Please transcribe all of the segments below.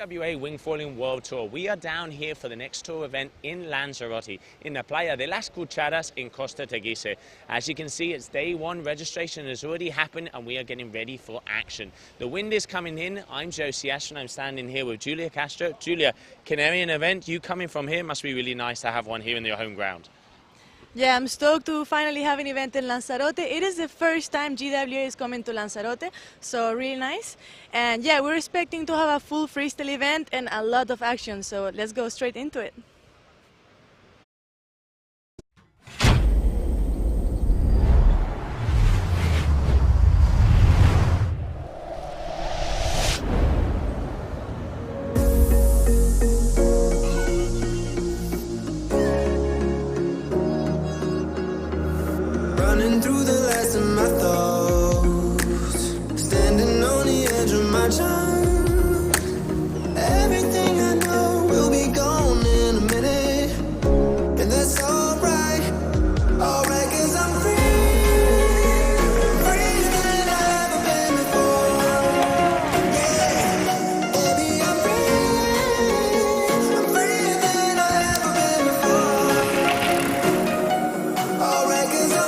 GWA Wingfoiling World Tour. We are down here for the next tour event in Lanzarote, in the Playa de las Cucharas in Costa Teguise. As you can see, it's day one. Registration has already happened and we are getting ready for action. The wind is coming in. I'm Josie Ashton. I'm standing here with Julia Castro. Julia, Canarian event, you coming from here, must be really nice to have one here in your home ground. Yeah, I'm stoked to finally have an event in Lanzarote. It is the first time GWA is coming to Lanzarote, so really nice. And yeah, we're expecting to have a full freestyle event and a lot of action, so let's go straight into it. Running through the last of my thoughts, standing on the edge of my time. Everything I know will be gone in a minute, and that's alright, alright, 'cause I'm free, freer than I've ever been before. Yeah, baby, I'm freer than I've ever been before. Alright, 'cause I'm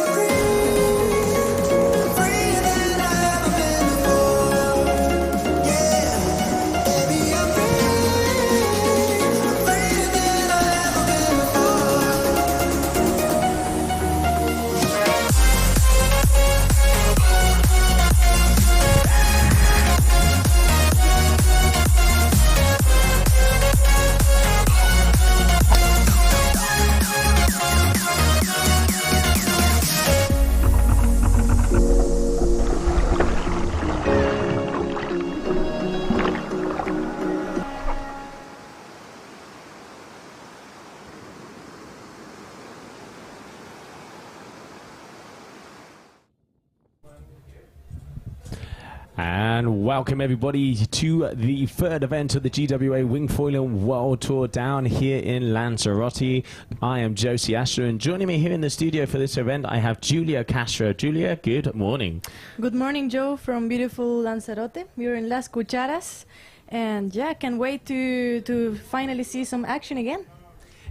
And welcome everybody to the third event of the GWA Wingfoiling World Tour down here in Lanzarote. I am Josie Asher, and joining me here in the studio for this event I have Julia Castro. Julia, good morning. Good morning, Joe, from beautiful Lanzarote. We're in Las Cucharas, and yeah, can't wait to finally see some action again.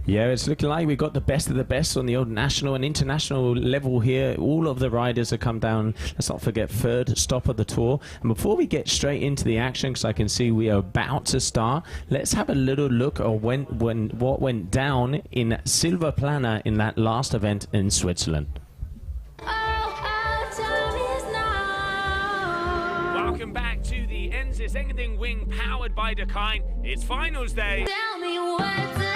Yeah, it's looking like we've got the best of the best on the old national and international level here. All of the riders have come down. Let's not forget third stop of the tour. And before we get straight into the action, because I can see we are about to start, let's have a little look at what went down in Silver Plana in that last event in Switzerland. Welcome back to the Enzis Engading Wing powered by Teguise. It's finals day. Tell me what to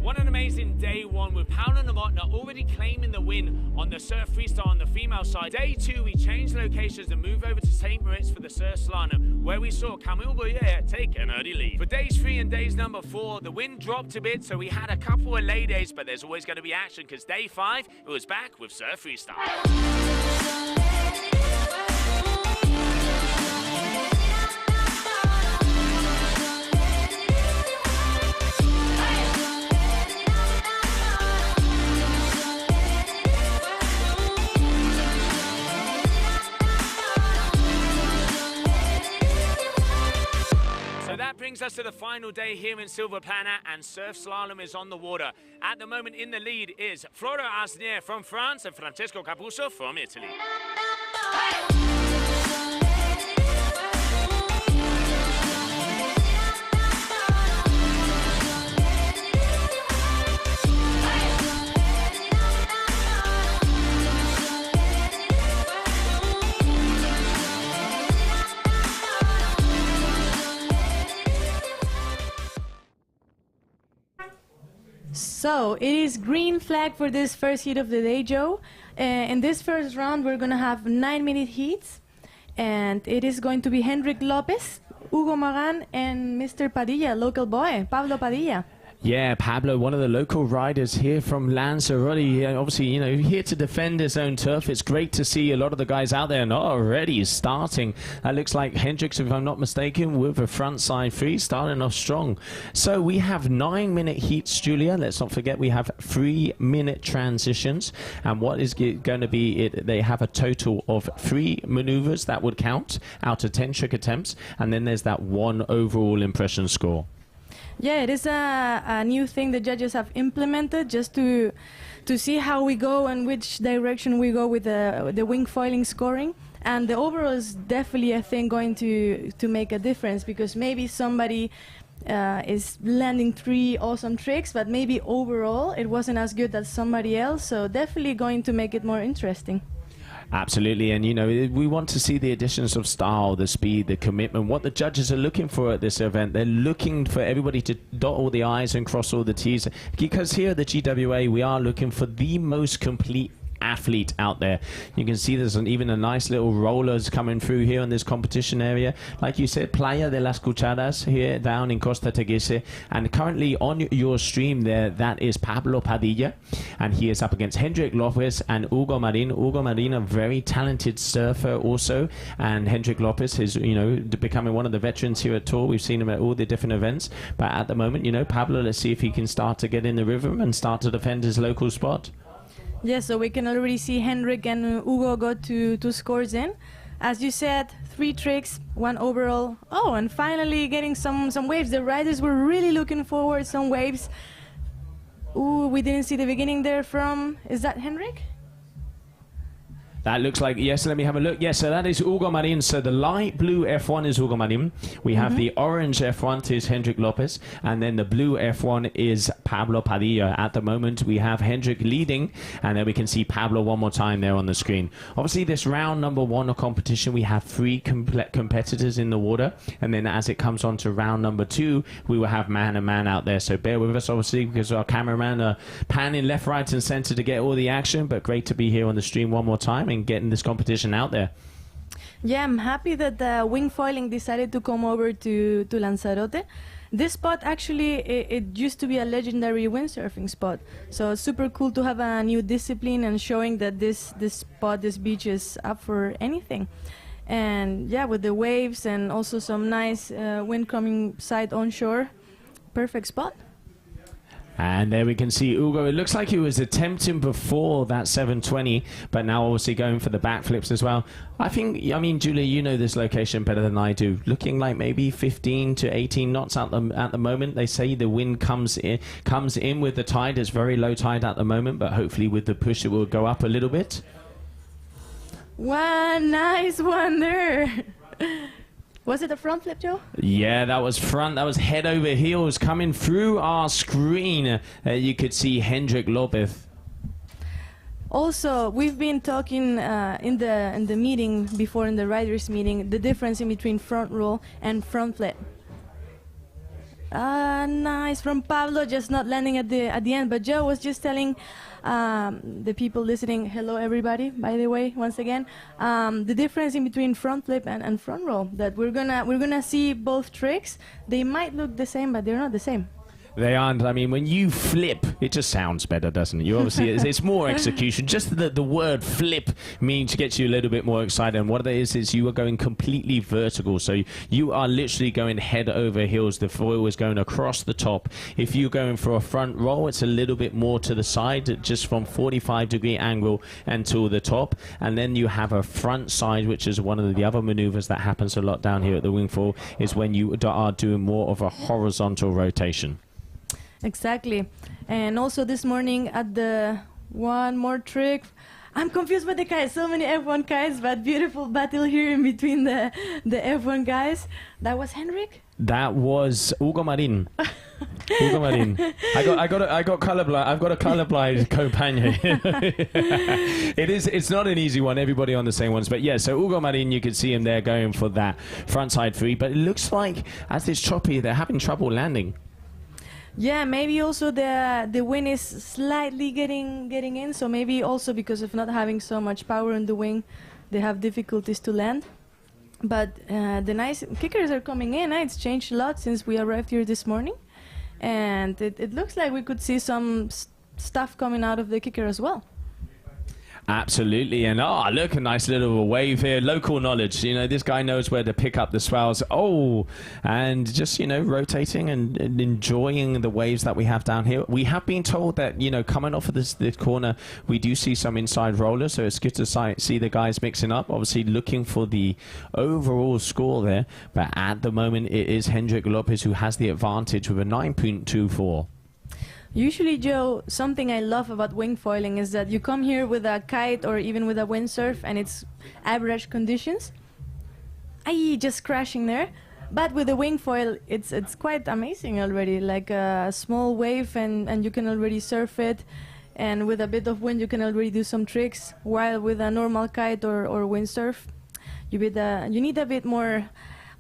What an amazing day one with Paula Novotna already claiming the win on the Surf-Freestyle on the female side. Day two, we changed locations and moved over to St. Moritz for the Surf Slalom, where we saw Camille Boyer take an early lead. For days 3 and days number 4, the wind dropped a bit, so we had a couple of lay days, but there's always going to be action because day 5, it was back with Surf-Freestyle. That brings us to the final day here in Silver Plana, and Surf Slalom is on the water. At the moment in the lead is Flora Asnier from France and Francesco Capuzzo from Italy. So it is green flag for this first heat of the day, Joe. In this first round, we're going to have 9-minute heats, and it is going to be Henrik Lopez, Hugo Maran, and Mr. Padilla, local boy, Pablo Padilla. Yeah, Pablo, one of the local riders here from Lanzarote, obviously, you know, here to defend his own turf. It's great to see a lot of the guys out there not already starting. That looks like Hendricks, if I'm not mistaken, with a front side free, starting off strong. So we have 9-minute heats, Julia. Let's not forget we have 3-minute transitions. And what is going to be it? They have a total of 3 maneuvers that would count out of 10 trick attempts. And then there's that 1 overall impression score. Yeah, it is a new thing the judges have implemented just to see how we go and which direction we go with the wing foiling scoring. And the overall is definitely, I think, going to make a difference, because maybe somebody is landing 3 awesome tricks, but maybe overall it wasn't as good as somebody else. So definitely going to make it more interesting. Absolutely, and you know, we want to see the additions of style, the speed, the commitment, what the judges are looking for at this event. They're looking for everybody to dot all the I's and cross all the T's, because here at the GWA we are looking for the most complete athlete out there. You can see there's even a nice little rollers coming through here in this competition area. Like you said, Playa de las Cucharas here down in Costa Teguise, and currently on your stream there, that is Pablo Padilla, and he is up against Hendrik Lopez and Hugo Marin. Hugo Marin, a very talented surfer also, and Hendrik Lopez is, you know, becoming one of the veterans here at Tour. We've seen him at all the different events, but at the moment, you know, Pablo, let's see if he can start to get in the rhythm and start to defend his local spot. Yeah, so we can already see Hendrik and Hugo go to 2 scores in. As you said, 3 tricks, 1 overall. Oh, and finally getting some waves. The riders were really looking forward, some waves. Ooh, we didn't see the beginning there from, is that Hendrik? That looks like, yes, let me have a look. Yes, so that is Hugo Marin. So the light blue F1 is Hugo Marin. We have the orange F1 is Hendrik Lopez. And then the blue F1 is Pablo Padilla. At the moment, we have Hendrik leading. And then we can see Pablo one more time there on the screen. Obviously, this round number 1 of competition, we have 3 competitors in the water. And then as it comes on to round number 2, we will have man and man out there. So bear with us, obviously, because our cameraman are panning left, right, and center to get all the action. But great to be here on the stream one more time and getting this competition out there. Yeah, I'm happy that Wingfoiling decided to come over to Lanzarote. This spot actually, it used to be a legendary windsurfing spot. So it's super cool to have a new discipline and showing that this spot, this beach is up for anything. And yeah, with the waves and also some nice wind coming side onshore, perfect spot. And there we can see Hugo. It looks like he was attempting before that 720, but now obviously going for the backflips as well. I mean, Julia, you know this location better than I do. Looking like maybe 15 to 18 knots at the moment. They say the wind comes in with the tide. It's very low tide at the moment, but hopefully with the push it will go up a little bit. One nice one there. Was it a front flip, Joe? Yeah, that was front. That was head over heels coming through our screen. You could see Hendrik Lopez. Also, we've been talking in the meeting before, in the riders meeting, the difference in between front roll and front flip. Nice from Pablo, just not landing at the end. But Joe was just telling the people listening, hello everybody, by the way, once again, the difference in between front flip and front roll. That we're gonna see both tricks. They might look the same, but they're not the same. They aren't. I mean, when you flip, it just sounds better, doesn't it? You obviously, it's more execution. Just the word flip means gets you a little bit more excited. And what it is you are going completely vertical. So you are literally going head over heels. The foil is going across the top. If you're going for a front roll, it's a little bit more to the side, just from 45-degree angle until the top. And then you have a front side, which is one of the other maneuvers that happens a lot down here at the Wingfoil, is when you are doing more of a horizontal rotation. Exactly. And also this morning at the one more trick, I'm confused with the guys, so many F1 guys, but beautiful battle here in between the F1 guys. That was Hendrik? That was Hugo Marin. Hugo Marin. I got colorblind. I've got a colorblind companion. It's not an easy one. Everybody on the same ones, but yeah. So Hugo Marin, you can see him there going for that frontside free. But it looks like as it's choppy, they're having trouble landing. Yeah, maybe also the wind is slightly getting in, so maybe also because of not having so much power on the wing, they have difficulties to land. But the nice kickers are coming in. It's changed a lot since we arrived here this morning. and it looks like we could see some stuff coming out of the kicker as well. Absolutely, and look, a nice little wave here. Local knowledge, this guy knows where to pick up the swells. And just rotating and enjoying the waves that we have down here. We have been told that coming off of this corner, we do see some inside rollers, so it's good to see the guys mixing up. Obviously, looking for the overall score there, but at the moment it is Hendrik Lopez who has the advantage with a 9.24. Usually, Joe, something I love about wingfoiling is that you come here with a kite or even with a windsurf and it's average conditions. Just crashing there. But with the wingfoil, it's quite amazing already. Like a small wave and you can already surf it. And with a bit of wind, you can already do some tricks. While with a normal kite or windsurf, you need a bit more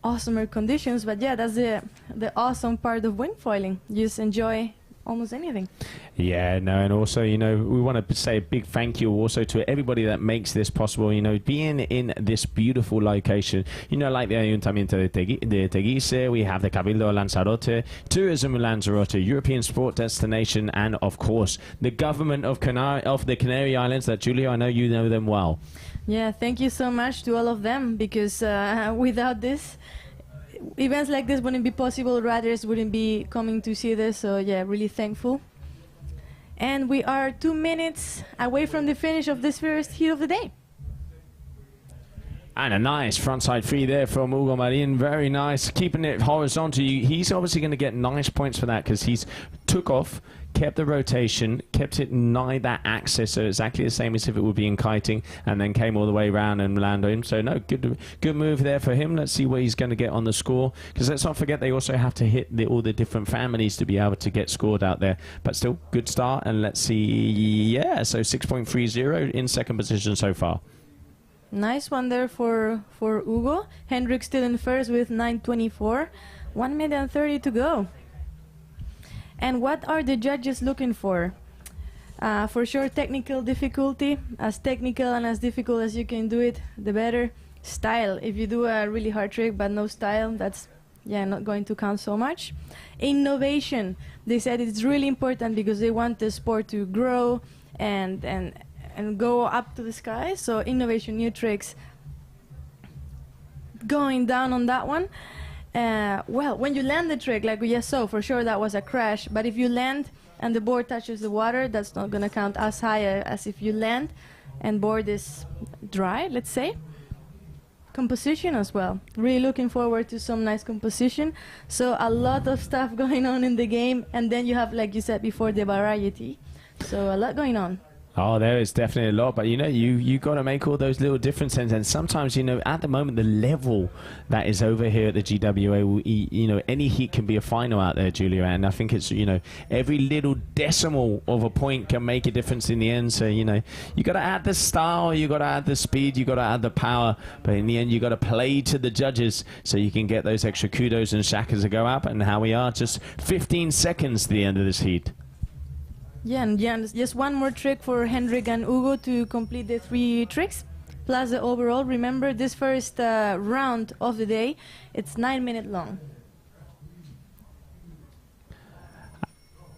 awesomer conditions. But yeah, that's the awesome part of wingfoiling. You just enjoy almost anything. Yeah, no, and also, we want to say a big thank you also to everybody that makes this possible, being in this beautiful location, like the Ayuntamiento de Teguise, we have the Cabildo Lanzarote, Tourism Lanzarote, European Sport Destination, and of course, the government of the Canary Islands that, Julia, I know you know them well. Yeah, thank you so much to all of them, because without this, events like this wouldn't be possible, riders wouldn't be coming to see this, so yeah, really thankful. And we are 2 minutes away from the finish of this first heat of the day. And a nice frontside free there from Hugo Marin, very nice, keeping it horizontal. He's obviously going to get nice points for that because he's took off, kept the rotation, kept it nigh that axis, so exactly the same as if it would be in kiting, and then came all the way around and landed him. So no, good move there for him. Let's see where he's going to get on the score, because let's not forget they also have to hit all the different families to be able to get scored out there. But still, good start, and let's see, yeah, so 6.30 in second position so far. Nice one there for Hugo. Hendrik still in first with 9.24. 1 minute and 30 to go. And what are the judges looking for? For sure, technical difficulty. As technical and as difficult as you can do it, the better. Style. If you do a really hard trick but no style, that's not going to count so much. Innovation. They said it's really important because they want the sport to grow and go up to the sky. So innovation, new tricks. Going down on that one. Well, when you land the trick, like we just saw, for sure that was a crash. But if you land and the board touches the water, that's not going to count as high as if you land and board is dry, let's say. Composition as well. Really looking forward to some nice composition. So a lot of stuff going on in the game. And then you have, like you said before, the variety. So a lot going on. Oh, there is definitely a lot, but you got to make all those little differences, and sometimes at the moment the level that is over here at the GWA, any heat can be a final out there, Julia, and I think it's every little decimal of a point can make a difference in the end. So you got to add the style, you got to add the speed, you got to add the power, but in the end you got to play to the judges so you can get those extra kudos and shakas to go up. And how we are, just 15 seconds to the end of this heat. Yeah, and just one more trick for Hendrik and Hugo to complete the 3 tricks, plus the overall. Remember, this first round of the day, it's 9 minutes long.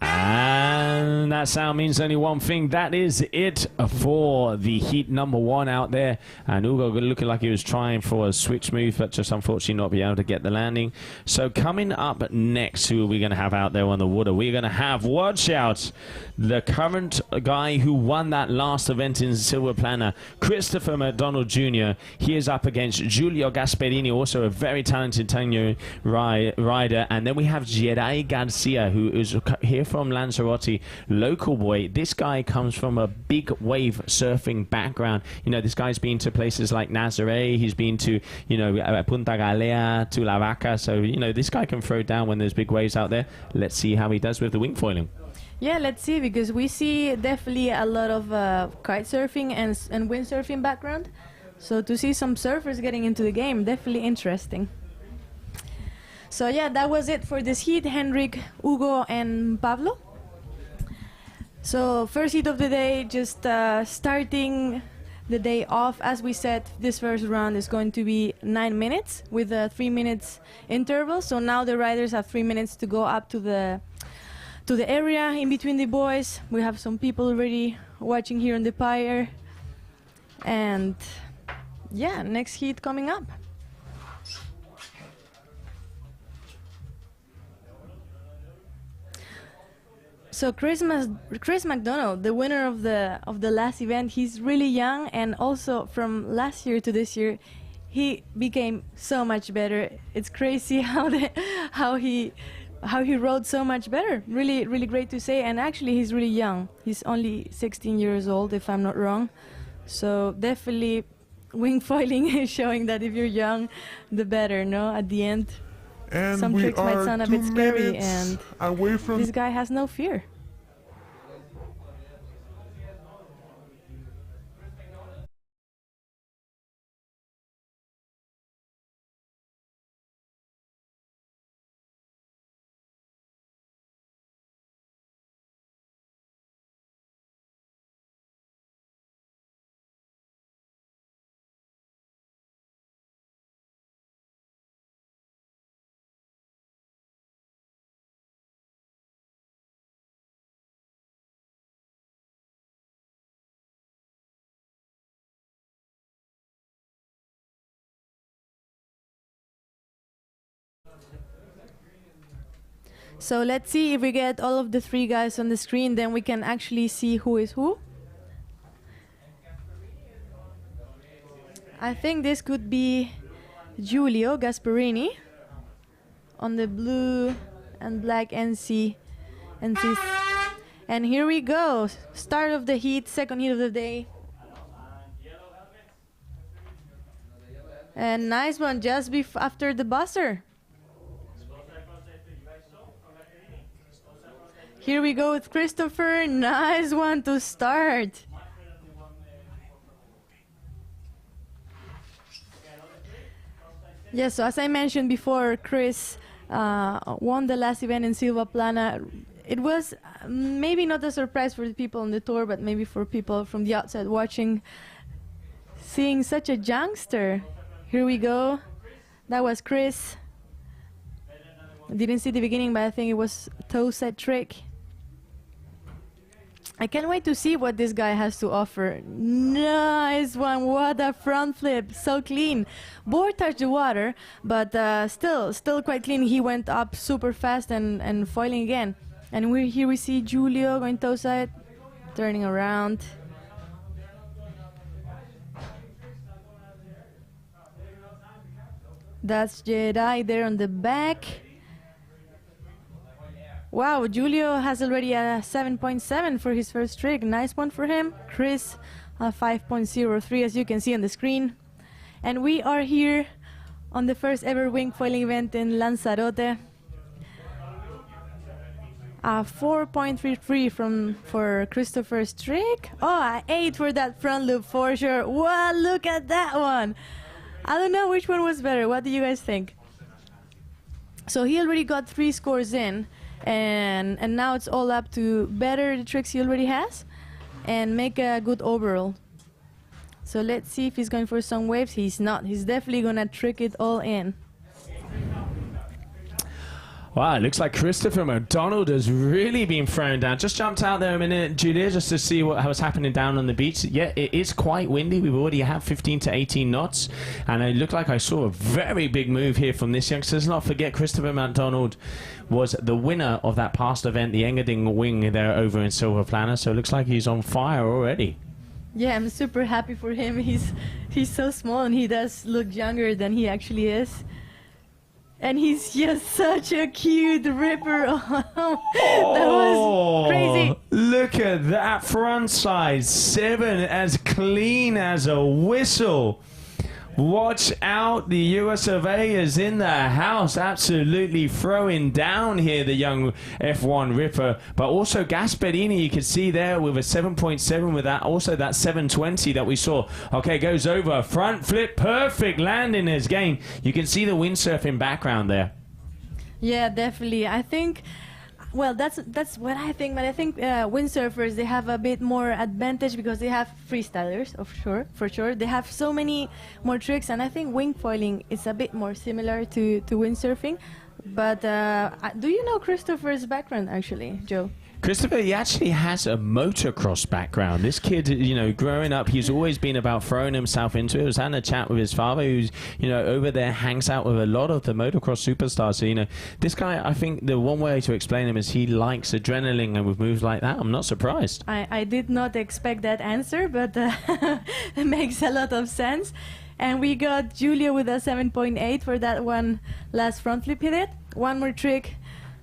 And that sound means only one thing. That is it for the heat number 1 out there. And Hugo looking like he was trying for a switch move, but just unfortunately not be able to get the landing. So coming up next, who are we going to have out there on the water? We're going to have, watch out, the current guy who won that last event in Silver Plana, Christopher McDonald Jr. He is up against Giulio Gasperini, also a very talented Tango rider. And then we have Geray Garcia, who is here from Lanzarote, local boy. This guy comes from a big wave surfing background. This guy's been to places like Lanzarote. He's been to, Punta Galea, to La Vaca. So, this guy can throw down when there's big waves out there. Let's see how he does with the wingfoiling. Yeah, let's see, because we see definitely a lot of kite surfing and windsurfing background. So to see some surfers getting into the game, definitely interesting. So yeah, that was it for this heat, Hendrik, Hugo, and Pablo. So first heat of the day, just starting the day off. As we said, this first round is going to be 9 minutes with a 3 minutes interval. So now the riders have 3 minutes to go up to the to the area in between the boys. We have some people already watching here on the pier. And yeah, next heat coming up. So Chris McDonald, the winner of the last event, he's really young, and also from last year to this year, he became so much better. It's crazy how he rode so much better. Really, really great to say. And actually, he's really young. He's only 16 years old, if I'm not wrong. So definitely, wingfoiling is showing that if you're young, the better. No, at the end. And Some we tricks might are sound a 2 bit scary, minutes and away from this guy has no fear. So let's see if we get all of the 3 guys on the screen, then we can actually see who is who. I think this could be Giulio Gasparini on the blue and black NC. And here we go. Start of the heat, second heat of the day. And nice one just after the buzzer. Here we go with Christopher. Nice one to start. Yes, so as I mentioned before, Chris won the last event in Silva Plana. It was maybe not a surprise for the people on the tour, but maybe for people from the outside watching, seeing such a youngster. Here we go. That was Chris. I didn't see the beginning, but I think it was toe set trick. I can't wait to see what this guy has to offer. Nice one. What a front flip. So clean. Board touched the water, but still quite clean. He went up super fast and foiling again. And here we see Giulio going toe side, turning around. That's Jedi there on the back. Wow, Giulio has already a 7.7 for his first trick. Nice one for him. Chris, a 5.03, as you can see on the screen. And we are here on the first ever wingfoiling event in Lanzarote. 4.33 for Christopher's trick. Oh, a 8 for that front loop for sure. Wow, look at that one. I don't know which one was better. What do you guys think? So he already got 3 scores in. And now it's all up to better the tricks he already has and make a good overall. So let's see if he's going for some waves. He's not. He's definitely going to trick it all in. Wow, it looks like Christopher McDonald has really been thrown down. Just jumped out there a minute, Julia, just to see what was happening down on the beach. Yeah, it is quite windy. We've already had 15 to 18 knots. And it looked like I saw a very big move here from this youngster. Let's not forget, Christopher McDonald was the winner of that past event, the Engading Wing there over in Silver Plana. So it looks like he's on fire already. Yeah, I'm super happy for him. He's so small and he does look younger than he actually is. And he's just such a cute ripper. That was crazy. Look at that front side. 7 as clean as a whistle. Watch out, the US of A is in the house, absolutely throwing down here, the young F1 ripper. But also Gasparini, you can see there with a 7.7 with that, also that 720 that we saw. Okay, goes over, front flip, perfect landing his game. You can see the windsurfing background there. Yeah, definitely. I think, well, that's what I think, but I think windsurfers, they have a bit more advantage because they have freestylers, for sure. They have so many more tricks, and I think wingfoiling is a bit more similar to windsurfing. But do you know Christopher's background, actually, Joe? Christopher, he actually has a motocross background. This kid, you know, growing up, he's always been about throwing himself into it. I was having a chat with his father, who's, you know, over there hangs out with a lot of the motocross superstars. So, you know, this guy, I think the one way to explain him is he likes adrenaline, and with moves like that, I'm not surprised. I did not expect that answer, but it makes a lot of sense. And we got Julio with a 7.8 for that one last front flip he did. One more trick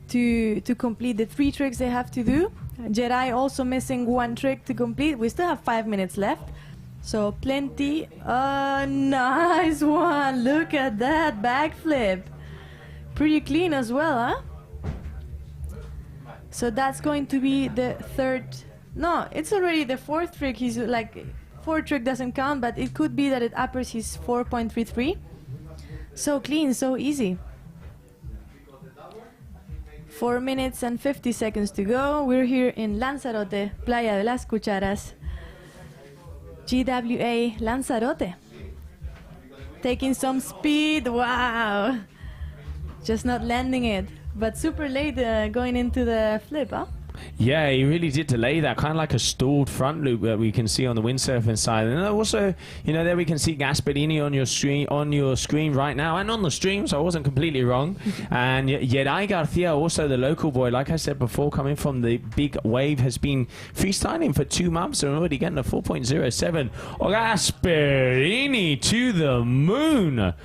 to complete the 3 tricks they have to do. Jedi also missing 1 trick to complete. We still have 5 minutes left, so plenty. Nice one! Look at that backflip. Pretty clean as well, huh? So that's going to be the 3rd. No, it's already the 4th trick. He's like 4th trick doesn't count, but it could be that it uppers his 4.33. So clean, so easy. 4 minutes and 50 seconds to go. We're here in Lanzarote, Playa de las Cucharas, GWA Lanzarote. Taking some speed, wow. Just not landing it, but super late going into the flip, huh? Yeah, he really did delay that, kind of like a stalled front loop that we can see on the windsurfing side. And also, you know, there we can see Gasparini on your screen right now, and on the stream, so I wasn't completely wrong. And Jedi Garcia, also the local boy, like I said before, coming from the big wave, has been freestyling for 2 months and already getting a 4.07. Gasparini to the moon.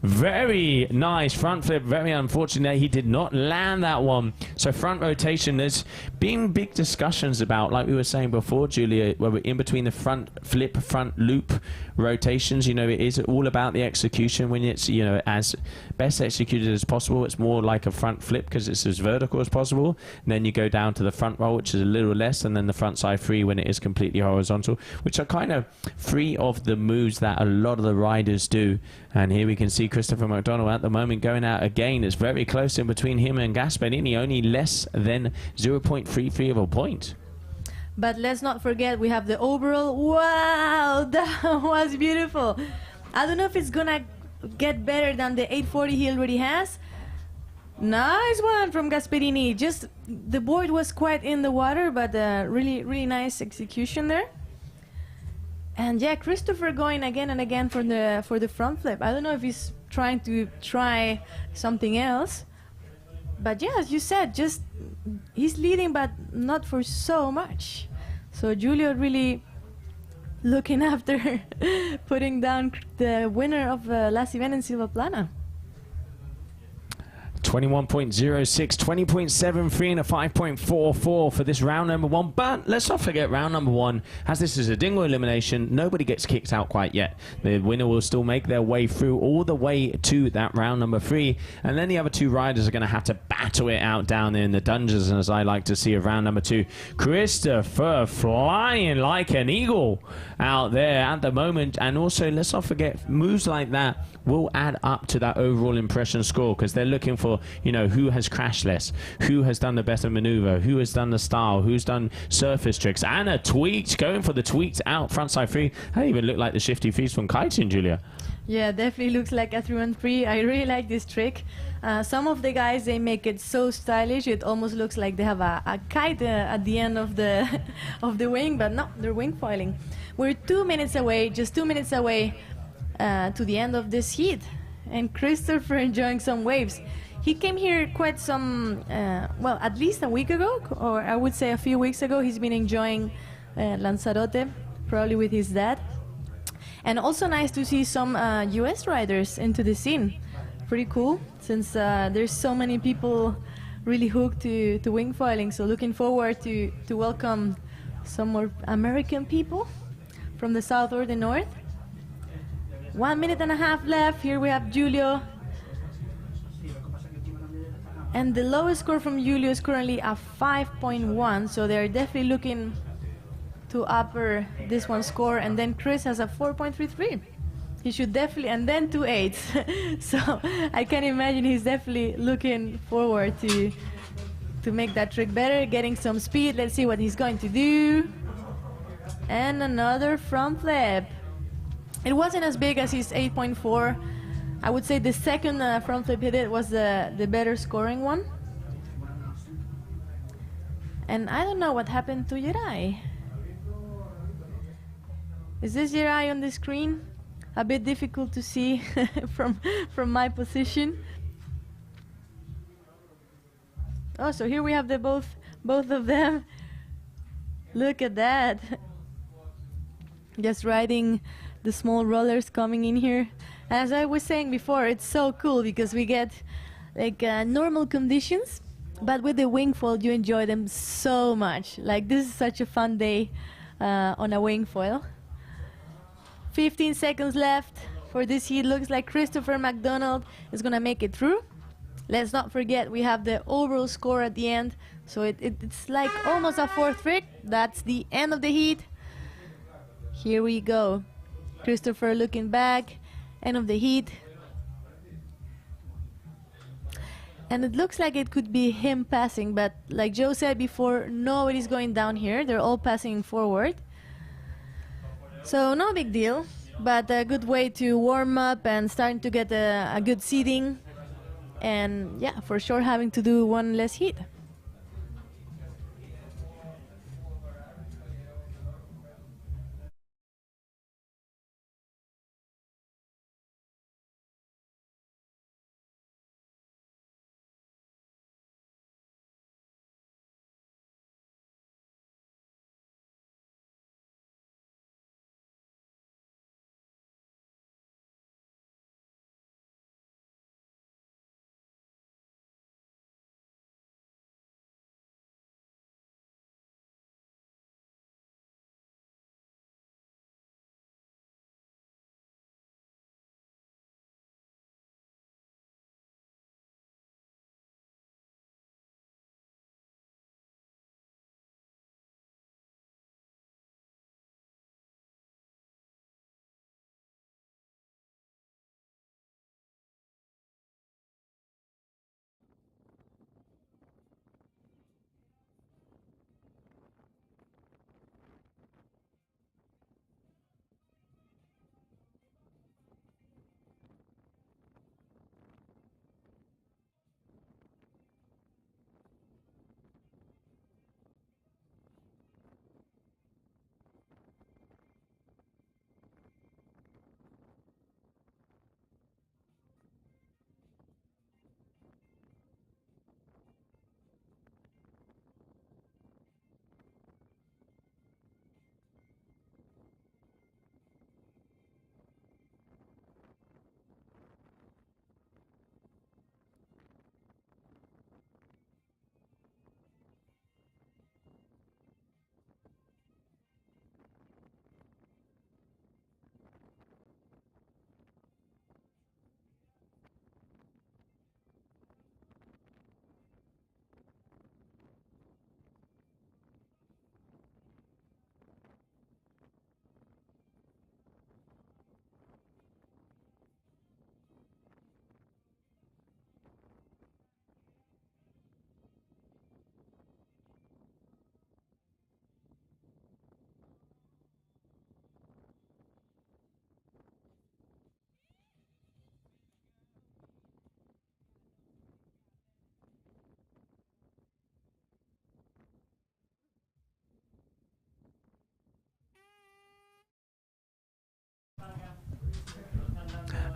Very nice front flip. Very unfortunate he did not land that one. So front rotation, there's been big discussions about, like we were saying before, Julia, where we're in between the front flip, front loop rotations. You know, it is all about the execution. When it's, you know, as best executed as possible, it's more like a front flip because it's as vertical as possible. And then you go down to the front roll, which is a little less, and then the front side free when it is completely horizontal, which are kind of free of the moves that a lot of the riders do. And here we can see Christopher McDonald at the moment going out again. It's very close in between him and Gasparini, only less than 0.33 of a point. But let's not forget we have the overall. Wow, that was beautiful. I don't know if it's gonna get better than the 840 he already has. Nice one from Gasparini. Just the board was quite in the water, but really nice execution there. And yeah, Christopher going again and again for the front flip. I don't know if he's trying to try something else, but yeah, as you said, just he's leading, but not for so much. So Julio really looking after putting down the winner of last event in Silva Plana. 21.06, 20.73 and a 5.44 for this round number 1. But let's not forget round number 1, as this is a dingo elimination, nobody gets kicked out quite yet. The winner will still make their way through all the way to that round number 3. And then the other 2 riders are going to have to battle it out down there in the dungeons, as I like to see of round number 2. Christopher flying like an eagle out there at the moment. And also, let's not forget, moves like that will add up to that overall impression score, because they're looking for, you know, who has crashed less, who has done the better maneuver, who has done the style, who's done surface tricks, and a tweaked, going for the tweaked out frontside free. That even looked like the shifty fees from kiting, Julia. Yeah, definitely looks like a 3-on-3. I really like this trick. Some of the guys, they make it so stylish, it almost looks like they have a kite at the end of the of the wing, but no, they're wing foiling. We're 2 minutes away, just 2 minutes away to the end of this heat, and Christopher enjoying some waves. He came here quite some, well, at least a week ago, or I would say a few weeks ago. He's been enjoying Lanzarote, probably with his dad. And also nice to see some US riders into the scene. Pretty cool, since there's so many people really hooked to wingfoiling. So looking forward to welcome some more American people from the south or the north. 1 minute and a half left. Here we have Julio. And the lowest score from Julio is currently a 5.1, so they're definitely looking to upper this one score. And then Chris has a 4.33. He should definitely, and then 2 8s. So I can imagine he's definitely looking forward to make that trick better, getting some speed. Let's see what he's going to do. And another front flip. It wasn't as big as his 8.4. I would say the second front flip he did was the better scoring one. And I don't know what happened to Jirai. Is this Jirai on the screen? A bit difficult to see from my position. Oh, so here we have the both of them. Look at that. Just riding the small rollers coming in here. As I was saying before, it's so cool because we get like normal conditions, but with the Wingfoil you enjoy them so much. Like this is such a fun day on a Wingfoil. 15 seconds left for this heat. Looks like Christopher McDonald is gonna make it through. Let's not forget we have the overall score at the end, so it's like almost a fourth trick. That's the end of the heat. Here we go. Christopher looking back, end of the heat. And it looks like it could be him passing, but like Joe said before, nobody's going down here. They're all passing forward. So no big deal, but a good way to warm up and starting to get a good seating. And yeah, for sure having to do one less heat.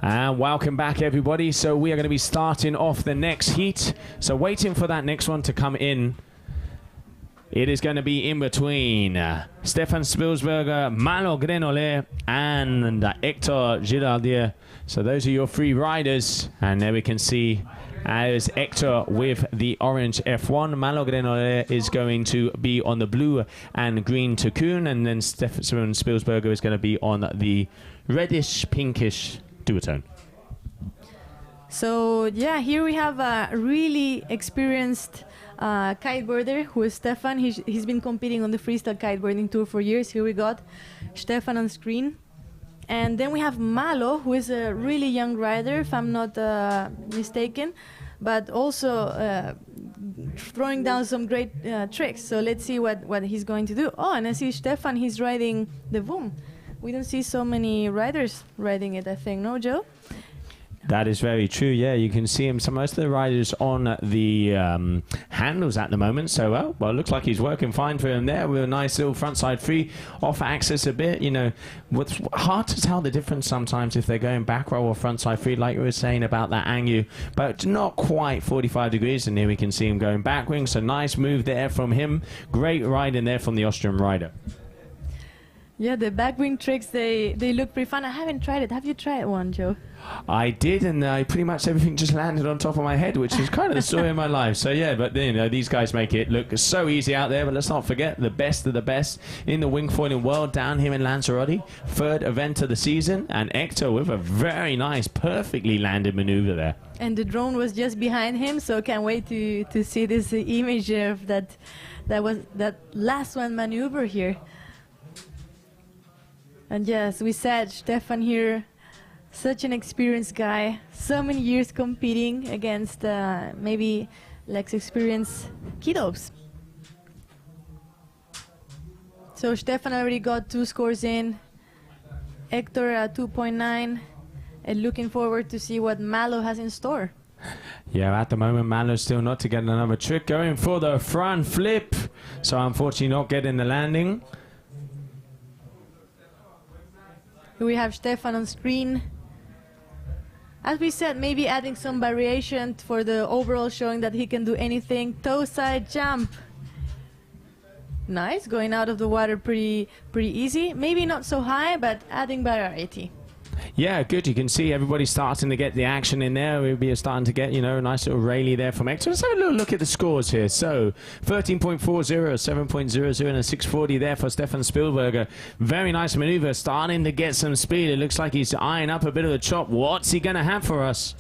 And welcome back, everybody. So we are going to be starting off the next heat. So waiting for that next one to come in. It is going to be in between Stefan Spielsberger, Malo Grenole, and Hector Girardier. So those are your three riders. And there we can see as Hector with the orange F1. Malo Grenole is going to be on the blue and green Cocoon. And then Stefan Spielsberger is going to be on the reddish, pinkish duotone. So yeah, here we have a really experienced kiteboarder who is Stefan. He's been competing on the freestyle kiteboarding tour for years. Here we got Stefan on screen. And then we have Malo, who is a really young rider, if I'm not mistaken, but also throwing down some great tricks. So let's see what he's going to do. Oh, and I see Stefan, he's riding the Boom. We don't see so many riders riding it, I think. No, Joe? That is very true. Yeah, you can see him. Most of the riders on the handles at the moment. So, well, it looks like he's working fine for him there with a nice little frontside free off axis a bit. You know, what's hard to tell the difference sometimes if they're going back roll or frontside free, like you were saying about that angle, but not quite 45 degrees. And here we can see him going back wing. So nice move there from him. Great ride in there from the Austrian rider. Yeah, the back wing tricks, they look pretty fun. I haven't tried it. Have you tried one, Joe? I did, and pretty much everything just landed on top of my head, which is kind of the story of my life. So yeah, but you know, these guys make it look so easy out there. But let's not forget the best of the best in the wingfoiling world down here in Lanzarote. Third event of the season, and Hector with a very nice, perfectly landed maneuver there. And the drone was just behind him, so can't wait to see this image of that last one maneuver here. And yes, we said Stefan here, such an experienced guy, so many years competing against maybe less experienced kiddos. So Stefan already got 2 scores in, Hector at 2.9, and looking forward to see what Malo has in store. Yeah, at the moment, Malo's still not to get another trick, going for the front flip. So unfortunately not getting the landing. We have Stefan on screen. As we said, maybe adding some variation for the overall, showing that he can do anything. Toe side jump. Nice, going out of the water pretty easy. Maybe not so high, but adding variety. Yeah, good. You can see everybody starting to get the action in there. We'll be starting to get, you know, a nice little rally there from Hector. Let's have a little look at the scores here. So, 13.40, 7.00, and a 640 there for Stefan Spielberger. Very nice maneuver, starting to get some speed. It looks like he's eyeing up a bit of the chop. What's he going to have for us?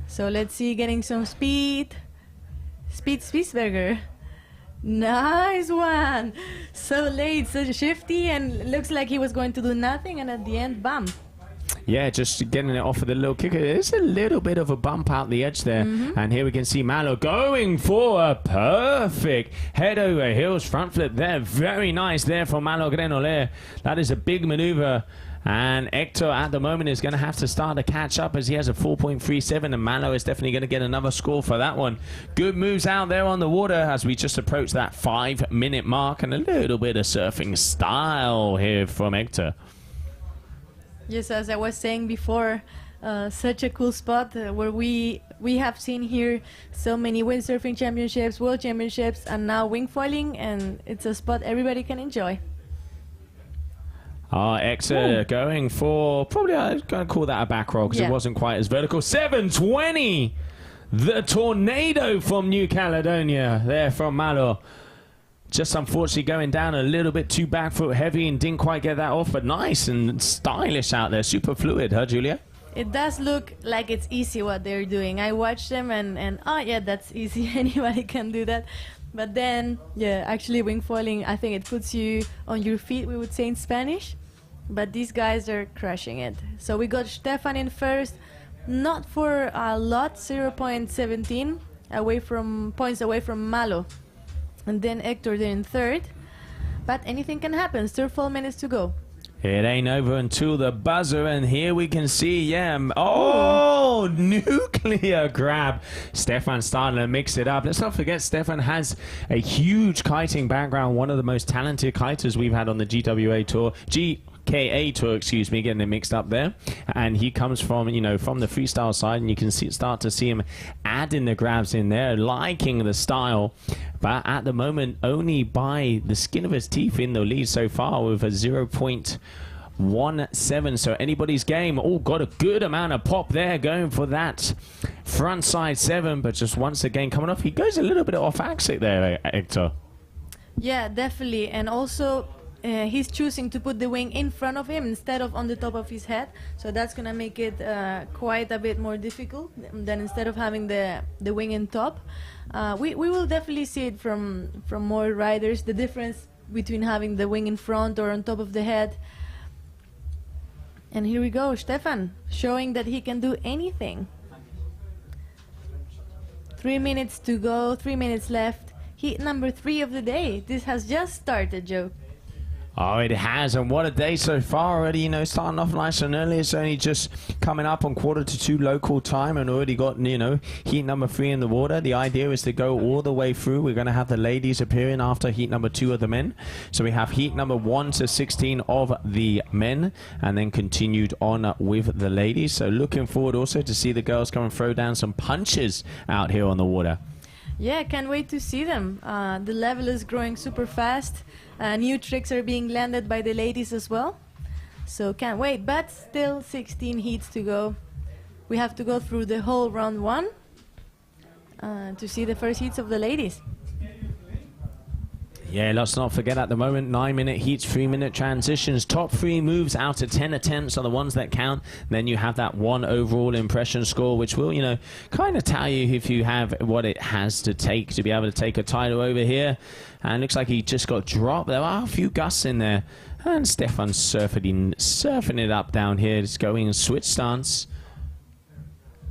So, let's see, getting some speed. Spitzberger. Nice one. So late, so shifty, and looks like he was going to do nothing, and at the end, bam. Yeah, just getting it off with a little kicker. There's a little bit of a bump out the edge there. And here we can see Malo going for a perfect head over heels front flip there. Very nice there from Malo Grenoller. That is a big maneuver. And Hector at the moment is going to have to start to catch up as he has a 4.37, and Malo is definitely going to get another score for that one. Good moves out there on the water as we just approach that 5-minute mark, and a little bit of surfing style here from Hector. Yes, as I was saying before, such a cool spot where we have seen here so many windsurfing championships, world championships, and now wingfoiling, and it's a spot everybody can enjoy. Hector going for, probably I'm going to call that a back roll because it wasn't quite as vertical. 720! The tornado from New Caledonia there from Malo. Just unfortunately going down a little bit too back foot heavy and didn't quite get that off, but nice and stylish out there. Super fluid, huh, Julia? It does look like it's easy what they're doing. I watched them and oh yeah, that's easy. Anybody can do that. But then, yeah, actually wingfoiling, I think it puts you on your feet, we would say in Spanish. But these guys are crushing it. So we got Stefan in first, not for a lot, 0.17 points away from Malo. And then Hector there in third. But anything can happen, still 4 minutes to go. It ain't over until the buzzer, and here we can see, nuclear grab. Stefan starting to mix it up. Let's not forget, Stefan has a huge kiting background, one of the most talented kiters we've had on the GWA tour. GKA tour, excuse me, getting it mixed up there. And he comes from, you know, from the freestyle side, and you can start to see him adding the grabs in there, liking the style. But at the moment, only by the skin of his teeth in the lead so far with a 0.17. So anybody's game. Oh, got a good amount of pop there going for that front side 7. But just once again coming off, he goes a little bit off axis there, Hector. Yeah, definitely. And also, he's choosing to put the wing in front of him instead of on the top of his head. So that's going to make it quite a bit more difficult than instead of having the wing in top. We will definitely see it from more riders, the difference between having the wing in front or on top of the head. And here we go, Stefan, showing that he can do anything. 3 minutes to go, 3 minutes left. Heat number 3 of the day. This has just started, Joe. Oh, it has, and what a day so far already, you know, starting off nice and early. It's only just coming up on 1:45 local time and already got, you know, heat number 3 in the water. The idea is to go all the way through. We're going to have the ladies appearing after heat number 2 of the men. So we have heat number 1 to 16 of the men and then continued on with the ladies. So looking forward also to see the girls come and throw down some punches out here on the water. Yeah, can't wait to see them. The level is growing super fast. New tricks are being landed by the ladies as well. So can't wait, but still 16 heats to go. We have to go through the whole round 1 to see the first heats of the ladies. Yeah, let's not forget at the moment, 9-minute heats, 3-minute transitions. Top 3 moves out of 10 attempts are the ones that count. Then you have that 1 overall impression score, which will, you know, kind of tell you if you have what it has to take to be able to take a title over here. And looks like he just got dropped. There are a few gusts in there. And Stefan surfing it up down here. Just going in switch stance.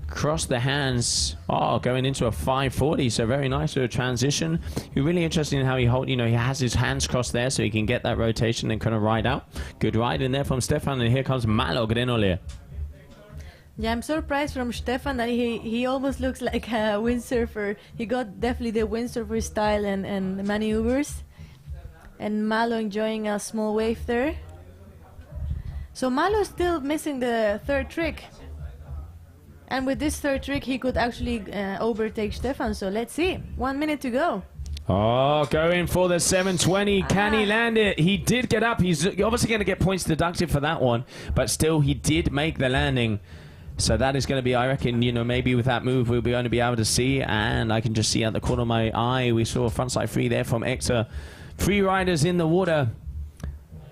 Cross the hands. Oh, going into a 540. So very nice for a transition. You're really interested in how he he has his hands crossed there so he can get that rotation and kind of ride out. Good ride in there from Stefan. And here comes Malo Grenolier. Yeah, I'm surprised from Stefan that he almost looks like a windsurfer. He got definitely the windsurfer style and maneuvers. And Malo enjoying a small wave there. So Malo's still missing the third trick. And with this third trick, he could actually overtake Stefan. So let's see. 1 minute to go. Oh, going for the 720. Can he land it? He did get up. He's obviously going to get points deducted for that one. But still, he did make the landing. So that is going to be, I reckon, you know, maybe with that move, we'll be going to be able to see. And I can just see out the corner of my eye, we saw a frontside 3 there from Hector. 3 riders in the water.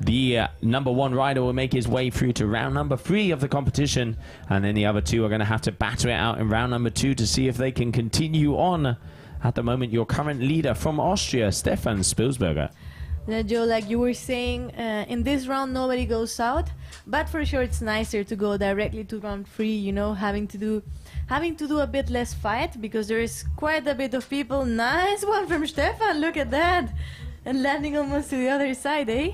The number 1 rider will make his way through to round number 3 of the competition. And then the other 2 are going to have to batter it out in round number 2 to see if they can continue on. At the moment, your current leader from Austria, Stefan Spilsberger. Yeah, Joe, like you were saying, in this round nobody goes out, but for sure it's nicer to go directly to round 3, you know, having to do a bit less fight because there is quite a bit of people. Nice one from Stefan, look at that, and landing almost to the other side, eh?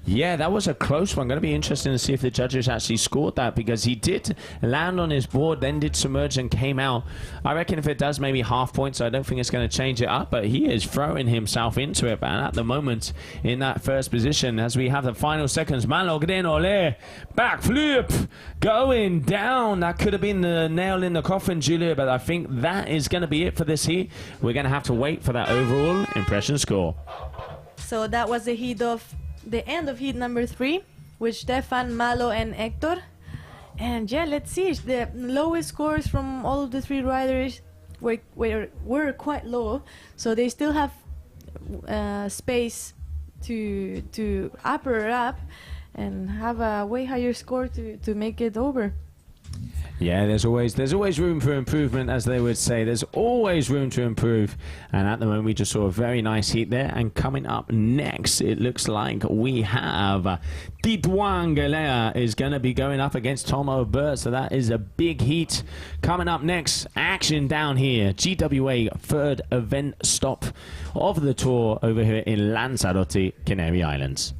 Yeah, that was a close one. Going to be interesting to see if the judges actually scored that because he did land on his board, then did submerge and came out. I reckon if it does, maybe half points. So I don't think it's going to change it up, but he is throwing himself into it. And at the moment, in that first position, as we have the final seconds, Malo Grenole, backflip, going down. That could have been the nail in the coffin, Julia, but I think that is going to be it for this heat. We're going to have to wait for that overall impression score. So that was the end of heat number 3 with Stefan, Malo and Hector. And yeah, let's see, the lowest scores from all of the 3 riders were quite low, so they still have space to upper up and have a way higher score to make it over. Yeah, there's always room for improvement, as they would say. There's always room to improve. And at the moment, we just saw a very nice heat there. And coming up next, it looks like we have Titouan Galea is going to be going up against Tom O'Burt. So that is a big heat. Coming up next, action down here. GWA third event stop of the tour over here in Lanzarote, Canary Islands.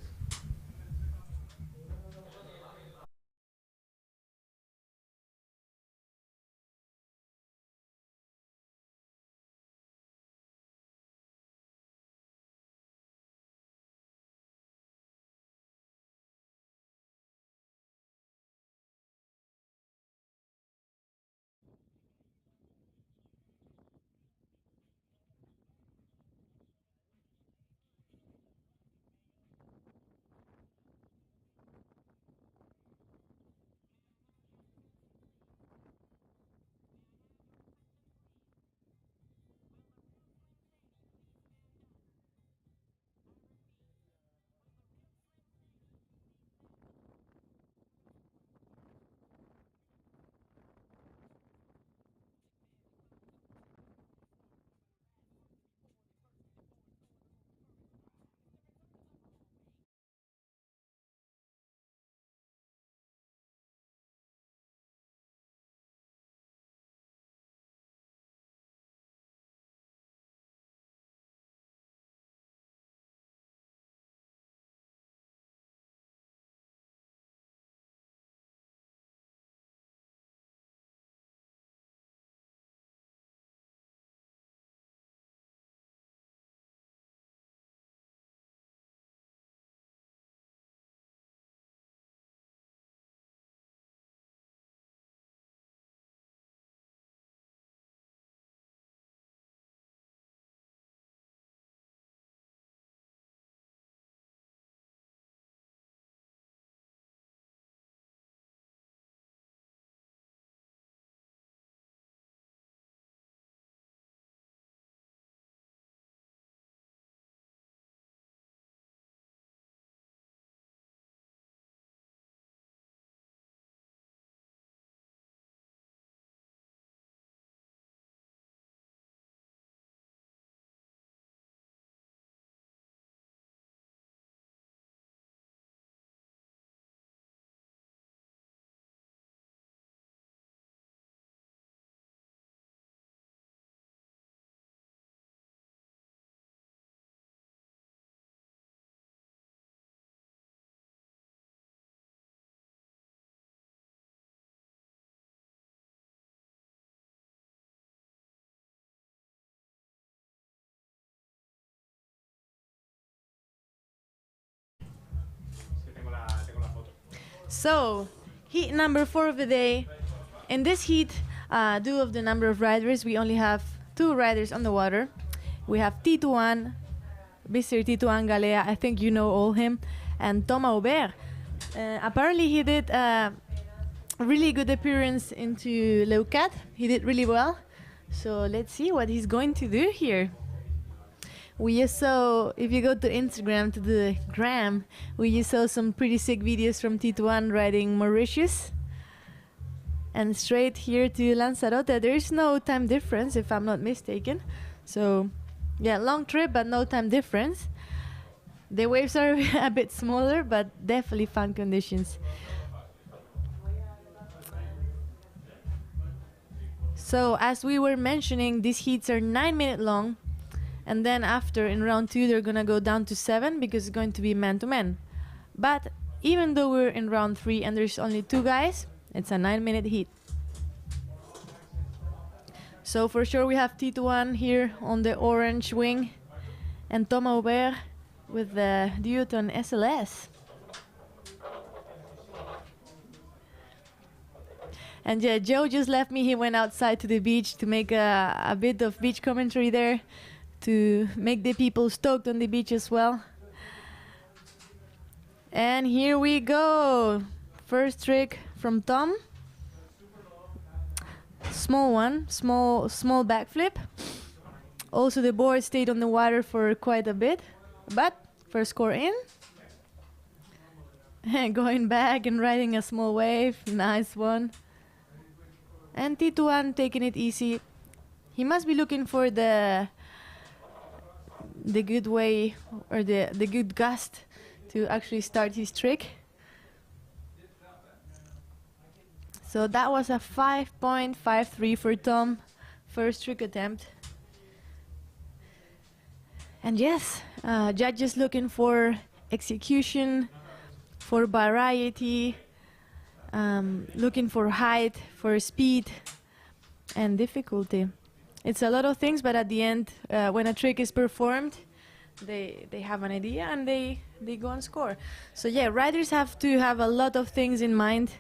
So, heat number 4 of the day. In this heat, due of the number of riders, we only have 2 riders on the water. We have Tituan, Mr. Tituan Galea, I think you know all him, and Thomas Aubert. Apparently he did a really good appearance into Leucat. He did really well. So let's see what he's going to do here. We just saw, if you go to Instagram, to the gram, we just saw some pretty sick videos from Tituan riding Mauritius. And straight here to Lanzarote. There is no time difference, if I'm not mistaken. So, yeah, long trip, but no time difference. The waves are a bit smaller, but definitely fun conditions. So, as we were mentioning, these heats are 9 minutes long. And then after, in round 2, they're going to go down to 7 because it's going to be man-to-man. But even though we're in round 3 and there's only 2 guys, it's a 9-minute heat. So for sure we have Tituan here on the orange wing and Thomas Aubert with the Duotone SLS. And yeah, Joe just left me. He went outside to the beach to make a bit of beach commentary there to make the people stoked on the beach as well. And here we go. First trick from Tom. Small one, small backflip. Also the board stayed on the water for quite a bit, but first score in. And going back and riding a small wave, nice one. And Tituan taking it easy. He must be looking for the good way or the good gust to actually start his trick. So that was a 5.53 for Tom, first trick attempt. And yes, judges looking for execution, for variety, looking for height, for speed, and difficulty. It's a lot of things, but at the end, when a trick is performed, they have an idea and they go and score. So yeah, riders have to have a lot of things in mind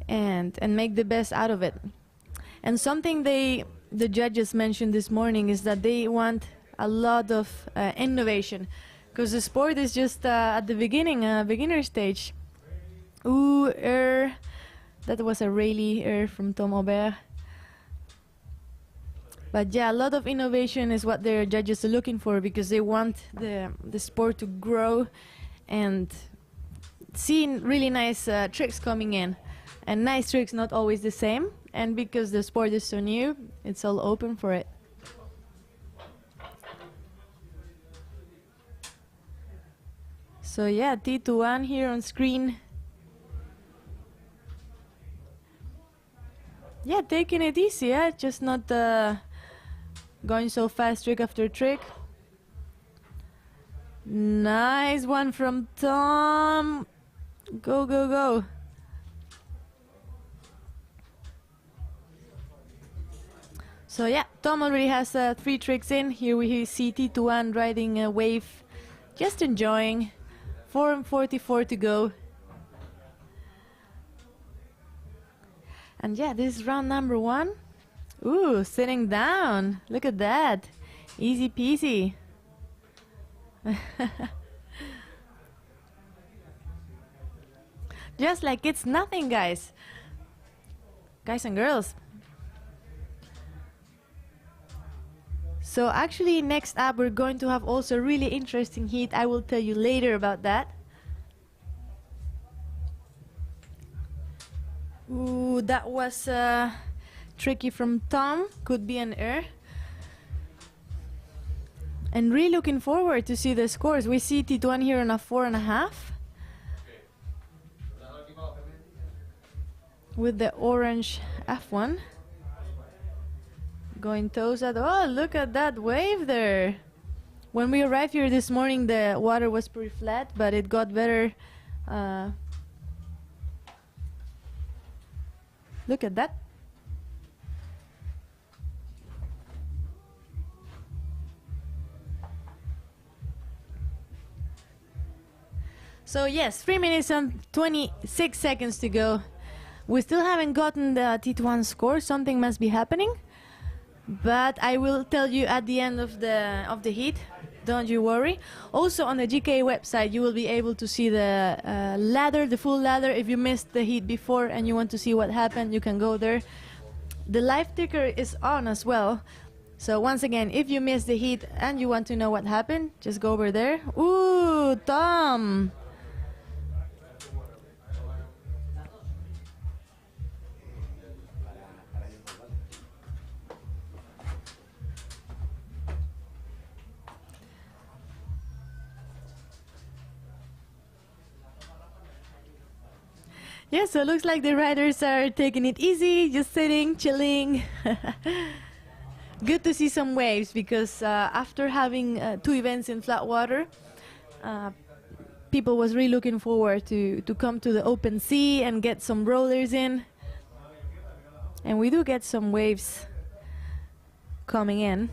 and make the best out of it. And something the judges mentioned this morning is that they want a lot of innovation, because the sport is just at the beginning, beginner stage. Ooh, that was a really from Tom Aubert. But yeah, a lot of innovation is what their judges are looking for, because they want the sport to grow and seeing really nice tricks coming in. And nice tricks not always the same, and because the sport is so new, it's all open for it. So yeah, T21 here on screen. Yeah, taking it easy, yeah, just not going so fast trick after trick. Nice one from Tom. Go, go, go. So yeah, Tom already has 3 tricks in. Here we see T21 riding a wave, just enjoying. 4:44 to go. And yeah, this is round number 1. Ooh, sitting down. Look at that. Easy peasy. Just like it's nothing, guys. Guys and girls. So actually, next up, we're going to have also a really interesting heat. I will tell you later about that. Ooh, that was tricky from Tom. Could be an error. And really looking forward to see the scores. We see T21 here on a 4.5. With the orange F1. Going toes at, oh, look at that wave there. When we arrived here this morning, the water was pretty flat, but it got better. Look at that. So yes, 3 minutes and 26 seconds to go. We still haven't gotten the T1 score. Something must be happening, but I will tell you at the end of the heat. Don't you worry. Also on the GKA website, you will be able to see the ladder, the full ladder. If you missed the heat before and you want to see what happened, you can go there. The live ticker is on as well. So once again, if you missed the heat and you want to know what happened, just go over there. Ooh, Tom. Yeah, so it looks like the riders are taking it easy, just sitting, chilling. Good to see some waves because after having 2 events in flat water, people was really looking forward to come to the open sea and get some rollers in. And we do get some waves coming in.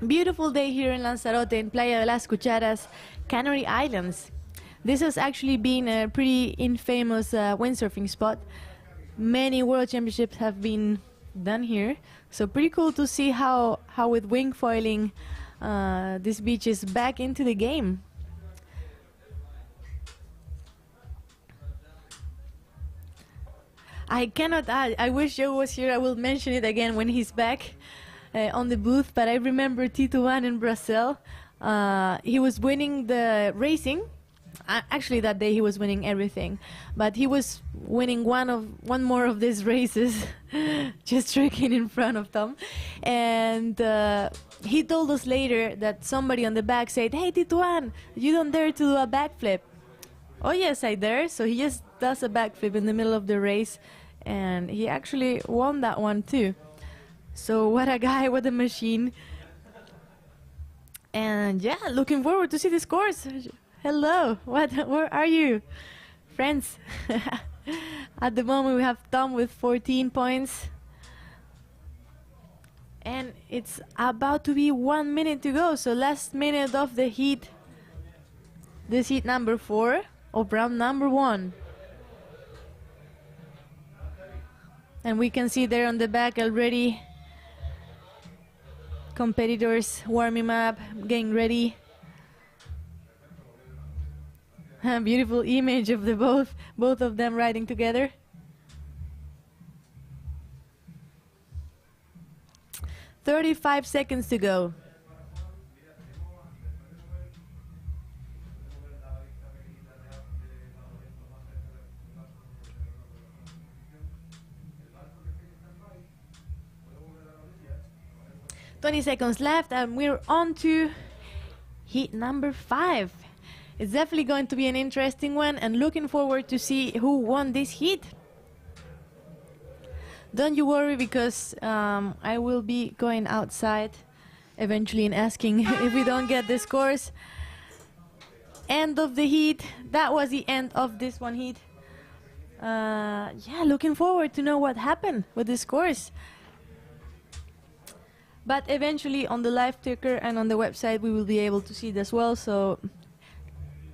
Beautiful day here in Lanzarote in Playa de las Cucharas, Canary Islands. This has actually been a pretty infamous windsurfing spot. Many world championships have been done here, so pretty cool to see how with wingfoiling this beach is back into the game. I cannot add, I wish Joe was here. I will mention it again when he's back on the booth, but I remember T1 in Brazil. He was winning the racing. Actually, that day he was winning everything, but he was winning one more of these races, just tricking in front of Tom. And he told us later that somebody on the back said, "Hey, Tituan, you don't dare to do a backflip." Oh yes, I dare. So he just does a backflip in the middle of the race, and he actually won that one too. So what a guy, what a machine. And yeah, looking forward to see the scores. Hello, where are you? Friends. At the moment we have Tom with 14 points. And it's about to be 1 minute to go, so last minute of the heat. This heat number 4 of round number 1. And we can see there on the back already competitors warming up, getting ready. Beautiful image of the both of them riding together. "35 seconds to go. "20 seconds left, and we're on to heat number 5. It's definitely going to be an interesting one, and looking forward to see who won this heat. Don't you worry, because I will be going outside eventually and asking if we don't get the scores. End of the heat. That was the end of this one heat. Yeah, looking forward to know what happened with the scores. But eventually on the live ticker and on the website we will be able to see it as well, so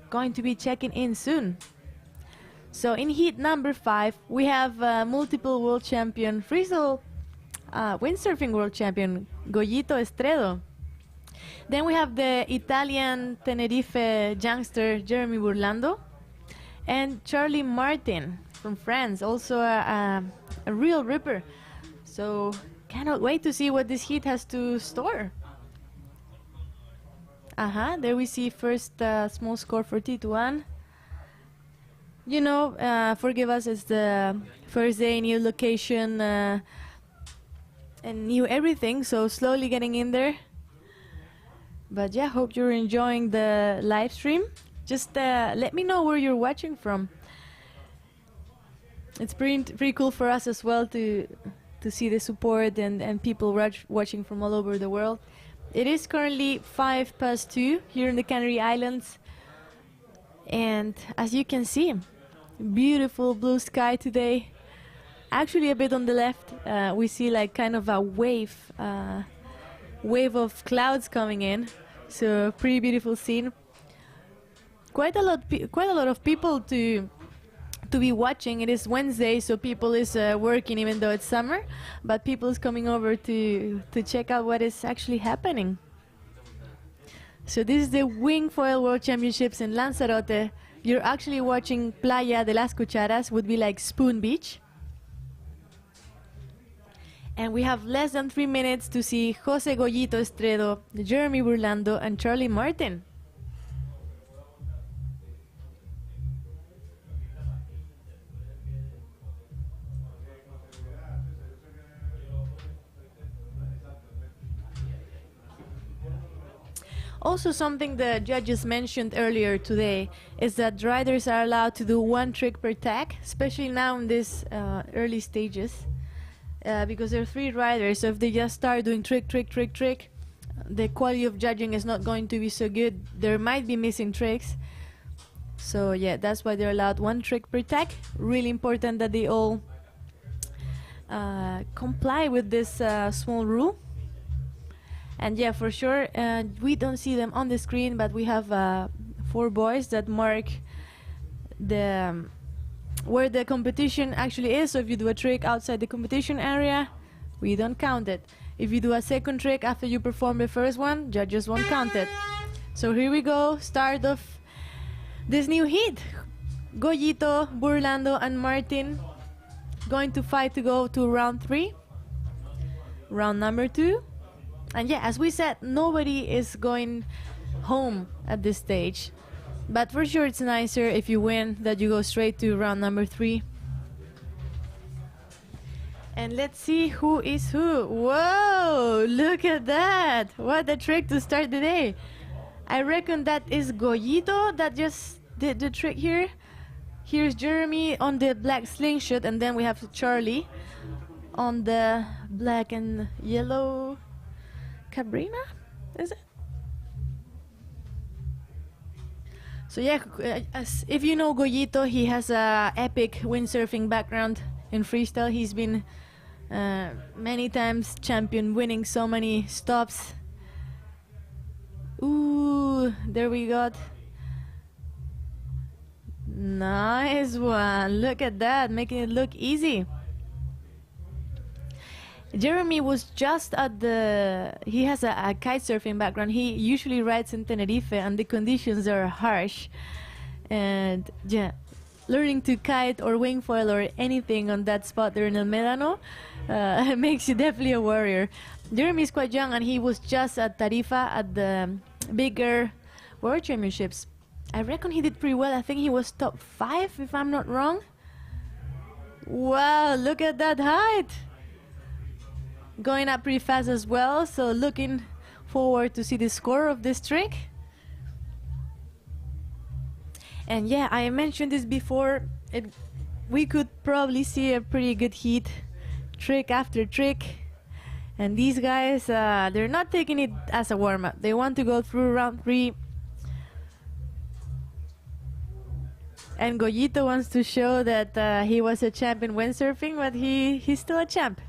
going to be checking in soon. So in heat number 5 we have multiple world champion, freestyle windsurfing world champion Goyito Estredo. Then we have the Italian Tenerife youngster Jeremy Burlando, and Charlie Martin from France, also a real ripper. So cannot wait to see what this heat has to store. There we see first small score for T1. You know, forgive us, it's the first day, new location, and new everything, so slowly getting in there. But yeah, hope you're enjoying the live stream. Just let me know where you're watching from. It's pretty cool for us as well to see the support and people watching from all over the world. It is currently 2:05 here in the Canary Islands, and as you can see, beautiful blue sky today. Actually, a bit on the left, we see like kind of a wave of clouds coming in, so pretty beautiful scene. quite a lot of people to be watching. It is Wednesday, so people is working even though it's summer, but people is coming over to check out what is actually happening. So this is the Wingfoil World Championships in Lanzarote. You're actually watching Playa de las Cucharas, would be like Spoon Beach. And we have less than 3 minutes to see Jose Goyito Estredo, Jeremy Burlando, and Charlie Martin. Also, something the judges mentioned earlier today is that riders are allowed to do one trick per tag, especially now in these early stages, because there are 3 riders. So if they just start doing trick, the quality of judging is not going to be so good. There might be missing tricks. So yeah, that's why they're allowed one trick per tag. Really important that they all comply with this small rule. And yeah, for sure, we don't see them on the screen, but we have 4 boys that mark the where the competition actually is. So if you do a trick outside the competition area, we don't count it. If you do a second trick after you perform the first one, judges won't count it. So here we go, start of this new heat. Goyito, Burlando, and Martin going to fight to go to round 3, round number 2. And yeah, as we said, nobody is going home at this stage. But for sure, it's nicer if you win that you go straight to round number 3. And let's see who is who. Whoa, look at that. What a trick to start the day. I reckon that is Goyito that just did the trick here. Here's Jeremy on the black slingshot, and then we have Charlie on the black and yellow Cabrina, is it? So yeah, if you know Goyito, he has a epic windsurfing background in freestyle. He's been many times champion, winning so many stops. Ooh, there we got. Nice one. Look at that, making it look easy. Jeremy was just at he has a kite surfing background. He usually rides in Tenerife and the conditions are harsh. And yeah, learning to kite or wingfoil or anything on that spot there in El Médano makes you definitely a warrior. Jeremy is quite young and he was just at Tarifa at the bigger World Championships. I reckon he did pretty well. I think he was top 5 if I'm not wrong. Wow, look at that height. Going up pretty fast as well, so looking forward to see the score of this trick. And yeah, I mentioned this before, we could probably see a pretty good heat, trick after trick. And these guys, they're not taking it as a warm-up. They want to go through round 3. And Goyito wants to show that he was a champ in windsurfing, but he's still a champ.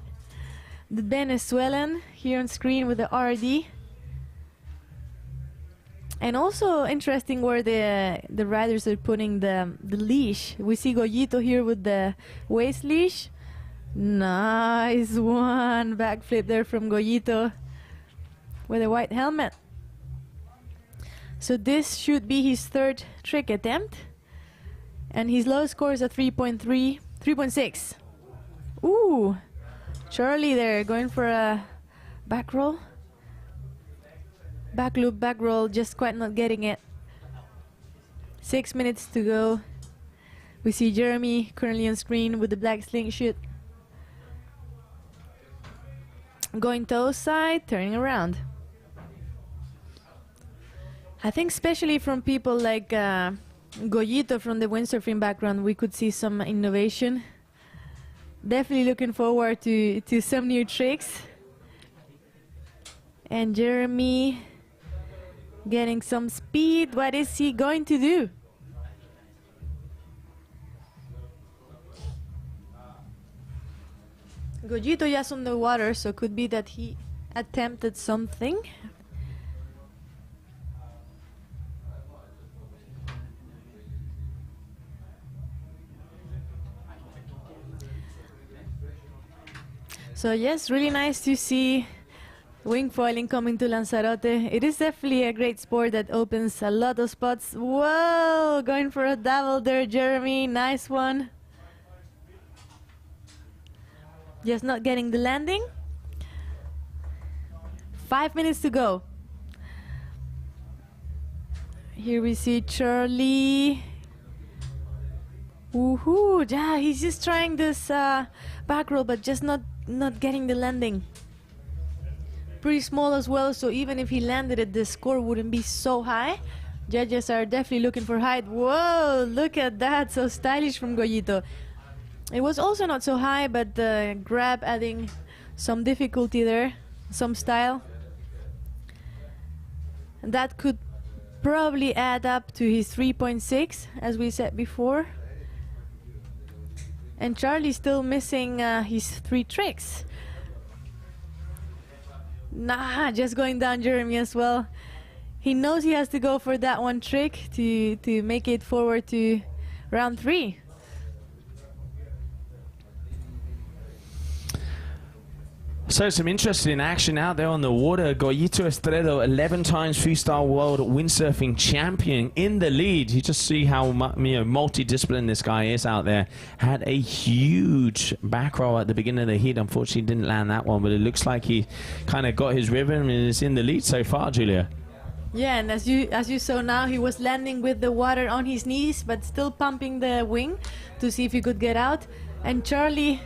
The Venezuelan here on screen with the RD. And also interesting where the riders are putting the leash. We see Goyito here with the waist leash. Nice one. Backflip there from Goyito with a white helmet. So this should be his 3rd trick attempt. And his low score is a 3.6. Ooh. Charlie there going for a back roll. Back loop, back roll, just quite not getting it. 6 minutes to go. We see Jeremy currently on screen with the black slingshot. Going toe side, turning around. I think especially from people like Goyito from the windsurfing background, we could see some innovation. Definitely looking forward to some new tricks. And Jeremy getting some speed. What is he going to do? Goyito just on the water, so could be that he attempted something. So yes, really nice to see wingfoiling coming to Lanzarote. It is definitely a great sport that opens a lot of spots. Whoa, going for a double there, Jeremy. Nice one. Just not getting the landing. 5 minutes to go. Here we see Charlie. Woohoo! Yeah, he's just trying this back roll, but just not getting the landing. Pretty small as well, so even if he landed it, the score wouldn't be so high. Judges are definitely looking for height. Whoa, look at that, so stylish from Goyito. It was also not so high, but the grab adding some difficulty there, some style. And that could probably add up to his 3.6, as we said before. And Charlie's still missing his 3 tricks. Nah, just going down Jeremy as well. He knows he has to go for that one trick to make it forward to round 3. So some interesting action out there on the water. Goyito Estredo, 11 times freestyle world windsurfing champion, in the lead. You just see how multidisciplined this guy is out there. Had a huge back roll at the beginning of the heat. Unfortunately, didn't land that one, but it looks like he kind of got his rhythm and is in the lead so far, Julia. Yeah, and as you saw now, he was landing with the water on his knees, but still pumping the wing to see if he could get out. And Charlie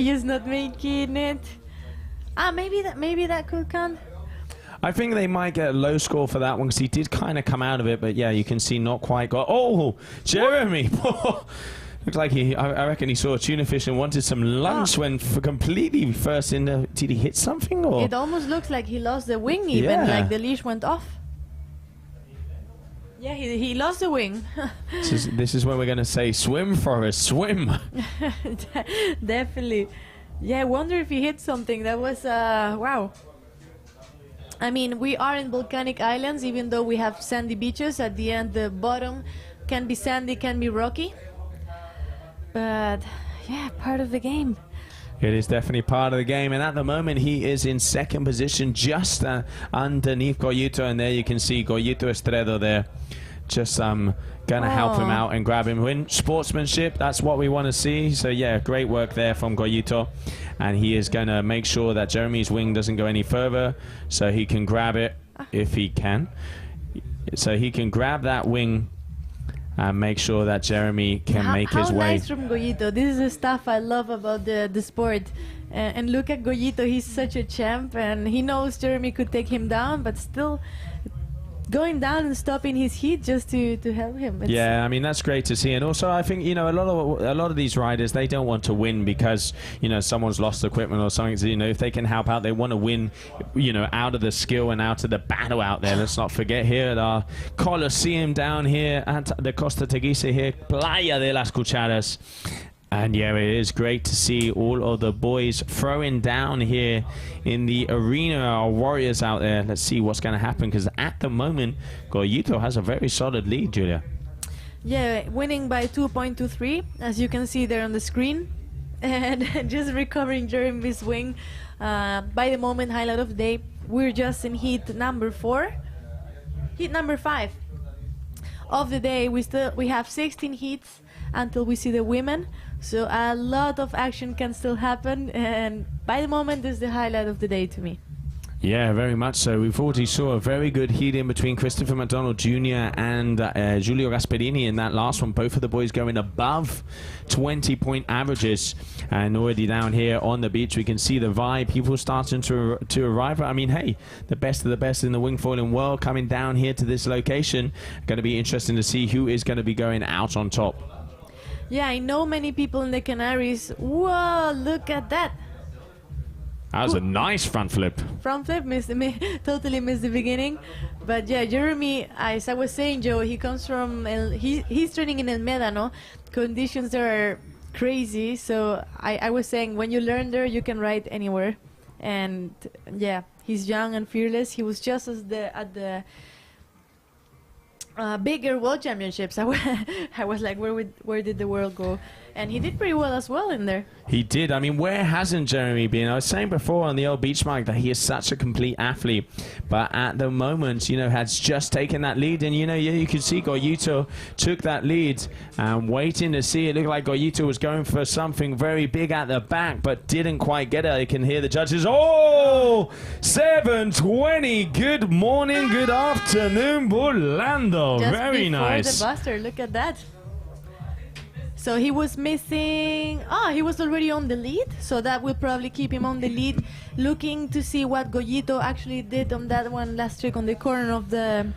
is not making it. Maybe that could count. I think they might get a low score for that one because he did kind of come out of it, but yeah, you can see not quite got. Oh, Jeremy! Looks like I reckon he saw a tuna fish and wanted some lunch when completely first in the. Did he hit something or? It almost looks like he lost the wing even, like the leash went off. Yeah, he lost the wing. This is when we're going to say swim, Forrest, swim. Definitely. Yeah, I wonder if he hit something. That was, wow. I mean, we are in volcanic islands, even though we have sandy beaches. At the end, the bottom can be sandy, can be rocky. But, yeah, part of the game. It is definitely part of the game, and at the moment he is in second position, just underneath Goyito, and there you can see Goyito Estredo there, just gonna help him out and grab him. Win sportsmanship, that's what we want to see. So yeah, great work there from Goyito, and he is gonna make sure that Jeremy's wing doesn't go any further, so he can grab it if he can. So he can grab that wing and make sure that Jeremy can make his way. How nice from Goyito. This is the stuff I love about the sport. And look at Goyito, he's such a champ, and he knows Jeremy could take him down, but still going down and stopping his heat just to help him. Yeah, I mean, that's great to see. And also, I think, a lot of these riders, they don't want to win because, someone's lost equipment or something. So, if they can help out, they want to win, out of the skill and out of the battle out there. Let's not forget here at our Coliseum down here at the Costa Teguise here, Playa de las Cucharas. And yeah, it is great to see all of the boys throwing down here in the arena, our warriors out there. Let's see what's going to happen, because at the moment, Goyito has a very solid lead, Julia. Yeah, winning by 2.23, as you can see there on the screen. And just recovering Jeremy's wing. By the moment, highlight of the day, we're just in heat number 4. Heat number 5 of the day. We have 16 heats until we see the women. So a lot of action can still happen, and by the moment, this is the highlight of the day to me. Yeah, very much so. We've already saw a very good heat in between Christopher McDonald Jr. and Giulio Gasperini in that last one. Both of the boys going above 20-point averages. And already down here on the beach, we can see the vibe. People starting to arrive. I mean, hey, the best of the best in the wingfoiling world coming down here to this location. Going to be interesting to see who is going to be going out on top. Yeah, I know many people in the Canaries. Whoa, look at that. That was a nice front flip. Front flip, totally missed the beginning. But yeah, Jeremy, as I was saying, Joe, he comes from, he's training in El Médano. Conditions there are crazy. So I was saying, when you learn there, you can ride anywhere. And yeah, he's young and fearless. He was just at the bigger world championships. I was like, where did the world go? and he did pretty well as well in there. He did. I mean, where hasn't Jeremy been? I was saying before on the old beach mic that he is such a complete athlete, but at the moment, you know, has just taken that lead, and you know, you could see Goyito took that lead and waiting to see. It looked like Goyito was going for something very big at the back, but didn't quite get it. I can hear the judges. Oh, 7:20. Good morning, good afternoon, Burlando. Just Very before nice. the buster, look at that. So he was missing. He was already on the lead, so that will probably keep him on the lead. Looking to see what Goyito actually did on that one last trick on the corner of the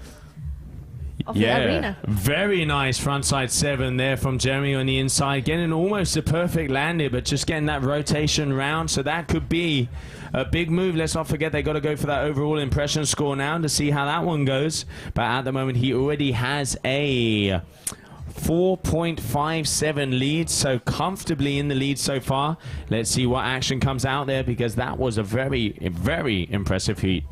arena. Very nice frontside 7 there from Jeremy on the inside, getting almost a perfect landing, but just getting that rotation round. So that could be a big move. Let's not forget they got to go for that overall impression score now to see how that one goes. But at the moment, he already has a 4.57 lead, so comfortably in the lead so far. Let's see what action comes out there, because that was a very, very impressive heat.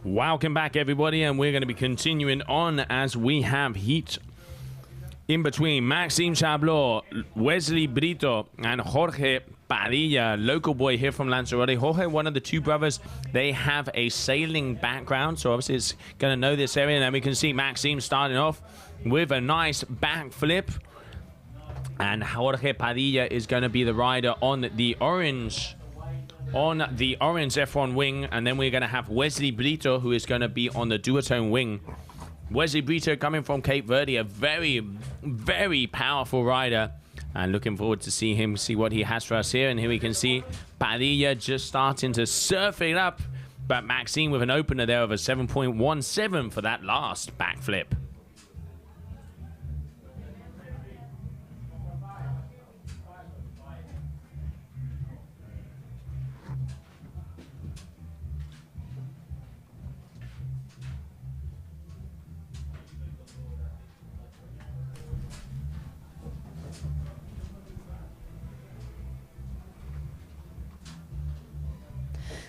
Welcome back, everybody, and we're going to be continuing on as we have heat in between Maxime Chablot, Wesley Brito, and Jorge Padilla, local boy here from Lanzarote. Jorge, one of the two brothers, they have a sailing background, so obviously it's going to know this area. And we can see Maxime starting off with a nice backflip, and Jorge Padilla is going to be the rider on the orange F1 wing, and then we're going to have Wesley Brito, who is going to be on the duotone wing. Wesley Brito coming from Cape Verde, a very, very powerful rider, and looking forward to see what he has for us here. And here we can see Padilla just starting to surf it up, but Maxime with an opener there of a 7.17 for that last backflip.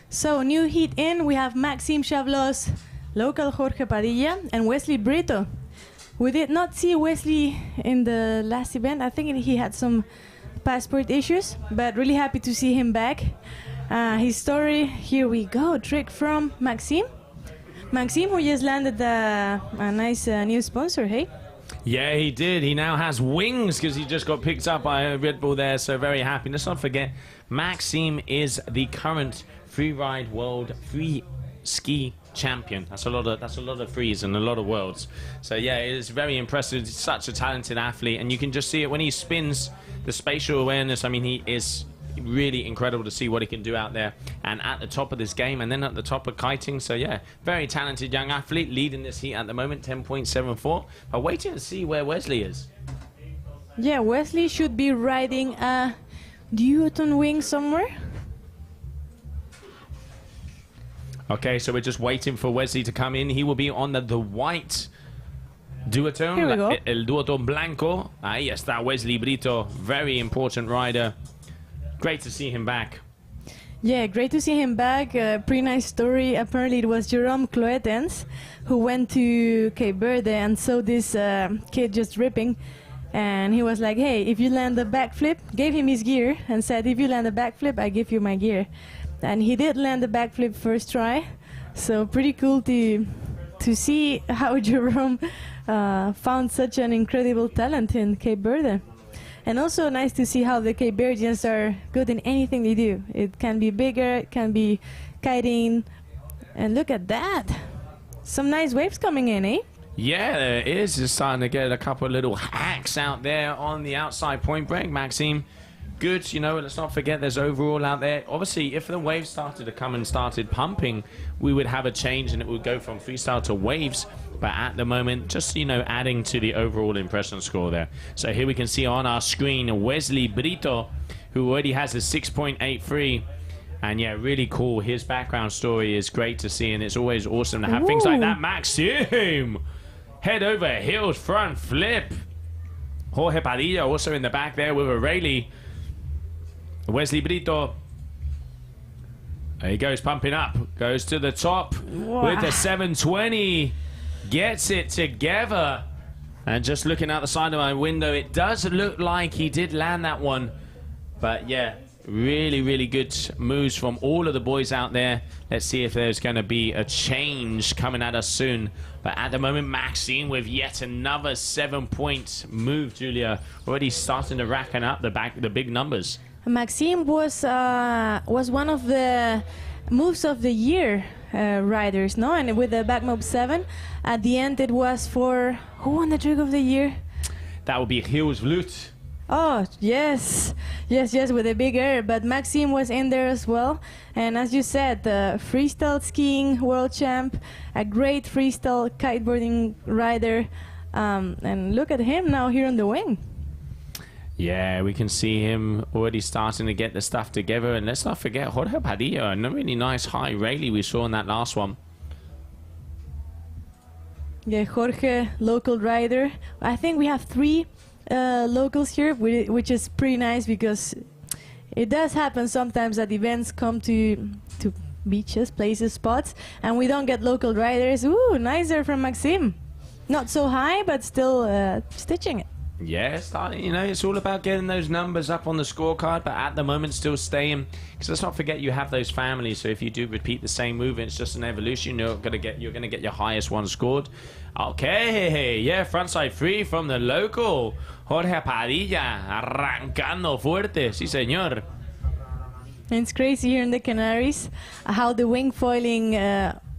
So new heat in, we have Maxime Chablot's local Jorge Padilla and Wesley Brito. We did not see Wesley in the last event. I think he had some passport issues, but really happy to see him back. His story, here we go. Trick from Maxime. Maxime, who just landed a nice new sponsor, hey? Yeah, he did. He now has wings because he just got picked up by Red Bull there. So very happy. Let's not forget, Maxime is the current freeride world free ski champion. That's a lot of frees and a lot of worlds. So yeah, it is very impressive. He's such a talented athlete, and you can just see it when he spins. The spatial awareness. I mean, he is really incredible to see what he can do out there, and at the top of this game, and then at the top of kiting. So yeah, very talented young athlete leading this heat at the moment, 10.74. But waiting to see where Wesley is. Yeah, Wesley should be riding a duotone wing somewhere. Okay, so we're just waiting for Wesley to come in. He will be on the white duotone. Here we go. El duotone blanco. Ahí está Wesley Brito, very important rider. Great to see him back. Yeah, great to see him back. Pretty nice story. Apparently it was Jerome Cloetens who went to Cape Verde and saw this kid just ripping. And he was like, hey, if you land a backflip, gave him his gear and said, if you land a backflip, I give you my gear. And he did land a backflip first try. So pretty cool to see how Jerome found such an incredible talent in Cape Verde. And also nice to see how the Cape Verdeans are good in anything they do. It can be bigger, it can be kiting. And look at that. Some nice waves coming in, eh? Yeah, there is. Just starting to get a couple of little hacks out there on the outside point break. Maxime, good. You know, let's not forget there's overall out there. Obviously, if the waves started to come and started pumping, we would have a change and it would go from freestyle to waves. But at the moment, just, you know, adding to the overall impression score there. So here we can see on our screen Wesley Brito, who already has a 6.83. And yeah, really cool. His background story is great to see, and it's always awesome to have things like that. Maxime! Head over heels front flip. Jorge Padilla also in the back there with a Rayleigh. Wesley Brito. There he goes, pumping up. Goes to the top with the 720. Gets it together. And just looking out the side of my window, it does look like he did land that one. But yeah, really, really good moves from all of the boys out there. Let's see if there's going to be a change coming at us soon. But at the moment, Maxime with yet another 7-point move, Julia. Already starting to rack up the big numbers. Maxime was one of the moves of the year riders, no? And with the back mob 7, at the end it was for who won the trick of the year? That would be Hills Vlut. Oh yes, with a big air. But Maxime was in there as well. And as you said, the freestyle skiing world champ, a great freestyle kiteboarding rider. And look at him now here on the wing. Yeah, we can see him already starting to get the stuff together. And let's not forget Jorge Padilla, a really nice high Rayleigh we saw in that last one. Yeah, Jorge, local rider. I think we have 3 locals here, which is pretty nice because it does happen sometimes that events come to beaches, places, spots, and we don't get local riders. Ooh, nicer from Maxime. Not so high, but still stitching it. Yeah, starting, you know, it's all about getting those numbers up on the scorecard, but at the moment still staying. Because let's not forget you have those families, so if you do repeat the same move, it's just an evolution. You're gonna get your highest one scored. Okay, yeah, frontside free from the local Jorge Padilla, arrancando fuerte, sí señor. It's crazy here in the Canaries how the wing foiling.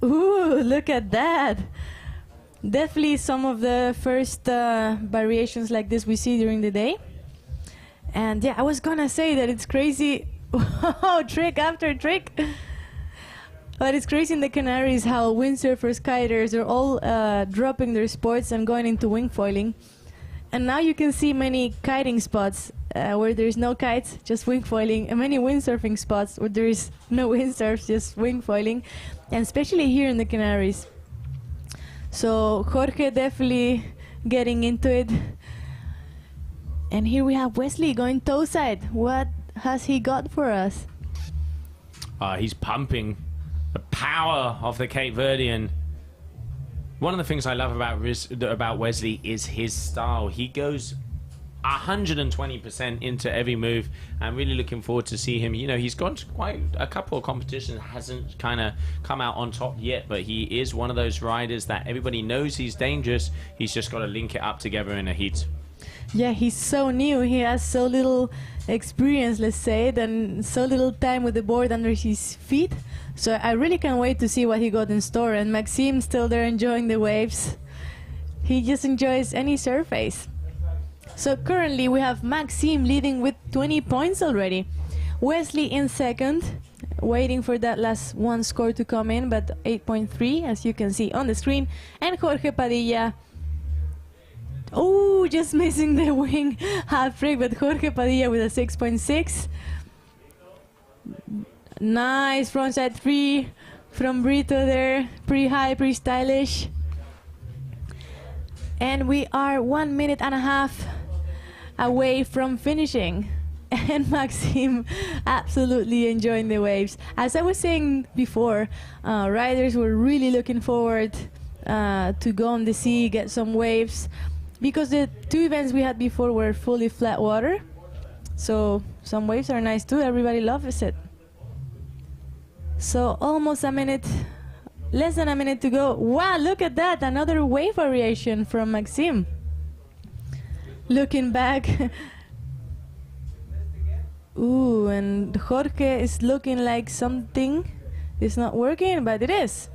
Ooh, look at that! Definitely some of the first variations like this we see during the day. And yeah, I was gonna say that it's crazy. Trick after trick. But it's crazy in the Canaries how windsurfers, kiters are all dropping their sports and going into wing foiling. And now you can see many kiting spots where there's no kites, just wing foiling, and many windsurfing spots where there's no windsurfs, just wing foiling, and especially here in the Canaries. So Jorge definitely getting into it. And here we have Wesley going toe side. What has he got for us? He's pumping the power of the Cape Verdean. One of the things I love about Wesley is his style. He goes 120% into every move. I'm really looking forward to see him. You know, he's gone to quite a couple of competitions, hasn't kind of come out on top yet, but he is one of those riders that everybody knows he's dangerous. He's just got to link it up together in a heat. Yeah, he's so new. He has so little experience, let's say it, and so little time with the board under his feet. So I really can't wait to see what he got in store. And Maxime still there enjoying the waves. He just enjoys any surface. So currently we have Maxime leading with 20 points already. Wesley in second, waiting for that last one score to come in, but 8.3 as you can see on the screen. And Jorge Padilla, oh, just missing the wing half break, but Jorge Padilla with a 6.6. Nice frontside 3 from Brito there, pretty high, pretty stylish. And we are 1 minute and a half away from finishing. And Maxime absolutely enjoying the waves. As I was saying before, riders were really looking forward to go on the sea, get some waves, because the two events we had before were fully flat water. So some waves are nice too, everybody loves it. So almost a minute, less than a minute to go. Wow, look at that, another wave variation from Maxime. Looking back. Ooh, and Jorge is looking like something is not working, but it is.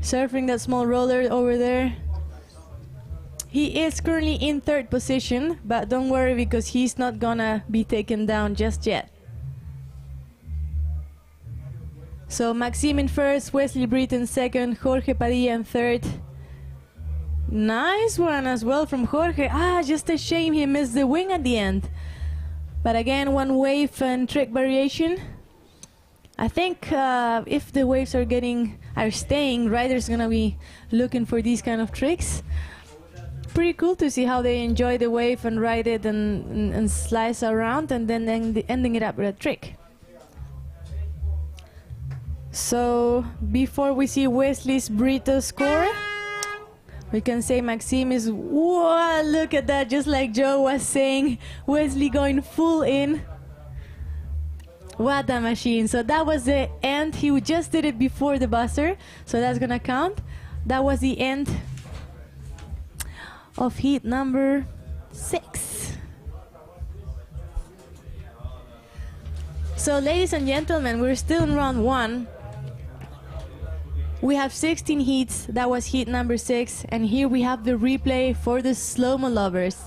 Surfing that small roller over there. He is currently in third position, but don't worry because he's not gonna be taken down just yet. So Maxime in first, Wesley Brito in second, Jorge Padilla in third. Nice one as well from Jorge. Ah, just a shame he missed the wing at the end. But again, one wave and trick variation. I think if the waves are staying, riders gonna be looking for these kind of tricks. Pretty cool to see how they enjoy the wave and ride it and slice around and then ending it up with a trick. So before we see Wesley's Brito score, we can say Maxime is, whoa, look at that, just like Joe was saying, Wesley going full in. What a machine. So that was the end. He just did it before the buzzer, so that's gonna count. That was the end of heat number 6. So ladies and gentlemen, we're still in round 1. We have 16 heats. That was heat number 6, and here we have the replay for the slow-mo lovers.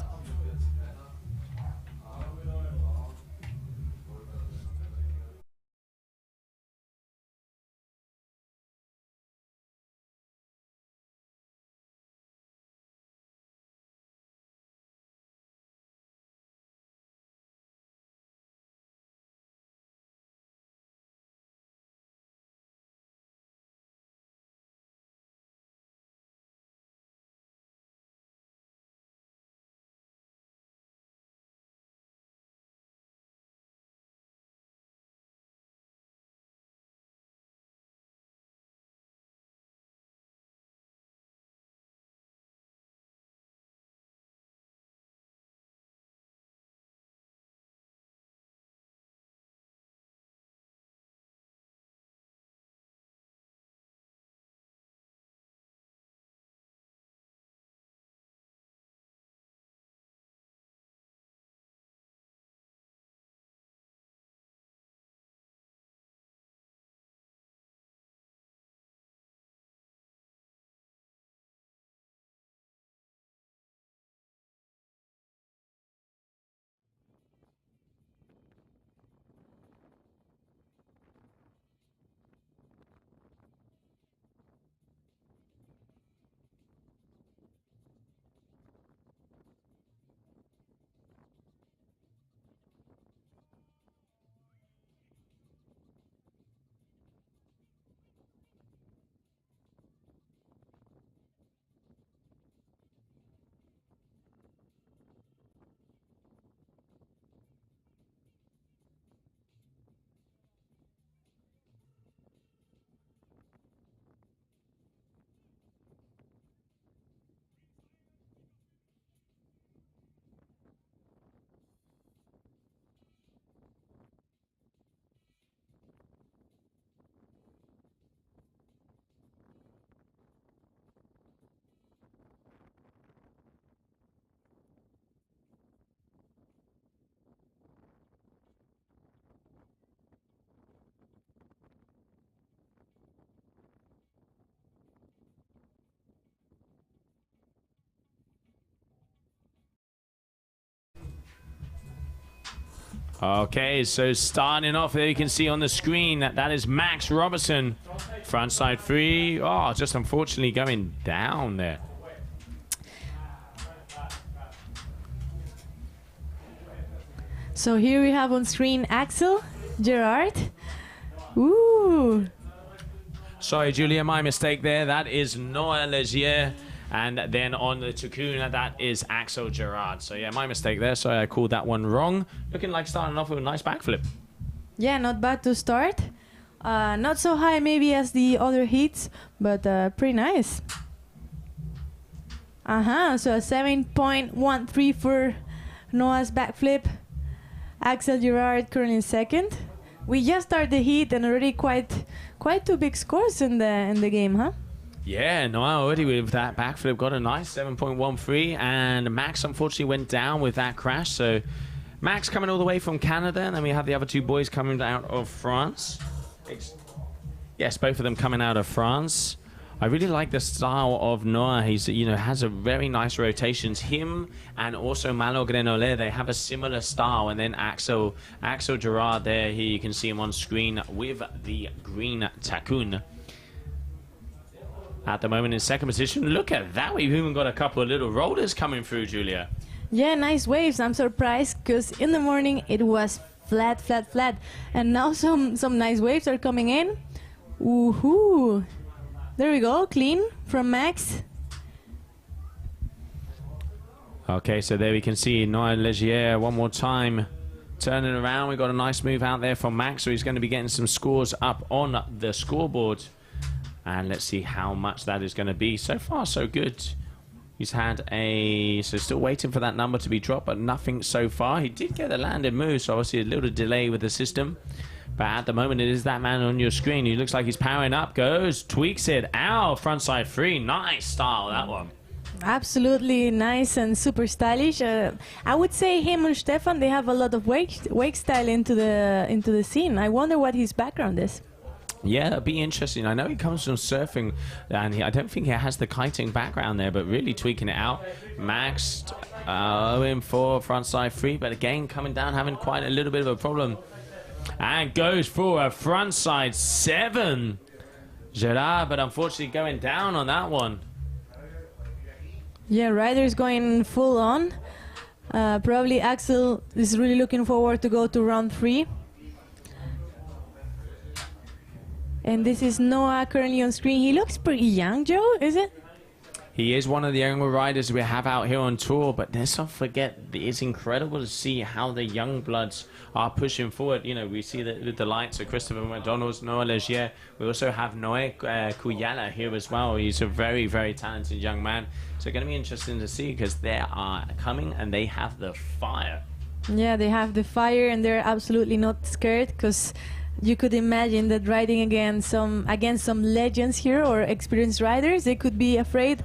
Okay, so starting off there, you can see on the screen that is Max Robertson. Frontside free. Oh, just unfortunately going down there. So here we have on screen Axel Gerard. Ooh. Sorry, Julia, my mistake there. That is Noah Legier. And then on the Takuna, that is Axel Gerard. So yeah, my mistake there. Sorry, I called that one wrong. Looking like starting off with a nice backflip. Yeah, not bad to start. Not so high maybe as the other heats, but pretty nice. So a 7.13 for Noah's backflip. Axel Gerard currently second. We just started the heat and already quite two big scores in the game, huh? Yeah, Noah already with that backflip got a nice 7.13, and Max unfortunately went down with that crash. So Max coming all the way from Canada, and then we have the other two boys coming out of France. Yes, both of them coming out of France. I really like the style of Noah. He's, has a very nice rotations. Him and also Malo Grenole, they have a similar style. And then Axel Gerard there, here you can see him on screen with the green Takun. At the moment in second position. Look at that. We've even got a couple of little rollers coming through, Julia. Yeah, nice waves. I'm surprised because in the morning it was flat. And now some nice waves are coming in. Woohoo. There we go. Clean from Max. Okay, so there we can see Noah Legier one more time. Turning around. We got a nice move out there from Max. So he's going to be getting some scores up on the scoreboard. And let's see how much that is going to be. So far, so good. He's had so still waiting for that number to be dropped, but nothing so far. He did get a landed move, so obviously a little delay with the system. But at the moment, it is that man on your screen. He looks like he's powering up. Goes, tweaks it. Ow, frontside free. Nice style, that one. Absolutely nice and super stylish. I would say him and Stefan, they have a lot of wake style into the scene. I wonder what his background is. Yeah, it'd be interesting. I know he comes from surfing, and I don't think he has the kiting background there, but really tweaking it out. Max, in for frontside free, but again, coming down, having quite a little bit of a problem. And goes for a frontside 7. Gerard, but unfortunately going down on that one. Yeah, Ryder's going full on. Probably Axel is really looking forward to go to round 3. And this is Noah currently on screen. He looks pretty young, Joe, is it? He is one of the younger riders we have out here on tour, but let's not forget, it's incredible to see how the young bloods are pushing forward. We see the lights of Christopher McDonald's, Noah Legier. We also have Noé Kuyala here as well. He's a very, very talented young man. So it's going to be interesting to see because they are coming and they have the fire. Yeah, they have the fire and they're absolutely not scared because you could imagine that riding against some legends here or experienced riders, they could be afraid,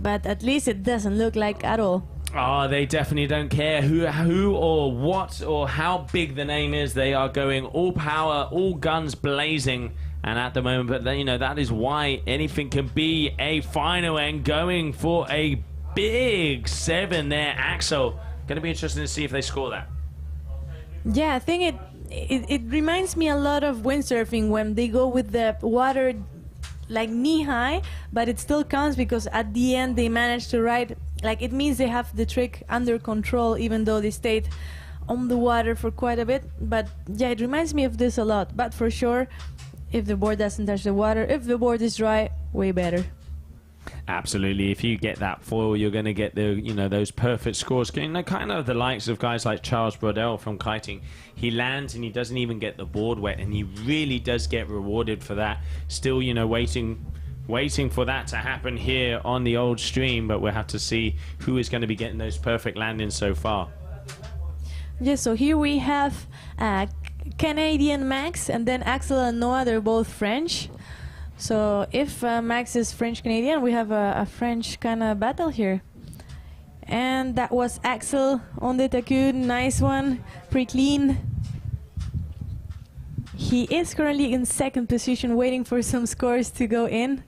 but at least it doesn't look like at all. Oh, they definitely don't care who or what or how big the name is. They are going all power, all guns blazing. And at the moment, but that is why anything can be a final, and going for a big 7 there, Axel. Going to be interesting to see if they score that. Yeah, I think it reminds me a lot of windsurfing when they go with the water like knee high, but it still counts because at the end they manage to ride. Like, it means they have the trick under control even though they stayed on the water for quite a bit. But yeah, it reminds me of this a lot. But for sure, if the board doesn't touch the water, if the board is dry, way better. Absolutely. If you get that foil, you're going to get those perfect scores. Kind of the likes of guys like Charles Brodel from kiting. He lands and he doesn't even get the board wet, and he really does get rewarded for that. Still, waiting for that to happen here on the old stream, but we'll have to see who is going to be getting those perfect landings so far. Yeah, so here we have Canadian Max and then Axel and Noah. They're both French. So if Max is French-Canadian, we have a French kind of battle here. And that was Axel on the Takun. Nice one. Pretty clean. He is currently in second position, waiting for some scores to go in.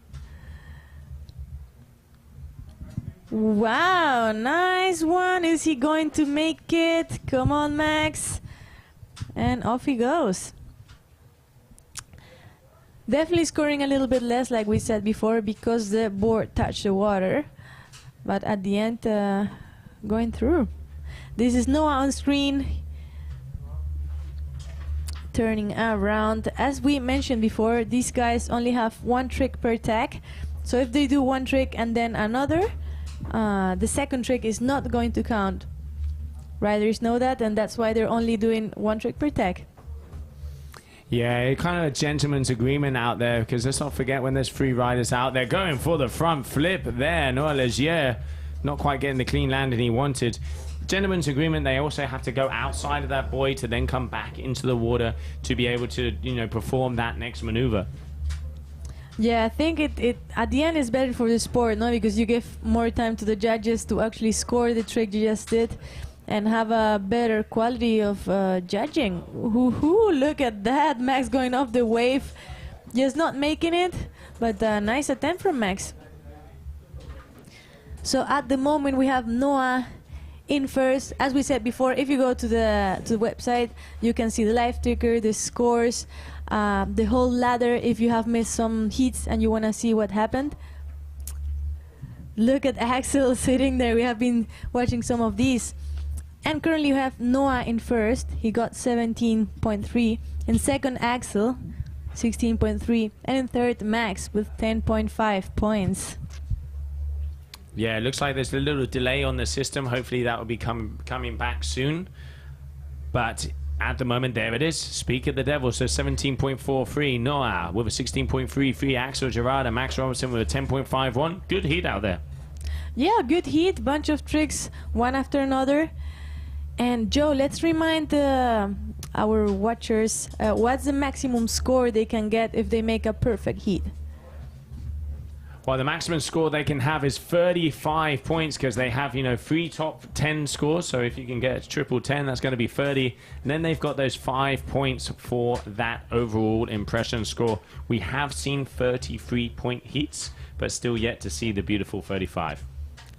Wow, nice one. Is he going to make it? Come on, Max. And off he goes. Definitely scoring a little bit less, like we said before, because the board touched the water. But at the end, going through. This is Noah on screen. Turning around. As we mentioned before, these guys only have one trick per tag. So if they do one trick and then another, the second trick is not going to count. Riders know that, and that's why they're only doing one trick per tag. Yeah, kind of a gentleman's agreement out there, because let's not forget when there's 3 riders out there going for the front flip there. Noah Legier not quite getting the clean landing he wanted. Gentleman's agreement, they also have to go outside of that buoy to then come back into the water to be able to, you know, perform that next maneuver. Yeah, I think it at the end is better for the sport, no? Because you give more time to the judges to actually score the trick you just did and have a better quality of judging. Look at that, Max going off the wave, just not making it, but nice attempt from Max. So at the moment we have Noah in first. As we said before, if you go to the website, you can see the live ticker, the scores, the whole ladder if you have missed some heats and you want to see what happened. Look at Axel sitting there. We have been watching some of these. And currently we have Noah in first. He got 17.3. In second, Axel, 16.3. And in third, Max with 10.5 points. Yeah, it looks like there's a little delay on the system. Hopefully that will be coming back soon. But at the moment, there it is. Speak of the devil. So 17.43. Noah with a 16.33. Axel Gerard and Max Robinson with a 10.51. Good heat out there. Yeah, good heat. Bunch of tricks, one after another. And Joe, let's remind our watchers what's the maximum score they can get if they make a perfect heat. Well, the maximum score they can have is 35 points because they have, you know, 3 top 10 scores. So if you can get a triple 10, that's going to be 30. And then they've got those 5 points for that overall impression score. We have seen 33-point heats, but still yet to see the beautiful 35.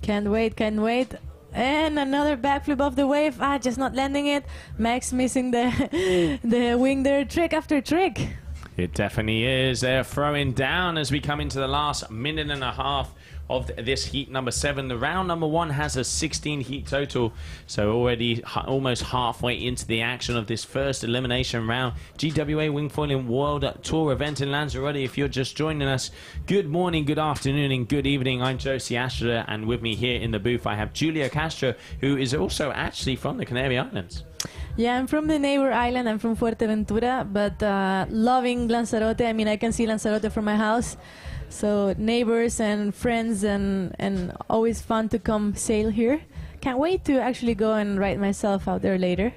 Can't wait, can't wait. And another backflip off the wave. Just not landing it. Max missing the wing there, trick after trick. It definitely is. They're throwing down as we come into the last minute and a half of this heat number 7. The round number 1 has a 16 heat total, so already almost halfway into the action of this first elimination round. GWA Wingfoil World Tour event in Lanzarote. If you're just joining us, good morning, good afternoon, and good evening. I'm Josie Astra, and with me here in the booth I have Julia Castro, who is also actually from the Canary Islands. Yeah, I'm from the neighbor island. I'm from Fuerteventura, but loving Lanzarote. I mean, I can see Lanzarote from my house. So neighbors and friends and always fun to come sail here. Can't wait to actually go and ride myself out there later.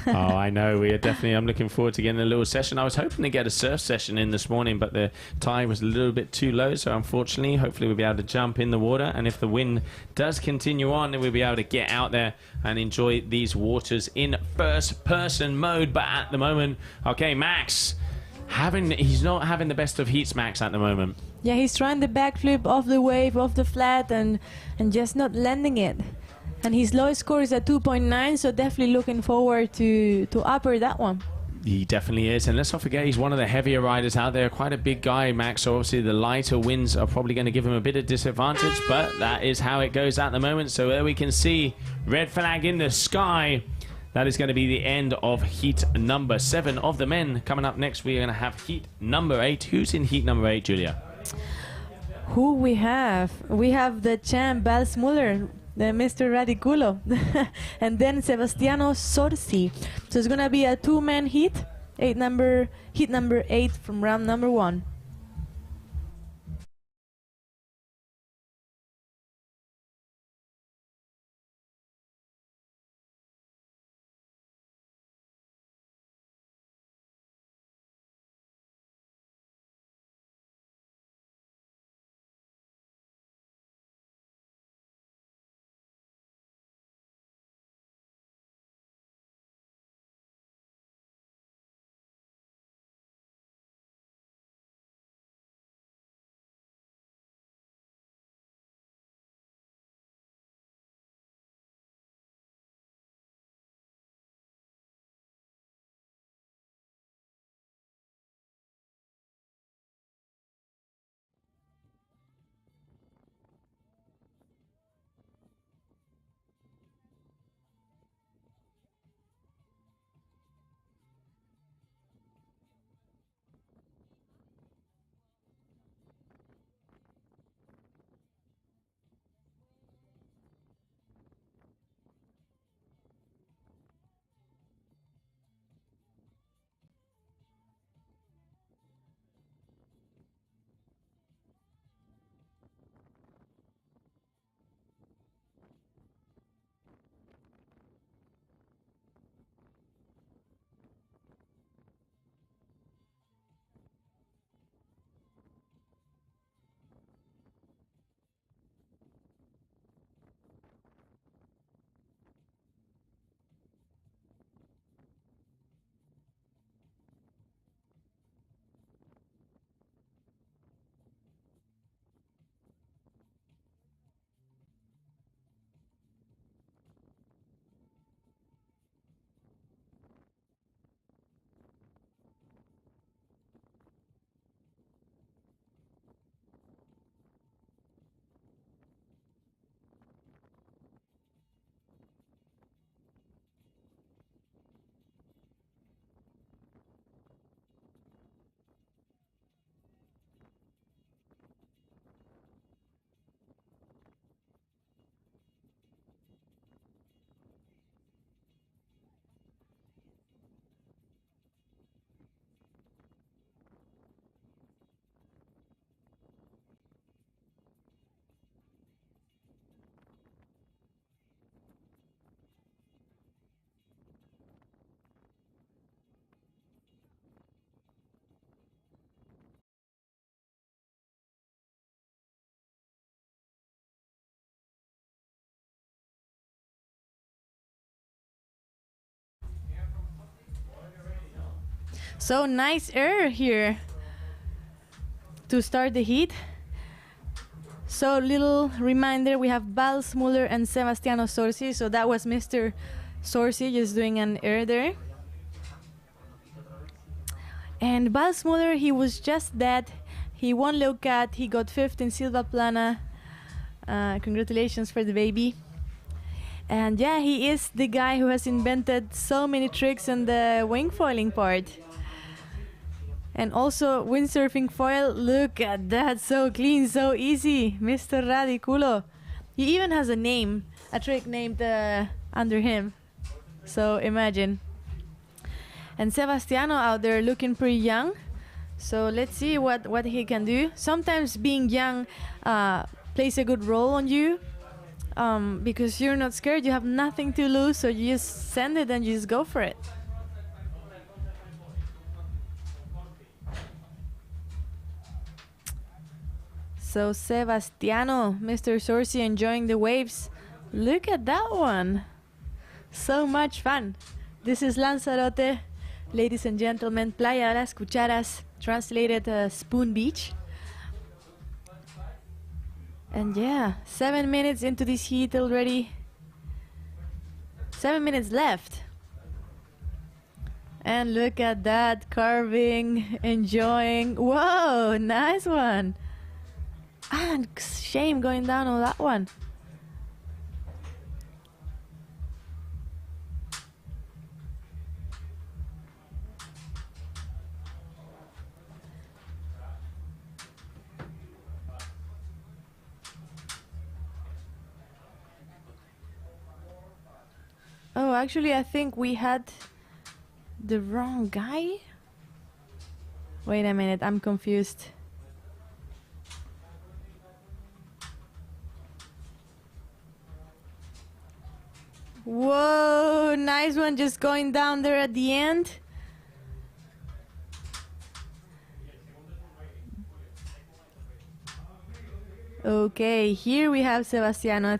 Oh, I know. We are definitely. I'm looking forward to getting a little session. I was hoping to get a surf session in this morning, but the tide was a little bit too low. So unfortunately, hopefully we'll be able to jump in the water. And if the wind does continue on, then we'll be able to get out there and enjoy these waters in first-person mode. But at the moment, okay, Max, he's not having the best of heats, Max, at the moment. Yeah, he's trying the backflip off the wave, off the flat, and just not landing it. And his lowest score is at 2.9, so definitely looking forward to upper that one. He definitely is. And let's not forget, he's one of the heavier riders out there. Quite a big guy, Max. So obviously the lighter winds are probably going to give him a bit of disadvantage, but that is how it goes at the moment. So there we can see red flag in the sky. That is going to be the end of heat number 7 of the men. Coming up next, we are going to have heat number 8. Who's in heat number 8, Julia? Who we have? We have the champ, Val Smuller, the Mr. Radiculo, and then Sebastiano Sorsi. So it's going to be a 2-man heat, heat number 8 from round number 1. So nice air here to start the heat. So little reminder, we have Bals Muller and Sebastiano Sorsi. So that was Mr. Sorsi just doing an air there. And Bals Muller, he was just that. He won low cat, he got 5th in Silva Plana. Congratulations for the baby. And yeah, he is the guy who has invented so many tricks in the wingfoiling part. And also windsurfing foil, look at that, so clean, so easy, Mr. Radiculo. He even has a name, a trick named under him. So imagine. And Sebastiano out there looking pretty young. So let's see what he can do. Sometimes being young plays a good role on you because you're not scared, you have nothing to lose, so you just send it and you just go for it. So Sebastiano, Mr. Sorsi enjoying the waves. Look at that one. So much fun. This is Lanzarote, ladies and gentlemen, Playa de las Cucharas, translated Spoon Beach. And yeah, 7 minutes into this heat already. 7 minutes left. And look at that, carving, enjoying. Whoa, nice one. And shame going down on that one. Oh, actually, I think we had the wrong guy. Wait a minute, I'm confused. Whoa, nice one, just going down there at the end. Okay, here we have Sebastiano.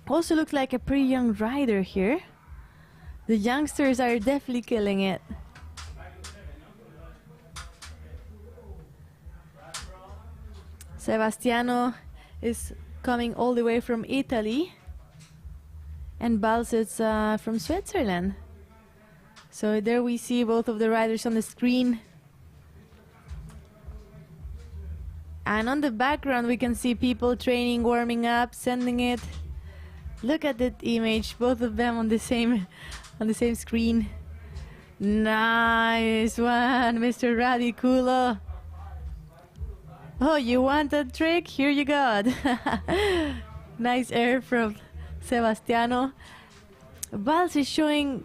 Also looks like a pretty young rider here. The youngsters are definitely killing it. Sebastiano is coming all the way from Italy, and Bals is from Switzerland. So there we see both of the riders on the screen. And on the background we can see people training, warming up, sending it. Look at that image, both of them on the same screen. Nice one, Mr. Radiculo. Oh, you want a trick? Here you go. Nice air from Sebastiano. Bals is showing,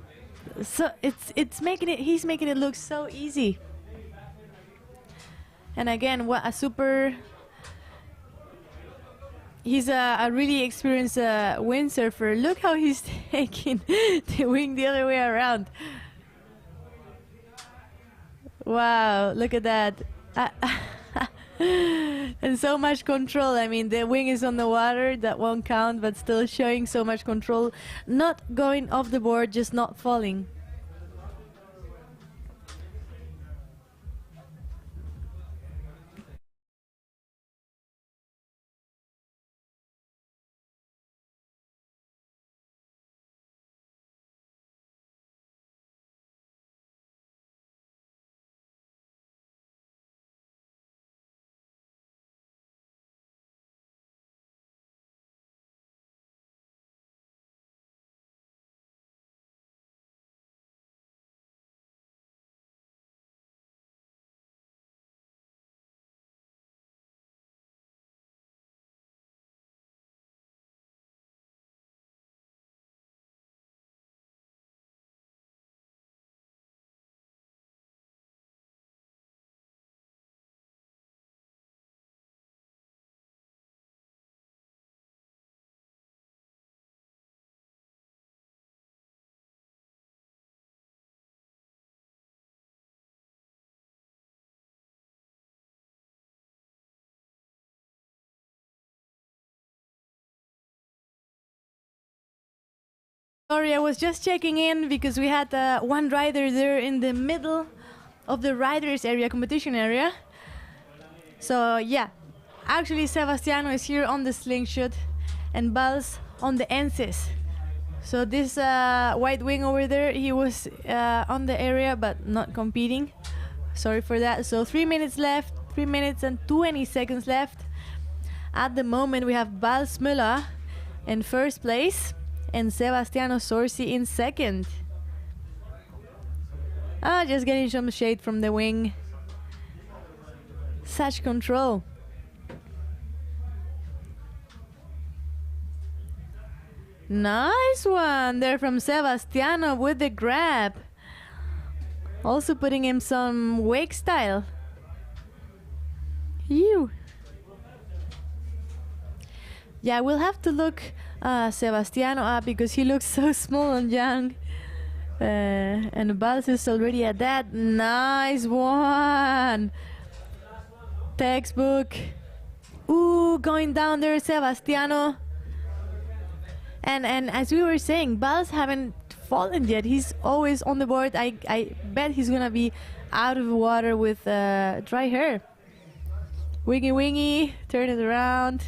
so he's making it look so easy. And again, what a super. He's a really experienced windsurfer. Look how he's taking the wing the other way around. Wow, look at that. And so much control. I mean, the wing is on the water, that won't count, but still showing so much control. Not going off the board, just not falling. Sorry, I was just checking in because we had one rider there in the middle of the riders area, competition area. So yeah, actually Sebastiano is here on the slingshot and Bals on the NSYS. So this white wing over there, he was on the area but not competing. Sorry for that. So 3 minutes left, 3 minutes and 20 seconds left. At the moment we have Bals Müller in first place and Sebastiano Sorsi in second. Just getting some shade from the wing. Such control. Nice one there from Sebastiano with the grab. Also putting him some wake style. You. Yeah, we'll have to look Sebastiano up because he looks so small and young. And Bals is already at that. Nice one. Textbook. Ooh, going down there, Sebastiano. And as we were saying, Bals haven't fallen yet. He's always on the board. I bet he's gonna be out of the water with dry hair. Wingy wingy, turn it around.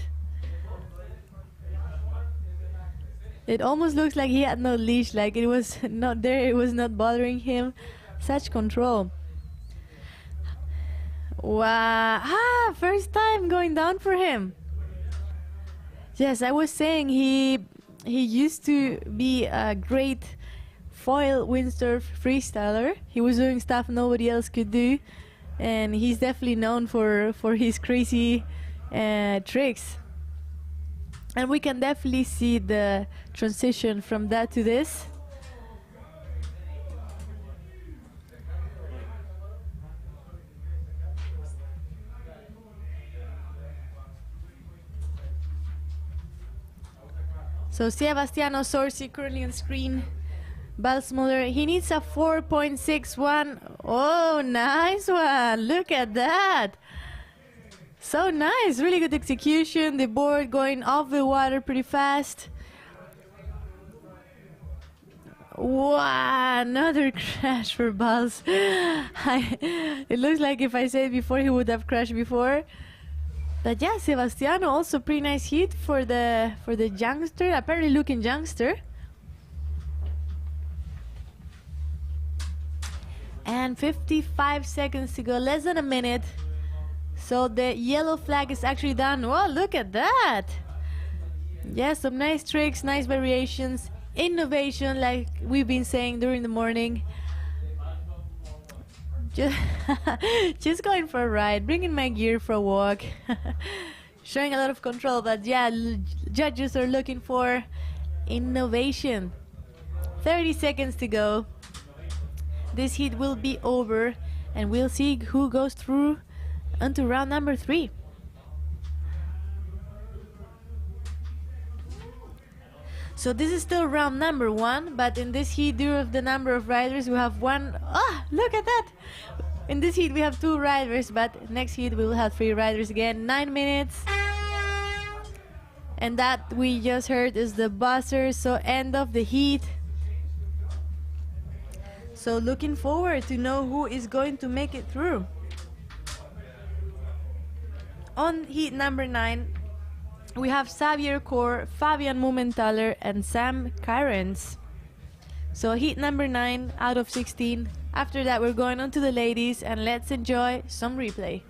It almost looks like he had no leash, like it was not there, it was not bothering him. Such control. Wow, first time going down for him. Yes, I was saying he used to be a great foil windsurf freestyler. He was doing stuff nobody else could do, and he's definitely known for his crazy tricks. And we can definitely see the transition from that to this. So Sebastiano Sorsi currently on screen. Bals Müller, he needs a 4.61. Oh, nice one. Look at that. So nice, really good execution. The board going off the water pretty fast. Wow, another crash for Bals. It looks like if I said before, he would have crashed before. But yeah, Sebastiano also pretty nice hit for the youngster, apparently looking youngster. And 55 seconds to go, less than a minute. So the yellow flag is actually done. Whoa, look at that. Yeah, some nice tricks, nice variations, innovation like we've been saying during the morning. Just going for a ride, bringing my gear for a walk. Showing a lot of control, but yeah, judges are looking for innovation. 30 seconds to go. This heat will be over and we'll see who goes through onto round number 3. So this is still round number 1, but in this heat, due to the number of riders, we have one. Ah, look at that! In this heat, we have 2 riders, but next heat, we will have 3 riders again. 9 minutes. And that we just heard is the buzzer, so end of the heat. So looking forward to know who is going to make it through. On heat number 9, we have Xavier Kor, Fabian Mumenthaler, and Sam Kyrens. So heat number 9 out of 16. After that, we're going on to the ladies, and let's enjoy some replay.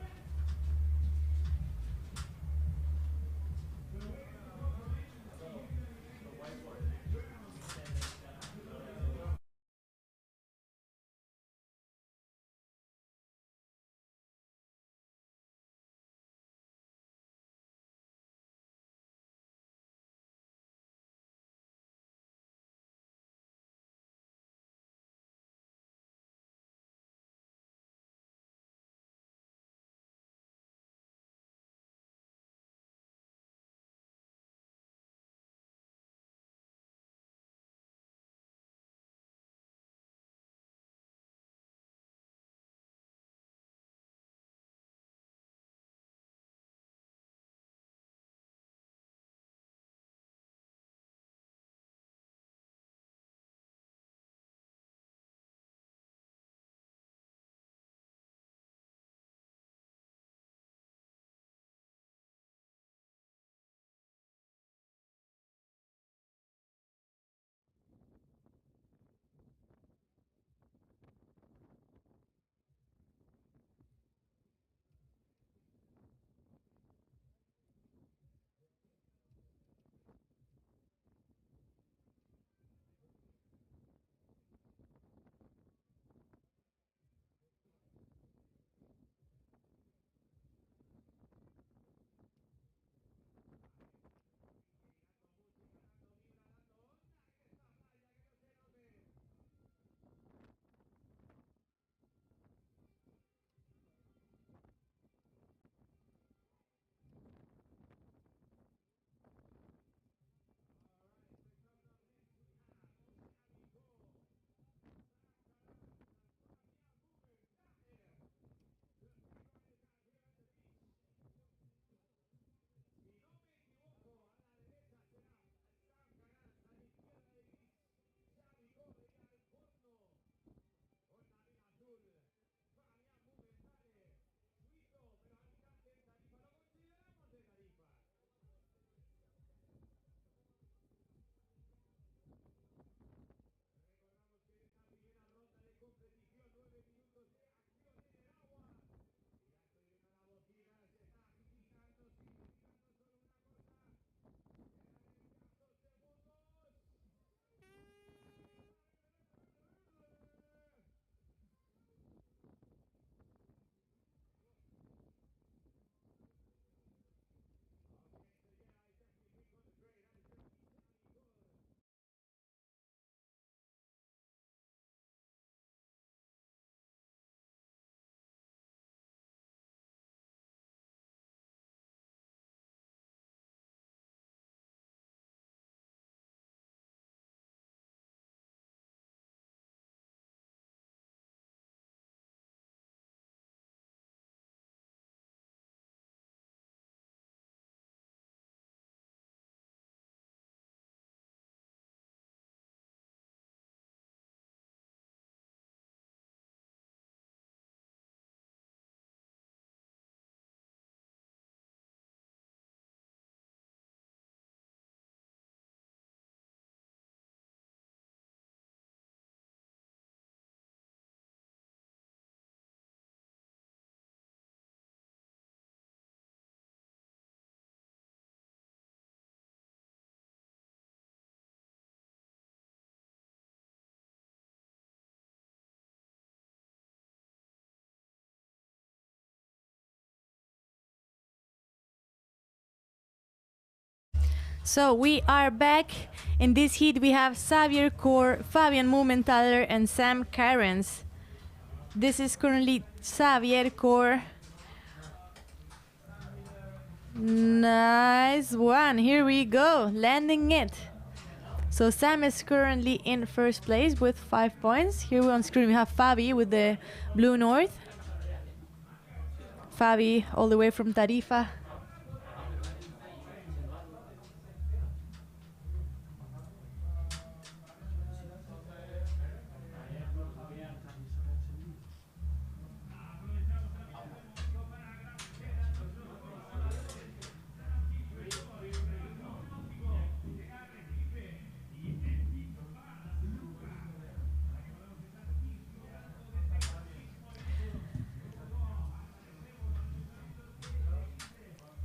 So we are back. In this heat we have Xavier Kor, Fabian Mumenthaler and Sam Cairns. This is currently Xavier Kor. Nice one. Here we go. Landing it. So Sam is currently in first place with 5 points. Here on screen we have Fabi with the blue north. Fabi all the way from Tarifa.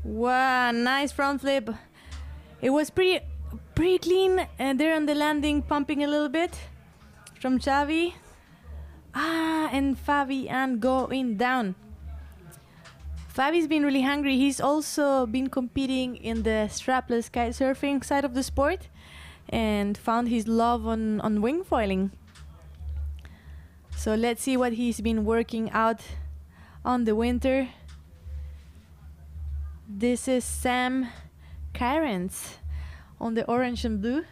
Wow, nice front flip. It was pretty clean there on the landing, pumping a little bit from Xavi. And Fabian going down. Fabi's been really hungry. He's also been competing in the strapless kitesurfing side of the sport and found his love on wingfoiling. So let's see what he's been working out on the winter. This is Sam Cairns on the orange and blue.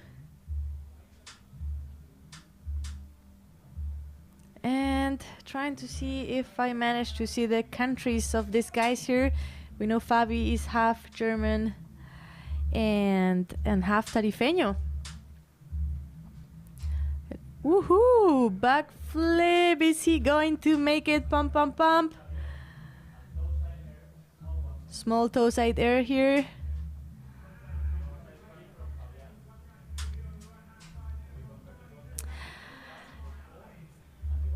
And trying to see if I manage to see the countries of these guys here. We know Fabi is half German and half Tarifeño. Woohoo! Backflip! Is he going to make it? Pump, pump, pump. Small toe side air here.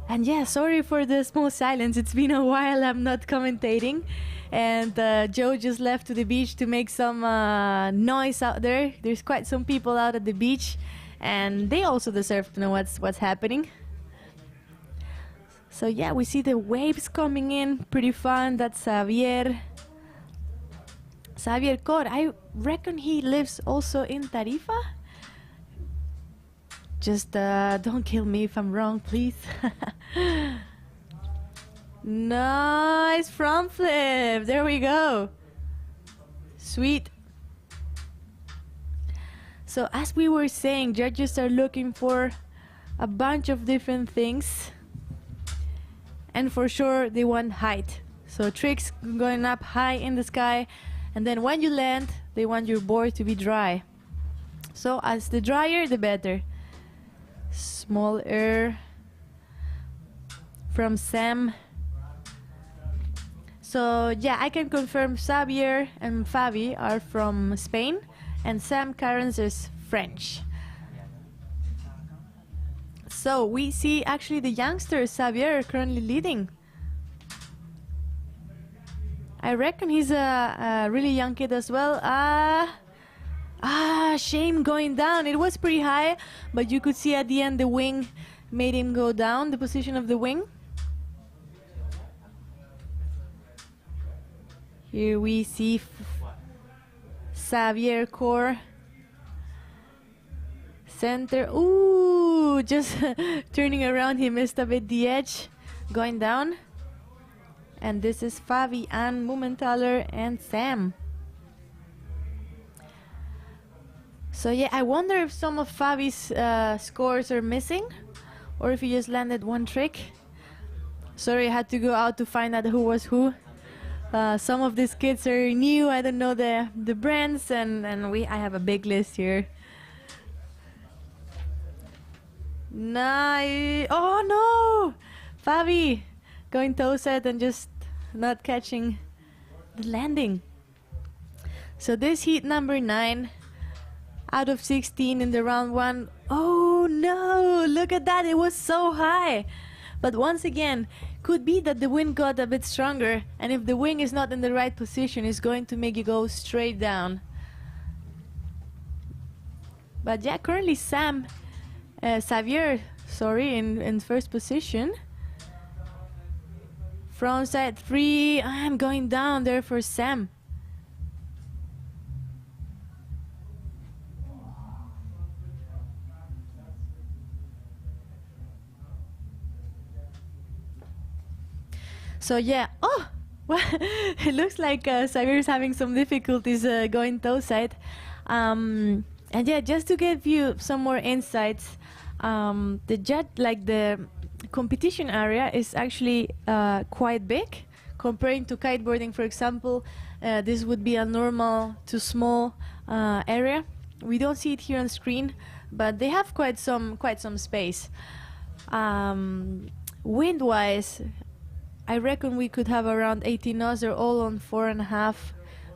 And yeah, sorry for the small silence. It's been a while I'm not commentating. And Joe just left to the beach to make some noise out there. There's quite some people out at the beach. And they also deserve to know what's happening. So yeah, we see the waves coming in. Pretty fun. That's Xavier Kor. I reckon he lives also in Tarifa. Just don't kill me if I'm wrong, please. Nice front flip. There we go. Sweet. So as we were saying, judges are looking for a bunch of different things. And for sure, they want height. So tricks going up high in the sky. And then when you land, they want your board to be dry. So as the drier, the better. Small air from Sam. So yeah, I can confirm Xavier and Fabi are from Spain and Sam Cairns is French. So we see actually the youngster Xavier currently leading. I reckon he's a really young kid as well. Shame going down. It was pretty high, but you could see at the end the wing made him go down, the position of the wing. Here we see Xavier Kor. Center. Ooh, just turning around, he missed a bit the edge. Going down. And this is Fabian Mumenthaler and Sam. So yeah, I wonder if some of Fabi's scores are missing or if he just landed one trick. Sorry, I had to go out to find out who was who. Some of these kids are new, I don't know the brands, and I have a big list here. Nice. Oh no! Fabi going toe set and just not catching the landing. So this heat number 9 out of 16 in the round 1. Oh no, look at that, it was so high. But once again, could be that the wind got a bit stronger, and if the wing is not in the right position, it's going to make you go straight down. But yeah, currently Xavier, in first position. Frontside 3, I'm going down there for Sam. So yeah. Oh, well, it looks like Xavier is having some difficulties going towside. And yeah, just to give you some more insights, the competition area is actually quite big comparing to kiteboarding. For example, this would be a normal to small area. We don't see it here on screen, but they have quite some space. Wind-wise, I reckon we could have around 18 knots. They're all on 4.5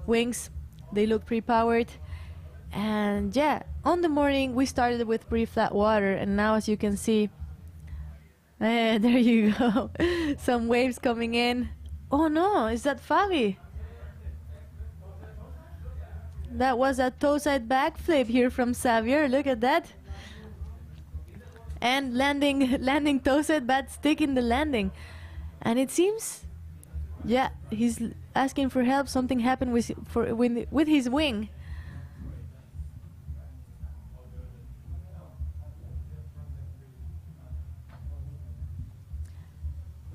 wings. They look pre-powered. And yeah, on the morning we started with pretty flat water, and now as you can see, there you go, some waves coming in. Oh no, is that Fabi? That was a towside backflip here from Xavier. Look at that. And landing towside, but stick in the landing. And it seems, yeah, he's asking for help. Something happened with his wing.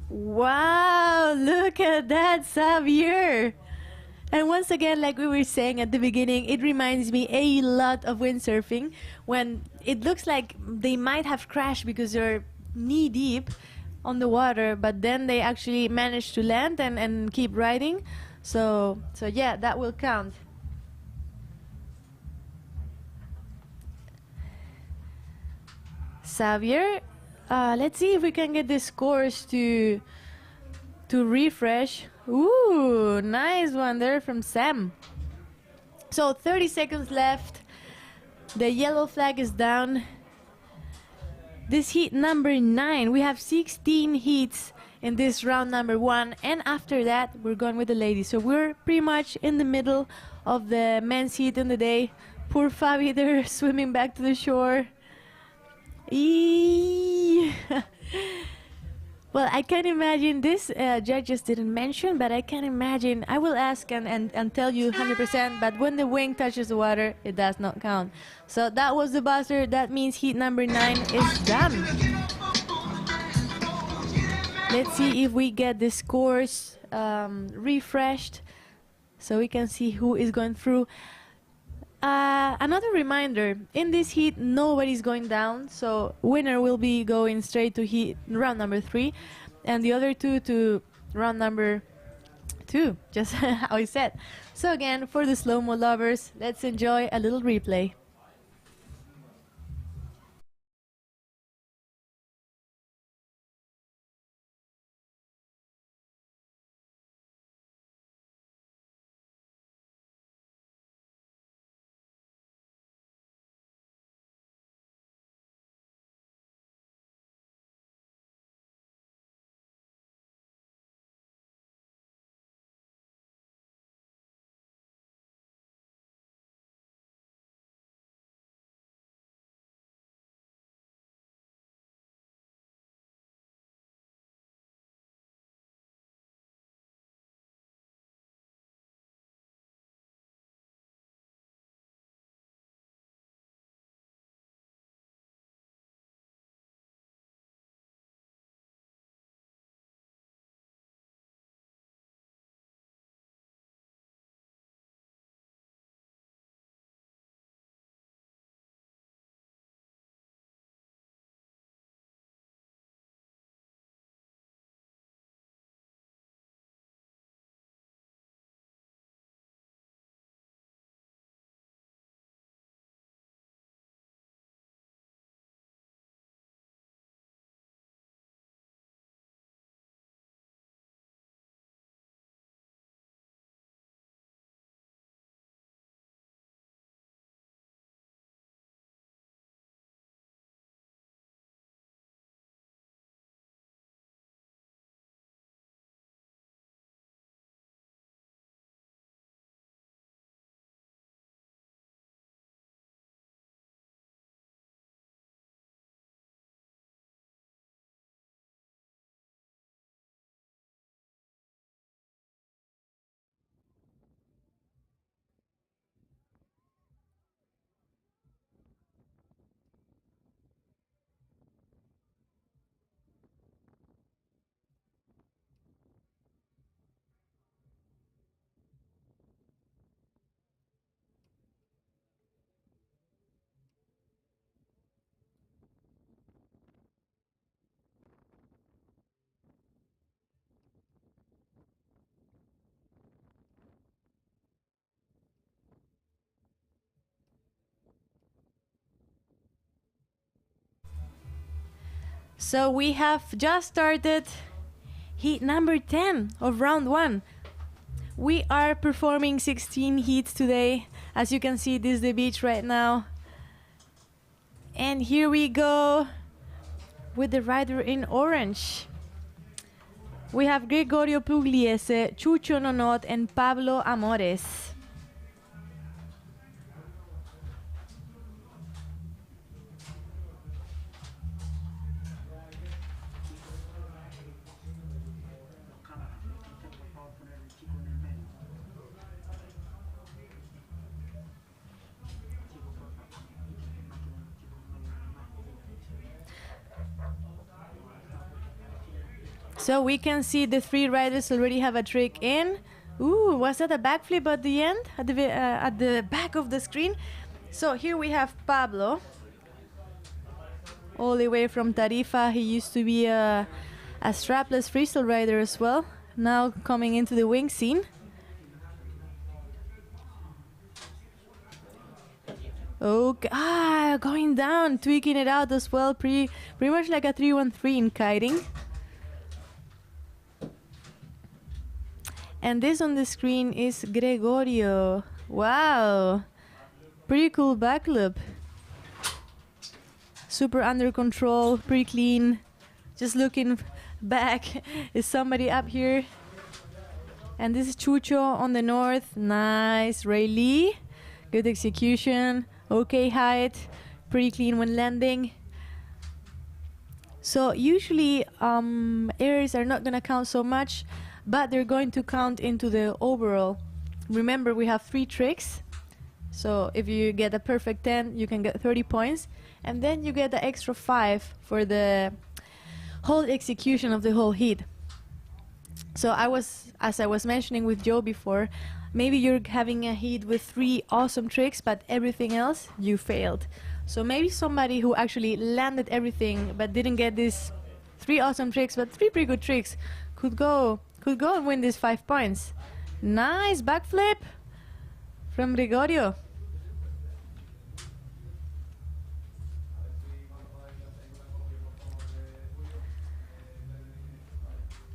Wow, look at that, Xavier. And once again, like we were saying at the beginning, it reminds me a lot of windsurfing, when it looks like they might have crashed because they're knee deep on the water, but then they actually manage to land and keep riding. So yeah, that will count. Xavier, let's see if we can get the scores to refresh. Ooh, nice one there from Sam. So 30 seconds left. The yellow flag is down. This heat number 9. We have 16 heats in this round number 1, and after that we're going with the ladies. So we're pretty much in the middle of the men's heat in the day. Poor Fabi, they're swimming back to the shore. Well, I can imagine this, judges didn't mention, but I can imagine, I will ask and tell you 100%, but when the wing touches the water, it does not count. So that was the buzzer. That means heat number 9 is done. Let's see if we get the scores refreshed so we can see who is going through. Another reminder, in this heat nobody's going down, so winner will be going straight to round number 3, and the other 2 to round number 2, just how I said. So again, for the slow-mo lovers, let's enjoy a little replay. So we have just started heat number 10 of round 1. We are performing 16 heats today. As you can see, this is the beach right now. And here we go with the rider in orange. We have Gregorio Pugliese, Chucho Nonot, and Pablo Amores. So we can see the 3 riders already have a trick in. Ooh, was that a backflip at the end, at the back of the screen? So here we have Pablo, all the way from Tarifa. He used to be a strapless freestyle rider as well. Now coming into the wing scene. Okay, going down, tweaking it out as well. Pretty much like a 3-1-3 in kiting. And this on the screen is Gregorio. Wow, pretty cool back loop. Super under control, pretty clean. Just looking back, is somebody up here? And this is Chucho on the north. Nice, Ray Lee. Good execution, okay height, pretty clean when landing. So usually errors are not gonna count so much, but they're going to count into the overall. Remember, we have 3 tricks. So if you get a perfect 10, you can get 30 points. And then you get the extra 5 for the whole execution of the whole heat. So as I was mentioning with Joe before, maybe you're having a heat with 3 awesome tricks, but everything else you failed. So maybe somebody who actually landed everything but didn't get these 3 awesome tricks, but 3 pretty good tricks, could go and win these 5 points. Nice backflip from Gregorio.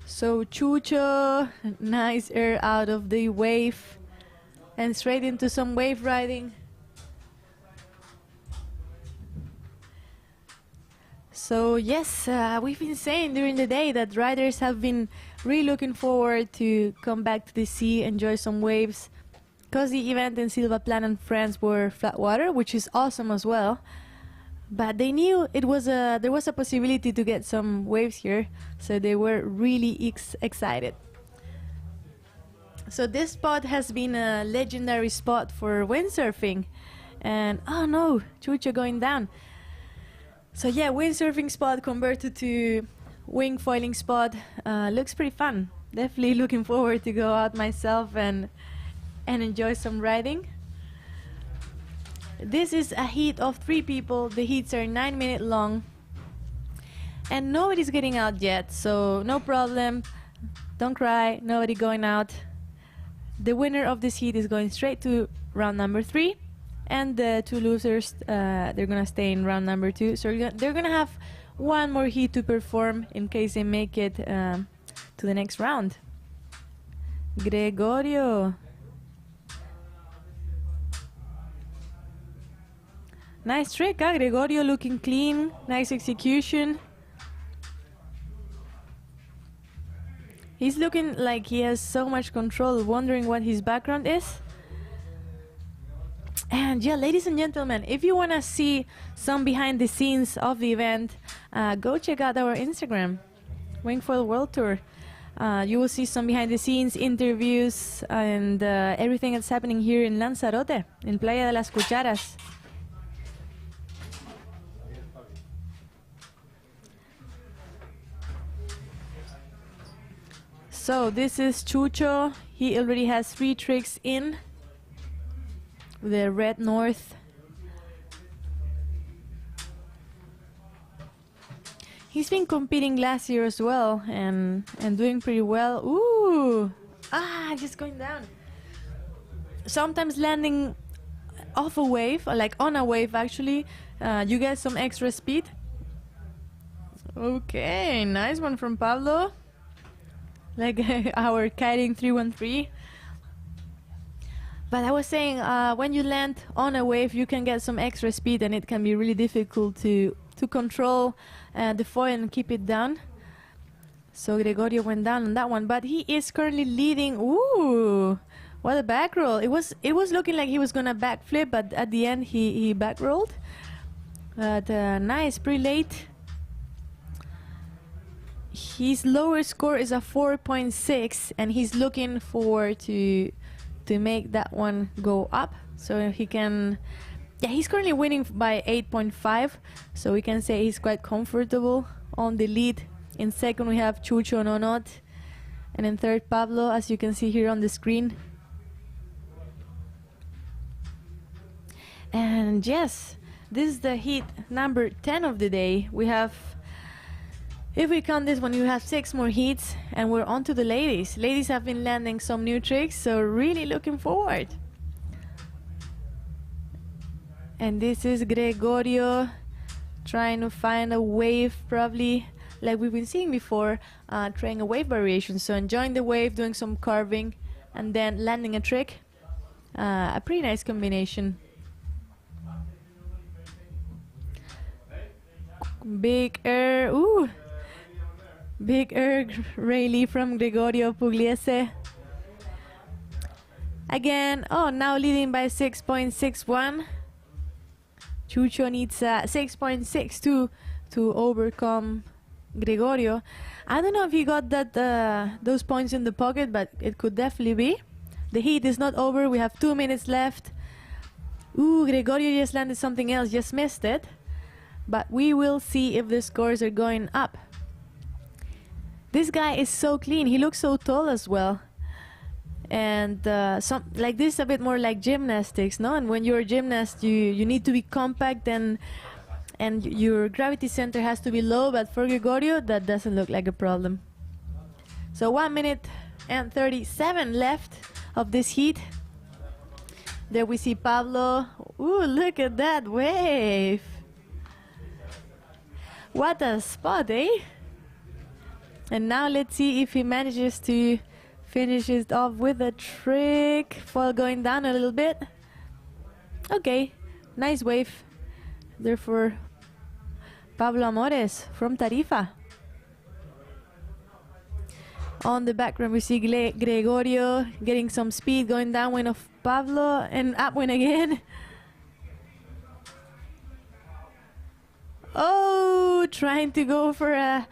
So Chucho, nice air out of the wave and straight into some wave riding. So yes, we've been saying during the day that riders have been really looking forward to come back to the sea, enjoy some waves, because the event in Silva Plan and France were flat water, which is awesome as well. But they knew there was a possibility to get some waves here, so they were really excited. So this spot has been a legendary spot for windsurfing, and oh no, Chucho going down. So yeah, windsurfing spot converted to wingfoiling spot, looks pretty fun. Definitely looking forward to go out myself and enjoy some riding. This is a heat of 3 people. The heats are 9 minutes long. And nobody's getting out yet, so no problem. Don't cry, nobody going out. The winner of this heat is going straight to round number 3. And the 2 losers, they're gonna stay in round number 2. So they're gonna have 1 more heat to perform in case they make it to the next round. Gregorio. Nice trick, huh? Gregorio looking clean, nice execution. He's looking like he has so much control, wondering what his background is. And yeah, ladies and gentlemen, if you want to see some behind the scenes of the event, go check out our Instagram, Wingfoil World Tour. You will see some behind the scenes interviews and everything that's happening here in Lanzarote, in Playa de las Cucharas. So this is Chucho. He already has 3 tricks in. The red north. He's been competing last year as well and doing pretty well. Ooh! Just going down. Sometimes landing off a wave, or like on a wave actually, you get some extra speed. Okay, nice one from Pablo. Like our kiting 313. But I was saying, when you land on a wave, you can get some extra speed, and it can be really difficult to control the foil and keep it down. So Gregorio went down on that one, but he is currently leading. Ooh, what a back roll! It was looking like he was gonna backflip, but at the end he back rolled. But nice, pretty late. His lower score is a 4.6, and he's looking for to make that one go up, so he can. Yeah, he's currently winning by 8.5, so we can say he's quite comfortable on the lead. In second we have Chucho Nonot, and in third Pablo, as you can see here on the screen. And yes, this is the heat number 10 of the day. We have, if we count this one, you have 6 more heats, and we're on to the ladies. Ladies have been landing some new tricks, so really looking forward. And this is Gregorio trying to find a wave, probably like we've been seeing before, trying a wave variation. So enjoying the wave, doing some carving, and then landing a trick. A pretty nice combination. Big air, ooh! Big air rally from Gregorio Pugliese. Again, oh, now leading by 6.61. Chucho needs 6.62 to overcome Gregorio. I don't know if he got that those points in the pocket, but it could definitely be. The heat is not over. We have 2 minutes left. Ooh, Gregorio just landed something else, just missed it. But we will see if the scores are going up. This guy is so clean. He looks so tall as well. And some like this, a bit more like gymnastics, no? And when you're a gymnast, you need to be compact, and your gravity center has to be low. But for Gregorio, that doesn't look like a problem. So 1 minute and 37 left of this heat. There we see Pablo. Ooh, look at that wave! What a spot, eh? And now let's see if he manages to finish it off with a trick. Foil going down a little bit. Okay, nice wave. Therefore, Pablo Amores from Tarifa. On the background we see Gregorio getting some speed, going downwind of Pablo and upwind again. Oh, trying to go for a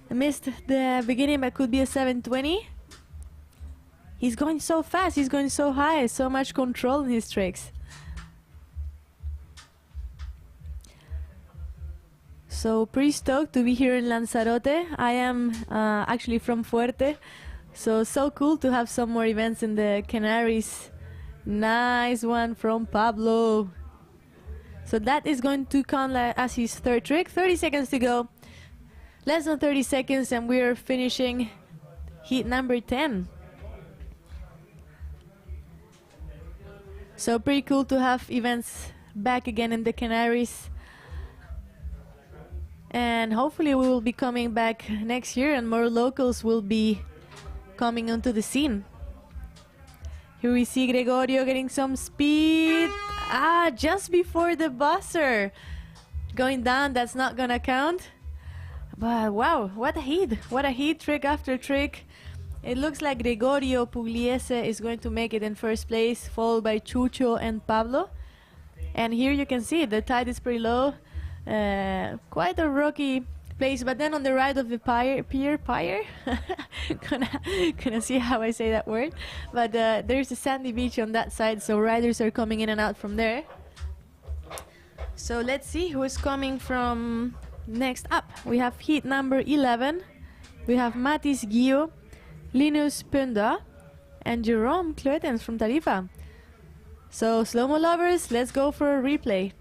missed the beginning, but could be a 720. He's going so fast, he's going so high, so much control in his tricks. So pretty stoked to be here in Lanzarote. I am actually from Fuerte, so cool to have some more events in the Canaries. Nice one from Pablo. So that is going to count as his third trick. 30 seconds to go. Less than 30 seconds and we're finishing heat number 10. So pretty cool to have events back again in the Canaries. And hopefully we will be coming back next year and more locals will be coming onto the scene. Here we see Gregorio getting some speed. Ah, just before the buzzer. Going down, that's not gonna count. But wow, what a heat. What a heat, trick after trick. It looks like Gregorio Pugliese is going to make it in first place, followed by Chucho and Pablo. And here you can see the tide is pretty low. Quite a rocky place, but then on the right of the pier, gonna see how I say that word, but there's a sandy beach on that side, so riders are coming in and out from there. So let's see who is coming from next up. We have heat number 11. We have Matis Gio, Linus Punda, and Jerome Cloetens from Tarifa. So slow-mo lovers, let's go for a replay.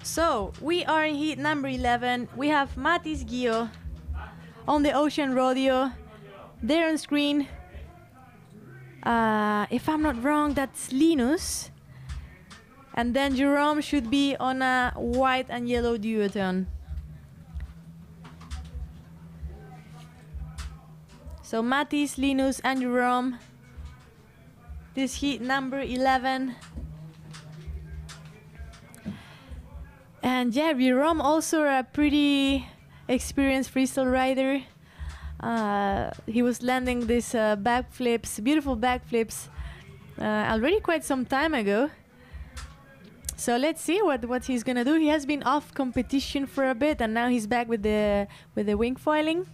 So we are in heat number 11. We have Matis Gio on the Ocean Rodeo. There on screen. If I'm not wrong, that's Linus. And then Jerome should be on a white and yellow duotone. So Matis, Linus, and Jerome. This heat number 11. And yeah, Jerome also a pretty experienced freestyle rider. He was landing these backflips, beautiful backflips, already quite some time ago. So let's see what he's gonna do. He has been off competition for a bit, and now he's back with the wingfoiling.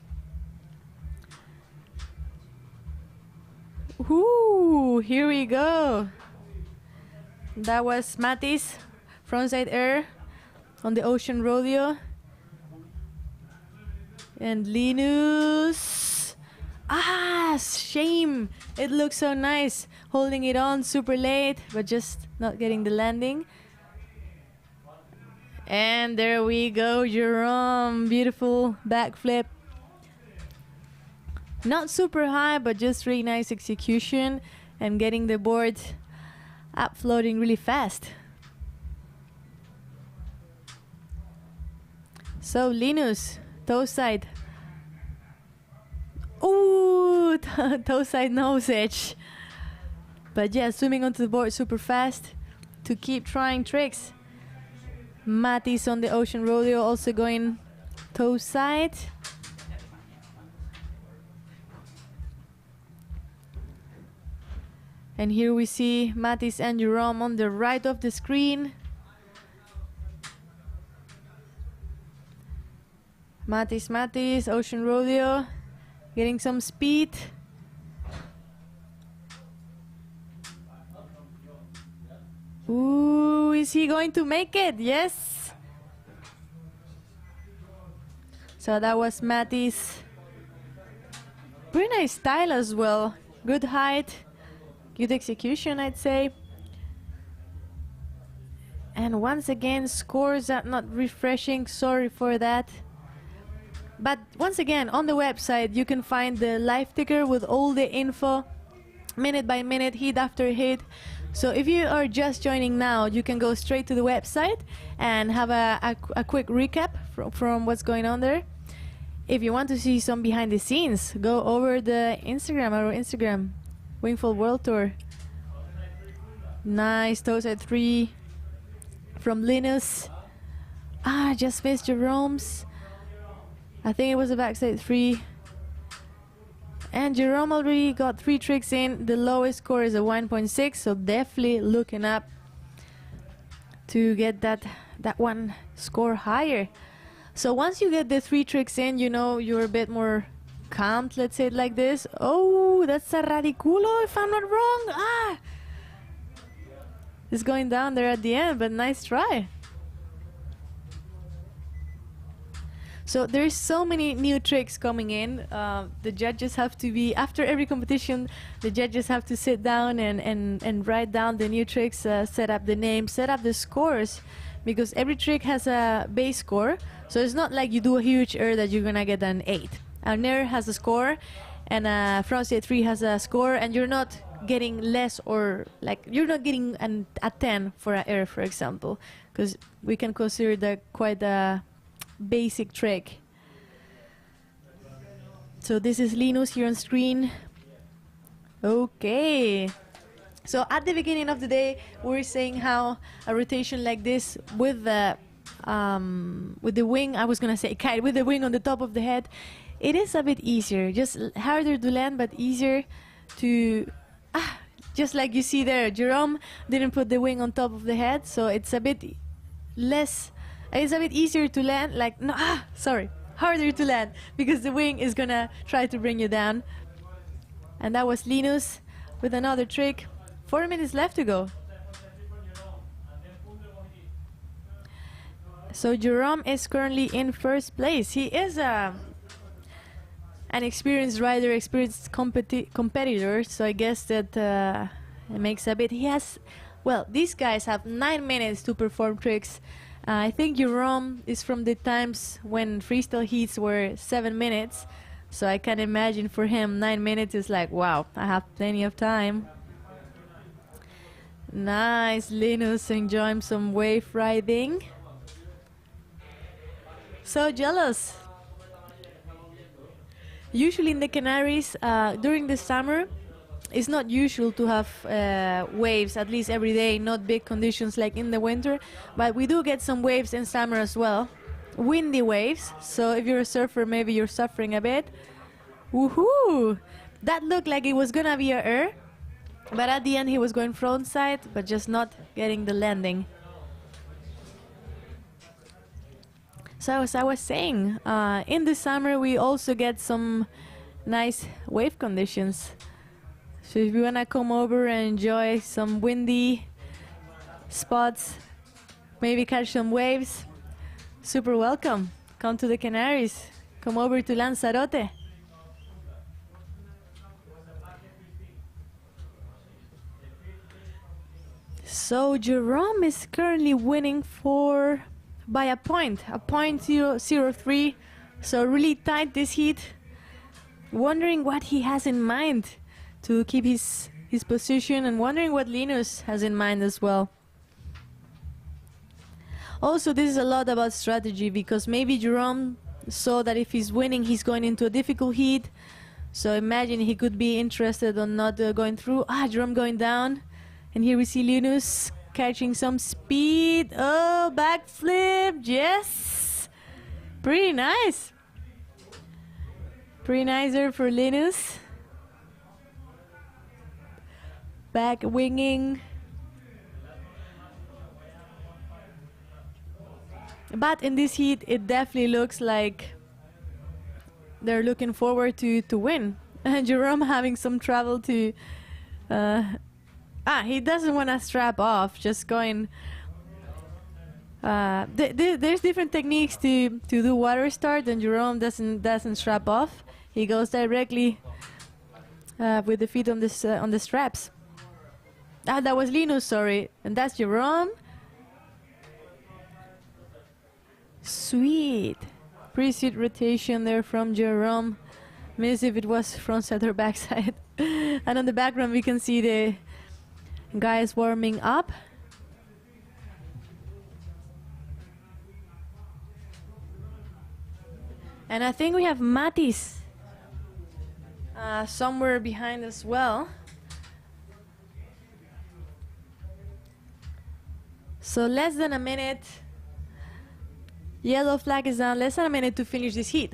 Ooh, here we go. That was Matis, frontside air on the Ocean Rodeo. And Linus. Ah, shame. It looks so nice. Holding it on super late, but just not getting the landing. And there we go, Jerome. Beautiful backflip. Not super high, but just really nice execution and getting the board up floating really fast. So Linus, toe side. Ooh, toe side nose edge. But yeah, swimming onto the board super fast to keep trying tricks. Matis on the Ocean Rodeo also going toe side. And here we see Matis and Jerome on the right of the screen. Matis, Ocean Rodeo, getting some speed. Ooh, is he going to make it? Yes. So that was Matis. Pretty nice style as well. Good height. Good execution, I'd say. And once again, scores are not refreshing. Sorry for that. But once again, on the website, you can find the live ticker with all the info, minute by minute, hit after hit. So if you are just joining now, you can go straight to the website and have a quick recap from what's going on there. If you want to see some behind the scenes, go over the Instagram, Wingfoil World Tour. Nice toes at 3 from Linus. Ah, just missed Jerome's. I think it was a backside 3. And Jerome already got 3 tricks in. The lowest score is a 1.6, so definitely looking up to get that one score higher. So once you get the 3 tricks in, you know you're a bit more calm, let's say it like this. Oh, that's a radiculo if I'm not wrong. Ah! It's going down there at the end, but nice try. So there's so many new tricks coming in. The judges have to be, after every competition, the judges have to sit down and write down the new tricks, set up the names, set up the scores, because every trick has a base score. So it's not like you do a huge air that you're gonna get an 8. An air has a score, and a frontside 3 has a score, and you're not getting less, or like you're not getting a 10 for an air, for example, because we can consider that quite a basic trick. So this is Linus here on screen. Okay. So at the beginning of the day, we were saying how a rotation like this with the wing, I was gonna say kite, with the wing on the top of the head, it is a bit easier, just harder to land, but easier to, just like you see there, Jerome didn't put the wing on top of the head, so it's a bit less, it's a bit easier to land, like, no, harder to land, because the wing is gonna try to bring you down. And that was Linus with another trick. 4 minutes left to go. So Jerome is currently in first place. He is an experienced rider, experienced competitor, so I guess that it makes a bit. He has, well, these guys have 9 minutes to perform tricks. I think Jerome is from the times when freestyle heats were 7 minutes. So I can imagine for him 9 minutes is like, wow, I have plenty of time. Nice, Linus enjoying some wave riding. So jealous. Usually in the Canaries, during the summer, it's not usual to have waves, at least every day, not big conditions like in the winter, but we do get some waves in summer as well. Windy waves, so if you're a surfer, maybe you're suffering a bit. Woohoo! That looked like it was gonna be a air, but at the end he was going frontside, but just not getting the landing. So as I was saying, in the summer we also get some nice wave conditions. So if you wanna come over and enjoy some windy spots, maybe catch some waves, super welcome. Come to the Canaries. Come over to Lanzarote. So Jerome is currently winning by a point 0.003. So really tight this heat. Wondering what he has in mind to keep his position, and wondering what Linus has in mind as well. Also, this is a lot about strategy, because maybe Jerome saw that if he's winning, he's going into a difficult heat. So imagine he could be interested on not going through. Jerome going down. And here we see Linus catching some speed. Oh, backflip. Yes. Pretty nice. Pretty nicer for Linus. Back winging. But in this heat, it definitely looks like they're looking forward to win. And Jerome having some trouble to... he doesn't want to strap off, just going... there's different techniques to do water start, and Jerome doesn't strap off. He goes directly with the feet on the straps. That was Linus, sorry. And that's Jerome. Sweet. Pretty sweet rotation there from Jerome. Miss if it was frontside or backside. And on the background we can see the guys warming up. And I think we have Matis somewhere behind as well. So less than a minute. Yellow flag is down. Less than a minute to finish this heat.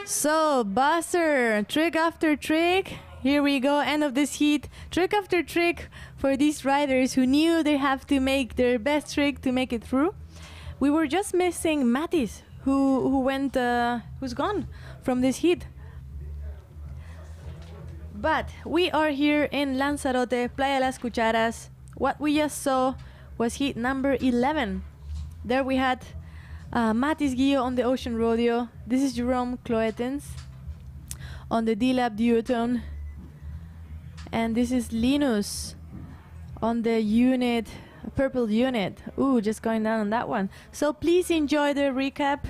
So, buzzer, trick after trick. Here we go, end of this heat. Trick after trick for these riders who knew they have to make their best trick to make it through. We were just missing Matis, who's gone from this heat. But we are here in Lanzarote, Playa Las Cucharas. What we just saw was heat number 11. There we had Matis Guillo on the Ocean Rodeo. This is Jerome Cloetens on the D-Lab Duotone. And this is Linus on the unit, purple unit. Ooh, just going down on that one. So please enjoy the recap,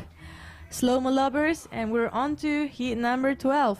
slow-mo lovers, and we're on to heat number 12.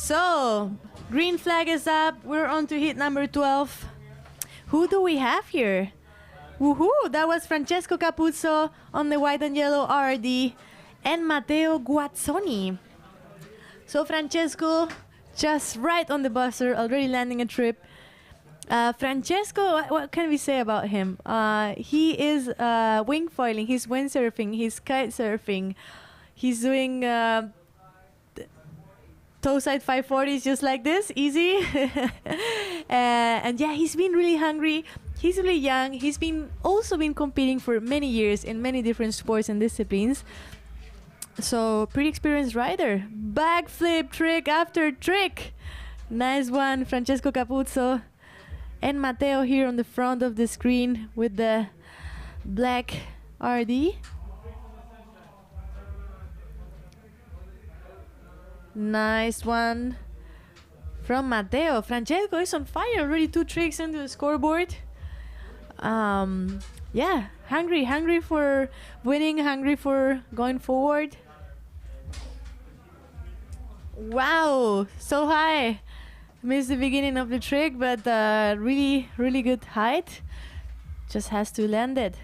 So, green flag is up. We're on to hit number 12. Who do we have here? Woohoo! That was Francesco Capuzzo on the white and yellow RD and Matteo Guazzoni. So Francesco just right on the buzzer, already landing a trip. Francesco, what can we say about him? He is wingfoiling, he's windsurfing, he's kite surfing, he's doing toe side 540s just like this, easy. And yeah, he's been really hungry. He's really young. He's also been competing for many years in many different sports and disciplines. So pretty experienced rider. Backflip trick after trick. Nice one, Francesco Capuzzo. And Matteo here on the front of the screen with the black RD. Nice one from Matteo. Francesco is on fire, already 2 tricks into the scoreboard. Yeah, hungry for winning, hungry for going forward. Wow, so high. Missed the beginning of the trick, but really good height. Just has to land it.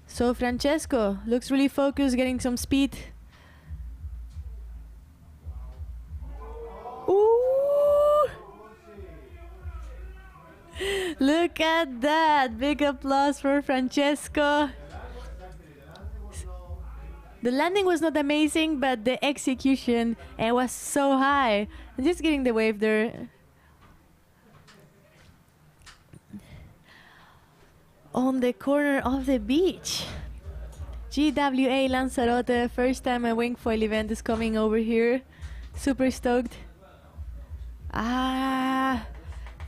So Francesco looks really focused, getting some speed. Ooh! Look at that! Big applause for Francesco. The landing was not amazing, but the execution was so high. I'm just getting the wave there. On the corner of the beach. GWA Lanzarote, first time a wingfoil event is coming over here. Super stoked.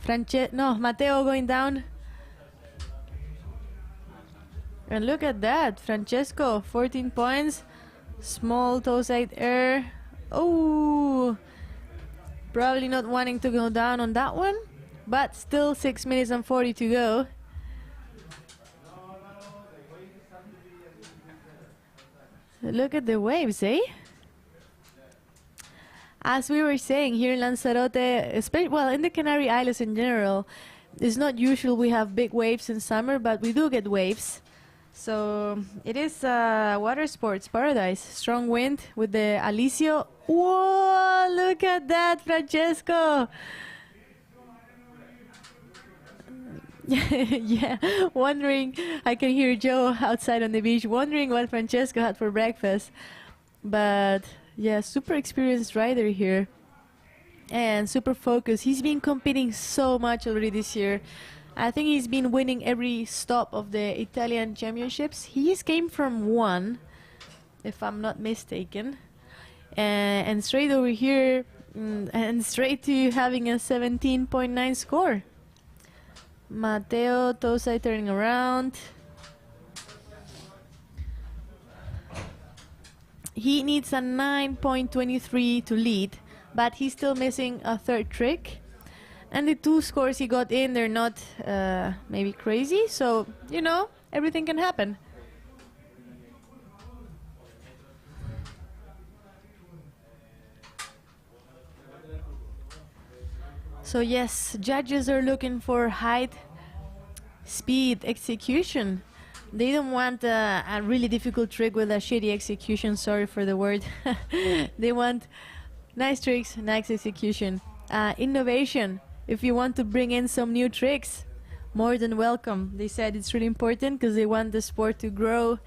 Matteo going down. And look at that, Francesco, 14 points. Small toe side air. Oh, probably not wanting to go down on that one, but still 6 minutes and 40 to go. Look at the waves, eh? As we were saying, here in Lanzarote, well, in the Canary Islands in general, it's not usual we have big waves in summer, but we do get waves. So it is water sports paradise. Strong wind with the Alicio. Whoa, look at that, Francesco. Yeah, wondering, I can hear Joe outside on the beach wondering what Francesco had for breakfast. But yeah, super experienced rider here and super focused. He's been competing so much already this year. I think he's been winning every stop of the Italian championships. He just came from 1, if I'm not mistaken, and straight over here and straight to having a 17.9 score. Matteo Tosai turning around. He needs a 9.23 to lead, but he's still missing a 3rd trick. And the 2 scores he got in, they're not maybe crazy, so, you know, everything can happen. So yes, judges are looking for height, speed, execution. They don't want a really difficult trick with a shitty execution, sorry for the word. They want nice tricks, nice execution. Innovation. If you want to bring in some new tricks, more than welcome. They said it's really important because they want the sport to grow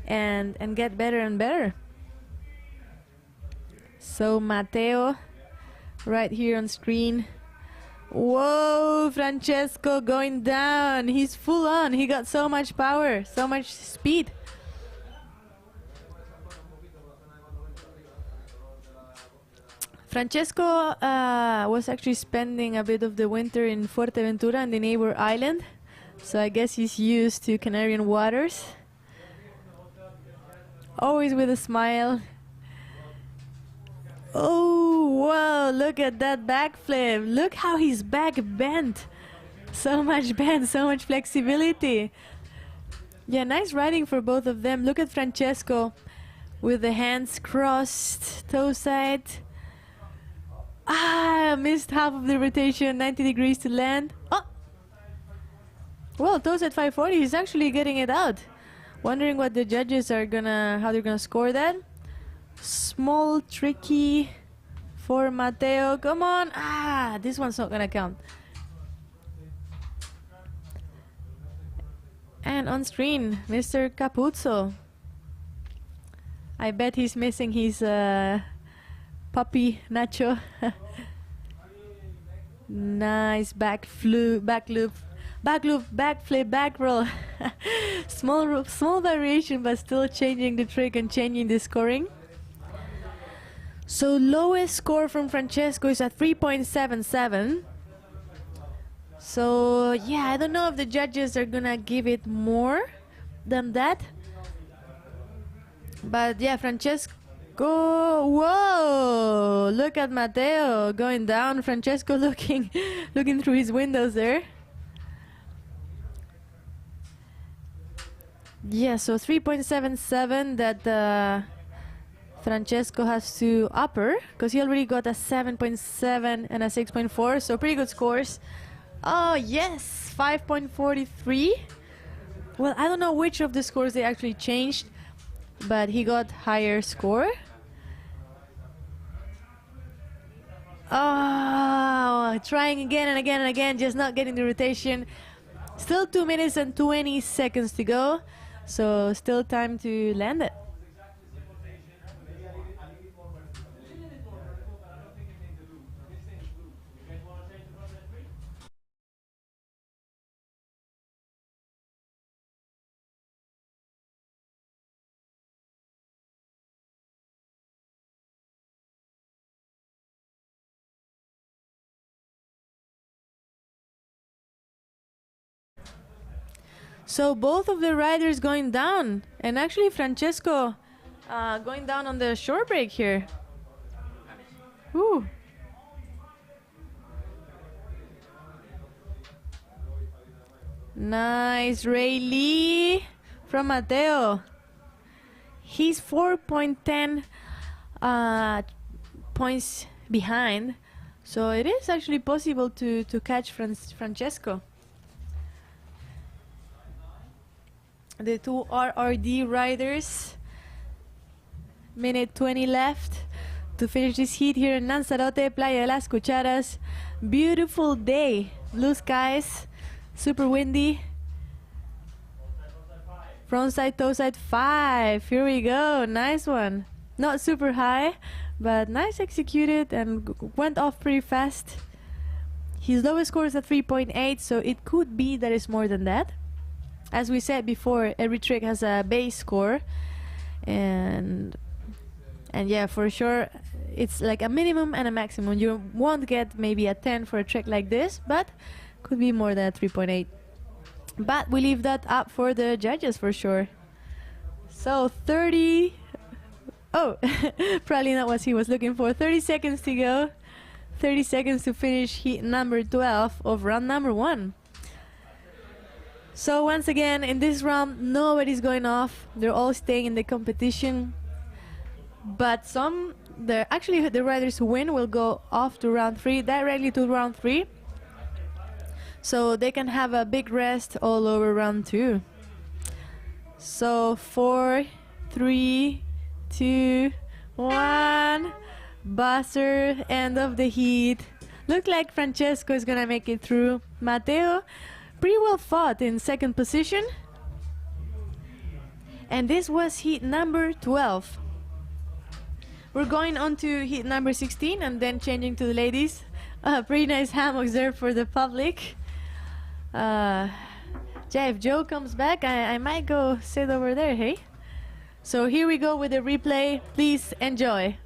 and get better and better. So Matteo, right here on screen. Whoa, Francesco going down. He's full on. He got so much power, so much speed. Francesco was actually spending a bit of the winter in Fuerteventura and the neighbor island, so I guess he's used to Canarian waters. Always with a smile. Oh, wow, look at that backflip. Look how his back bent. So much bend, so much flexibility. Yeah, nice riding for both of them. Look at Francesco with the hands crossed, toe side. Ah, missed half of the rotation, 90 degrees to land. Oh! Well, toes at 540, he's actually getting it out. Wondering what the judges are how they're gonna score that. Small, tricky for Mateo. Come on! Ah, this one's not gonna count. And on screen, Mr. Capuzzo. I bet he's missing his puppy Nacho. Nice back loop, back flip, back roll. small variation, but still changing the trick and changing the scoring. So lowest score from Francesco is at 3.77. So yeah, I don't know if the judges are gonna give it more than that. But yeah, Francesco, whoa! Look at Mateo going down. Francesco looking through his windows there. Yeah, so 3.77 that Francesco has to upper, because he already got a 7.7 and a 6.4, so pretty good scores. Oh yes, 5.43. Well, I don't know which of the scores they actually changed, but he got higher score. Oh, trying again and again and again, just not getting the rotation. Still 2 minutes and 20 seconds to go, so still time to land it. So both of the riders going down, and actually Francesco going down on the shore break here. Ooh. Nice rally from Mateo. He's 4.10 points behind, so it is actually possible to catch Francesco. The two RRD riders. Minute 20 left to finish this heat here in Lanzarote, Playa de las Cucharas. Beautiful day, blue skies, super windy. Frontside, toeside 5. Here we go, nice one. Not super high, but nice executed and went off pretty fast. His lowest score is at 3.8, so it could be that it's more than that. As we said before, every trick has a base score, and yeah, for sure it's like a minimum and a maximum. You won't get maybe a 10 for a trick like this, but could be more than a 3.8. But we leave that up for the judges for sure. So 30, oh, probably not what he was looking for. 30 seconds to go. 30 seconds to finish heat number 12 of round number 1. So once again, in this round, nobody's going off. They're all staying in the competition. But actually the riders who win will go off to round 3, directly to round 3. So they can have a big rest all over round 2. So 4, 3, 2, 1. Buzzer, end of the heat. Look like Francesco is gonna make it through. Mateo, pretty well fought in second position. And this was heat number 12. We're going on to heat number 16 and then changing to the ladies. Pretty nice hammocks there for the public. Yeah, if Joe comes back, I might go sit over there, hey? So here we go with the replay. Please enjoy.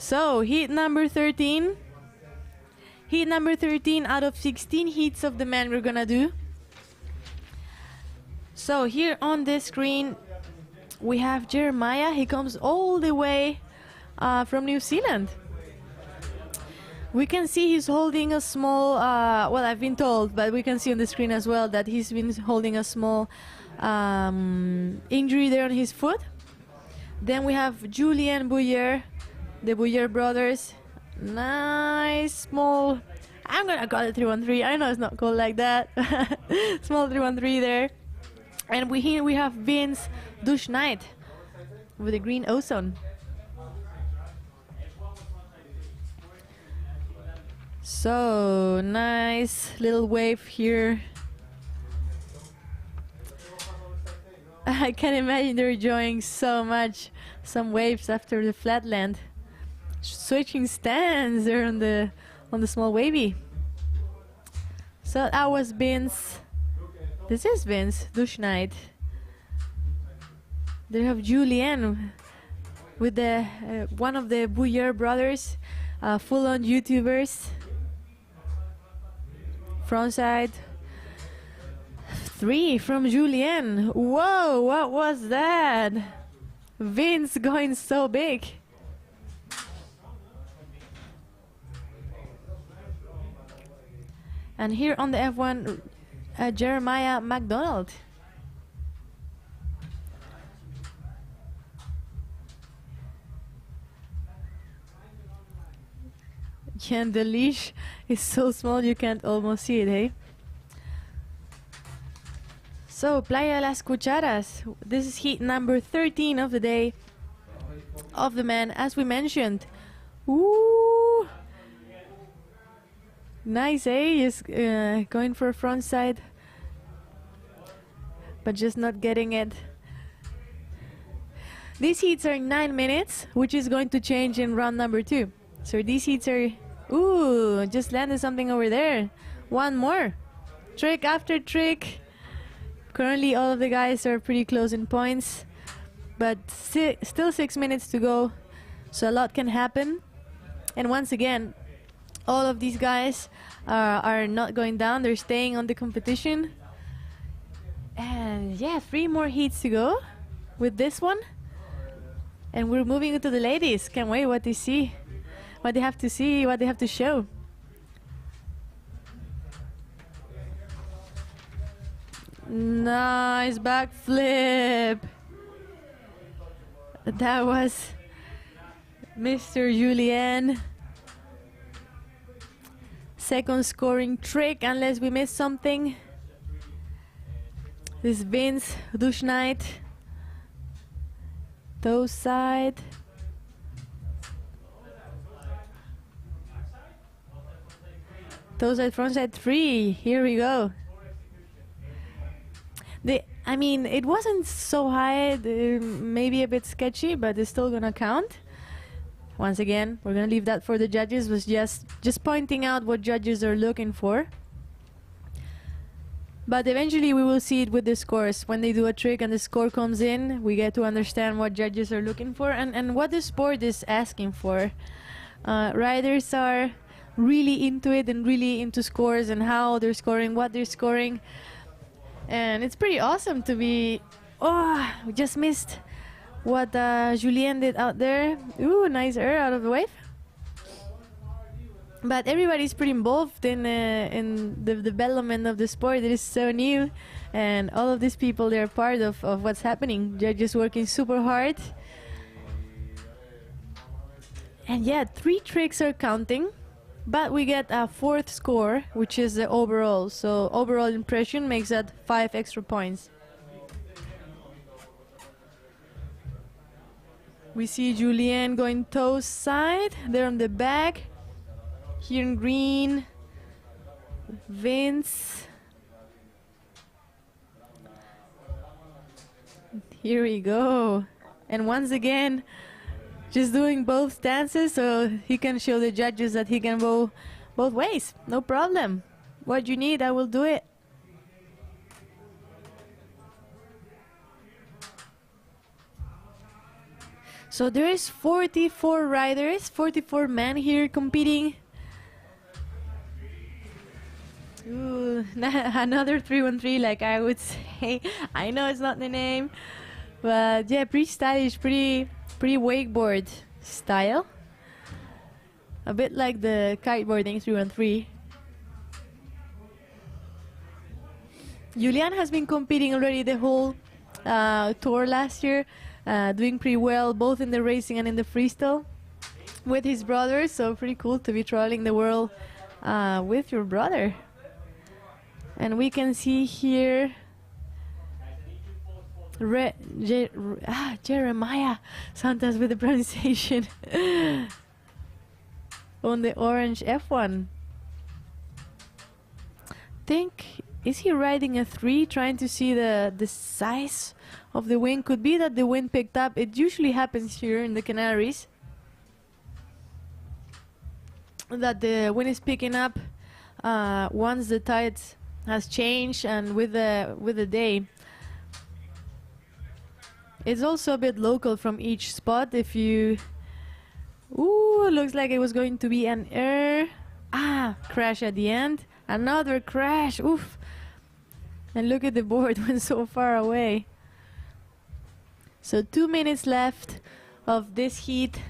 So heat number 13. Heat number 13 out of 16 heats of the men we're gonna do. So here on the screen we have Jeremiah. He comes all the way from New Zealand. We can see he's holding a small, well, I've been told, but we can see on the screen as well that he's been holding a small injury there on his foot. Then we have Julien Bouyer, the Bouyer brothers. Nice small, I'm gonna call it 313. I know it's not called like that. Small 313 there. And here we have Vince Dushnight with the green ozone. So nice little wave here. I can imagine they're enjoying so much some waves after the flatland. Switching stands there on the small wavy. So that was Vince. This is Vince Dushnight. They have Julien with the one of the Bouyer brothers, full-on YouTubers. Frontside 3 from Julien. Whoa, what was that? Vince going so big. And here on the F1, Jeremiah McDonald. Yeah, and the leash is so small you can't almost see it, hey? So, Playa Las Cucharas. This is heat number 13 of the day of the men, as we mentioned. Ooh! Nice, eh? Just going for a front side, but just not getting it. These heats are 9 minutes, which is going to change in round number 2. So these heats are... Ooh, just landed something over there. One more. Trick after trick. Currently all of the guys are pretty close in points, but still 6 minutes to go, so a lot can happen. And once again, all of these guys are not going down, they're staying on the competition. And yeah, 3 more heats to go with this one. And we're moving into the ladies. Can't wait what they see, what they have to see, what they have to show. Nice backflip. That was Mr. Julien. Second scoring trick, unless we missed something. This Vince Dushnight. Toe side. Toe side, front side 3. Here we go. I mean, it wasn't so high, maybe a bit sketchy, but it's still gonna count. Once again, we're gonna leave that for the judges. Was just pointing out what judges are looking for. But eventually we will see it with the scores. When they do a trick and the score comes in, we get to understand what judges are looking for and what the sport is asking for. Riders are really into it and really into scores and how they're scoring, what they're scoring. And it's pretty awesome to be... Oh, we just missed what Julien did out there. Ooh, nice air out of the wave. But everybody's pretty involved in the development of the sport. It is so new. And all of these people, they're part of what's happening. They're just working super hard. And yeah, 3 tricks are counting. But we get a 4th score, which is the overall. So overall impression makes that 5 extra points. We see Julien going toe side. There on the back. Here in green. Vince. Here we go. And once again, just doing both stances so he can show the judges that he can go both ways. No problem. What you need, I will do it. So there is 44 riders, 44 men here competing. Ooh, another 313, like I would say. I know it's not the name, but yeah, pretty stylish, pretty wakeboard style. A bit like the kiteboarding 313. Julian has been competing already the whole tour last year, doing pretty well both in the racing and in the freestyle with his brother. So pretty cool to be traveling the world with your brother. And we can see here Jeremiah Santos with the pronunciation on the orange F1. Is he riding a 3, trying to see the size of the wind? Could be that the wind picked up. It usually happens here in the Canaries, that the wind is picking up once the tides has changed and with the day. It's also a bit local from each spot. If you... Ooh, looks like it was going to be an air... crash at the end. Another crash, oof. And look at the board, went so far away. So 2 minutes left of this heat.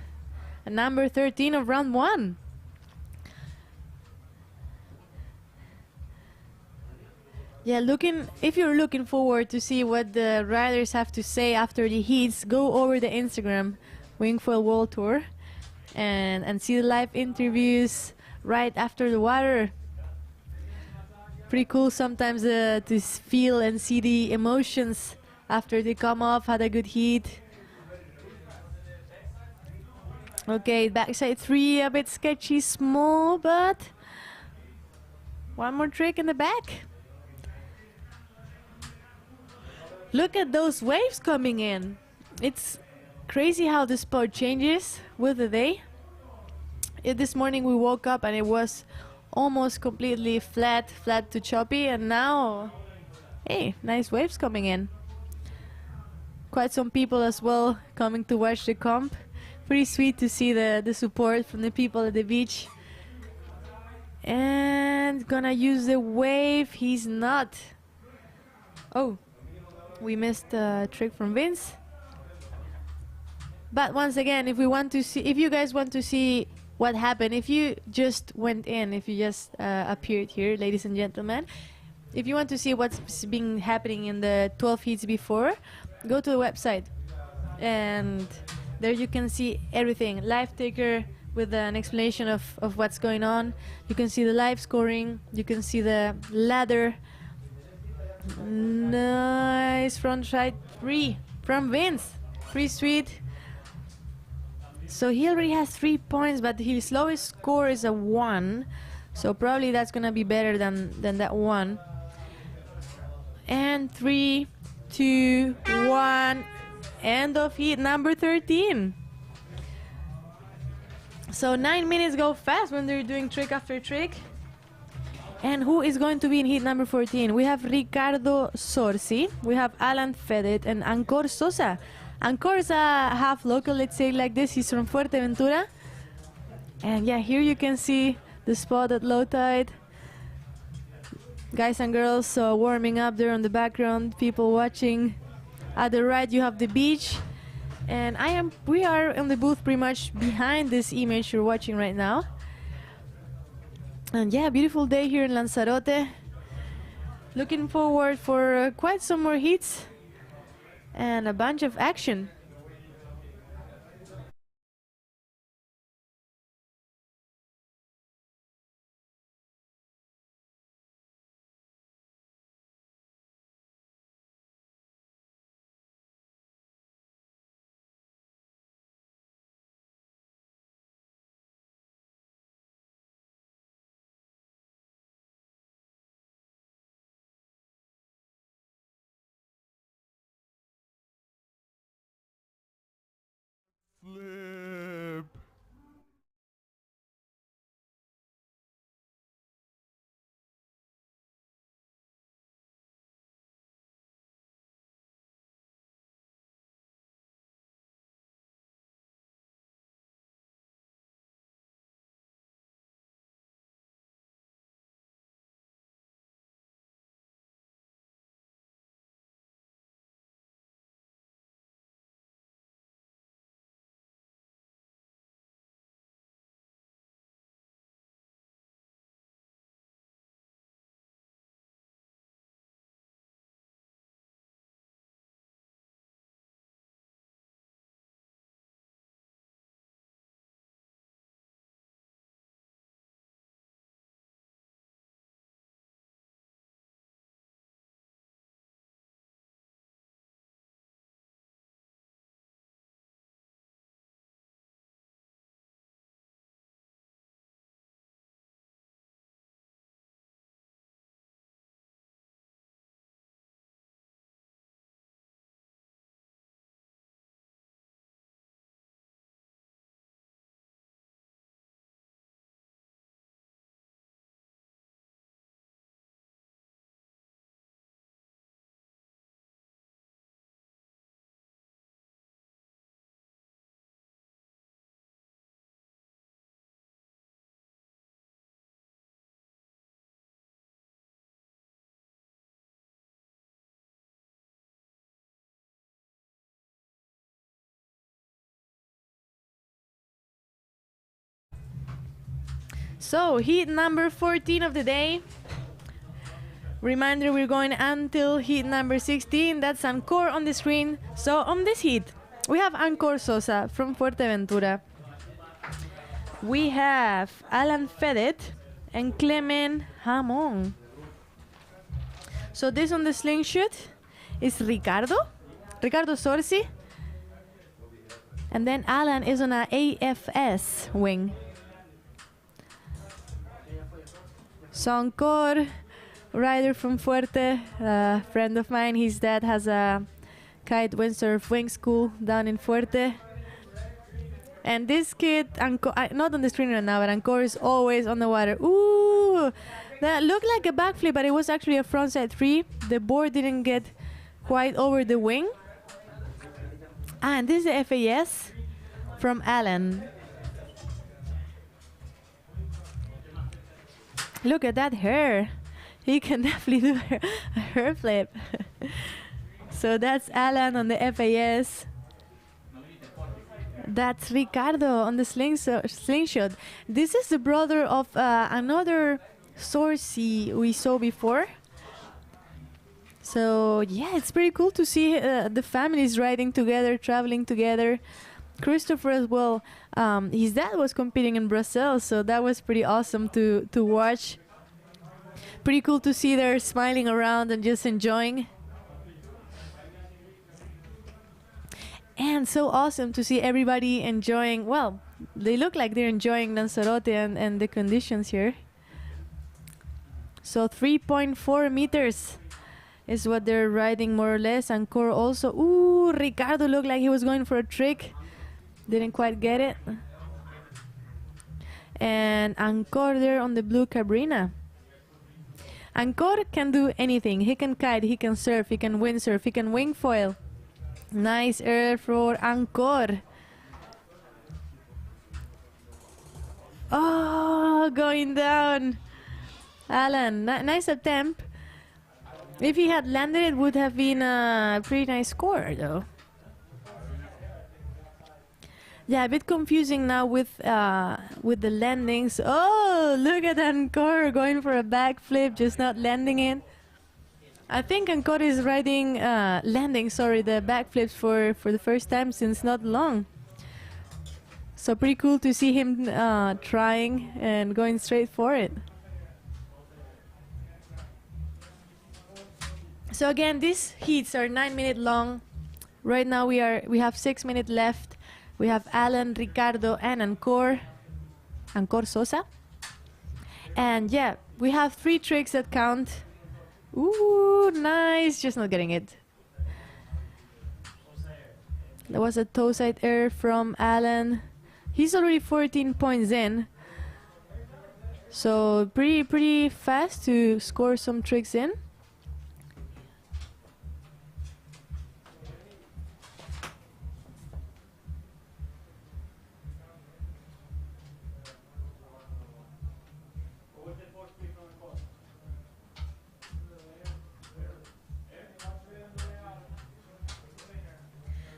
Number 13 of round 1. Yeah, if you're looking forward to see what the riders have to say after the heats, go over the Instagram Wingfoil World Tour and see the live interviews right after the water. Pretty cool sometimes to feel and see the emotions after they come off, had a good heat. Okay, backside 3, a bit sketchy, small, but one more trick in the back. Look at those waves coming in. It's crazy how the spot changes with the day. This morning we woke up and it was almost completely flat to choppy, and now, hey, nice waves coming in. Quite some people as well coming to watch the comp. Pretty sweet to see the support from the people at the beach. And gonna use the wave. He's not. Oh, we missed a trick from Vince. But once again, if you guys want to see what happened, if you just went in, if you just appeared here, ladies and gentlemen, if you want to see what's been happening in the 12 heats before, go to the website, and there you can see everything. Live ticker with an explanation of what's going on. You can see the live scoring. You can see the ladder. Nice front side 3 from Vince. Pretty sweet. So he already has 3 points, but his lowest score is a 1. So probably that's gonna be better than that 1. And 3, 2, 1. End of heat number 13. So 9 minutes go fast when they're doing trick after trick. And who is going to be in heat number 14? We have Ricardo Sorsi, we have Alan Fedet, and Ancor Sosa. Ancor is a half local, let's say like this. He's from Fuerteventura. And yeah, here you can see the spot at low tide. Guys and girls warming up there on the background, people watching. At the right you have the beach. And we are in the booth pretty much behind this image you're watching right now. And yeah, beautiful day here in Lanzarote. Looking forward for quite some more heats and a bunch of action. So heat number 14 of the day. Reminder, we're going until heat number 16. That's Ancor on the screen. So on this heat, we have Ancor Sosa from Fuerteventura. We have Alan Fedet and Clement Hamon. So this on the slingshot is Ricardo Sorsi. And then Alan is on a AFS wing. So Ancor, rider from Fuerte, a friend of mine, his dad has a kite windsurf wing school down in Fuerte. And this kid, not on the screen right now, but Ancor is always on the water. Ooh, that looked like a backflip, but it was actually a frontside 3. The board didn't get quite over the wing. And this is the FAS from Alan. Look at that hair. He can definitely do a hair flip. So that's Alan on the FAS. That's Ricardo on the slingshot. This is the brother of another Sorsi we saw before. So yeah, it's pretty cool to see the families riding together, traveling together. Christopher as well. His dad was competing in Brazil, so that was pretty awesome to watch. Pretty cool to see they're smiling around and just enjoying. And so awesome to see everybody enjoying. Well, they look like they're enjoying Lanzarote and the conditions here. So 3.4 meters is what they're riding more or less. Ancor also. Ooh, Ricardo looked like he was going for a trick. Didn't quite get it. And Ancor there on the blue Cabrina. Ancor can do anything. He can kite, he can surf, he can windsurf, he can wingfoil. Nice air for Ancor. Oh, going down. Alan, nice attempt. If he had landed, it would have been a pretty nice score, though. Yeah, a bit confusing now with the landings. Oh, look at Ancor going for a backflip, just not landing it. I think Ancor is landing the backflips for the first time since not long. So pretty cool to see him trying and going straight for it. So again, these heats are 9-minute long. Right now we have 6 minutes left. We have Alan, Ricardo, and Ancor Sosa. And yeah, we have 3 tricks that count. Ooh, nice, just not getting it. There was a toe side error from Alan. He's already 14 points in. So pretty fast to score some tricks in.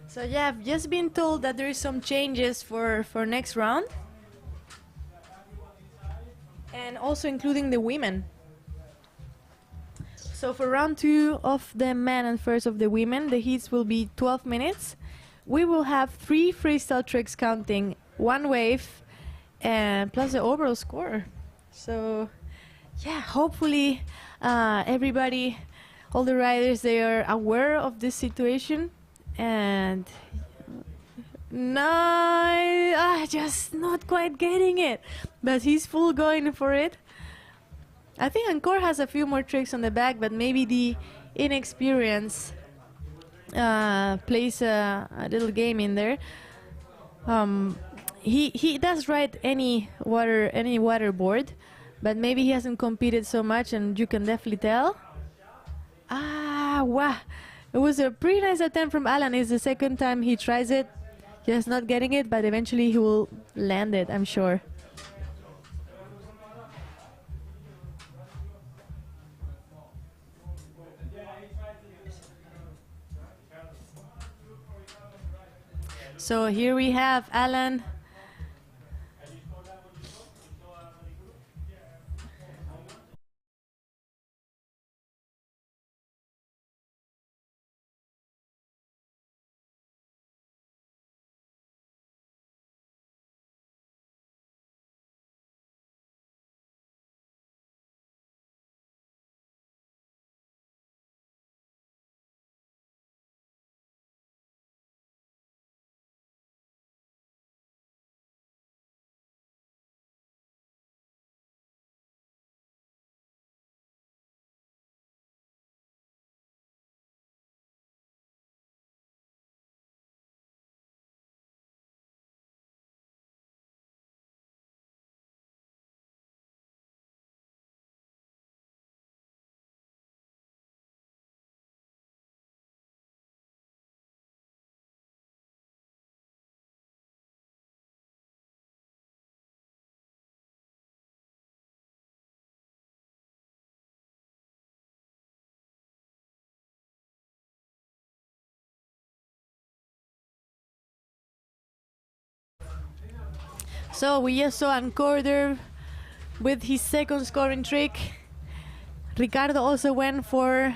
So yeah, I've just been told that there is some changes for next round. And also including the women. So for round 2 of the men and first of the women, the heats will be 12 minutes. We will have 3 freestyle tricks counting 1 wave and plus the overall score. So yeah, hopefully everybody, all the riders, they are aware of this situation. And no, just not quite getting it. But he's full going for it. I think Ancor has a few more tricks on the back, but maybe the inexperience plays a little game in there. He does ride any water board, but maybe he hasn't competed so much, and you can definitely tell. Wow. It was a pretty nice attempt from Alan. It's the second time he tries it. Just not getting it, but eventually he will land it, I'm sure. So here we have Alan. So we just saw Encore there with his second scoring trick. Ricardo also went for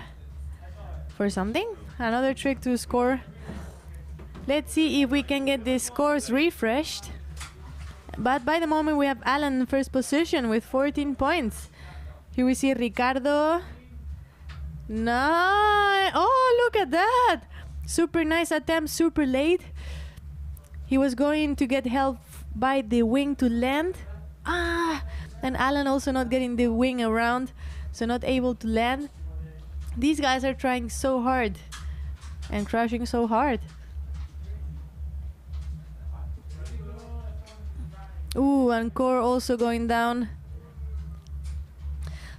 something, another trick to score. Let's see if we can get the scores refreshed. But by the moment we have Alan in first position with 14 points. Here we see Ricardo. Nice! Oh, look at that! Super nice attempt, super late. He was going to get help by the wing to land. And Alan also not getting the wing around, so not able to land. These guys are trying so hard and crushing so hard. Ooh, Encore also going down.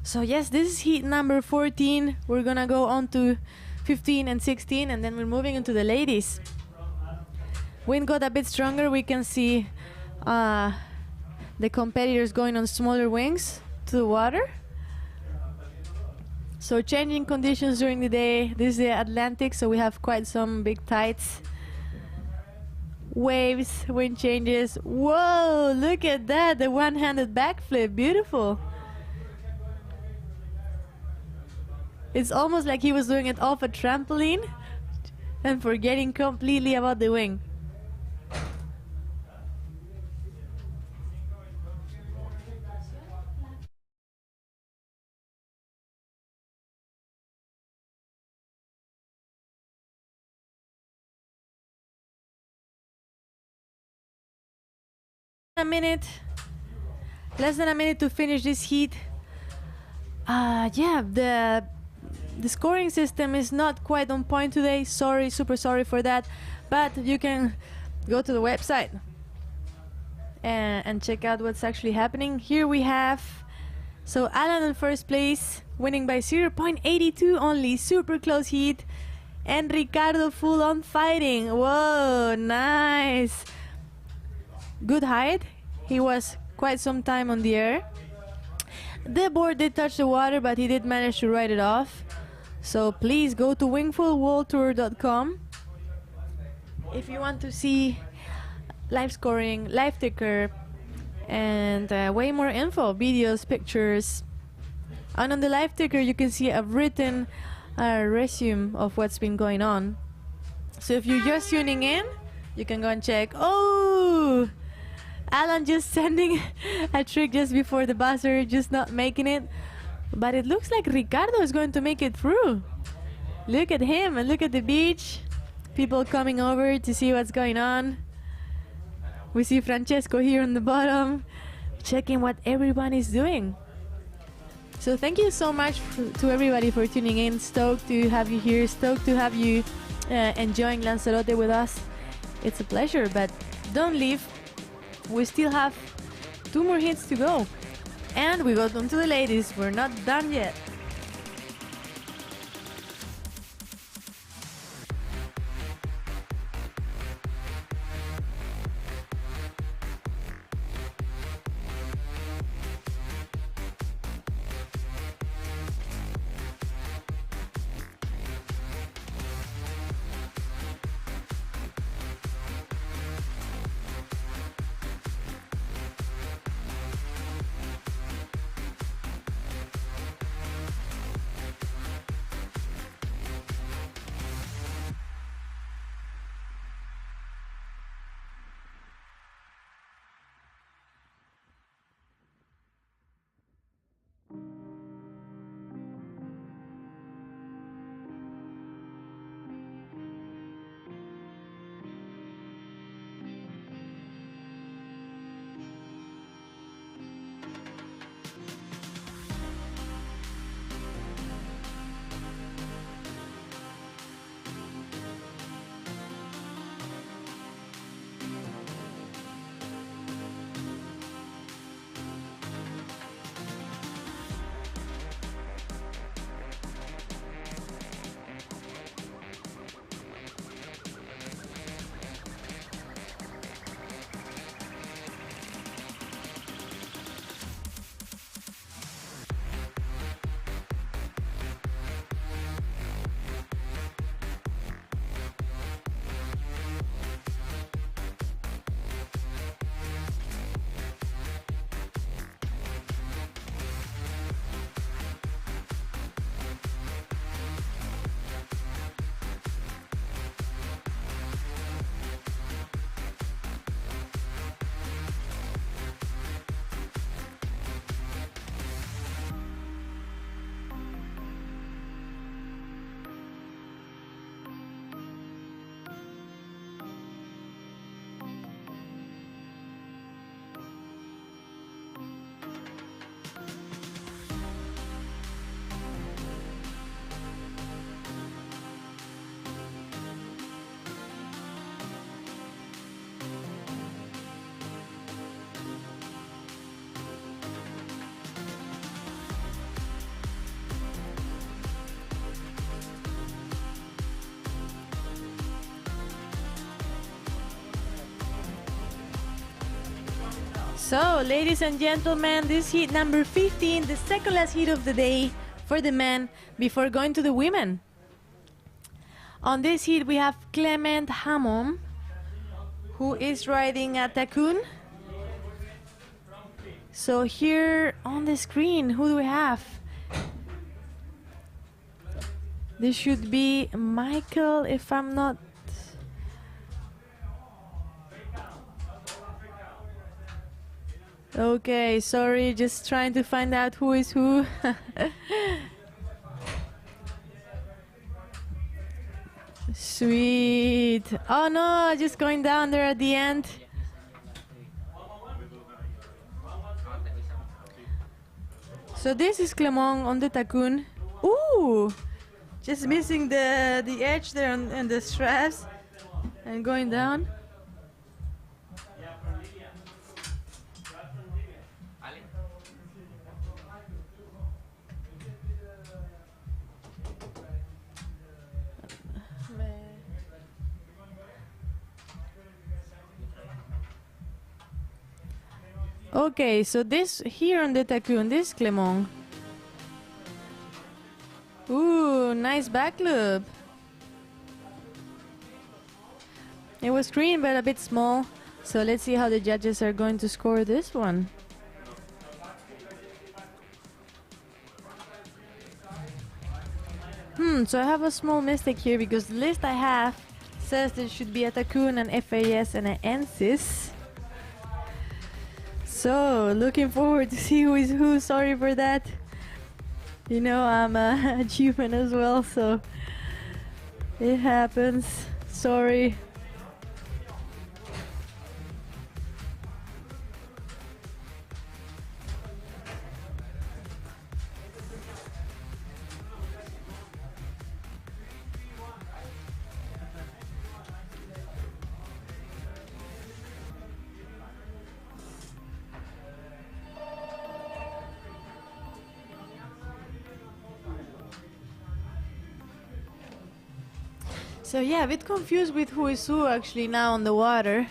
So yes, this is heat number 14. We're gonna go on to 15 and 16, and then we're moving into the ladies. Wind got a bit stronger. We can see the competitors going on smaller wings to the water. So changing conditions during the day. This is the Atlantic, so we have quite some big tides. Waves, wind changes. Whoa, look at that, the one-handed backflip, beautiful. It's almost like he was doing it off a trampoline and forgetting completely about the wing. Less than a minute to finish this heat. Yeah, the scoring system is not quite on point today. Sorry, super sorry for that. But you can go to the website and check out what's actually happening. Here we have, so Alan in first place, winning by 0.82 only, super close heat. And Ricardo full on fighting. Whoa, nice. Good height. He was quite some time on the air. The board did touch the water, but he did manage to ride it off. So please go to wingfoilworldtour.com if you want to see live scoring, live ticker, and way more info, videos, pictures. And on the live ticker, you can see a written resume of what's been going on. So if you're just tuning in, you can go and check. Oh, Alan just sending a trick just before the buzzer, just not making it. But it looks like Ricardo is going to make it through. Look at him and look at the beach. People coming over to see what's going on. We see Francesco here on the bottom, checking what everyone is doing. So thank you so much to everybody for tuning in. Stoked to have you here. Stoked to have you enjoying Lanzarote with us. It's a pleasure, but don't leave. We still have 2 more hits to go. And we got on to the ladies. We're not done yet. So, ladies and gentlemen, this heat number 15, the second last heat of the day for the men before going to the women. On this heat, we have Clement Hammond, who is riding a Takun. So here on the screen, who do we have? This should be Michael, if I'm not... Okay, sorry, just trying to find out who is who. Sweet. Oh no, just going down there at the end. So this is Clement on the Takun. Ooh! Just missing the edge there and the straps and going down. Okay, so this here on the Takun, this Clement. Ooh, nice back loop. It was green but a bit small. So let's see how the judges are going to score this one. So I have a small mistake here because the list I have says there should be a Takun, an FAS and an NSYS. So, looking forward to see who is who. Sorry for that. You know, I'm a human as well, so it happens. Sorry. So yeah, a bit confused with who is who actually now on the water.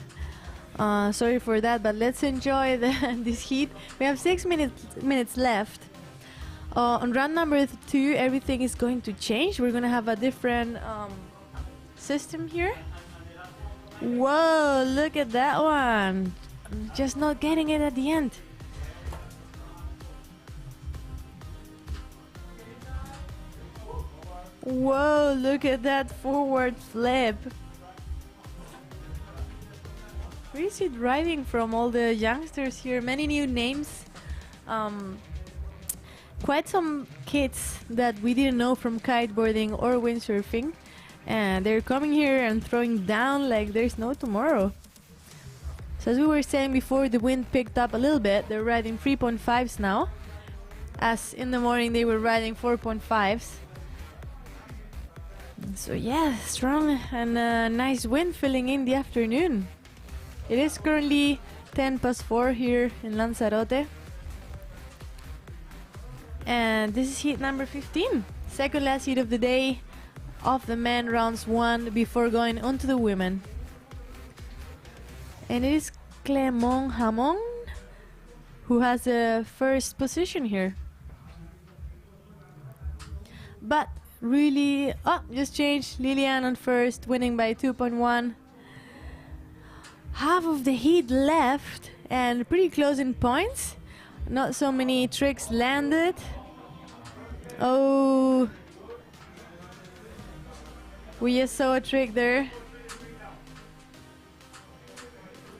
Sorry for that, but let's enjoy this heat. We have 6 minutes left. On round number 2, everything is going to change. We're going to have a different system here. Whoa, look at that one. Just not getting it at the end. Whoa, look at that forward flip. Where is it riding from, all the youngsters here? Many new names. Quite some kids that we didn't know from kiteboarding or windsurfing. And they're coming here and throwing down like there's no tomorrow. So as we were saying before, the wind picked up a little bit. They're riding 3.5s now. As in the morning they were riding 4.5s. So yeah, strong and nice wind filling in the afternoon. It is currently 4:10 here in Lanzarote. And this is heat number 15. Second last heat of the day of the men, rounds 1 before going on to the women. And it is Clement Hammond who has the first position here. But really, just changed. Lilian on first, winning by 2.1. Half of the heat left and pretty close in points. Not so many tricks landed. Oh, we just saw a trick there.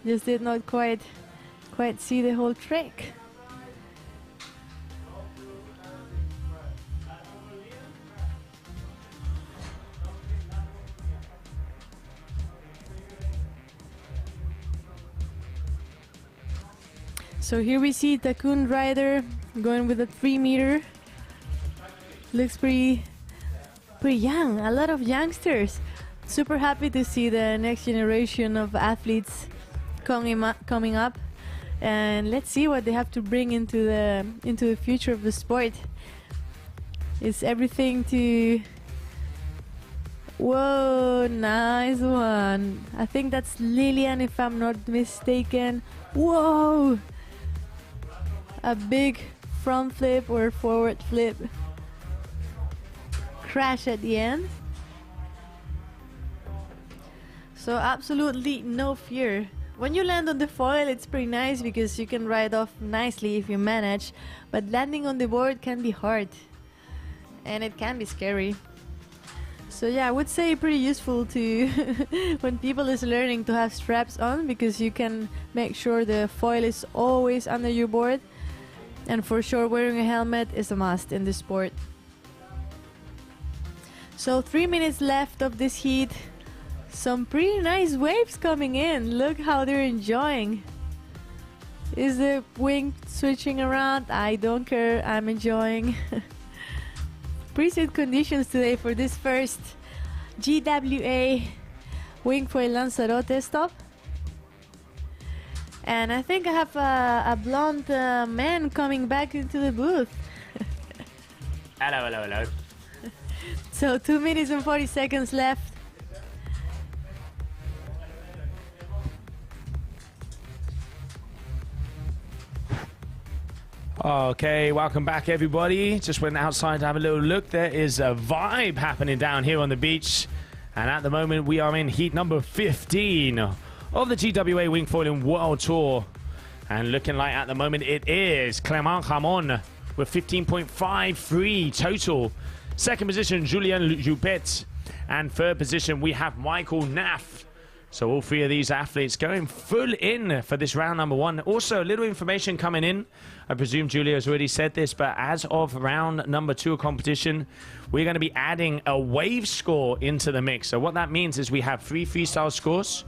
Just did not quite see the whole trick. So here we see Takun rider going with a 3 meter. Looks pretty young. A lot of youngsters. Super happy to see the next generation of athletes coming up, and let's see what they have to bring into the future of the sport. It's everything to... Whoa, nice one. I think that's Lilian if I'm not mistaken. Whoa, a big front flip or forward flip crash at the end. So absolutely no fear. When you land on the foil, it's pretty nice because you can ride off nicely if you manage, but landing on the board can be hard and it can be scary. So yeah, I would say pretty useful to when people is learning to have straps on, because you can make sure the foil is always under your board, and for sure wearing a helmet is a must in this sport. So 3 minutes left of this heat. Some pretty nice waves coming in. Look how they're enjoying. Is the wing switching around? I don't care, I'm enjoying. Preset conditions today for this first GWA Wingfoil Lanzarote stop. And I think I have a blonde man coming back into the booth. Hello, hello, hello. So 2 minutes and 40 seconds left. Okay, welcome back everybody. Just went outside to have a little look. There is a vibe happening down here on the beach. And at the moment we are in heat number 15 of the GWA Wingfoiling World Tour. And looking like at the moment it is Clement Ramon with 15.53 total. Second position, Julien Joupet. And third position, we have Michael Naff. So all three of these athletes going full in for this round number one. Also, a little information coming in. I presume Julia has already said this, but as of round number 2 of competition, we're going to be adding a wave score into the mix. So what that means is we have 3 freestyle scores,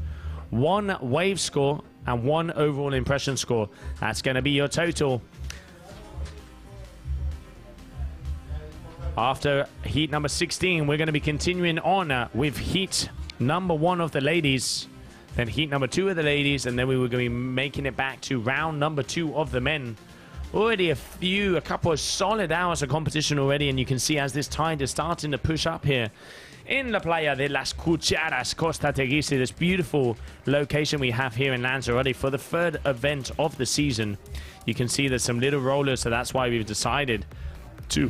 1 wave score, and 1 overall impression score. That's going to be your total. After heat number 16, we're going to be continuing on with heat number 1 of the ladies, then heat number 2 of the ladies, and then we were going to be making it back to round number 2 of the men. Already a couple of solid hours of competition already, and you can see as this tide is starting to push up here in La Playa de las Cucharas, Costa Teguise, this beautiful location we have here in Lanzarote for the 3rd event of the season. You can see there's some little rollers, so that's why we've decided to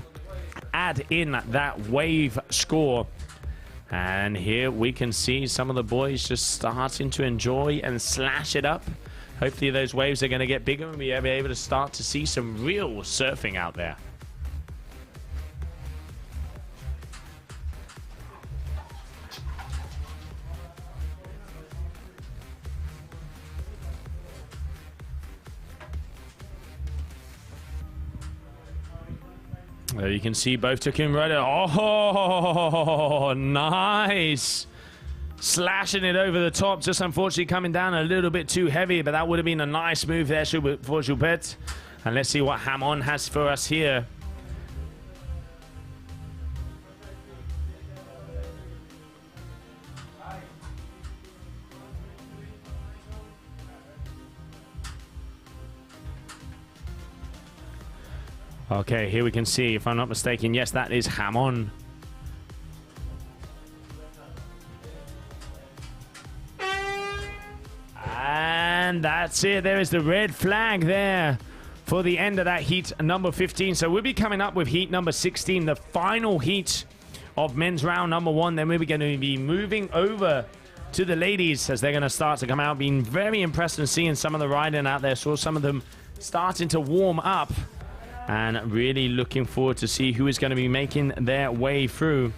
add in that wave score. And here we can see some of the boys just starting to enjoy and slash it up. Hopefully those waves are going to get bigger and we'll be able to start to see some real surfing out there. You can see both took him right. Oh, nice. Slashing it over the top. Just unfortunately coming down a little bit too heavy, but that would have been a nice move there for Joupet. And let's see what Hamon has for us here. Okay, here we can see, if I'm not mistaken, yes, that is Hamon. And that's it. There is the red flag there for the end of that heat number 15. So we'll be coming up with heat number 16, the final heat of men's round number 1. Then we're going to be moving over to the ladies as they're going to start to come out. Being very impressed and seeing some of the riding out there. Saw some of them starting to warm up. And really looking forward to see who is going to be making their way through.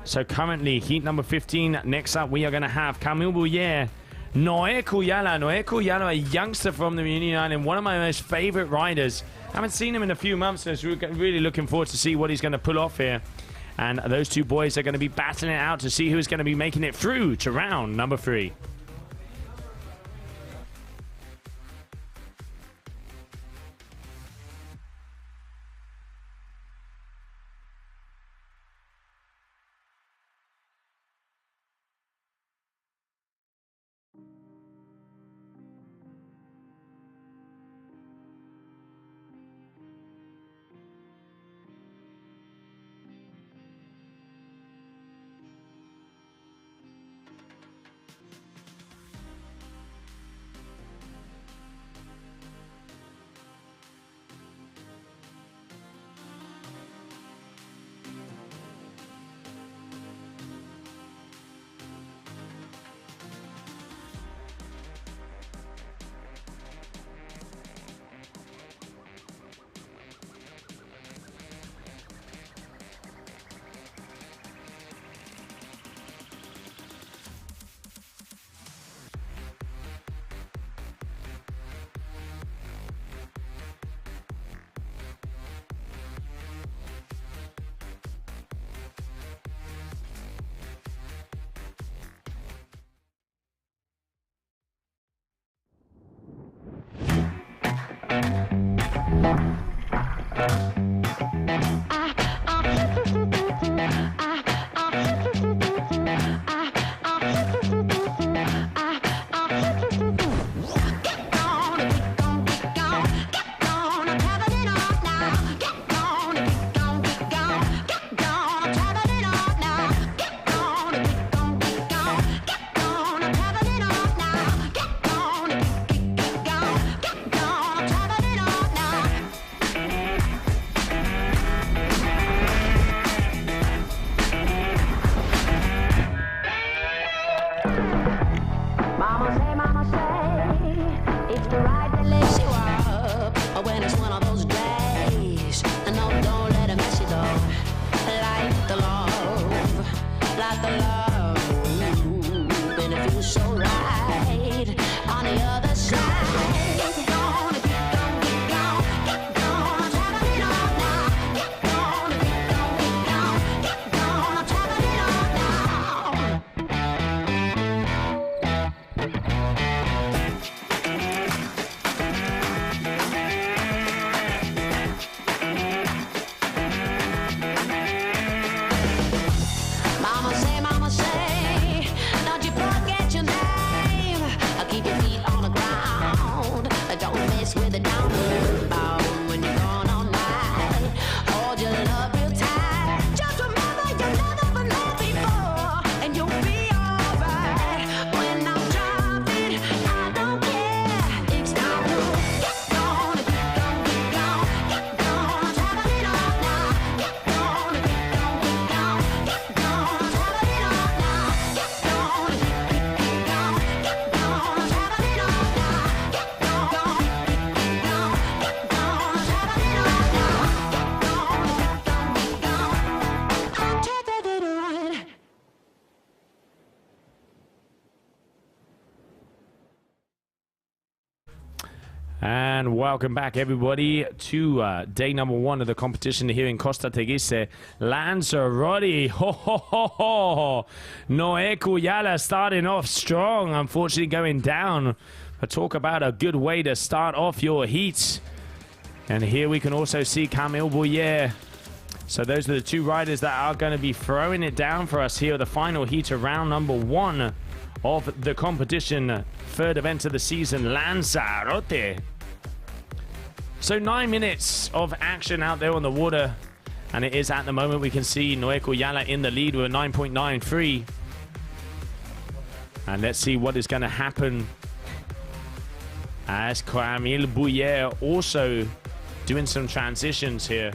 So currently, heat number 15. Next up, we are going to have Camille Bouillet, Noé Kuyala. Noé Kuyala, a youngster from the Reunion Island, one of my most favorite riders. Haven't seen him in a few months, so really looking forward to see what he's going to pull off here. And those two boys are going to be battling it out to see who's going to be making it through to round number 3. And welcome back, everybody, to day number 1 of the competition here in Costa Teguise, Lanzarote. Ho, ho, ho, ho. Noé Cuyala starting off strong, unfortunately going down. But talk about a good way to start off your heat. And here we can also see Camille Bouyer. So those are the 2 riders that are going to be throwing it down for us here, the final heat of round number 1 of the competition. 3rd event of the season, Lanzarote. So 9 minutes of action out there on the water. And it is at the moment we can see Noé Cuyala in the lead with a 9.93. And let's see what is going to happen as Camille Bouyer also doing some transitions here.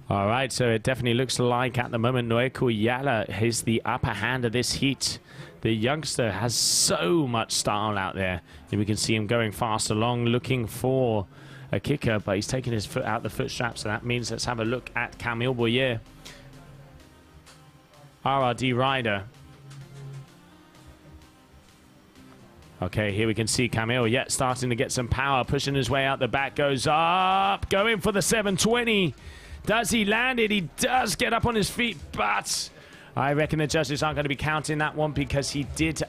All right, so it definitely looks like at the moment Noeko Yala has the upper hand of this heat. The youngster has so much style out there. And we can see him going fast along, looking for a kicker, but he's taking his foot out the foot strap, so that means let's have a look at Camille Boyer, RRD rider. Okay, here we can see Camille yet starting to get some power, pushing his way out the back, goes up, going for the 720. Does he land it? He does get up on his feet, but I reckon the judges aren't going to be counting that one because he did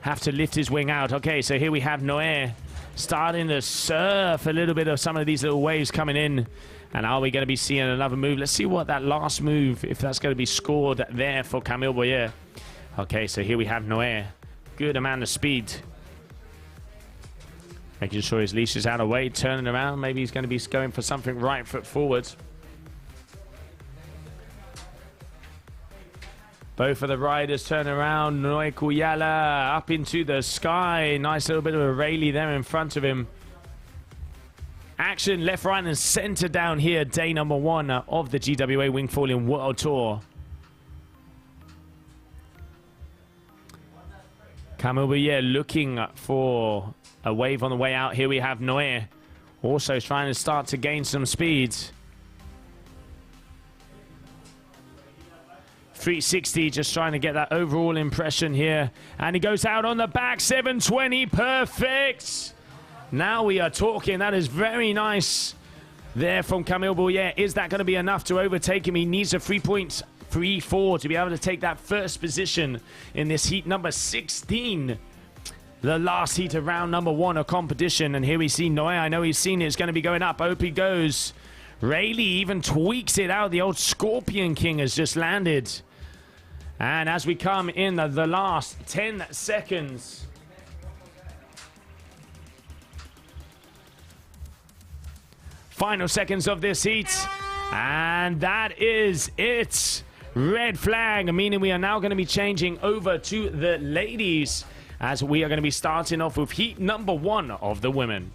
have to lift his wing out. Okay, so here we have Noé starting to surf a little bit of some of these little waves coming in. And are we going to be seeing another move? Let's see what that last move, if that's going to be scored there for Camille Boyer. Okay, so here we have Noé. Good amount of speed. Making sure his leash is out of way, turning around. Maybe he's going to be going for something right foot forward. Both of the riders turn around. Noé Kuyala up into the sky. Nice little bit of a Rayleigh there in front of him. Action left, right, and center down here. Day number 1 of the GWA Wingfoiling World Tour. Camille Boyer looking for a wave on the way out. Here we have Noé also trying to start to gain some speed. 360, just trying to get that overall impression here. And he goes out on the back, 720, perfect. Now we are talking. That is very nice there from Camille Boyer. Is that going to be enough to overtake him? He needs a 3.34 to be able to take that first position in this heat number 16. The last heat of round number 1 of competition. And here we see Noé. I know he's seen it. It's going to be going up. Up he goes. Rayleigh even tweaks it out. The old Scorpion King has just landed. And as we come in the last 10 seconds, final seconds of this heat, and that is it. Red flag, meaning we are now going to be changing over to the ladies, as we are going to be starting off with heat number 1 of the women.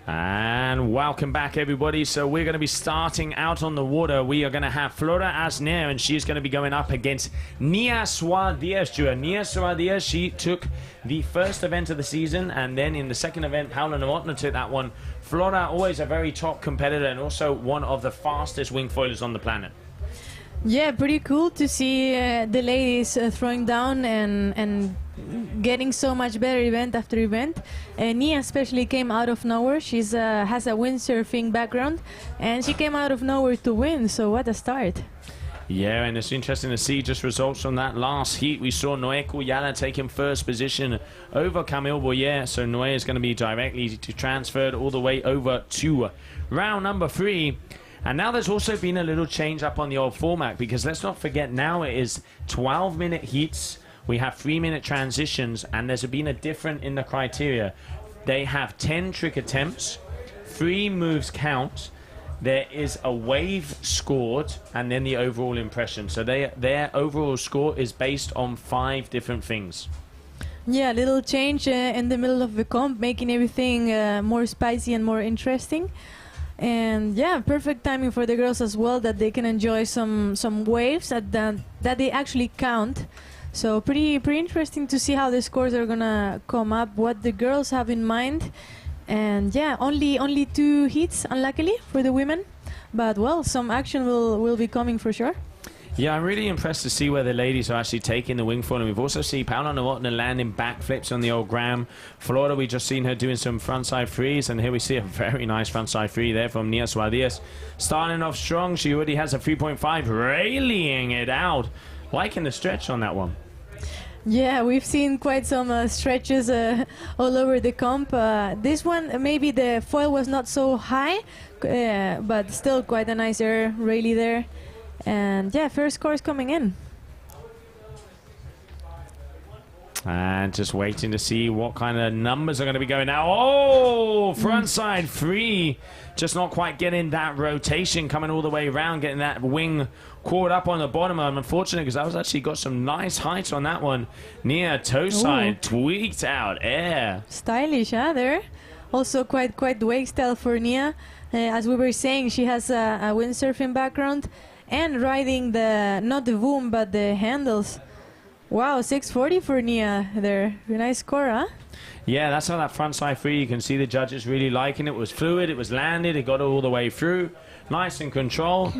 And welcome back, everybody. So we're going to be starting out on the water. We are going to have Flora Asner, and she's going to be going up against Nia Suarez. Nia Suarez, she took the first event of the season, and then in the second event, Paula Novotná took that one. Flora, always a very top competitor, and also one of the fastest wingfoilers on the planet. Yeah, pretty cool to see the ladies throwing down and getting so much better event after event. Nia especially came out of nowhere. She's has a windsurfing background, and she came out of nowhere to win. So what a start! Yeah, and it's interesting to see just results from that last heat. We saw Noé Cuyala taking first position over Camille Boyer. So Noé is going to be directly transferred all the way over to round number 3. And now there's also been a little change up on the old format, because let's not forget, now it is 12-minute heats. We have 3-minute transitions, and there's been a different in the criteria. They have 10 trick attempts, 3 moves count, there is a wave scored, and then the overall impression. So their overall score is based on 5 different things. Yeah, a little change in the middle of the comp, making everything more spicy and more interesting. And yeah, perfect timing for the girls as well, that they can enjoy some waves that they actually count. So pretty interesting to see how the scores are gonna come up, what the girls have in mind. And yeah, only 2 hits, unluckily for the women, but well, some action will be coming for sure. Yeah, I'm really impressed to see where the ladies are actually taking the wingfoil, and we've also seen Paula Novotná landing backflips on the old Gram. Florida, we just seen her doing some frontside frees, and here we see a very nice frontside free there from Nia Suarez. Starting off strong, she already has a 3.5, rallying it out. Liking the stretch on that one. Yeah, we've seen quite some stretches all over the comp. This one, maybe the foil was not so high, but still quite a nice air rally there. And yeah, first scores coming in. And just waiting to see what kind of numbers are going to be going now. Oh, frontside free. Just not quite getting that rotation coming all the way around, getting that wing caught up on the bottom. I'm unfortunate because I was actually got some nice heights on that one. Near toe side, tweaked out air. Stylish, huh, there. Also quite wake style for Nia. As we were saying, she has a windsurfing background and riding not the boom, but the handles. Wow, 640 for Nia there. Nice score, huh? Yeah, that's how that frontside free, you can see the judges really liking it. It was fluid, it was landed, it got all the way through. Nice in control.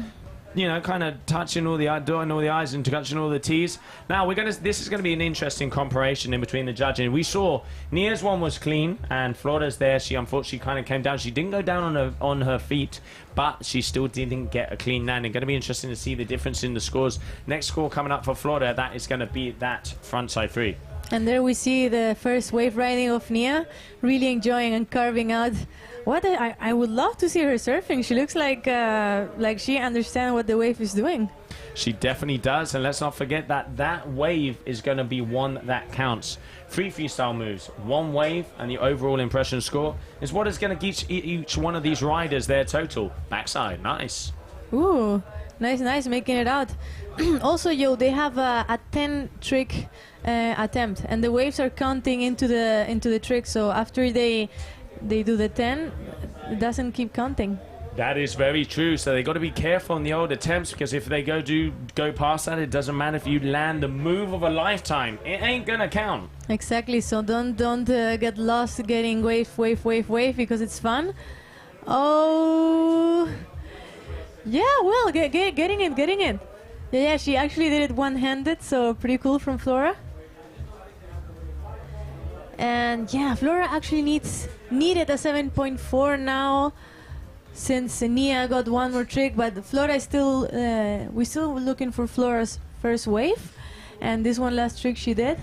You know, kind of touching all the dotting all the I's and touching all the T's. Now this is gonna be an interesting comparison in between the judging. We saw Nia's one was clean, and Florida's there. She unfortunately kind of came down. She didn't go down on her feet, but she still didn't get a clean landing. Going to be interesting to see the difference in the scores. Next score coming up for Florida, that is going to be that frontside free. And there we see the first wave riding of Nia, really enjoying and carving out. I would love to see her surfing. She looks like she understands what the wave is doing. She definitely does, and let's not forget that wave is going to be one that counts. 3 freestyle moves, 1 wave, and the overall impression score is what is going to get each one of these riders their total. Backside, nice. Ooh, nice, making it out. Also, they have a 10 trick attempt, and the waves are counting into the trick. So after they do the 10, it doesn't keep counting. That is very true. So they got to be careful on the old attempts, because if they go past that, it doesn't matter if you land the move of a lifetime. It ain't gonna count. Exactly. So don't get lost getting wave, because it's fun. Oh, yeah. Well, getting it. Yeah. She actually did it one-handed. So pretty cool from Flora. And yeah, Flora actually needed a 7.4 now, since Nia got 1 more trick, but Flora is still we're still looking for Flora's first wave, and this one last trick she did.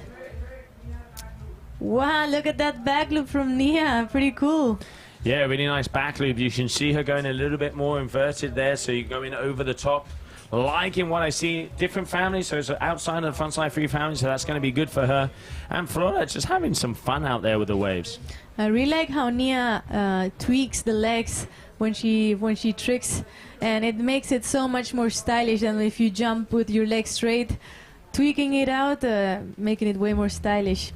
Wow, look at that back loop from Nia, pretty cool. Yeah, really nice back loop. You can see her going a little bit more inverted there, so you're going over the top. Liking what I see. Different families, so it's outside of the frontside free family, so that's going to be good for her. And Flora just having some fun out there with the waves. I really like how Nia tweaks the legs when she tricks, and it makes it so much more stylish than if you jump with your legs straight. Tweaking it out, making it way more stylish.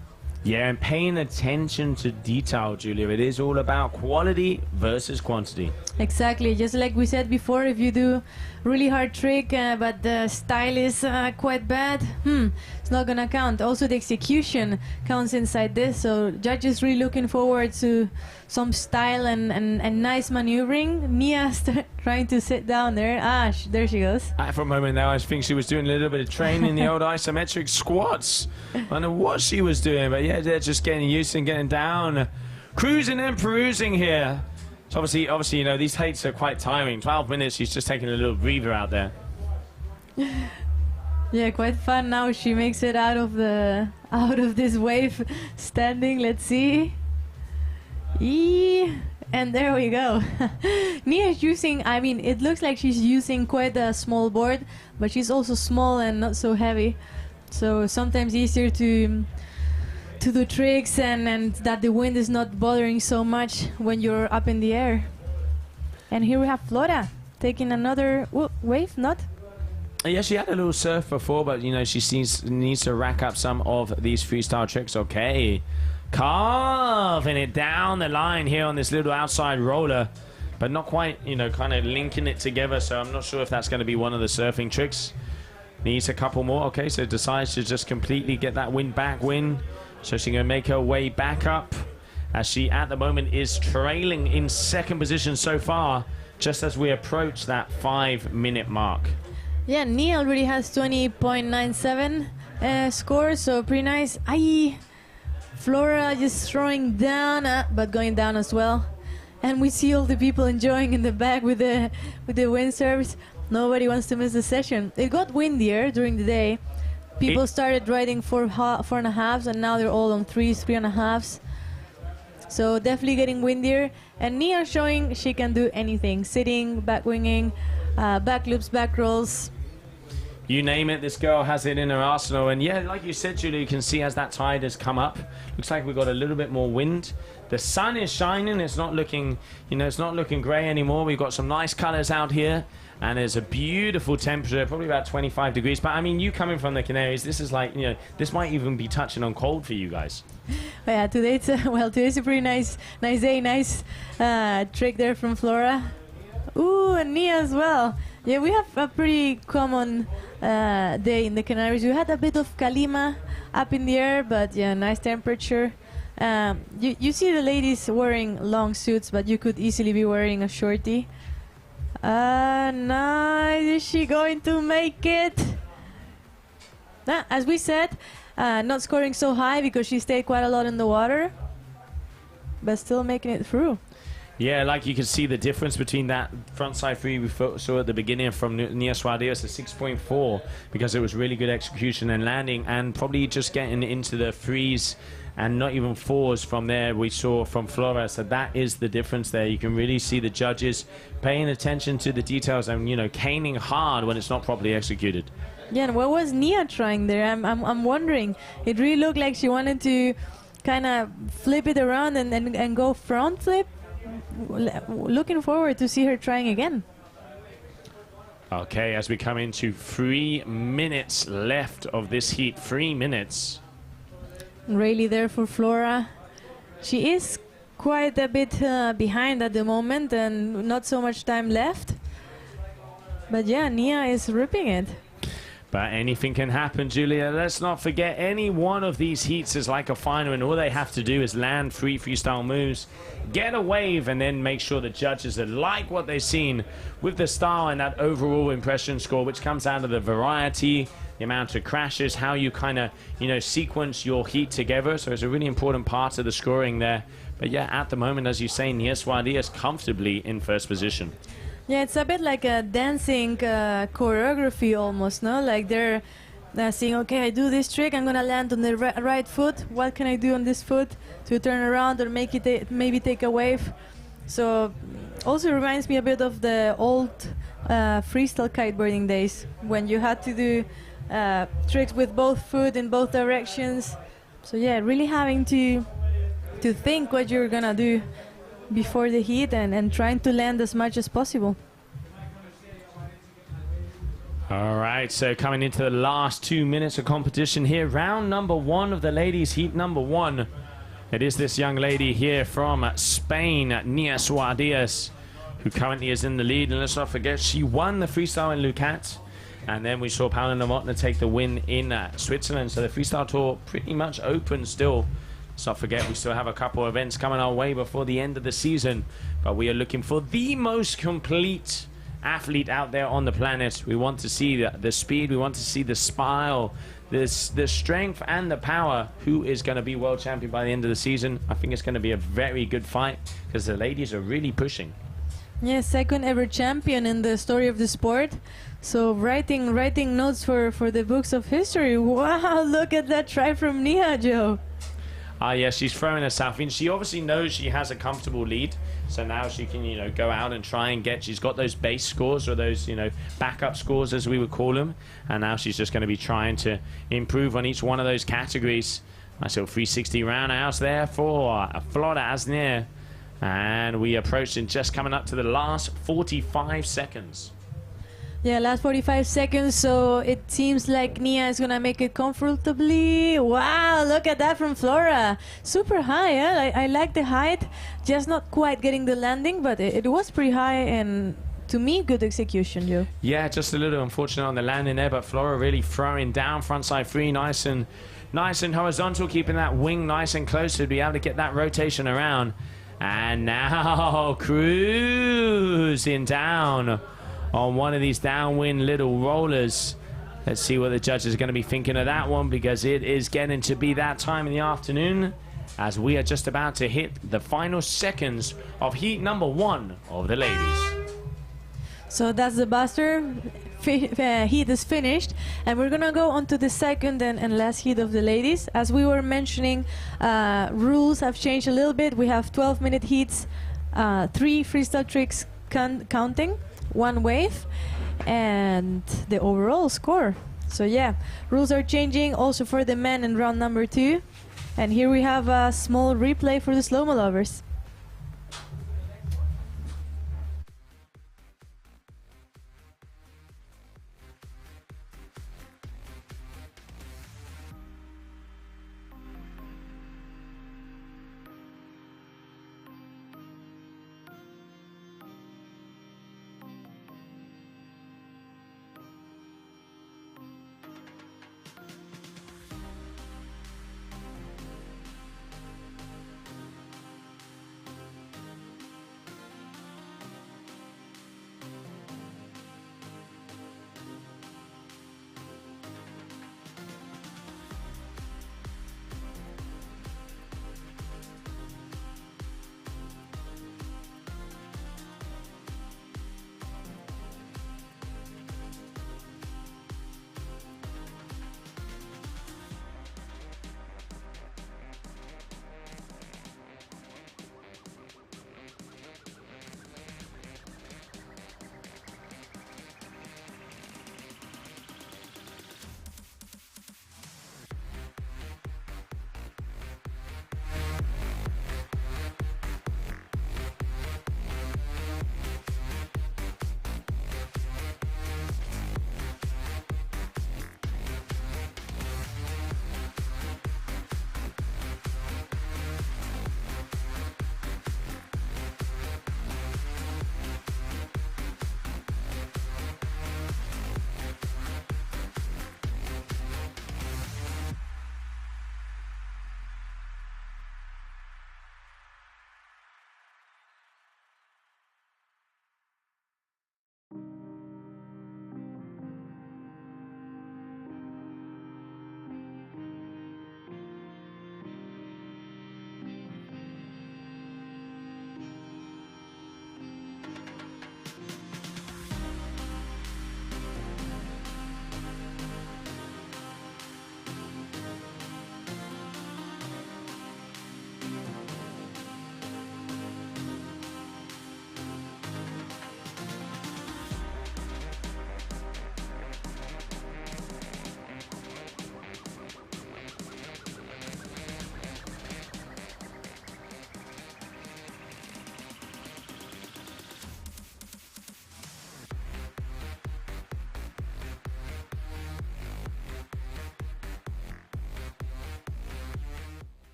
Yeah, and paying attention to detail, Julia. It is all about quality versus quantity. Exactly, just like we said before, if you do really hard trick but the style is quite bad, it's not gonna count. Also the execution counts inside this, so judges really looking forward to some style and nice maneuvering. Nia's trying to sit down there. There she goes. For a moment now, I think she was doing a little bit of training in the old isometric squats. I don't know what she was doing, but yeah, they're just getting used and getting down. Cruising and perusing here. So obviously, you know, these heats are quite tiring. 12 minutes, she's just taking a little breather out there. Yeah, quite fun now. She makes it out of this wave standing. Let's see. And there we go. Nia is using, I mean, it looks like she's using quite a small board, but she's also small and not so heavy. So sometimes easier to do tricks and that the wind is not bothering so much when you're up in the air. And here we have Flora taking another wave, not? Yeah, she had a little surf before, but you know, she needs to rack up some of these freestyle tricks. Okay, carving it down the line here on this little outside roller, but not quite, you know, kind of linking it together. So I'm not sure if that's going to be one of the surfing tricks. Needs a couple more. Okay, so decides to just completely get that wind back win. So she's going to make her way back up as she at the moment is trailing in second position so far, just as we approach that 5-minute mark. Yeah, Nia already has 20.97 score, so pretty nice. Flora just throwing down, but going down as well. And we see all the people enjoying in the back with the windsurfs. Nobody wants to miss the session. It got windier during the day. People started riding 4.5s, and now they're all on 3.5s. So definitely getting windier. And Nia showing she can do anything: sitting, back winging, back loops, back rolls. You name it, this girl has it in her arsenal. And yeah, like you said, Julie, you can see as that tide has come up, looks like we've got a little bit more wind. The sun is shining. It's not looking, you know, it's not looking grey anymore. We've got some nice colors out here. And there's a beautiful temperature, probably about 25 degrees. But I mean, you coming from the Canaries, this is like, you know, this might even be touching on cold for you guys. Yeah, today's a pretty nice day, nice trick there from Flora. Ooh, and Nia as well. Yeah, we have a pretty common day in the Canaries. We had a bit of Kalima up in the air, but yeah, nice temperature. You see the ladies wearing long suits, but you could easily be wearing a shorty. Nice. Is she going to make it? As we said, not scoring so high because she stayed quite a lot in the water, but still making it through. Yeah, like you can see the difference between that frontside free we saw at the beginning from Nia Suarez to 6.4 because it was really good execution and landing, and probably just getting into the threes and not even fours from there we saw from Flora. So that is the difference there. You can really see the judges paying attention to the details and, you know, caning hard when it's not properly executed. Yeah, and what was Nia trying there? I'm wondering. It really looked like she wanted to kind of flip it around and go front flip. Looking forward to see her trying again. Okay, as we come into 3 minutes left of this heat, 3 minutes. Really there for Flora. She is quite a bit behind at the moment and not so much time left. But yeah, Nia is ripping it. But anything can happen, Julia. Let's not forget, any one of these heats is like a final, and all they have to do is land 3 freestyle moves, get a wave, and then make sure the judges that like what they've seen with the style and that overall impression score, which comes out of the variety, the amount of crashes, how you kind of, you know, sequence your heat together. So it's a really important part of the scoring there. But yeah, at the moment, as you say, Nia Suarez comfortably in first position. Yeah, it's a bit like a dancing choreography almost, no? Like they're saying, okay, I do this trick, I'm gonna land on the right foot. What can I do on this foot to turn around or make it maybe take a wave? So also reminds me a bit of the old freestyle kiteboarding days when you had to do tricks with both foot in both directions. So yeah, really having to think what you're gonna do before the heat and trying to land as much as possible. All right, so coming into the last 2 minutes of competition here, round number 1 of the ladies, heat number 1. It is this young lady here from Spain, Nia Suarez, who currently is in the lead. And let's not forget, she won the freestyle in Lucat. And then we saw Paula Novotná take the win in Switzerland. So the freestyle tour pretty much open still. Let's not forget, we still have a couple of events coming our way before the end of the season. But we are looking for the most complete athlete out there on the planet. We want to see the speed, we want to see the smile, the strength and the power. Who is going to be world champion by the end of the season? I think it's going to be a very good fight because the ladies are really pushing. Yeah, second ever champion in the story of the sport. So writing notes for the books of history. Wow, look at that try from Nia, Joe. Yeah, she's throwing herself in. She obviously knows she has a comfortable lead, so now she can, go out and try and get. She's got those base scores, or those, backup scores as we would call them, and now she's just going to be trying to improve on each one of those categories. Nice little 360 roundhouse there for Flora Asnier, and we approaching just coming up to the last 45 seconds. Yeah, last 45 seconds, so it seems like Nia is gonna make it comfortably. Wow, look at that from Flora. Super high, eh? I like the height, just not quite getting the landing, but it was pretty high, and to me, good execution, Joe. Yeah, just a little unfortunate on the landing there, but Flora really throwing down frontside 3, nice and horizontal, keeping that wing nice and close to be able to get that rotation around. And now cruising down on one of these downwind little rollers. Let's see what the judges are going to be thinking of that one, because it is getting to be that time in the afternoon as we are just about to hit the final seconds of heat number 1 of the ladies. So that's the buster. Heat is finished, and we're gonna go on to the second and last heat of the ladies. As we were mentioning, rules have changed a little bit. We have 12-minute heats, 3 freestyle tricks counting, 1 wave, and the overall score. So yeah, rules are changing also for the men in round number 2. And here we have a small replay for the slow-mo lovers.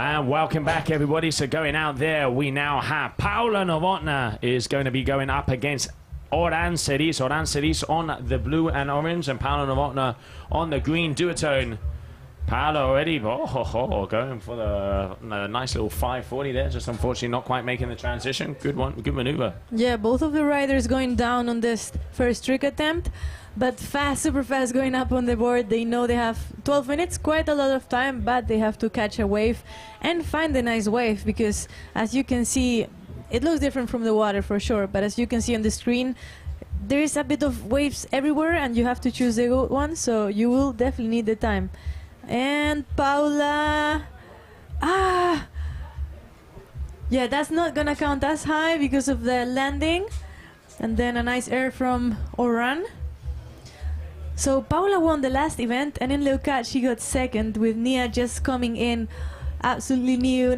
And welcome back, everybody. So going out there, we now have Paula Novotná is going to be going up against Oran Ceris. Oran Ceris on the blue and orange, and Paula Novotná on the green duotone. Paula already going for the nice little 540 there. Just unfortunately not quite making the transition. Good one, good maneuver. Yeah, both of the riders going down on this first trick attempt, but fast, super fast going up on the board. They know they have 12 minutes, quite a lot of time, but they have to catch a wave and find a nice wave, because as you can see, it looks different from the water for sure, but as you can see on the screen, there is a bit of waves everywhere and you have to choose the good one, so you will definitely need the time. And Paula, yeah, that's not gonna count as high because of the landing. And then a nice air from Oran. So Paula won the last event, and in Leucat she got second, with Nia just coming in, absolutely new,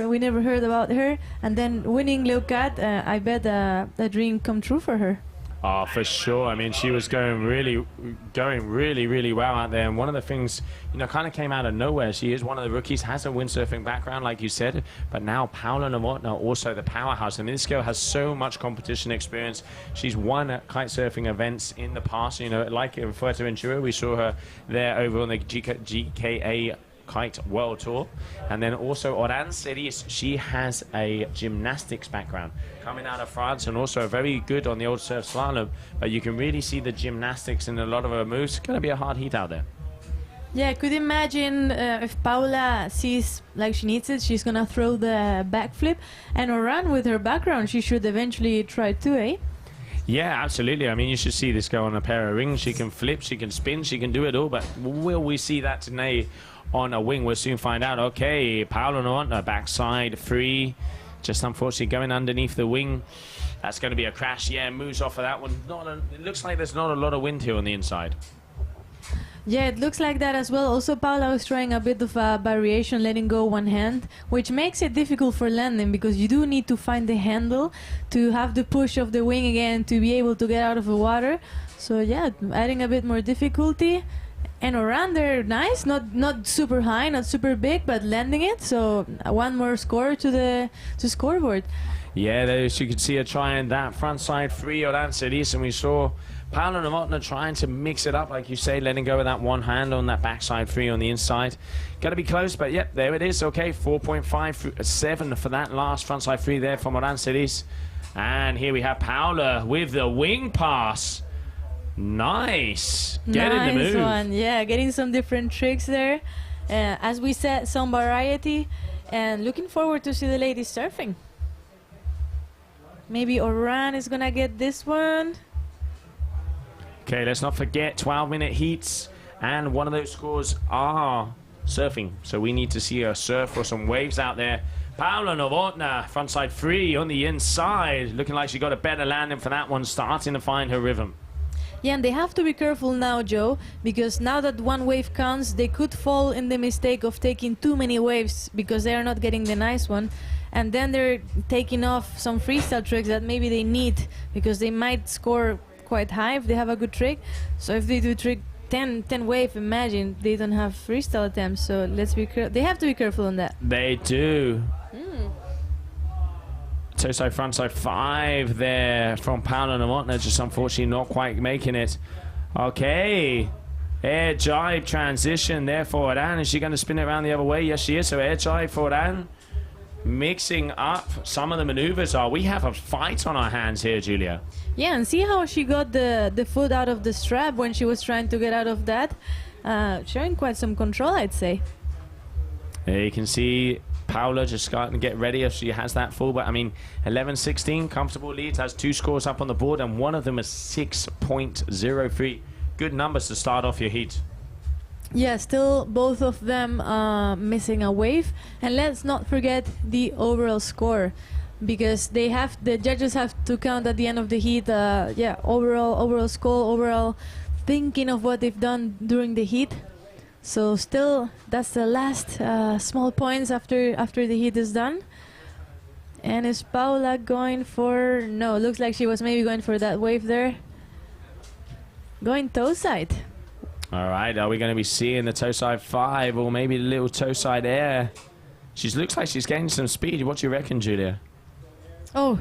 we never heard about her, and then winning Leucat. I bet a dream come true for her. Oh, for sure. I mean, she was going really well out there. And one of the things, you know, kind of came out of nowhere. She is one of the rookies, has a windsurfing background, like you said. But now Paula Novotná, also the powerhouse. I mean, this girl has so much competition experience. She's won at kite surfing events in the past. You know, like in Fuerteventura, we saw her there over on the GKA Kite World Tour. And then also Oran Ceris, she has a gymnastics background coming out of France, and also very good on the old surf slalom, but you can really see the gymnastics in a lot of her moves. It's going to be a hard heat out there. Yeah, I could imagine if Paula sees like she needs it, she's gonna throw the backflip, and Oran, with her background, she should eventually try too, eh? Yeah, absolutely. I mean, you should see this girl on a pair of rings. She can flip, she can spin, she can do it all, but will we see that today on a wing? We'll soon find out. Okay, Paula Novotná, backside free, just unfortunately going underneath the wing. That's going to be a crash. Yeah, moves off of that one. It looks like there's not a lot of wind here on the inside. Yeah, it looks like that as well. Also, Paula was trying a bit of a variation, letting go one hand, which makes it difficult for landing, because you do need to find the handle to have the push of the wing again to be able to get out of the water. So yeah, adding a bit more difficulty. And around there, nice, not super high, not super big, but landing it. So one more score to scoreboard. Yeah, there you could see her trying that frontside free Oran Ceris, and we saw Paula Novotná trying to mix it up, like you say, letting go with that one hand on that backside free on the inside. Got to be close, but yep, there it is. Okay, 4.57 for that last frontside free there from Oran Ceris. And here we have Paula with the wing pass. Nice. Getting the move. Nice one. Yeah, getting some different tricks there. As we said, some variety, and looking forward to see the ladies surfing. Maybe Oran is gonna get this one. Okay, let's not forget 12-minute heats, and one of those scores are surfing. So we need to see her surf for some waves out there. Paula Novotná, frontside free on the inside. Looking like she got a better landing for that one, starting to find her rhythm. Yeah, and they have to be careful now, Joe, because now that one wave counts, they could fall in the mistake of taking too many waves because they are not getting the nice one. And then they're taking off some freestyle tricks that maybe they need, because they might score quite high if they have a good trick. So if they do trick 10 wave, imagine they don't have freestyle attempts. So let's be they have to be careful on that. They do. Toe side, front side 5 there from Paula Novotná, just unfortunately not quite making it. Okay, air jibe transition there for Oran. Is she going to spin it around the other way? Yes, she is. So air jibe for Oran. Mixing up some of the maneuvers. We have a fight on our hands here, Julia. Yeah, and see how she got the foot out of the strap when she was trying to get out of that. Showing quite some control, I'd say. There you can see Paula just starting to get ready if she has that full. But I mean, 11-16, comfortable leads, has 2 scores up on the board, and one of them is 6.03. Good numbers to start off your heat. Yeah, still both of them missing a wave. And let's not forget the overall score, because the judges have to count at the end of the heat. Yeah, overall score, overall thinking of what they've done during the heat. So still, that's the last small points after the heat is done. And is Paula going for... No, looks like she was maybe going for that wave there. Going toe side. All right, are we going to be seeing the toe side 5 or maybe a little toe side air? She looks like she's gaining some speed. What do you reckon, Julia? Oh,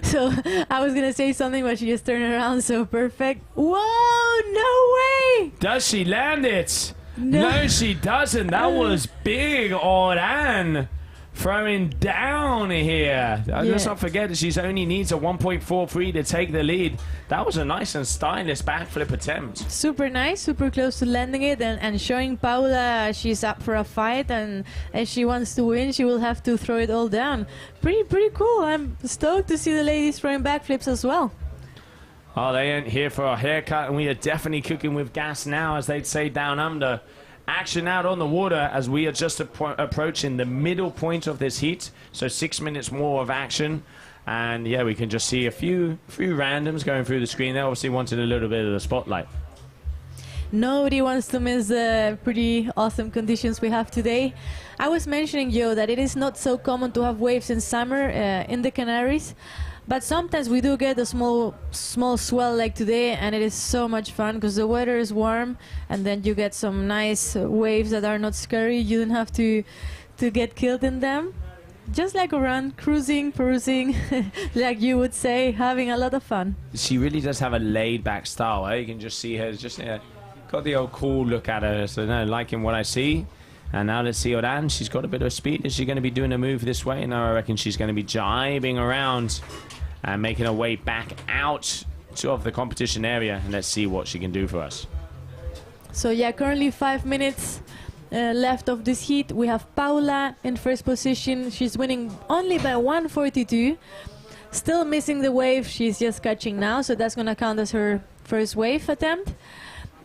so I was gonna say something, but she just turned around so perfect. Whoa, no way! Does she land it? No. No, she doesn't. That was big on Anne throwing down here. Let's not forget that she's only needs a 1.43 to take the lead. That was a nice and stylish backflip attempt. Super nice, super close to landing it, and showing Paula she's up for a fight, and if she wants to win, she will have to throw it all down. Pretty cool. I'm stoked to see the ladies throwing backflips as well. Oh, they ain't here for a haircut, and we are definitely cooking with gas now, as they'd say down under. Action out on the water as we are just approaching the middle point of this heat. So 6 minutes more of action. And yeah, we can just see a few randoms going through the screen. They obviously wanted a little bit of the spotlight. Nobody wants to miss the pretty awesome conditions we have today. I was mentioning, Joe, that it is not so common to have waves in summer in the Canaries. But sometimes we do get a small swell like today, and it is so much fun because the weather is warm, and then you get some nice waves that are not scary. You don't have to get killed in them. Just like around, cruising, perusing, like you would say, having a lot of fun. She really does have a laid-back style. Eh? You can just see her, just got the old cool look at her. So no, liking what I see. And now let's see Oran. She's got a bit of speed. Is she going to be doing a move this way? No, I reckon she's going to be jibing around and making her way back out of the competition area. And let's see what she can do for us. So yeah, currently 5 minutes left of this heat. We have Paula in first position. She's winning only by 142. Still missing the wave. She's just catching now, so that's going to count as her first wave attempt.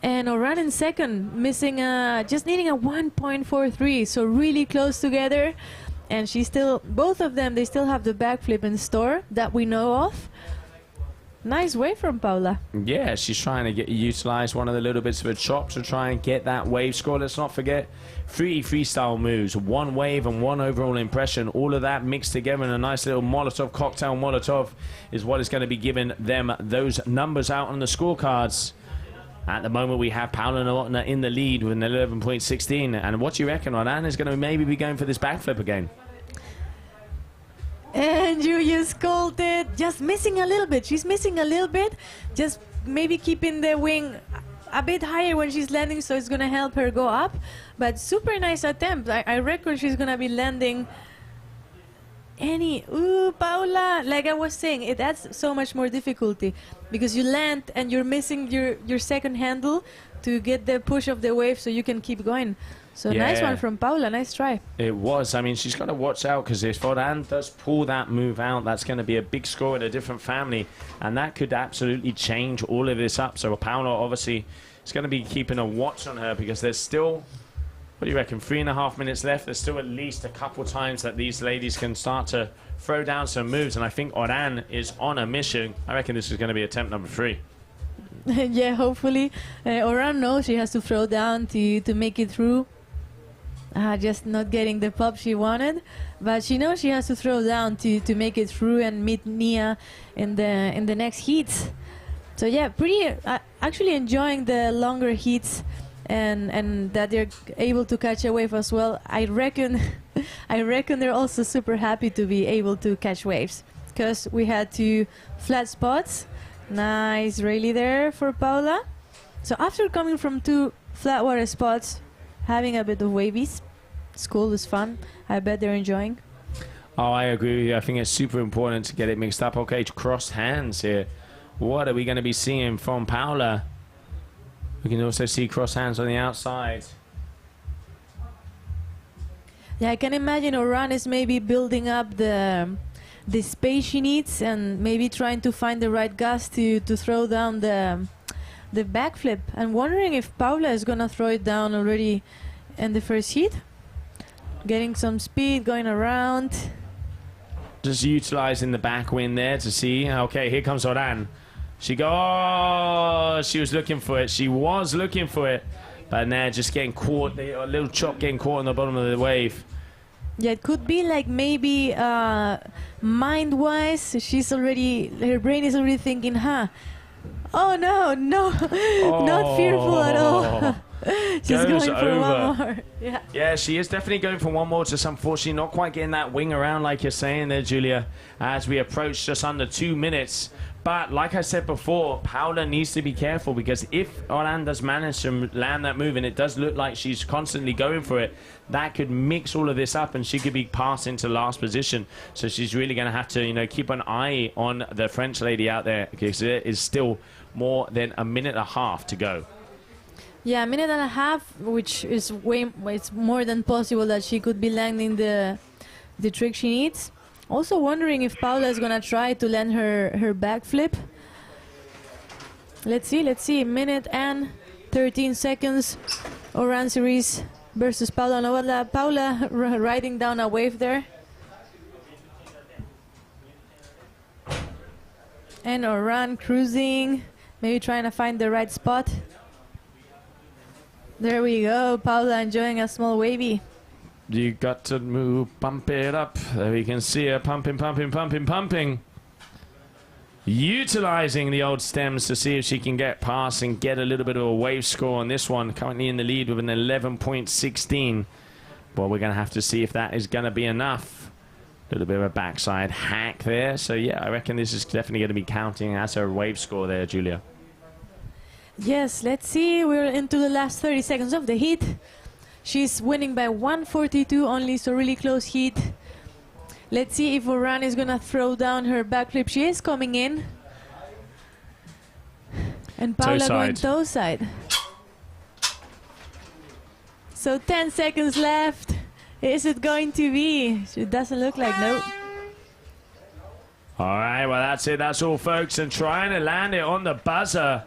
And Oran in second, missing just needing a 1.43, so really close together. And she still, both of them, they still have the backflip in store that we know of. Nice wave from Paula. Yeah, she's trying to utilize one of the little bits of a chop to try and get that wave score. Let's not forget 3 freestyle moves, 1 wave and 1 overall impression. All of that mixed together in a nice little Molotov cocktail. Molotov is what is going to be giving them those numbers out on the scorecards. At the moment, we have Paula Novotna in the lead with an 11.16. And what do you reckon, Oran is going to maybe be going for this backflip again? And you just called it. Just missing a little bit. She's missing a little bit. Just maybe keeping the wing a bit higher when she's landing, so it's going to help her go up. But super nice attempt. I reckon she's going to be landing any. Ooh, Paula. Like I was saying, it adds so much more difficulty because you land and you're missing your second handle to get the push of the wave so you can keep going. So yeah. Nice one from Paula. Nice try. It was. I mean, she's got to watch out because if Oran does pull that move out, that's going to be a big score in a different family. And that could absolutely change all of this up. So Paula obviously is going to be keeping a watch on her because there's still, what do you reckon, 3.5 minutes left. There's still at least a couple times that these ladies can start to throw down some moves. And I think Oran is on a mission. I reckon this is going to be attempt number 3. Yeah, hopefully. Oran knows she has to throw down to make it through. Just not getting the pop she wanted, but she knows she has to throw down to make it through and meet Nia in the next heats. So yeah, pretty actually enjoying the longer heats and that they're able to catch a wave as well. I reckon they're also super happy to be able to catch waves because we had 2 flat spots. Nice rally there for Paula. So after coming from 2 flat water spots, having a bit of wavies, it's cool, it's fun. I bet they're enjoying. Oh, I agree with you. I think it's super important to get it mixed up. Okay, crossed hands here. What are we going to be seeing from Paula? We can also see cross hands on the outside. Yeah, I can imagine Oran is maybe building up the space she needs and maybe trying to find the right gas to throw down the backflip. I'm wondering if Paula is gonna throw it down already in the first heat. Getting some speed, going around. Just utilizing the back wind there to see. Okay, here comes Oran. She was looking for it. She was looking for it. But now just getting caught, a little chop getting caught on the bottom of the wave. Yeah, it could be like maybe mind-wise, her brain is already thinking, oh no, not fearful at all. She's goes going for over. one more. Yeah. Yeah, she is definitely going for one more, just unfortunately not quite getting that wing around like you're saying there, Julia, as we approach just under 2 minutes. But like I said before, Paula needs to be careful, because if Oran does manage to land that move, and it does look like she's constantly going for it, that could mix all of this up and she could be passed into last position. So she's really going to have to, you know, keep an eye on the French lady out there, because there is still more than a minute and a half to go. Yeah, a minute and a half, which is it's more than possible that she could be landing the trick she needs. Also wondering if Paula is gonna try to land her backflip. Let's see. Minute and 13 seconds. Oran series versus Paula Novotna. Paula riding down a wave there. And Oran cruising, maybe trying to find the right spot. There we go, Paula enjoying a small wavy. You got to move, pump it up. There we can see her pumping. Utilizing the old stems to see if she can get past and get a little bit of a wave score on this one. Currently in the lead with an 11.16. But we're going to have to see if that is going to be enough. A little bit of a backside hack there. So yeah, I reckon this is definitely going to be counting as her wave score there, Julia. Yes, let's see. We're into the last 30 seconds of the heat. She's winning by 142 only, so really close heat. Let's see if Oran is gonna throw down her backflip. She is coming in. And Paula going toe side. So 10 seconds left. Is it going to be? It doesn't look like, no. All right, well, that's it. That's all, folks. And trying to land it on the buzzer.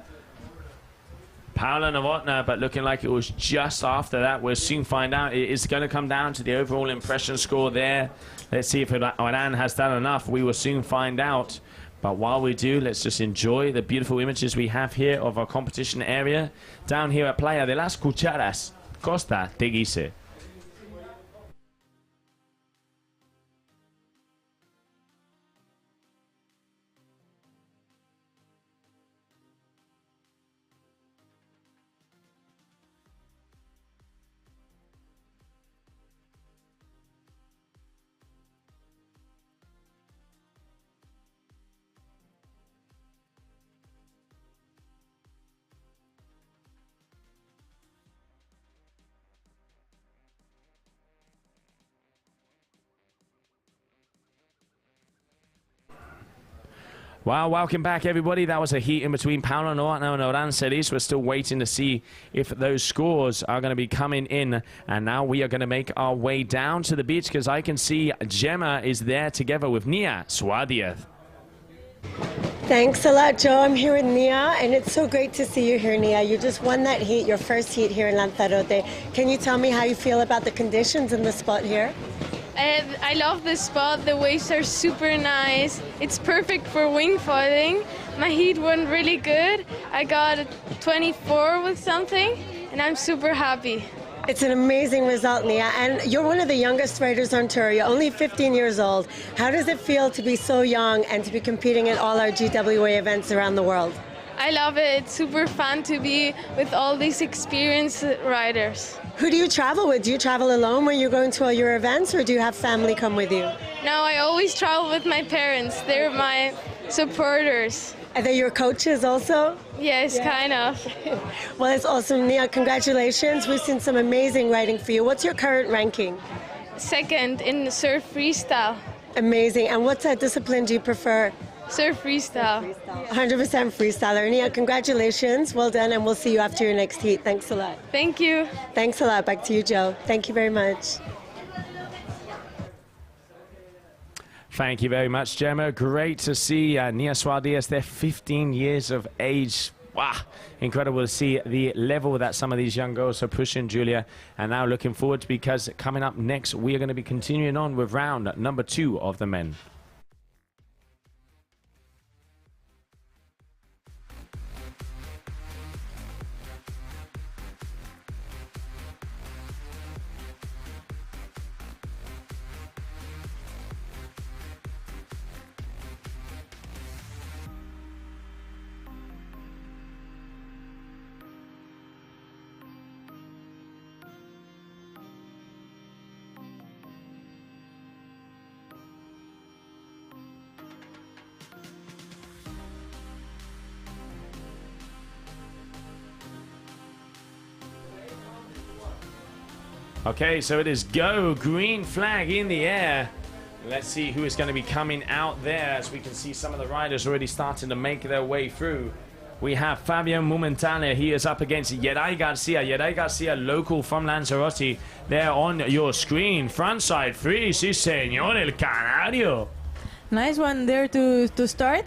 Paula Novotna, but looking like it was just after that. We'll soon find out. It is going to come down to the overall impression score there. Let's see if Oran has done enough. We will soon find out. But while we do, let's just enjoy the beautiful images we have here of our competition area down here at Playa de las Cucharas, Costa, Teguise. Well, welcome back, everybody. That was a heat in between Paula Novotna and Oran Celis. We're still waiting to see if those scores are going to be coming in. And now we are going to make our way down to the beach, because I can see Gemma is there together with Nia Suadiez. Thanks a lot, Joe. I'm here with Nia, and it's so great to see you here, Nia. You just won that heat, your first heat here in Lanzarote. Can you tell me how you feel about the conditions in the spot here? I love this spot. The waves are super nice. It's perfect for wingfoiling. My heat went really good. I got a 24 with something, and I'm super happy. It's an amazing result, Nia, and you're one of the youngest riders on tour. You're only 15 years old. How does it feel to be so young and to be competing at all our GWA events around the world? I love it. It's super fun to be with all these experienced riders. Who do you travel with? Do you travel alone when you're going to all your events, or do you have family come with you? No, I always travel with my parents. They're my supporters. Are they your coaches also? Yes, kind of. Well, it's awesome, Nia. Congratulations. We've seen some amazing riding for you. What's your current ranking? Second in Surf-Freestyle. Amazing. And what discipline do you prefer? Surf-Freestyle. 100% freestyler. Nia, congratulations. Well done, and we'll see you after your next heat. Thanks a lot. Thank you. Thanks a lot. Back to you, Joe. Thank you very much. Thank you very much, Gemma. Great to see Nia Suadiez. They're 15 years of age. Wow, incredible to see the level that some of these young girls are pushing, Julia. And now looking forward, because coming up next, we are going to be continuing on with round number 2 of the men. Okay, so it is go. Green flag in the air. Let's see who is going to be coming out there, as we can see some of the riders already starting to make their way through. We have Fabian Mumentale. He is up against Yeray Garcia. Yeray Garcia, local from Lanzarote. There on your screen. Frontside free. Sí, señor, el Canario. Nice one there to start.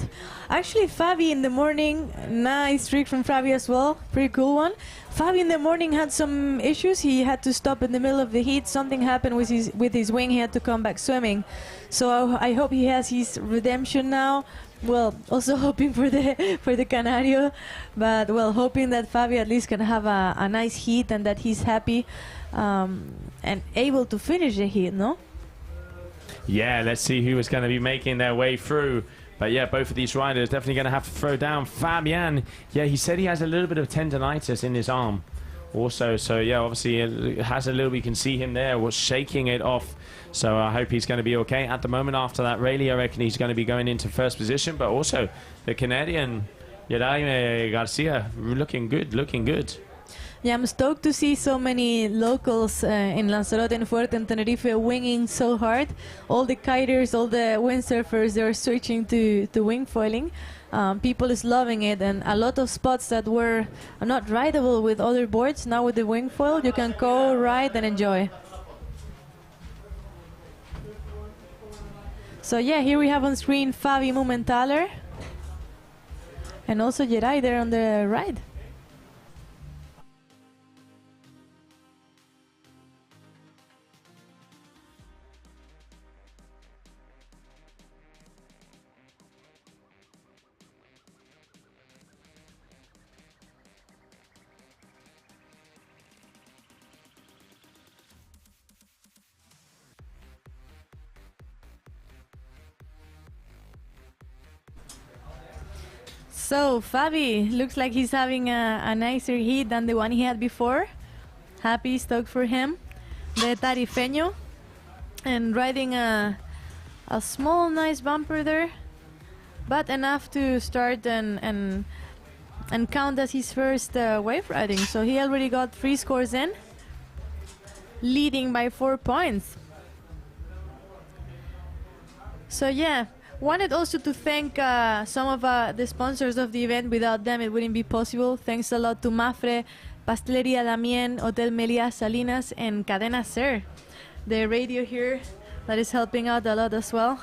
Actually, Fabi in the morning, nice trick from Fabi as well. Pretty cool one. Fabi in the morning had some issues. He had to stop in the middle of the heat. Something happened with his wing. He had to come back swimming. So I hope he has his redemption now. Well, also hoping for the Canario, but well, hoping that Fabi at least can have a nice heat and that he's happy and able to finish the heat, no? Yeah, let's see who is going to be making their way through. But yeah, both of these riders definitely going to have to throw down. Fabian, yeah, he said he has a little bit of tendonitis in his arm also. So yeah, obviously it has a little, you can see him there, was shaking it off. So I hope he's going to be okay. At the moment after that rally, I reckon he's going to be going into first position. But also the Canadian, Yeray Garcia, looking good, looking good. Yeah, I'm stoked to see so many locals in Lanzarote and Fuerte and Tenerife winging so hard. All the kiters, all the windsurfers, they're switching to wingfoiling. People is loving it, and a lot of spots that were not rideable with other boards, now with the wingfoil, you can go ride and enjoy. So yeah, here we have on screen Fabi Mumenthaler and also Yeray there on the right. So Fabi looks like he's having a nicer heat than the one he had before. Happy, stoked for him. The Tarifeño, and riding a small nice bumper there, but enough to start and count as his first wave riding. So he already got 3 scores in, leading by 4 points. So yeah, wanted also to thank some of the sponsors of the event. Without them, it wouldn't be possible. Thanks a lot to Mafre, Pastelería Damien, Hotel Meliá Salinas, and Cadena Ser, the radio here that is helping out a lot as well.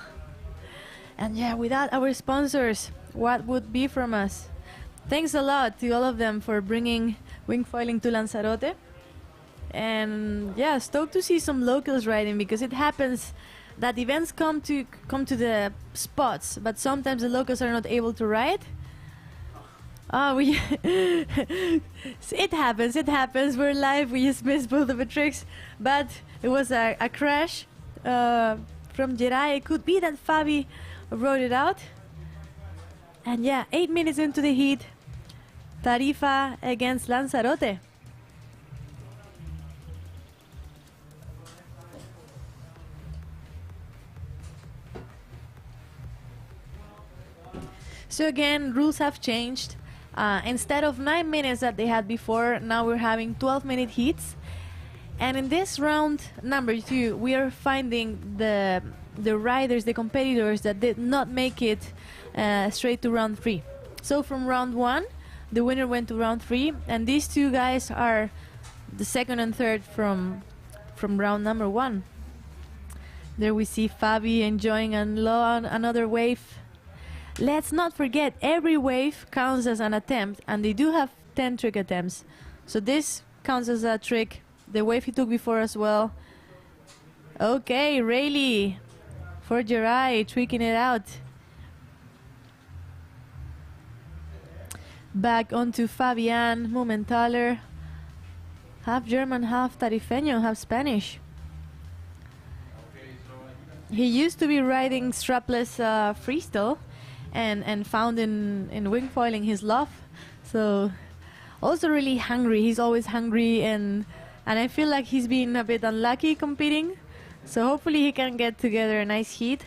And yeah, without our sponsors, what would be from us? Thanks a lot to all of them for bringing wingfoiling to Lanzarote. And yeah, stoked to see some locals riding, because it happens that events come to the spots, but sometimes the locals are not able to ride. It happens. We're live. We just missed both of the tricks, but it was a crash from Yeray. It could be that Fabi rode it out. And yeah, 8 minutes into the heat, Tarifa against Lanzarote. So again, rules have changed. Instead of 9 minutes that they had before, now we're having 12-minute heats. And in this round number 2, we are finding the riders, the competitors that did not make it straight to round 3. So from round 1, the winner went to round 3, and these 2 guys are the second and third from round number 1. There we see Fabi enjoying another wave. Let's not forget, every wave counts as an attempt, and they do have 10 trick attempts. So this counts as a trick. The wave he took before as well. Okay, Rayleigh for Yeray, tricking it out. Back onto Fabian Mumenthaler. Half German, half Tarifeño, half Spanish. He used to be riding strapless freestyle, and found in wingfoiling his love. So also really hungry. He's always hungry, and I feel like he's been a bit unlucky competing. So hopefully he can get together a nice heat.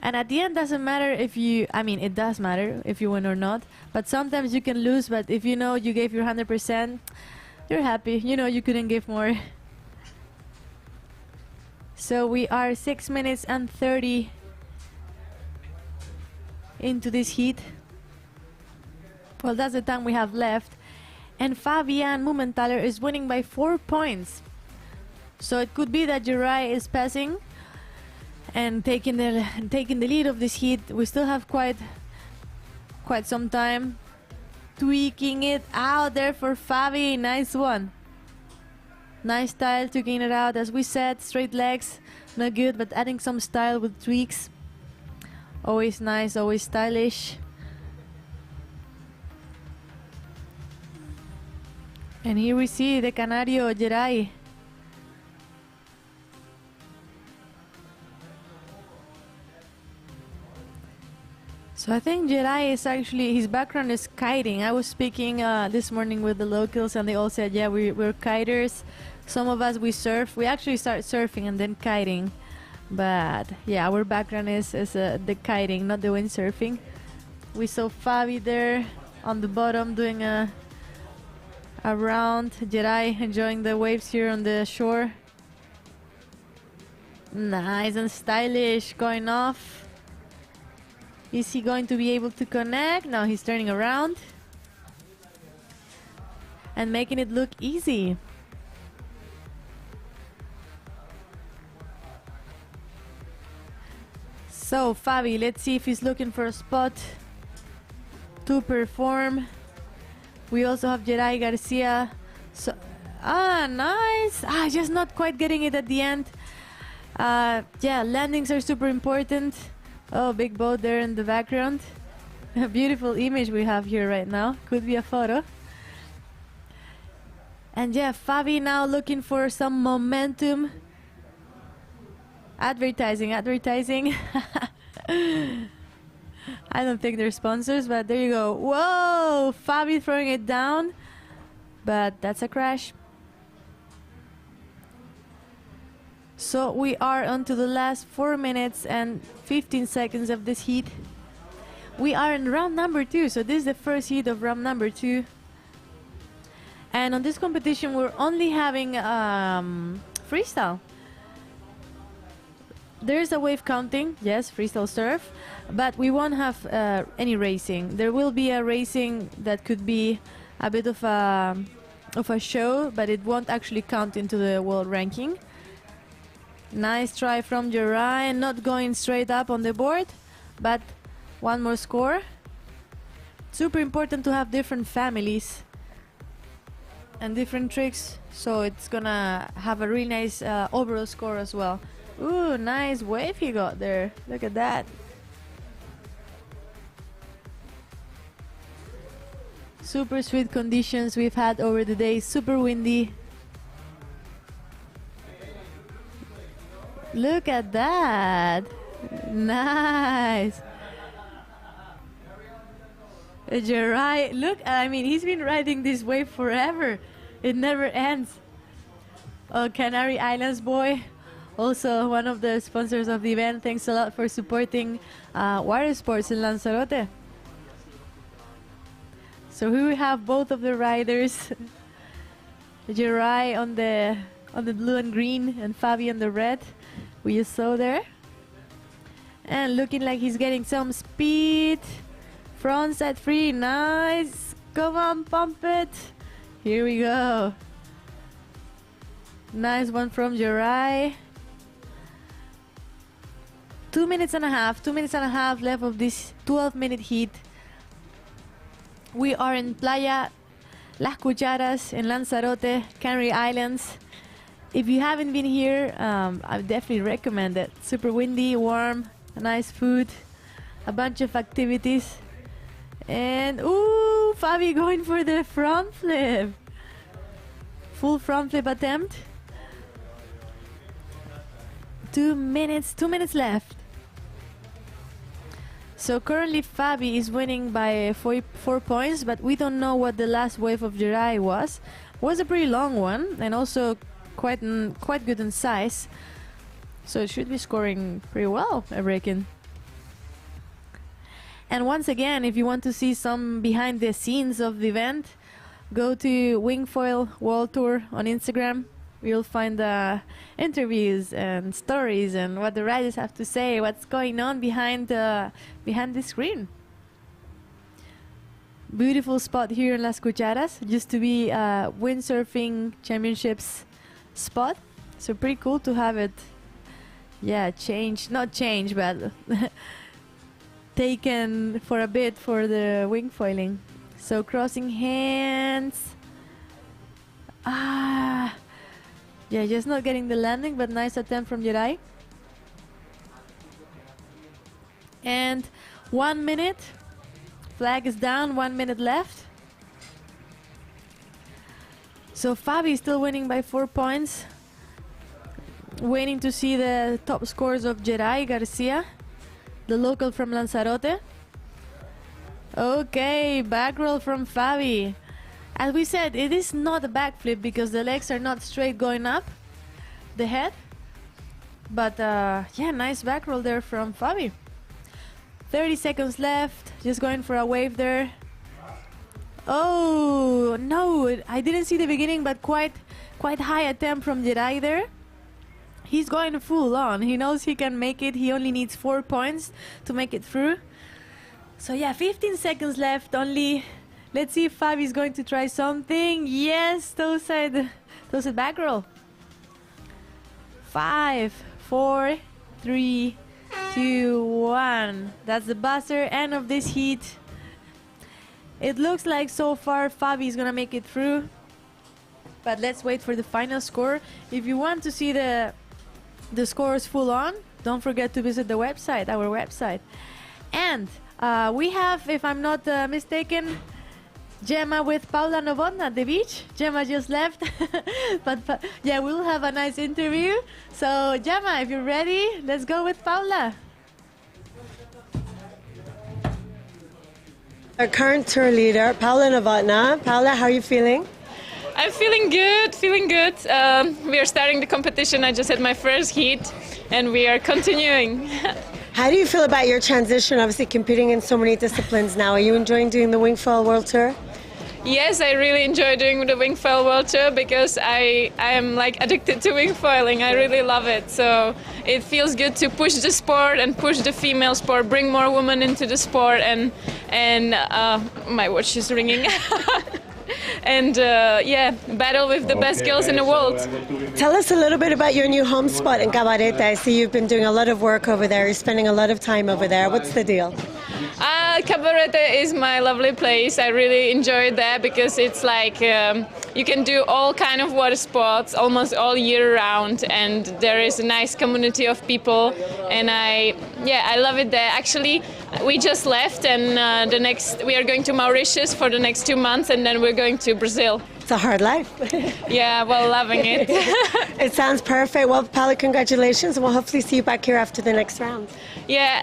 And at the end, doesn't matter if you, it does matter if you win or not, but sometimes you can lose. But if you know you gave your 100%, you're happy. You know you couldn't give more. So we are 6 minutes and 30 into this heat. Well, that's the time we have left. And Fabian Mumenthaler is winning by 4 points. So it could be that Jirai is passing and taking the lead of this heat. We still have quite some time. Tweaking it out there for Fabi. Nice one. Nice style, tweaking it out. As we said, straight legs, not good, but adding some style with tweaks. Always nice, always stylish. And here we see the Canario Jirai. So I think Jirai is actually, his background is kiting. I was speaking this morning with the locals and they all said, yeah, we're kiters. Some of us, we surf. We actually start surfing and then kiting. But yeah, our background is the kiting, not the windsurfing. We saw Fabi there on the bottom doing a round. Jirai enjoying the waves here on the shore. Nice and stylish, going off. Is he going to be able to connect? No, he's turning around and making it look easy. So Fabi, let's see if he's looking for a spot to perform. We also have Jirai Garcia. So, nice. Just not quite getting it at the end. Yeah, landings are super important. Oh, big boat there in the background. A beautiful image we have here right now. Could be a photo. And yeah, Fabi now looking for some momentum. Advertising. I don't think they're sponsors, but there you go. Whoa! Fabi throwing it down. But that's a crash. So we are on to the last 4 minutes and 15 seconds of this heat. We are in round number 2, so this is the first heat of round number 2. And on this competition, we're only having freestyle. There's a wave counting, yes, freestyle surf, but we won't have any racing. There will be a racing that could be a bit of a show, but it won't actually count into the world ranking. Nice try from Jirai, not going straight up on the board, but one more score. Super important to have different families and different tricks, so it's gonna have a really nice overall score as well. Ooh, nice wave he got there. Look at that. Super sweet conditions we've had over the day, super windy. Look at that. Nice. Jirai, look, I mean, he's been riding this wave forever. It never ends. Oh, Canary Islands boy, also one of the sponsors of the event. Thanks a lot for supporting water sports in Lanzarote. So here we have both of the riders. Jirai on the blue and green and Fabi on the red. We just saw there. And looking like he's getting some speed. Frontside free, nice. Come on, pump it. Here we go. Nice one from Jirai. 2 minutes and a half left of this 12-minute heat. We are in Playa Las Cucharas in Lanzarote, Canary Islands. If you haven't been here, I would definitely recommend it. Super windy, warm, nice food, a bunch of activities. And ooh, Fabi going for the front flip. Full front flip attempt. 2 minutes left. So currently Fabi is winning by 4 points, but we don't know what the last wave of Jirai was. It was a pretty long one and also quite good in size. So it should be scoring pretty well, I reckon. And once again, if you want to see some behind the scenes of the event, go to Wingfoil World Tour on Instagram. We'll find interviews and stories and what the riders have to say, what's going on behind the screen. Beautiful spot here in Las Cucharas. Used to be a windsurfing championships spot. So pretty cool to have it, not change, but taken for a bit for the wingfoiling. So crossing hands. Just not getting the landing, but nice attempt from Jerai. And 1 minute. Flag is down, 1 minute left. So Fabi still winning by 4 points. Waiting to see the top scores of Jerai Garcia, the local from Lanzarote. Okay, back roll from Fabi. As we said, it is not a backflip because the legs are not straight going up the head. But nice back roll there from Fabi. 30 seconds left, just going for a wave there. Oh, no, I didn't see the beginning, but quite high attempt from Jerai there. He's going full on. He knows he can make it. He only needs 4 points to make it through. So 15 seconds left only. Let's see if Fabi is going to try something. Yes, those side back roll. 5, 4, 3, 2, 1. That's the buzzer. End of this heat. It looks like so far Fabi is gonna make it through. But let's wait for the final score. If you want to see the scores full on, don't forget to visit the website, our website. And we have, if I'm not mistaken, Gemma with Paula Novotna at the beach. Gemma just left. but we'll have a nice interview. So Gemma, if you're ready, let's go with Paula. Our current tour leader, Paula Novotna. Paula, how are you feeling? I'm feeling good. We are starting the competition. I just had my first heat, and we are continuing. How do you feel about your transition, obviously competing in so many disciplines now? Are you enjoying doing the Wingfoil World Tour? Yes, I really enjoy doing the Wingfoil World Tour because I am like addicted to wingfoiling. I really love it. So it feels good to push the sport and push the female sport, bring more women into the sport, and my watch is ringing. And battle with the best girls in the world. Tell us a little bit about your new home spot in Cabarete. I see you've been doing a lot of work over there. You're spending a lot of time over there. What's the deal? Cabarete is my lovely place. I really enjoy that because it's like you can do all kind of water sports almost all year round, and there is a nice community of people, and I love it there. Actually, we just left, and we are going to Mauritius for the next 2 months, and then we're going to Brazil. It's a hard life. Yeah, well, loving it. It sounds perfect. Well, Paula, congratulations, and we'll hopefully see you back here after the next round. Yeah.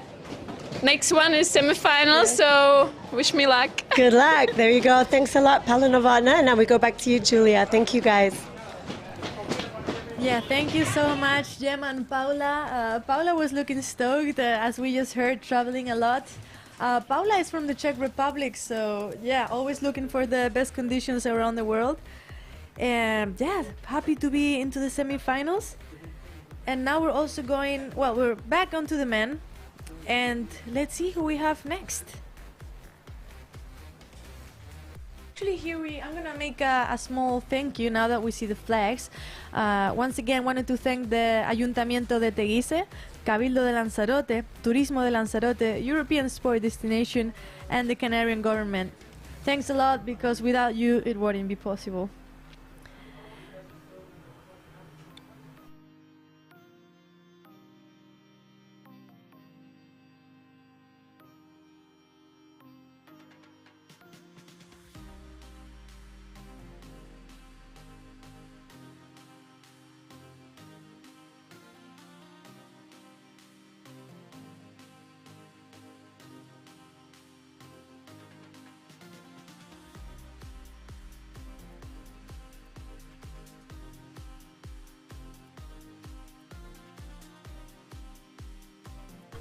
Next one is semifinals, so wish me luck. Good luck. There you go. Thanks a lot, Paula Novotna. And now we go back to you, Julia. Thank you, guys. Yeah, thank you so much, Gemma and Paula. Paula was looking stoked, as we just heard, traveling a lot. Paula is from the Czech Republic, so always looking for the best conditions around the world. And happy to be into the semifinals. And now we're also going, we're back onto the men. And let's see who we have next. Actually, I'm gonna make a small thank you now that we see the flags. Once again, wanted to thank the Ayuntamiento de Teguise, Cabildo de Lanzarote, Turismo de Lanzarote, European Sport Destination, and the Canarian government. Thanks a lot, because without you, it wouldn't be possible.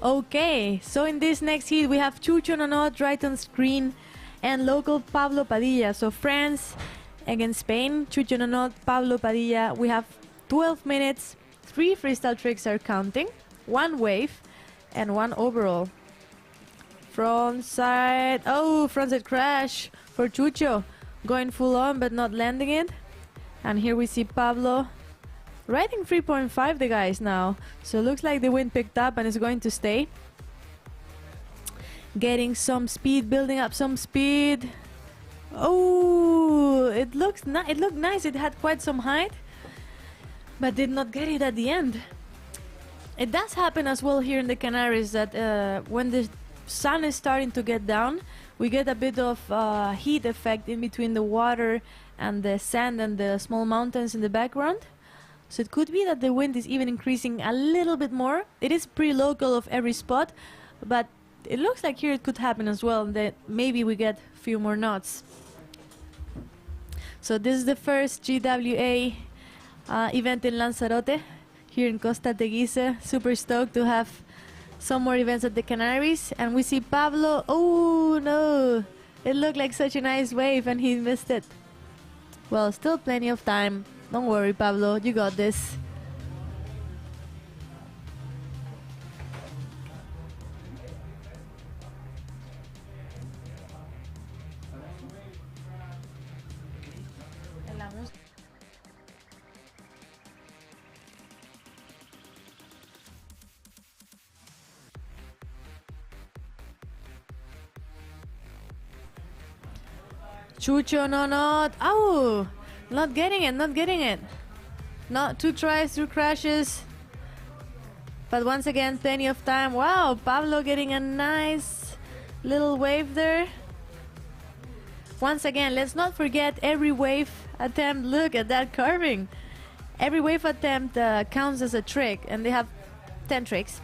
Okay, so in this next heat we have Chucho Nonot right on screen and local Pablo Padilla. So France against Spain, Chucho Nonot, Pablo Padilla. We have 12 minutes, 3 freestyle tricks are counting, 1 wave, and 1 overall. Frontside, oh, frontside crash for Chucho. Going full on but not landing it. And here we see Pablo riding 3.5 the guys now. So looks like the wind picked up and is going to stay. Getting some speed, building up some speed. Oh, it looked nice. It had quite some height, but did not get it at the end. It does happen as well here in the Canaries that when the sun is starting to get down, we get a bit of heat effect in between the water and the sand and the small mountains in the background. So it could be that the wind is even increasing a little bit more. It is pretty local of every spot, but it looks like here it could happen as well, that maybe we get a few more knots. So this is the first GWA event in Lanzarote, here in Costa Teguise. Super stoked to have some more events at the Canaries. And we see Pablo. Oh no, it looked like such a nice wave and he missed it. Well, still plenty of time. Don't worry, Pablo, you got this. Chucho, no, not. Oh, not getting it, not getting it. Not 2 tries, 2 crashes. But once again, plenty of time. Wow, Pablo getting a nice little wave there. Once again, let's not forget every wave attempt. Look at that carving. Every wave attempt counts as a trick, and they have 10 tricks.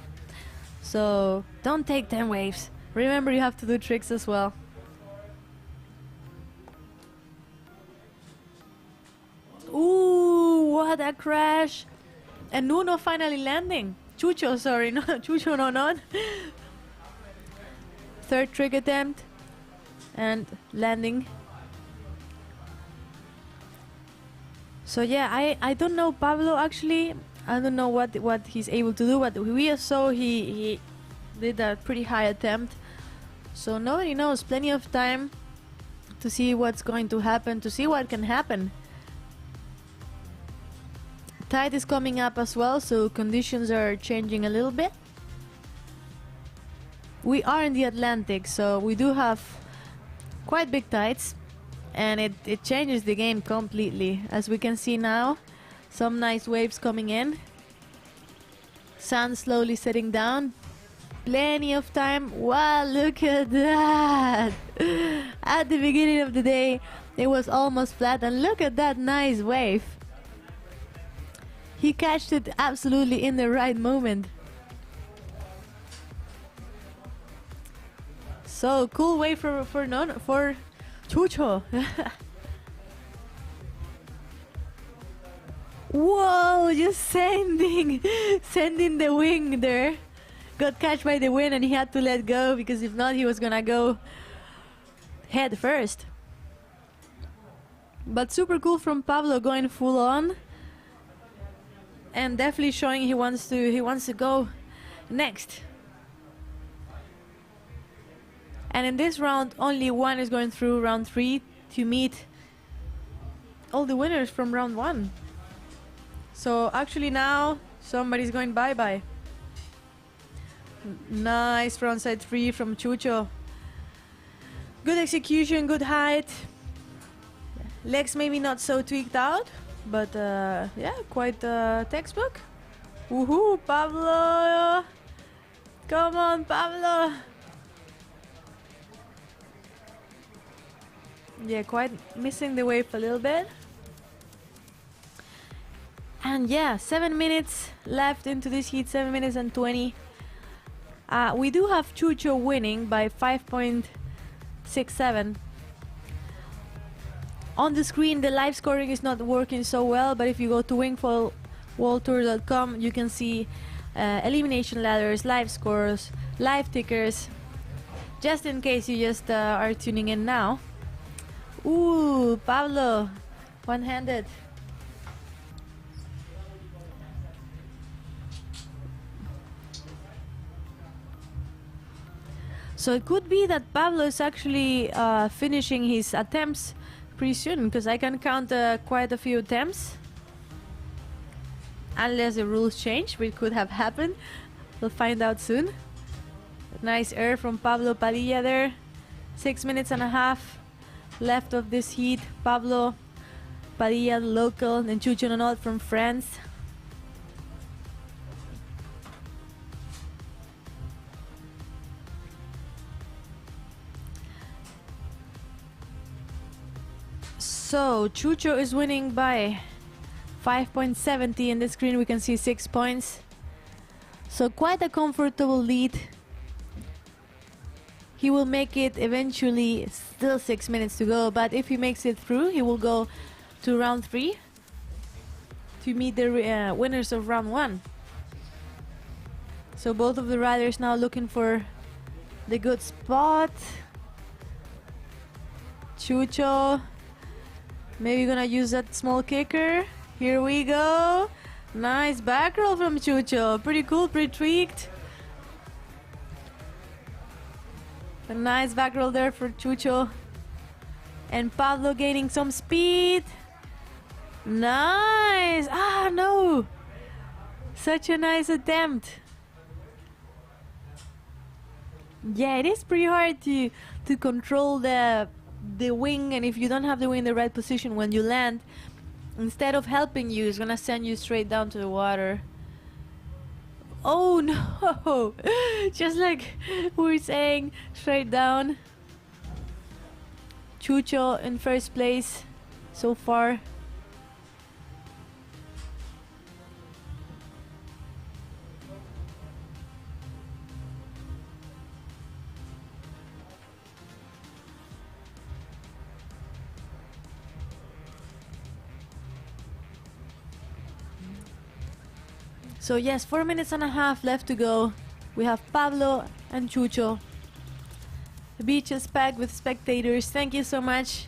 So don't take 10 waves. Remember, you have to do tricks as well. Ooh, what a crash. And Nuno finally landing. Chucho, sorry, no, Chucho, no, not. 3rd trick attempt and landing. So yeah, I don't know Pablo actually. I don't know what he's able to do, but we saw he did a pretty high attempt. So nobody knows. Plenty of time to see what's going to happen, to see what can happen. Tide is coming up as well, so conditions are changing a little bit. We are in the Atlantic, so we do have quite big tides, and it changes the game completely. As we can see now, some nice waves coming in. Sun slowly setting down. Plenty of time. Wow, look at that! At the beginning of the day, it was almost flat, and look at that nice wave. He catched it absolutely in the right moment. So cool wave for Chucho. Whoa, just sending the wing there. Got catched by the wind and he had to let go, because if not he was gonna go head first. But super cool from Pablo, going full on. And definitely showing he wants to go next. And in this round, only one is going through round 3 to meet all the winners from round 1. So actually now somebody's going bye-bye. Nice frontside 3 from Chucho. Good execution, good height. Legs maybe not so tweaked out, but yeah, quite textbook. Woohoo, Pablo! Come on, Pablo! Yeah, quite missing the wave a little bit. And yeah, 7 minutes left into this heat, 7 minutes and 20. We do have Chucho winning by 5.67. On the screen, the live scoring is not working so well, but if you go to wingfoilworldtour.com, you can see elimination ladders, live scores, live tickers, just in case you just are tuning in now. Ooh, Pablo, one-handed. So it could be that Pablo is actually finishing his attempts pretty soon, because I can count quite a few attempts. Unless the rules change, which could have happened. We'll find out soon. Nice air from Pablo Padilla there. 6 minutes and a half left of this heat. Pablo Padilla, local, and Chucho Nonot from France. So Chucho is winning by 5.70. In the screen we can see 6 points. So quite a comfortable lead. He will make it eventually, still 6 minutes to go, but if he makes it through, he will go to round 3 to meet the winners of round 1. So both of the riders now looking for the good spot. Chucho, maybe gonna use that small kicker. Here we go. Nice back roll from Chucho. Pretty cool, pretty tweaked. A nice back roll there for Chucho. And Pablo gaining some speed. Nice. Ah, no. Such a nice attempt. Yeah, it is pretty hard to control the wing, and if you don't have the wing in the right position when you land, instead of helping you, it's gonna send you straight down to the water. Oh no! Just like we were saying, straight down. Chucho in first place so far. So yes, 4 minutes and a half left to go. We have Pablo and Chucho. The beach is packed with spectators. Thank you so much.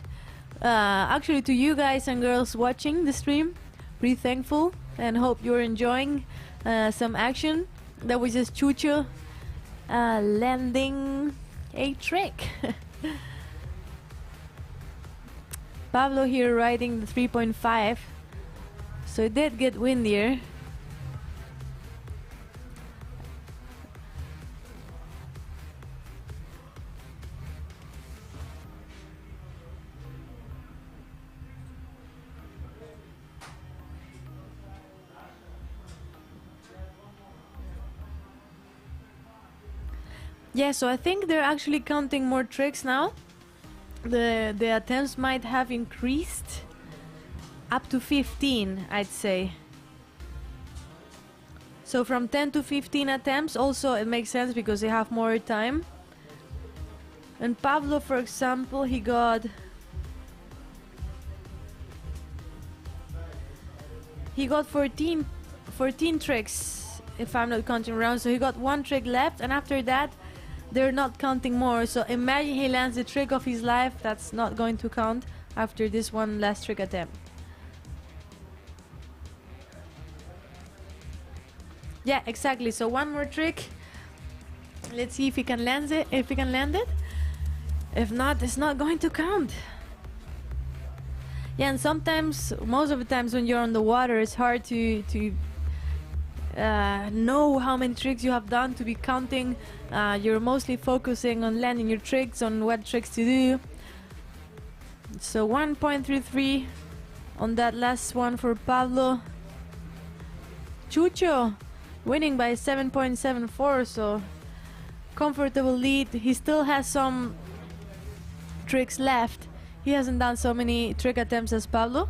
Actually, to you guys and girls watching the stream, pretty thankful and hope you're enjoying some action. That was just Chucho landing a trick. Pablo here riding the 3.5. So it did get windier. Yeah, so I think they're actually counting more tricks now. The attempts might have increased up to 15, I'd say. So from 10 to 15 attempts, also it makes sense because they have more time. And Pablo, for example, he got 14 tricks, if I'm not counting rounds. So he got 1 trick left, and after that they're not counting more. So imagine he lands the trick of his life. That's not going to count after this one last trick attempt. Yeah, exactly. So 1 more trick. Let's see if he can land it. If he can land it. If not, it's not going to count. Yeah, and sometimes, most of the times when you're on the water, it's hard to know how many tricks you have done to be counting. You're mostly focusing on landing your tricks, on what tricks to do. So 1.33 on that last one for Pablo. Chucho winning by 7.74, so comfortable lead. He still has some tricks left. He hasn't done so many trick attempts as Pablo.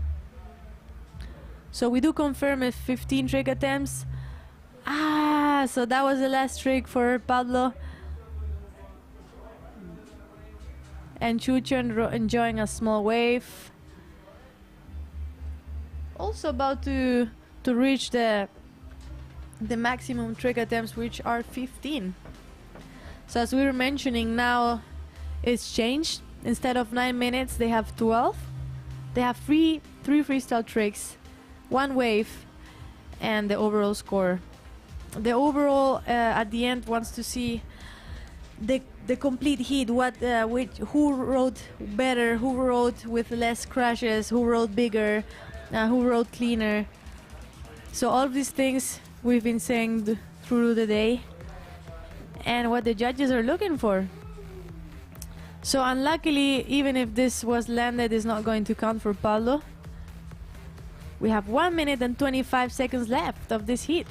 So we do confirm if 15 trick attempts. Ah, so that was the last trick for Pablo. And Chucho enjoying a small wave. Also about to reach the maximum trick attempts, which are 15. So as we were mentioning, now it's changed. Instead of 9 minutes, they have 12. They have three freestyle tricks, 1 wave, and the overall score. The overall at the end wants to see the complete heat. Who rode better? Who rode with less crashes? Who rode bigger? Who rode cleaner? So all of these things we've been saying through the day, and what the judges are looking for. So unluckily, even if this was landed, it's not going to count for Pablo. We have 1 minute and 25 seconds left of this heat.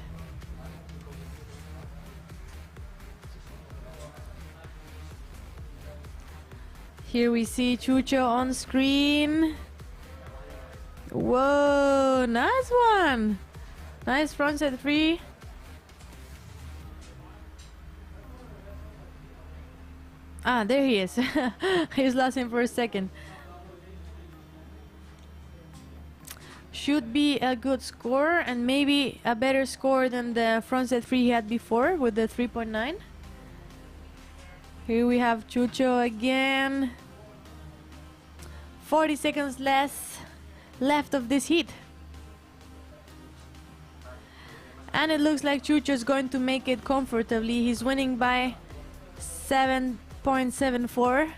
Here we see Chucho on screen. Whoa, nice one. Nice frontside free. Ah, there he is. He was lost him for a second. Should be a good score, and maybe a better score than the frontside free he had before with the 3.9. Here we have Chucho again. 40 seconds left of this heat. And it looks like Chucho is going to make it comfortably. He's winning by 7.74.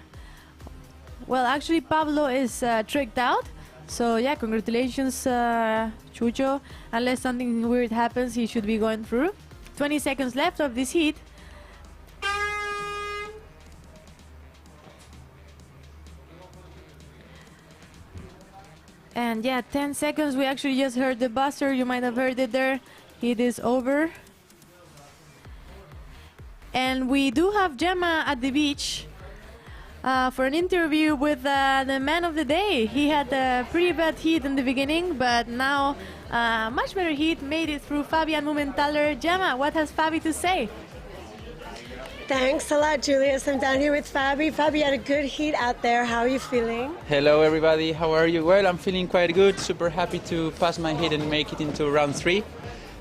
Well, actually Pablo is tricked out. So yeah, congratulations Chucho. Unless something weird happens, he should be going through. 20 seconds left of this heat. And yeah, 10 seconds. We actually just heard the buzzer. You might have heard it there. It is over. And we do have Gemma at the beach for an interview with the man of the day. He had a pretty bad heat in the beginning, but now much better heat. Made it through Fabian Mumenthaler. Gemma, what has Fabi to say? Thanks a lot, Julius. I'm down here with Fabi. Fabi had a good heat out there. How are you feeling? Hello, everybody. How are you? Well, I'm feeling quite good. Super happy to pass my heat and make it into round 3.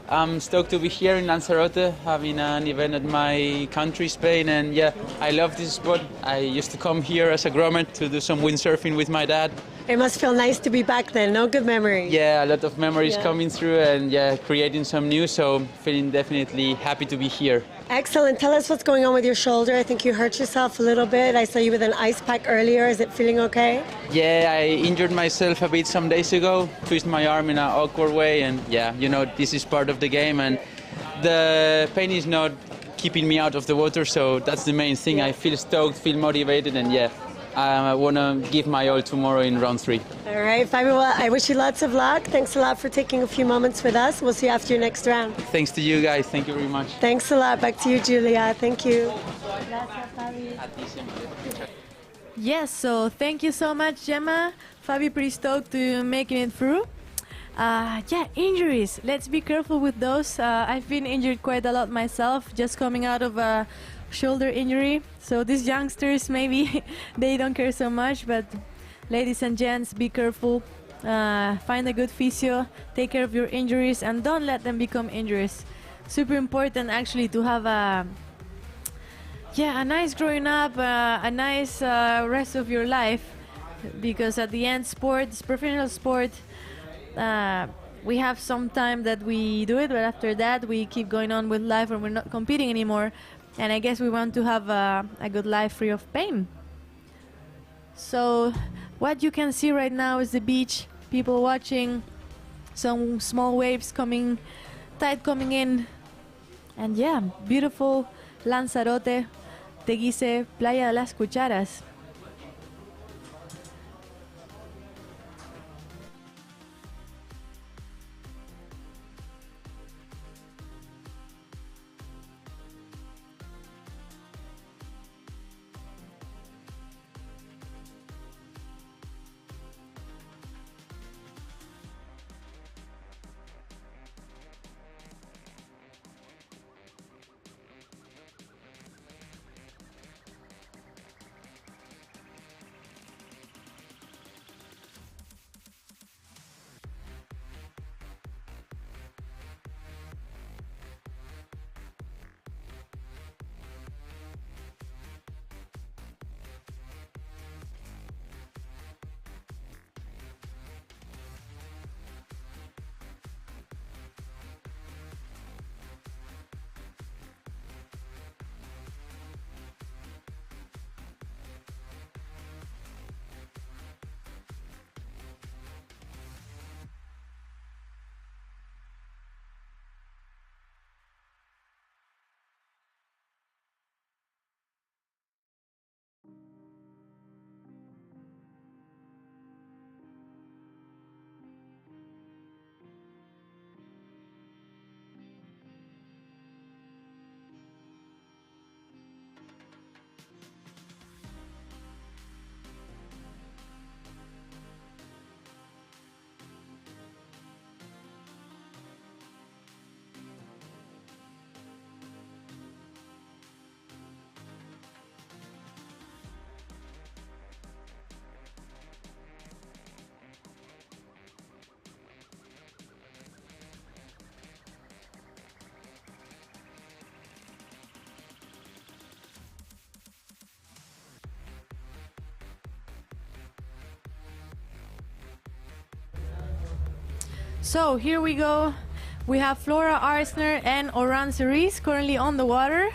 I'm stoked to be here in Lanzarote, having an event at my country, Spain, and yeah, I love this spot. I used to come here as a grommet to do some windsurfing with my dad. It must feel nice to be back then. No good memories. Yeah, a lot of memories coming through, and yeah, creating some new, so feeling definitely happy to be here. Excellent. Tell us what's going on with your shoulder. I think you hurt yourself a little bit. I saw you with an ice pack earlier. Is it feeling okay? Yeah, I injured myself a bit some days ago, twisted my arm in an awkward way, and yeah, you know, this is part of the game, and the pain is not keeping me out of the water, so that's the main thing. I feel stoked, feel motivated, and yeah, I want to give my all tomorrow in round 3. All right, Fabi, well, I wish you lots of luck. Thanks a lot for taking a few moments with us. We'll see you after your next round. Thanks to you guys. Thank you very much. Thanks a lot. Back to you, Julia. Thank you. Yes, so thank you so much, Gemma. Fabi, pretty stoked to making it through. Yeah, injuries. Let's be careful with those. I've been injured quite a lot myself, just coming out of a shoulder injury. So these youngsters, maybe they don't care so much, but ladies and gents, be careful. Find a good physio, take care of your injuries, and don't let them become injuries. Super important actually to have a nice growing up, a nice rest of your life, because at the end, sports, professional sport, we have some time that we do it, but after that we keep going on with life and we're not competing anymore. And I guess we want to have a good life free of pain. So what you can see right now is the beach, people watching, some small waves coming, tide coming in, and yeah, beautiful Lanzarote, Teguise, Playa de las Cucharas. So here we go. We have Flora Arsner and Oran Cerise currently on the water.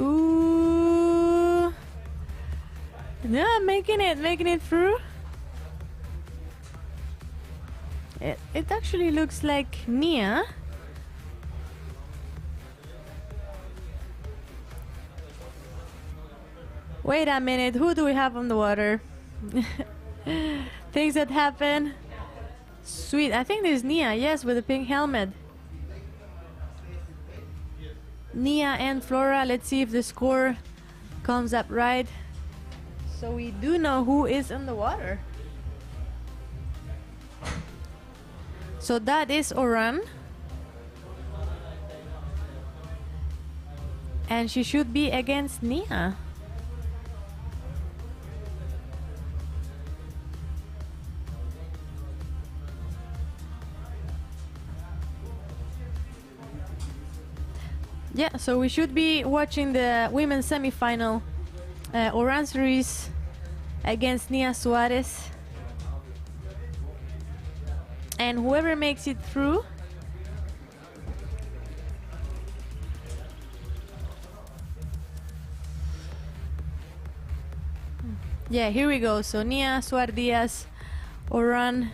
Ooh. Yeah, making it through. It actually looks like Nia. Wait a minute, who do we have on the water? Things that happen. Sweet, I think there's Nia, yes, with the pink helmet. Nia and Flora, let's see if the score comes up right. So we do know who is in the water. So that is Oran. And she should be against Nia. Yeah, so we should be watching the women's semi-final. Oran Cerise against Nia Suarez. And whoever makes it through yeah, here we go. So Nia Suarez, Oran.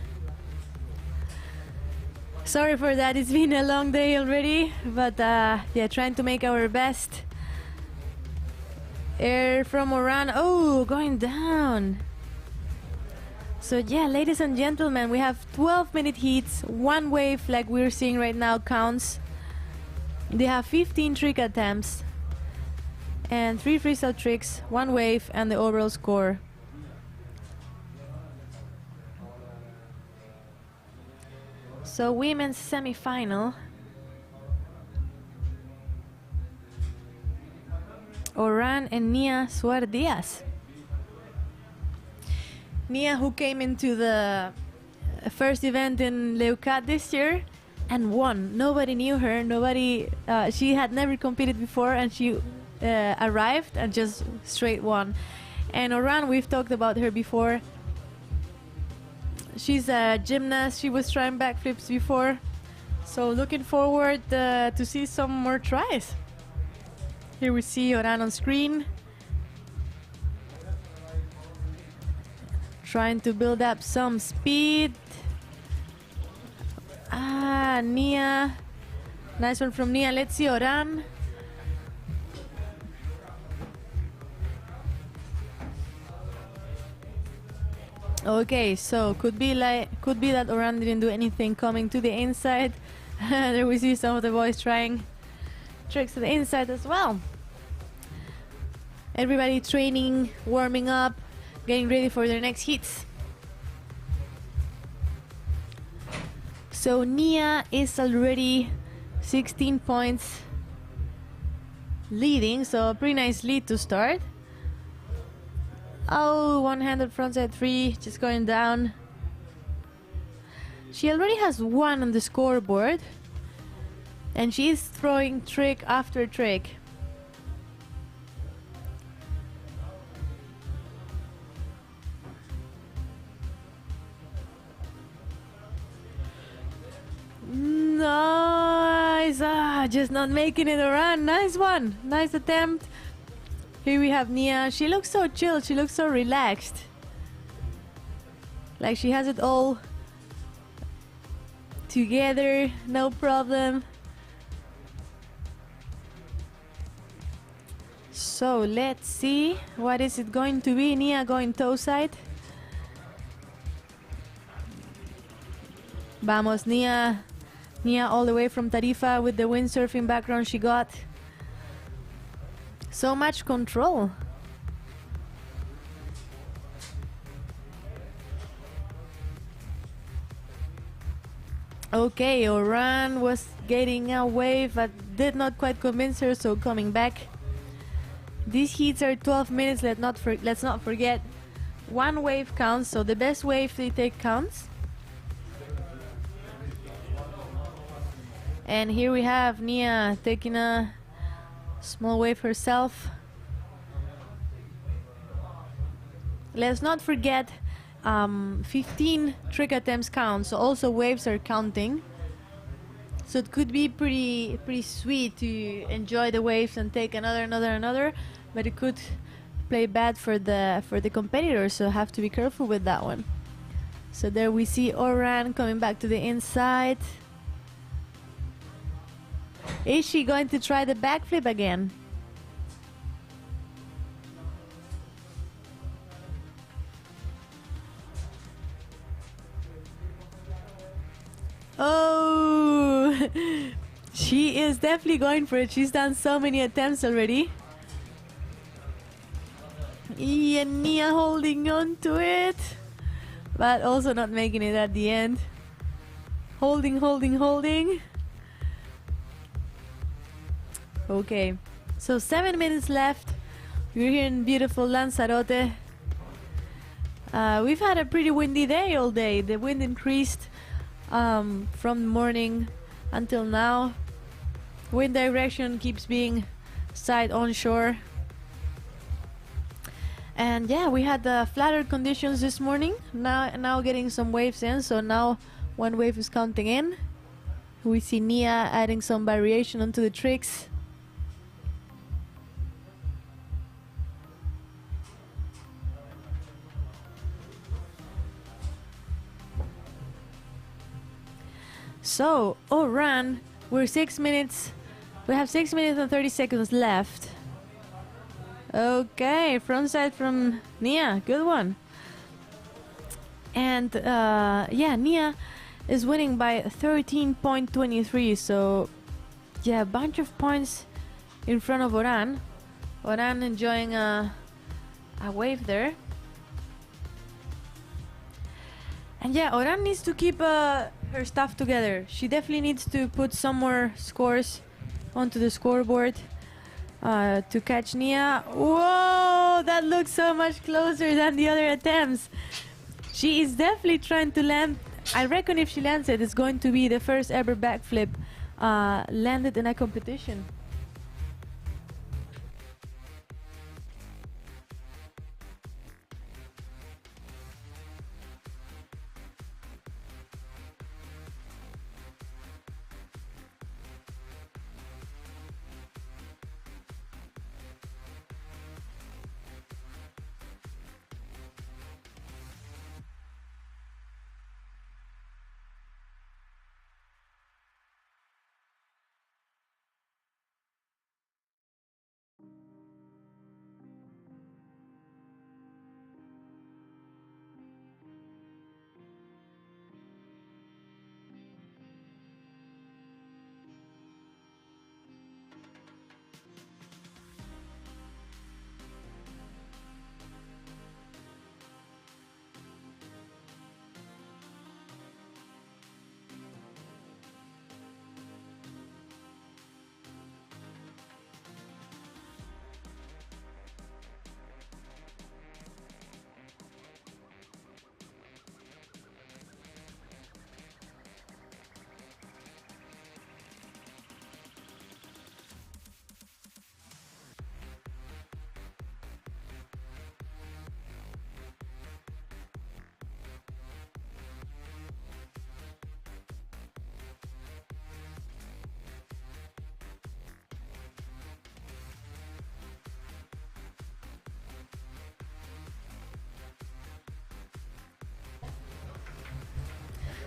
Sorry for that, it's been a long day already, but yeah, trying to make our best. Air from Oran, oh, going down. So yeah, ladies and gentlemen, we have 12-minute heats. One wave like we're seeing right now counts. They have 15 trick attempts and 3 freestyle tricks, 1 wave, and the overall score. So women's semi-final. Oran and Nia Suarez. Nia, who came into the first event in Leucat this year and won. Nobody knew her. Nobody. She had never competed before, and she arrived and just straight won. And Oran, we've talked about her before. She's a gymnast. She was trying backflips before, so looking forward to see some more tries. Here we see Oran on screen, trying to build up some speed. Nia, nice one from Nia. Let's see Oran. Okay, so could be that Oran didn't do anything coming to the inside. There we see some of the boys trying tricks to the inside as well. Everybody training, warming up, getting ready for their next hits. So Nia is already 16 points leading, so a pretty nice lead to start. Oh, one-handed frontside 3, just going down. She already has 1 on the scoreboard, and she is throwing trick after trick. Nice! Just not making it around. Nice one. Nice attempt. Here we have Nia. She looks so chill. She looks so relaxed. Like she has it all together. No problem. So let's see. What is it going to be? Nia going toe side. Vamos, Nia. Nia all the way from Tarifa with the windsurfing background she got. So much control. Okay, Oran was getting a wave but did not quite convince her, so coming back. These heats are 12 minutes, let's not forget. 1 wave counts, so the best wave they take counts. And here we have Nia taking a small wave herself. Let's not forget 15 trick attempts count, so also waves are counting. So it could be pretty sweet to enjoy the waves and take another, but it could play bad for the competitors, so have to be careful with that one. So there we see Oran coming back to the inside. Is she going to try the backflip again? Oh, she is definitely going for it. She's done so many attempts already. And Nia holding on to it, but also not making it at the end. Holding. Okay, so 7 minutes left. We're here in beautiful Lanzarote. We've had a pretty windy day all day. The wind increased from morning until now. Wind direction keeps being side onshore. And yeah, we had the flatter conditions this morning. Now getting some waves in, so now one wave is counting in. We see Nia adding some variation onto the tricks. So, Oran, we're 6 minutes. We have 6 minutes and 30 seconds left. Okay, front side from Nia, good one. And yeah, Nia is winning by 13.23. So, yeah, a bunch of points in front of Oran. Oran enjoying a wave there. And yeah, Oran needs to keep her stuff together. She definitely needs to put some more scores onto the scoreboard to catch Nia. Whoa, that looks so much closer than the other attempts. She is definitely trying to land. I reckon if she lands it, it's going to be the first ever backflip landed in a competition.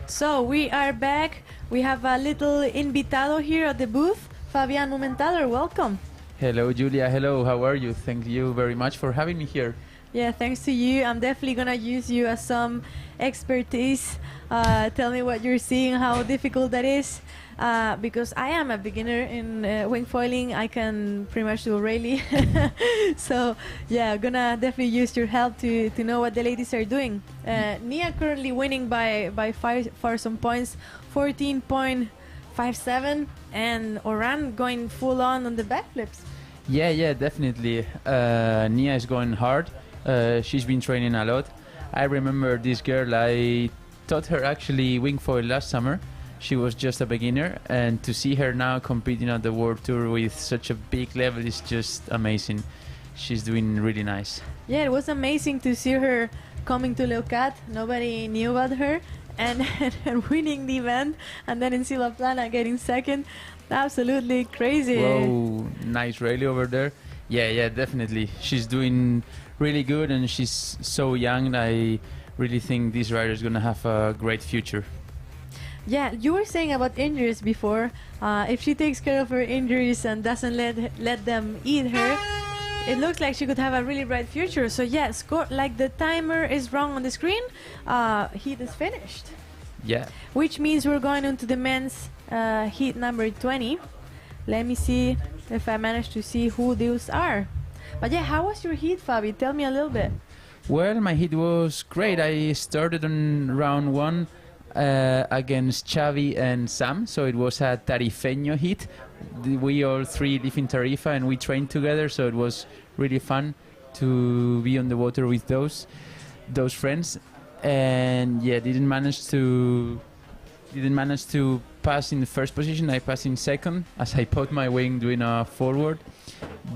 So we are back. We have a little invitado here at the booth. Fabian Mumenthaler, welcome. Hello, Julia. Hello. How are you? Thank you very much for having me here. Yeah, thanks to you. I'm definitely gonna use you as some expertise. Tell me what you're seeing, how difficult that is. Because I am a beginner in wingfoiling. I can pretty much do rally. So yeah, gonna definitely use your help to know what the ladies are doing. Nia currently winning by far some points, 14.57, and Oran going full on the backflips. Yeah, definitely. Nia is going hard. She's been training a lot. I remember this girl, I taught her actually wingfoil last summer. She was just a beginner, and to see her now competing on the World Tour with such a big level is just amazing. She's doing really nice. Yeah, it was amazing to see her coming to Leucat. Nobody knew about her. And, and winning the event. And then in Silvaplana getting second. Absolutely crazy. Whoa, nice rally over there. Yeah, definitely. She's doing really good and she's so young. I really think this rider is going to have a great future. Yeah, you were saying about injuries before. If she takes care of her injuries and doesn't let them eat her, it looks like she could have a really bright future. So yeah, score like the timer is wrong on the screen. Heat is finished. Yeah. Which means we're going into the men's heat number 20. Let me see if I managed to see who those are. But yeah, how was your heat, Fabi? Tell me a little bit. Well, my heat was great. I started on round 1 against Xavi and Sam, so it was a Tarifeño heat. We all three live in Tarifa and we trained together, so it was really fun to be on the water with those friends. And yeah, didn't manage to pass in the first position. I passed in second as I put my wing doing a forward.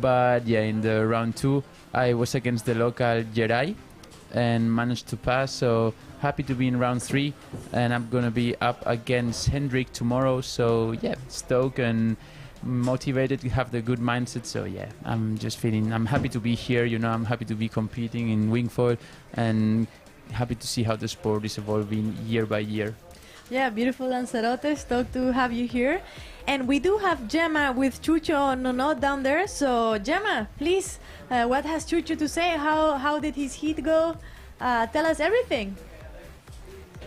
But yeah, in the round 2 I was against the local Gerai and managed to pass, so happy to be in round 3, and I'm gonna be up against Hendrik tomorrow, so yeah, stoked and motivated to have the good mindset. So yeah, I'm happy to be here, I'm happy to be competing in Wingfoil and happy to see how the sport is evolving year by year. Yeah, beautiful Lanzarote, stoked to have you here. And we do have Gemma with Chucho Nono down there. So Gemma, please, what has Chucho to say? How did his heat go? Tell us everything.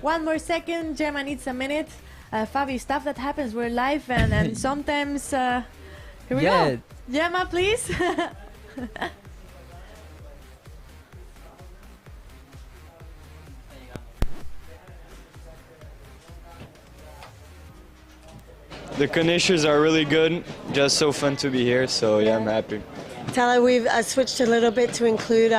One more second, Gemma needs a minute. Fabi, stuff that happens, we're live and sometimes, here we go. Gemma, please. The conditions are really good, just so fun to be here, so yeah, I'm happy. Tala, we've switched a little bit to include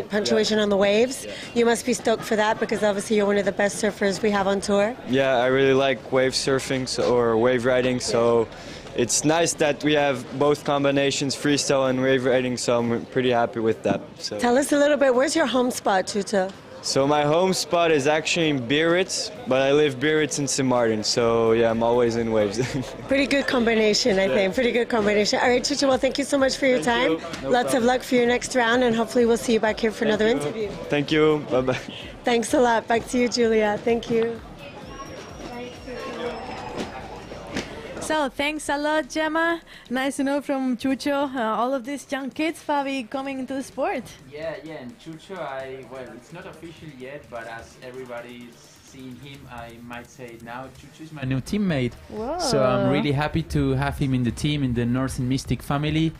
punctuation on the waves. Yeah. You must be stoked for that because obviously you're one of the best surfers we have on tour. Yeah, I really like wave surfing or wave riding, so it's nice that we have both combinations, freestyle and wave riding, so I'm pretty happy with that. So. Tell us a little bit, where's your home spot, Chucho? So my home spot is actually in Biarritz, but I live Biarritz and St. Martin, so yeah, I'm always in waves. Pretty good combination, I think. Pretty good combination. All right, Chucho, well, thank you so much for your time. Lots of luck for your next round, and hopefully we'll see you back here for another interview. Thank you. Bye-bye. Thanks a lot. Back to you, Julia. Thank you. So thanks a lot, Gemma. Nice to know from Chucho, all of these young kids, Fabi, coming into the sport. Yeah, and Chucho, well, it's not official yet, but as everybody's seeing him, I might say now Chucho is my new teammate. Whoa. So I'm really happy to have him in the team, in the Northern Mystic family.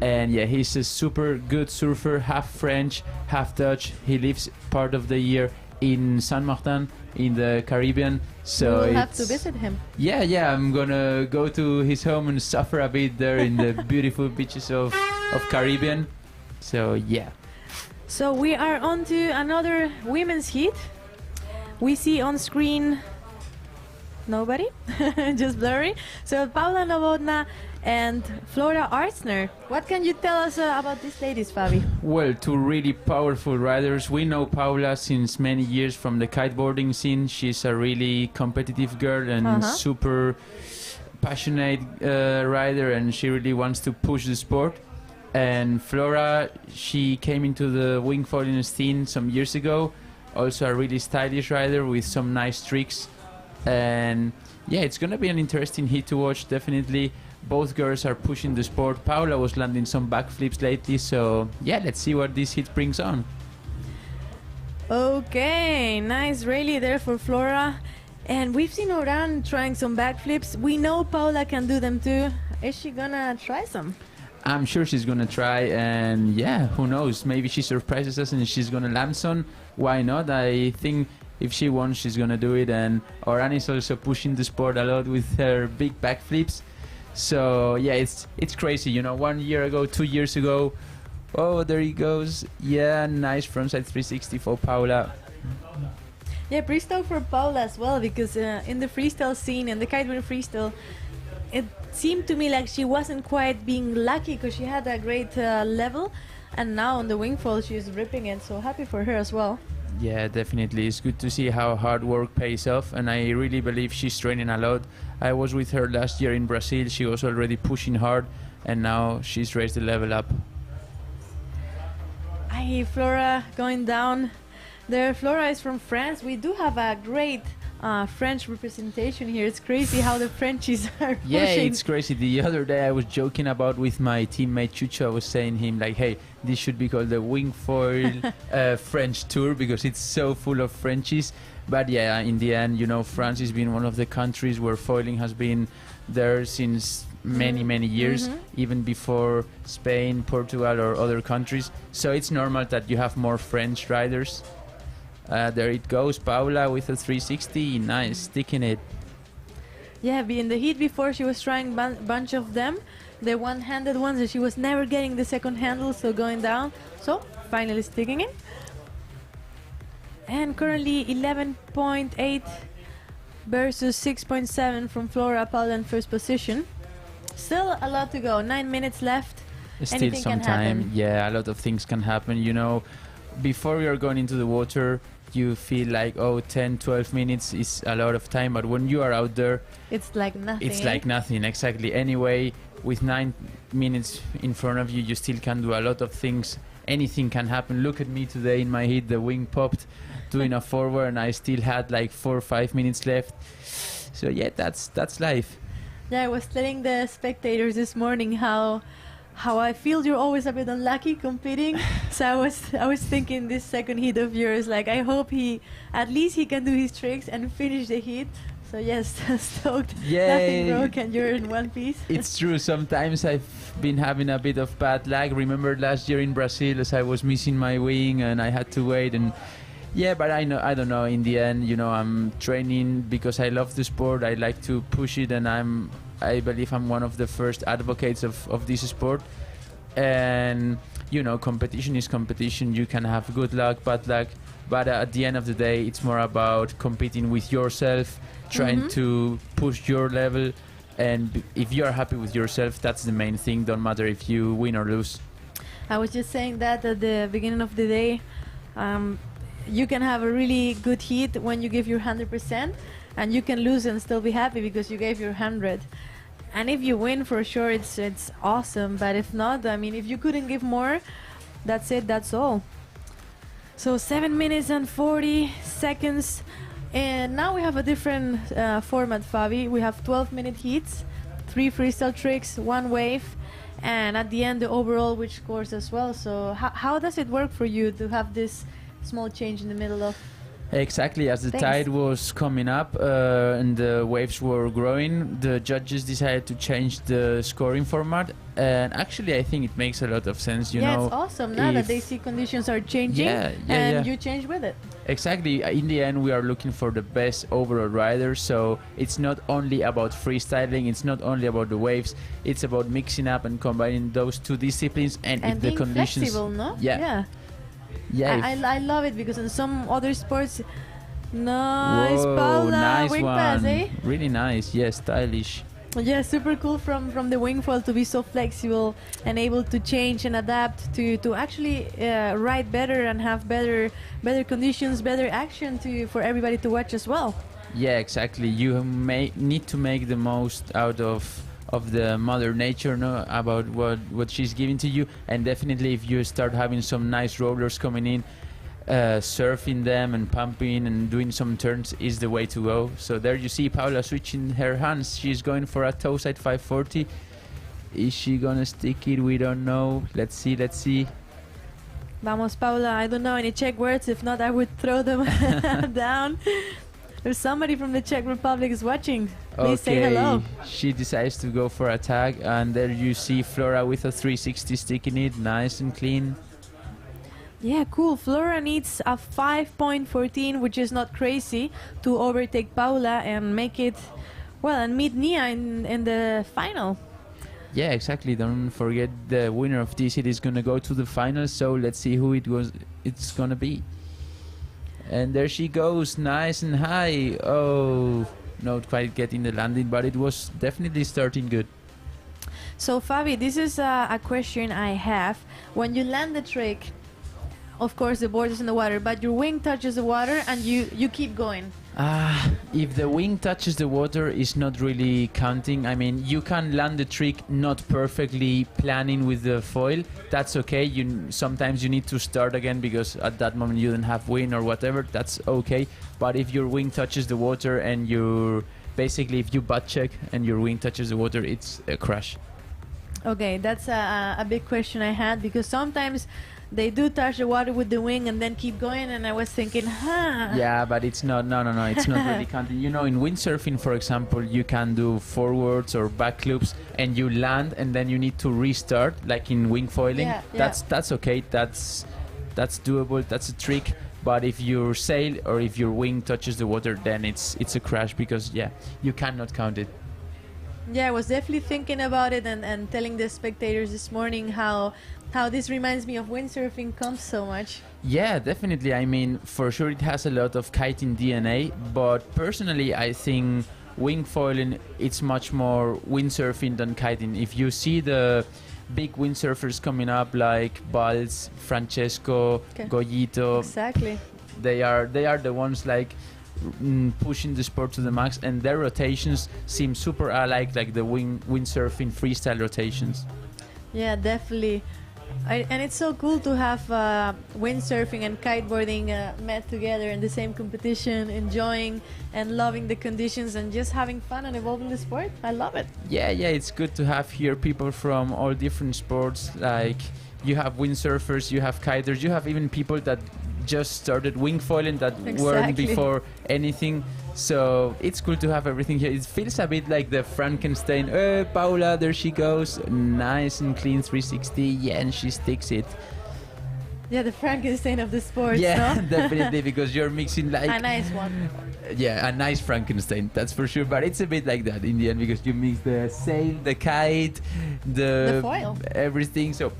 And yeah, he's a super good surfer, half French, half Dutch. He lives part of the year in San Martin, in the Caribbean. So we'll have to visit him. Yeah, I'm gonna go to his home and suffer a bit there in the beautiful beaches of Caribbean. So yeah. So we are on to another women's heat. We see on screen nobody, just blurry. So Paula Novotná and Flora Artsner. What can you tell us about these ladies, Fabi? Well, two really powerful riders. We know Paula since many years from the kiteboarding scene. She's a really competitive girl and super passionate rider, and she really wants to push the sport. And Flora, she came into the wingfoiling scene some years ago. Also a really stylish rider with some nice tricks. And yeah, it's gonna be an interesting heat to watch, definitely. Both girls are pushing the sport. Paula was landing some backflips lately, so yeah, let's see what this heat brings on. Okay, nice rally there for Flora. And we've seen Oran trying some backflips. We know Paula can do them too. Is she gonna try some? I'm sure she's gonna try, and yeah, who knows? Maybe she surprises us and she's gonna land some. Why not? I think if she wants, she's gonna do it. And Oran is also pushing the sport a lot with her big backflips. So yeah, it's crazy, 1 year ago, 2 years ago. Oh, there he goes. Yeah, nice frontside 360 for Paula. Yeah, pretty stoked for Paula as well, because in the freestyle scene, in the kiteboarding freestyle, it seemed to me like she wasn't quite being lucky because she had a great level. and now on the Wingfoil she's ripping it, so happy for her as well. Yeah, definitely. It's good to see how hard work pays off, and I really believe she's training a lot. I was with her last year in Brazil. She was already pushing hard, and now she's raised the level up. Flora going down there. Flora is from France. We do have a great French representation here. It's crazy how the Frenchies are Yeah, pushing. it's crazy. The other day I was joking about with my teammate Chucho. I was saying him like, hey, this should be called the Wingfoil French Tour because it's so full of Frenchies. But yeah, in the end, you know, France has been one of the countries where foiling has been there since many years, even before Spain, Portugal or other countries. So it's normal that you have more French riders. There it goes, Paula with a 360, nice, sticking it. Yeah, in the heat before she was trying bunch of them, the one-handed ones, and she was never getting the second handle, so going down. So finally sticking it. And currently 11.8 versus 6.7 from Flora. Paula in first position. Still a lot to go. 9 minutes left. Still Anything some can time. happen. Yeah, a lot of things can happen. You know, before you're going into the water, you feel like, oh, 10, 12 minutes is a lot of time. But when you are out there, It's like nothing. it's like nothing. Exactly. Anyway, with 9 minutes in front of you, you still can do a lot of things. Anything can happen. Look at me today in my heat. The wing popped doing a forward, and I still had like 4 or 5 minutes left. So yeah, that's life. Yeah, I was telling the spectators this morning how I feel you're always a bit unlucky competing. So I was thinking this second heat of yours, like I hope at least he can do his tricks and finish the heat. So yes, stoked. Yeah. Nothing broke and you're in one piece. It's true. Sometimes I've been having a bit of bad luck. Remember last year in Brazil, as I was missing my wing and I had to wait. And yeah, but I don't know. In the end, you know, I'm training because I love the sport. I like to push it, and I believe I'm one of the first advocates of this sport. And you know, competition is competition. You can have good luck, bad luck, but at the end of the day, it's more about competing with yourself, trying to push your level. And if you are happy with yourself, that's the main thing. Don't matter if you win or lose. I was just saying that at the beginning of the day. You can have a really good heat when you give your 100%, and you can lose and still be happy because you gave your 100. And if you win, for sure, it's awesome. But if not, I mean, if you couldn't give more, that's it. That's all. So 7 minutes and 40 seconds, and now we have a different format, Fabi. We have 12-minute heats, 3 freestyle tricks, 1 wave, and at the end the overall, which scores as well. So how does it work for you to have this small change in the middle of? Exactly, as the Thanks. tide was coming up and the waves were growing, the judges decided to change the scoring format, and actually I think it makes a lot of sense, you know. It's awesome now that they see conditions are changing, and you change with it. Exactly, in the end we are looking for the best overall rider, so it's not only about freestyling, it's not only about the waves, it's about mixing up and combining those two disciplines, and if the being conditions... flexible, no? Yeah. I love it because in some other sports, nice, Whoa, Paula, nice wing one. pass, eh? Really nice, yes, stylish. Yeah, super cool from the Wingfoil to be so flexible and able to change and adapt to actually ride better and have better conditions, better action for everybody to watch as well. Yeah, exactly. You need to make the most out of the mother nature, no, about what she's giving to you. And definitely if you start having some nice rollers coming in, surfing them and pumping and doing some turns is the way to go. So there you see Paula switching her hands. She's going for a toe side 540. Is she gonna stick it? We don't know. Let's see. Vamos, Paula. I don't know any Czech words. If not, I would throw them down. There's somebody from the Czech Republic is watching. Please say hello. She decides to go for a tag, and there you see Flora with a 360 sticking it, nice and clean. Yeah, cool. Flora needs a 5.14, which is not crazy, to overtake Paula and make it, well, and meet Nia in the final. Yeah, exactly. Don't forget the winner of this hit is gonna go to the final. So let's see who it's gonna be. And there she goes, nice and high. Oh, not quite getting the landing, but it was definitely starting good. So Fabi, this is a question I have. When you land the trick, of course the board is in the water, but your wing touches the water and you keep going. If the wing touches the water, it's not really counting. I mean, you can land the trick not perfectly planning with the foil. That's okay. Sometimes you need to start again because at that moment you don't have wind or whatever. That's okay. But if your wing touches the water and if you butt check and your wing touches the water, it's a crash. Okay, that's a big question I had, because sometimes they do touch the water with the wing and then keep going, and I was thinking, Yeah, but it's not, no, it's not really counting. You know, in windsurfing, for example, you can do forwards or back loops and you land and then you need to restart, like in wingfoiling. Yeah. That's okay, that's doable, that's a trick. But if your sail or if your wing touches the water, then it's a crash, because you cannot count it. Yeah, I was definitely thinking about it and telling the spectators this morning how this reminds me of windsurfing comps so much. Yeah, definitely. I mean, for sure it has a lot of kiting DNA, but personally I think wingfoiling, it's much more windsurfing than kiting. If you see the big windsurfers coming up like Balz, Francesco, Goyito, exactly, they are the ones like pushing the sport to the max, and their rotations seem super alike, like the windsurfing freestyle rotations. Yeah, definitely. And it's so cool to have windsurfing and kiteboarding met together in the same competition, enjoying and loving the conditions and just having fun and evolving the sport. I love it. Yeah, it's good to have here people from all different sports. Like, you have windsurfers, you have kiters, you have even people that just started wingfoiling that weren't before anything. So it's cool to have everything here. It feels a bit like the Frankenstein. Paula, there she goes, nice and clean 360. Yeah, and she sticks it. Yeah, the Frankenstein of the sport. Yeah, no? definitely, because you're mixing like a nice one. Yeah, a nice Frankenstein, that's for sure. But it's a bit like that in the end, because you mix the sail, the kite, the foil, everything. So.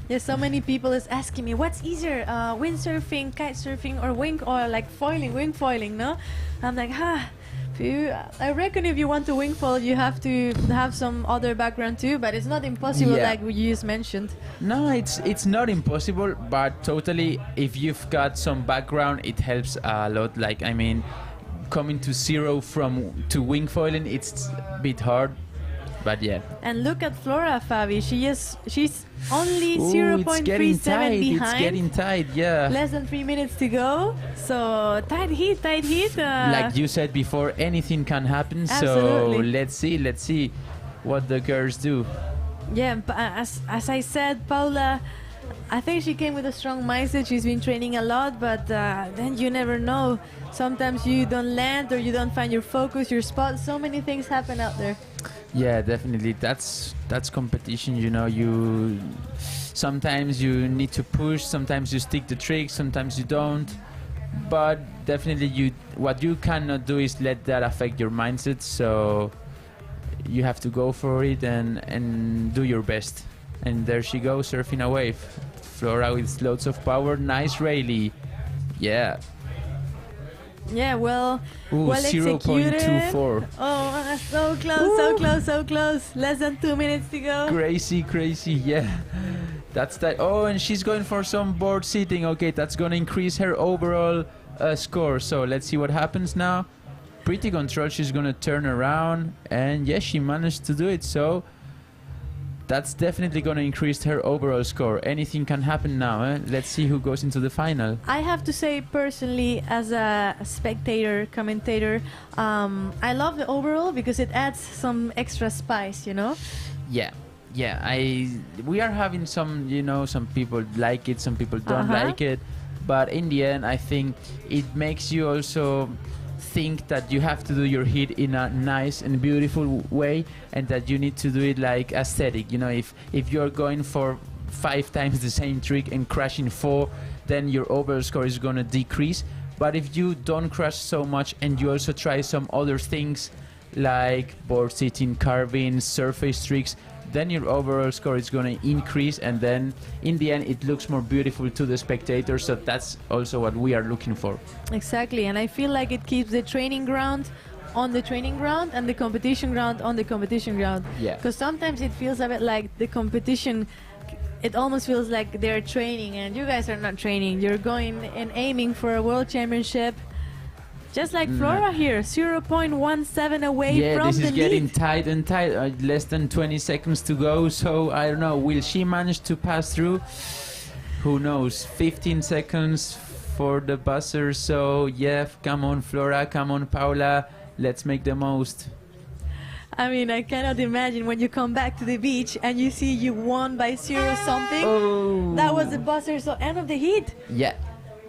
Yeah, so many people is asking me, what's easier, windsurfing, kite surfing, or wingfoiling, no? I'm like, I reckon if you want to wingfoil, you have to have some other background too, but it's not impossible, like you just mentioned. No, it's not impossible, but totally, if you've got some background, it helps a lot. Like, I mean, coming to zero to wingfoiling, it's a bit hard. But yeah. And look at Flora, Fabi. She's only 0.37 behind. It's getting tight, yeah. Less than 3 minutes to go. So tight heat. Like you said before, anything can happen. Absolutely. So let's see what the girls do. Yeah, as I said, Paula, I think she came with a strong mindset. She's been training a lot, but then you never know. Sometimes you don't land or you don't find your focus, your spot. So many things happen out there. Yeah, definitely. That's competition, you know. Sometimes you need to push, sometimes you stick the trick, sometimes you don't. But definitely what you cannot do is let that affect your mindset. So you have to go for it and do your best. And there she goes, surfing a wave. Flora with loads of power. Nice Rayleigh. Yeah. Yeah, well executed. 0.24. Oh, so close, so close. Less than 2 minutes to go. Crazy, yeah. That's that. Oh, and she's going for some board seating. Okay, that's going to increase her overall score. So let's see what happens now. Pretty controlled. She's going to turn around. And yes, she managed to do it. So that's definitely going to increase her overall score. Anything can happen now. Let's see who goes into the final. I have to say, personally, as a spectator, commentator, I love the overall because it adds some extra spice, you know? Yeah. We are having some people like it, some people don't like it. But in the end, I think it makes you also think that you have to do your hit in a nice and beautiful way, and that you need to do it like aesthetic. You know, if you're going for 5 times the same trick and crashing 4, then your overall score is going to decrease. But if you don't crash so much and you also try some other things like board sitting, carving, surface tricks, then your overall score is going to increase, and then in the end it looks more beautiful to the spectators. So that's also what we are looking for. Exactly, and I feel like it keeps the training ground on the training ground and the competition ground on the competition ground. Yeah. Because sometimes it feels a bit like the competition, it almost feels like they're training and you guys are not training. You're going and aiming for a world championship. Just like Flora here, 0.17 away from this the is getting lead. tight and tight. Less than 20 seconds to go. So I don't know. Will she manage to pass through? Who knows? 15 seconds for the buzzer. So yeah, come on, Flora. Come on, Paula. Let's make the most. I mean, I cannot imagine when you come back to the beach and you see you won by 0 something. Oh. That was the buzzer. So end of the heat. Yeah.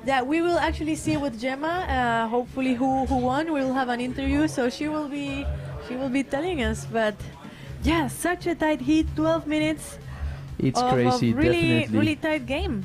Yeah, we will actually see with Gemma. Hopefully, who won. We will have an interview, so she will be telling us. But yeah, such a tight heat. 12 minutes. It's of crazy. a really Definitely. really tight game.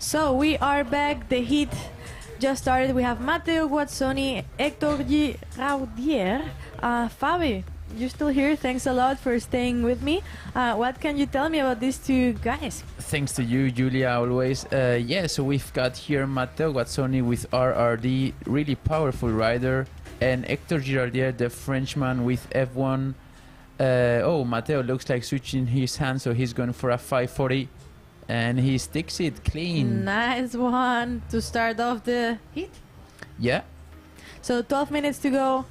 So we are back. The heat just started. We have Matteo Guazzoni, Hector Giraudier. Fabi, you're still here. Thanks a lot for staying with me. What can you tell me about these two guys? Thanks to you, Julia, always. Yeah, so we've got here Matteo Guazzoni with RRD, really powerful rider, and Hector Girardier, the Frenchman with F1. Oh, Matteo looks like switching his hand, so he's going for a 540, and he sticks it clean. Nice one to start off the heat. Yeah. So 12 minutes to go.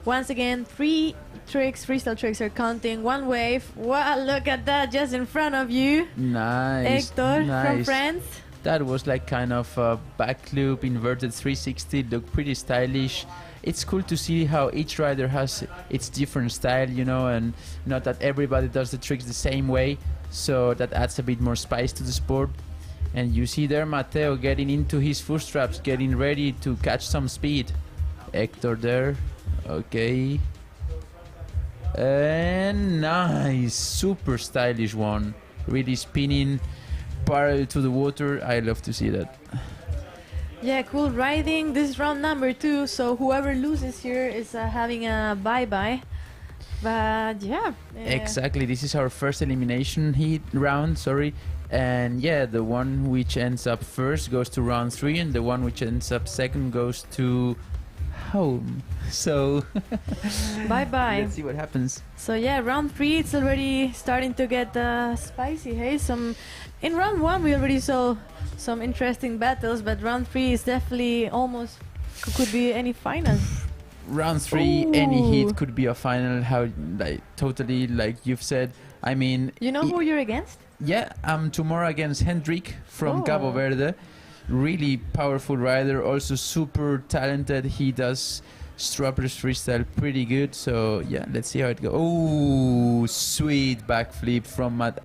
Once again, 3 tricks, freestyle tricks are counting. 1 wave. Wow, look at that just in front of you. Nice. Hector from nice. France. That was like kind of a back loop, inverted 360, looked pretty stylish. It's cool to see how each rider has its different style, you know, and not that everybody does the tricks the same way. So that adds a bit more spice to the sport. And you see there Matteo getting into his footstraps, getting ready to catch some speed. Hector there. Okay. And nice. Super stylish one. Really spinning parallel to the water. I love to see that. Yeah, cool riding. This is round number 2, so whoever loses here is having a bye-bye. But yeah. Exactly. This is our first elimination round, sorry. And yeah, the one which ends up first goes to round 3, and the one which ends up second goes to home. So bye-bye. Let's see what happens. So yeah, round 3, it's already starting to get spicy. Hey, in round 1 we already saw some interesting battles, but round 3 is definitely almost could be any final. Round 3, any hit could be a final. How totally like you've said. I mean, you know who you're against? Yeah, I'm tomorrow against Hendrik from Cabo Verde. Really powerful rider, also super talented. He does Strappers freestyle pretty good. So yeah, let's see how it goes. Oh, sweet backflip from Matt.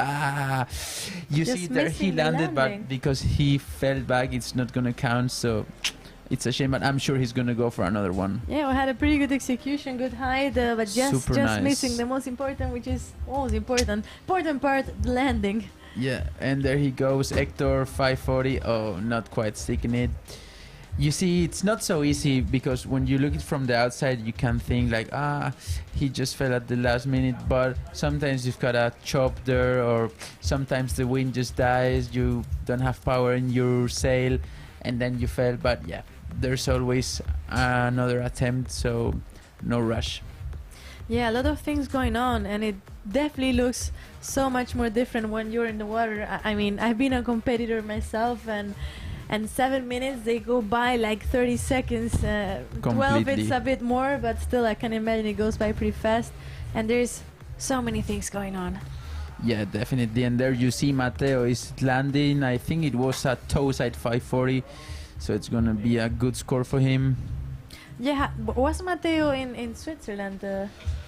You Just see there he landed, but because he fell back, it's not gonna count. So it's a shame, but I'm sure he's gonna go for another one. Yeah, we had a pretty good execution, good height, but just nice. missing the most important, which is always important part, the landing. Yeah, and there he goes, Hector 540. Oh, not quite sticking it. You see, it's not so easy because when you look it from the outside, you can think like, he just fell at the last minute. But sometimes you've got a chop there, or sometimes the wind just dies. You don't have power in your sail, and then you fell. But yeah, there's always another attempt, so no rush. Yeah, a lot of things going on, and it definitely looks so much more different when you're in the water. I mean, I've been a competitor myself, and 7 minutes, they go by like 30 seconds. 12, it's a bit more, but still, I can imagine it goes by pretty fast. And there's so many things going on. Yeah, definitely. And there you see Matteo is landing. I think it was a toe side 540, so it's gonna be a good score for him. Yeah, was Matteo in Switzerland,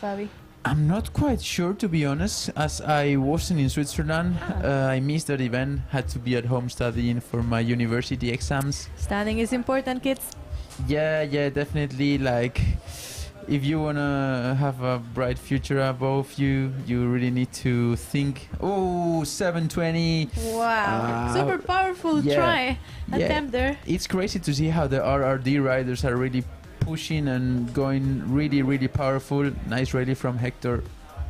Fabi? I'm not quite sure, to be honest, as I wasn't in Switzerland. I missed that event, had to be at home studying for my university exams. Studying is important, kids. Yeah, definitely. Like, if you wanna have a bright future above you, you really need to think. Oh, 720. Wow, super powerful attempt there. It's crazy to see how the RRD riders are really pushing and going really powerful. Nice rally from Hector.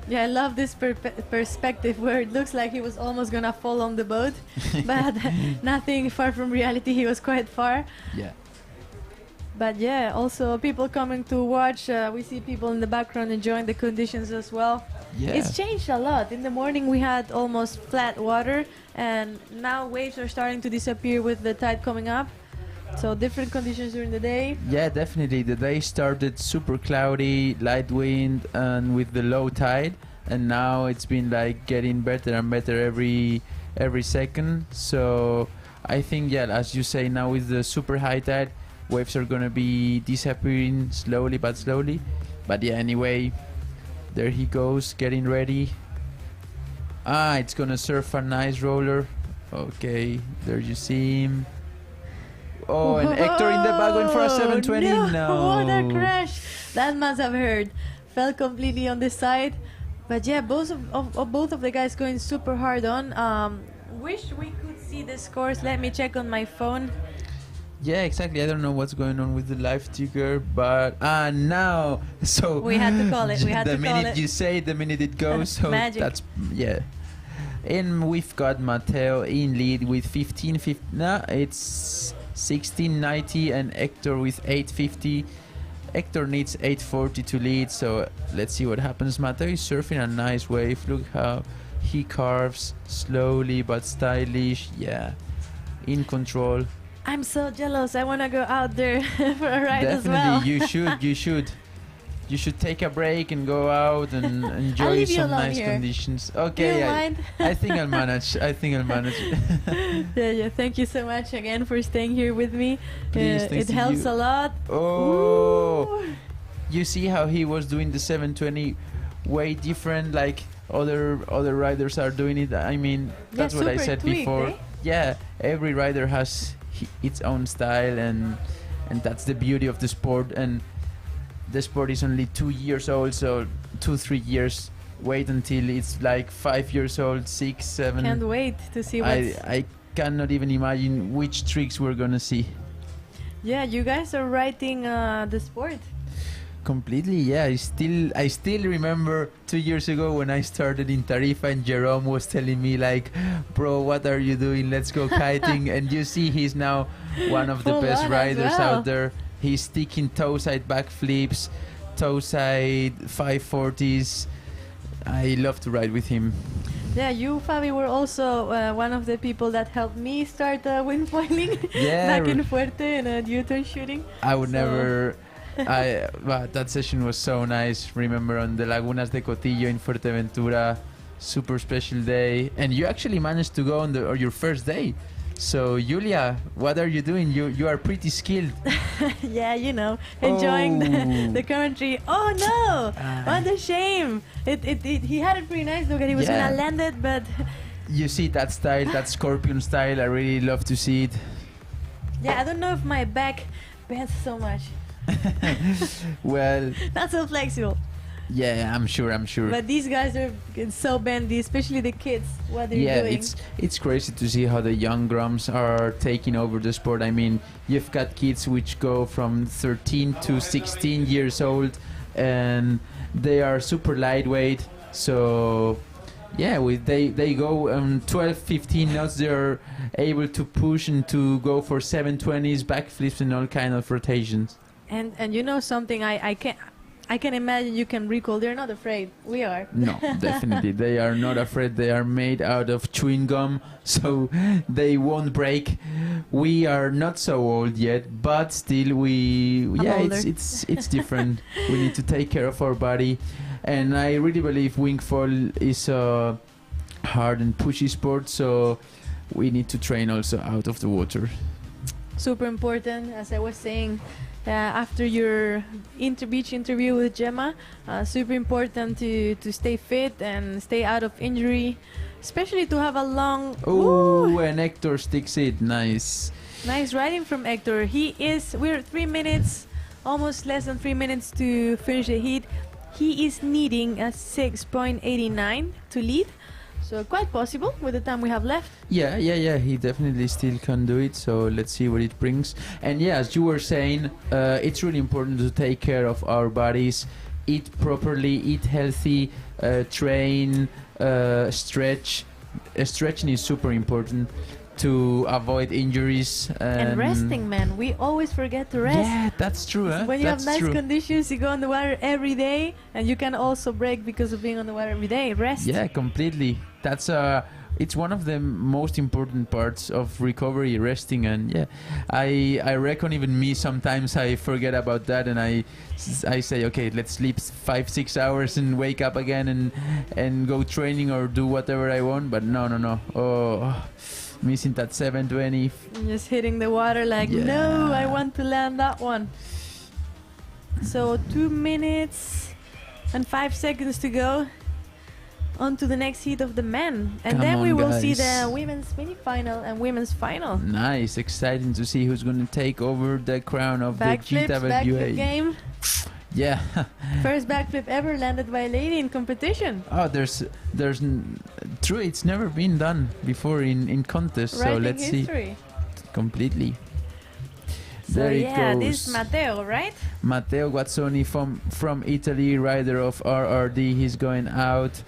Yeah, I love this perspective where it looks like he was almost gonna fall on the boat, but nothing far from reality. He was quite far. Yeah. But yeah, also people coming to watch. We see people in the background enjoying the conditions as well. Yeah. It's changed a lot. In the morning we had almost flat water, and now waves are starting to disappear with the tide coming up. So different conditions during the day. Yeah, definitely. The day started super cloudy, light wind, and with the low tide, and now it's been like getting better and better every second. So I think, yeah, as you say, now with the super high tide, waves are gonna be disappearing slowly but slowly. But yeah, anyway, there he goes, getting ready. It's gonna surf a nice roller. Okay, there you see him. Oh, and Hector in the back going for a 720. No. What a crash. That must have hurt. Fell completely on the side. But yeah, both of the guys going super hard on. Wish we could see the scores. Let me check on my phone. Yeah, exactly. I don't know what's going on with the live ticker, but now. So we had to call it. The minute you say it, the minute it goes. So magic. That's, yeah. And we've got Matteo in lead with 1550. No, it's 1690, and Hector with 850. Hector needs 840 to lead, so let's see what happens. Matteo is surfing a nice wave. Look how he carves slowly but stylish. Yeah, in control. I'm so jealous. I want to go out there for a ride Definitely, as well. you should. You you should take a break and go out and enjoy leave you some alone nice here. conditions. Do Okay, you mind? I think I'll manage. I think I'll manage. Yeah. Thank you so much again for staying here with me. Please, thanks It to helps you. a lot. Oh, Ooh. you see how he was doing the 720 way different, like other riders are doing it. I mean, that's what I super said tweaked, before. eh? Yeah, every rider has its own style, and that's the beauty of the sport. And the sport is only 2 years old, so 3 years. Wait until it's like 5 years old, 6, 7. Can't wait to see what's. I cannot even imagine which tricks we're gonna see. Yeah, you guys are writing the sport. Completely, yeah. I still remember 2 years ago when I started in Tarifa, and Jerome was telling me like, "Bro, what are you doing? Let's go kiting." And you see, he's now one of the Full best on as riders well. out there. He's sticking toe side backflips, toe side 540s. I love to ride with him. Yeah, you, Fabi, were also one of the people that helped me start wingfoiling Yeah, back in Fuerte and U-turn shooting. I would So- never. That session was so nice. Remember on the Lagunas de Cotillo in Fuerteventura, super special day, and you actually managed to go on your first day. So Julia, what are you doing? You are pretty skilled. Yeah, you know, enjoying the country. Oh no! What a shame! He had it pretty nice. Look, he was Yeah. gonna land it, but You see that style, that scorpion style. I really love to see it. yeah, I don't know if my back bends so much. Well, Not so flexible. yeah, I'm sure. But these guys are so bendy, especially the kids. What they're Yeah, doing. it's crazy to see how the young grums are taking over the sport. I mean, you've got kids which go from 13 to 16 years old, and they are super lightweight. So yeah, they go 12, 15 knots. They're able to push and to go for 720s, backflips, and all kind of rotations. And you know something, I can imagine you can recall. They're not afraid. We are. No, definitely. They are not afraid. They are made out of chewing gum, so they won't break. We are not so old yet, but still older. it's different. We need to take care of our body. And I really believe wingfoil is a hard and pushy sport, so we need to train also out of the water. Super important, as I was saying. After your beach interview with Gemma, super important to stay fit and stay out of injury, especially to have a long. Oh, and Hector sticks it. Nice. Nice riding from Hector. We're 3 minutes, almost less than 3 minutes to finish the heat. He is needing a 6.89 to lead, so quite possible with the time we have left. Yeah, he definitely still can do it, so let's see what it brings. And yeah, as you were saying, it's really important to take care of our bodies, eat properly, eat healthy, train, stretch. Stretching is super important to avoid injuries. And resting, man. We always forget to rest. Yeah, that's true. Huh? When you That's have nice true. conditions, you go on the water every day, and you can also break because of being on the water every day. Rest. Yeah, completely. That's it's one of the most important parts of recovery, resting. And yeah, I reckon even me sometimes I forget about that, and I say, okay, let's sleep 5-6 hours and wake up again and go training or do whatever I want. But no. Oh, missing that 720. Just hitting the water like, Yeah. no, I want to land that one. So 2 minutes and 5 seconds to go. On to the next heat of the men. And Come then we on, will see guys. the women's mini-final and women's final. Nice, exciting to see who's going to take over the crown of Backflips, the backflip GWA. game. Yeah. First backflip ever landed by a lady in competition. Oh, true. It's never been done before in contest. So Writing let's see. history. Completely. So There it yeah, goes. this is Matteo, right? Matteo Guazzoni from Italy, rider of RRD. He's going out.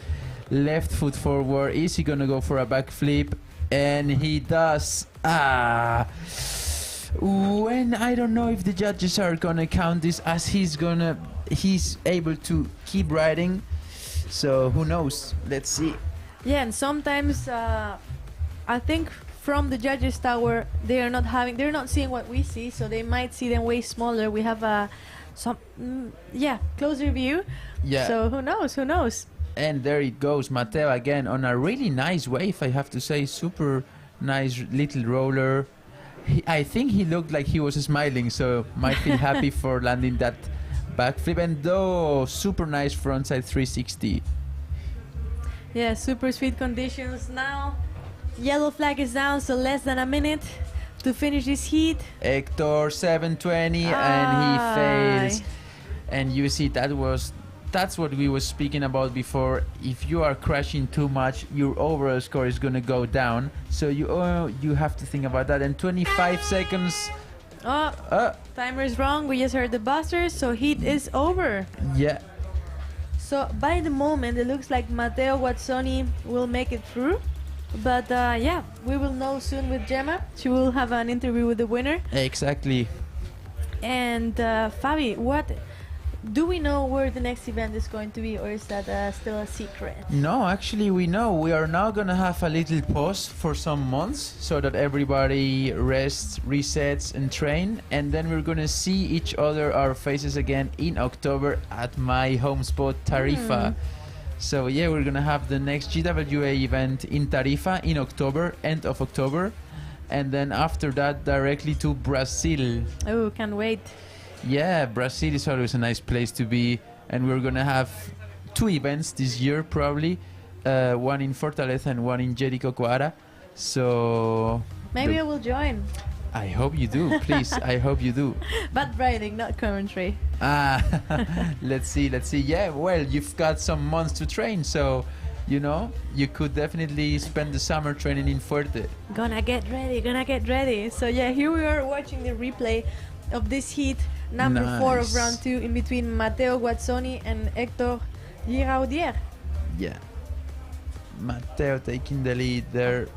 Left foot forward. Is he gonna go for a backflip? And he does. When I don't know if the judges are gonna count this as he's able to keep riding. So who knows? Let's see. Yeah, and sometimes I think from the judges tower they're not seeing what we see, so they might see them way smaller. We have some, yeah, closer view. Yeah. So who knows? Who knows? And there it goes, Mateo again on a really nice wave, I have to say. Super nice little roller. I think he looked like he was smiling, so might feel happy for landing that backflip. And though, super nice frontside 360. Yeah, super sweet conditions now. Yellow flag is down, so less than a minute to finish this heat. Hector 720 and he fails. And you see, that's what we were speaking about before. If you are crashing too much, your overall score is gonna go down. So you have to think about that. And 25 seconds. Timer is wrong. We just heard the buzzer, so heat is over. Yeah. So by the moment, it looks like Matteo Guazzoni will make it through. But yeah, we will know soon with Gemma. She will have an interview with the winner. Exactly. And Fabi, what do we know where the next event is going to be, or is that still a secret? No, actually we know. We are now gonna have a little pause for some months so that everybody rests, resets and train, and then we're gonna see each other, our faces again in October at my home spot Tarifa. So yeah, we're gonna have the next GWA event in Tarifa in October, end of October, and then after that directly to Brazil. Oh, can't wait. Yeah, Brazil is always a nice place to be, and we're gonna have 2 events this year probably, one in Fortaleza and one in Jericoacoara. So maybe I will join. I hope you do, please. I hope you do. But riding, not commentary. Let's see. Yeah, well, you've got some months to train, so you know you could definitely spend the summer training in Fuerte. Gonna get ready. So yeah, here we are watching the replay of this heat number 4 of round 2 in between Matteo Guazzoni and Hector Giraudier. Yeah, Matteo taking the lead there.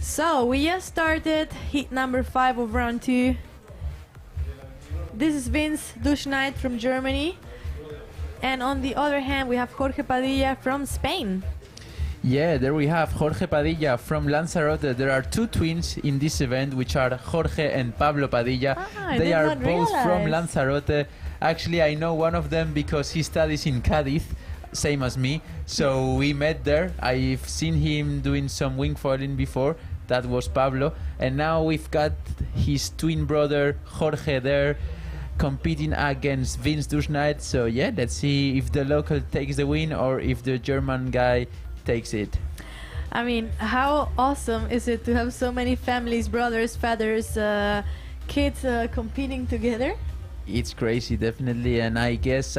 So we just started heat number 5 of round 2. This is Vince Duschneid from Germany, and on the other hand we have Jorge Padilla from Spain. Yeah, there we have Jorge Padilla from Lanzarote. There are 2 twins in this event, which are Jorge and Pablo Padilla. They are both from Lanzarote. Actually, I know one of them because he studies in Cadiz, same as me. So we met there. I've seen him doing some wingfoiling before. That was Pablo. And now we've got his twin brother Jorge there competing against Vince Duschneid. So yeah, let's see if the local takes the win or if the German guy takes it. I mean, how awesome is it to have so many families, brothers, fathers, kids competing together? It's crazy, definitely, and I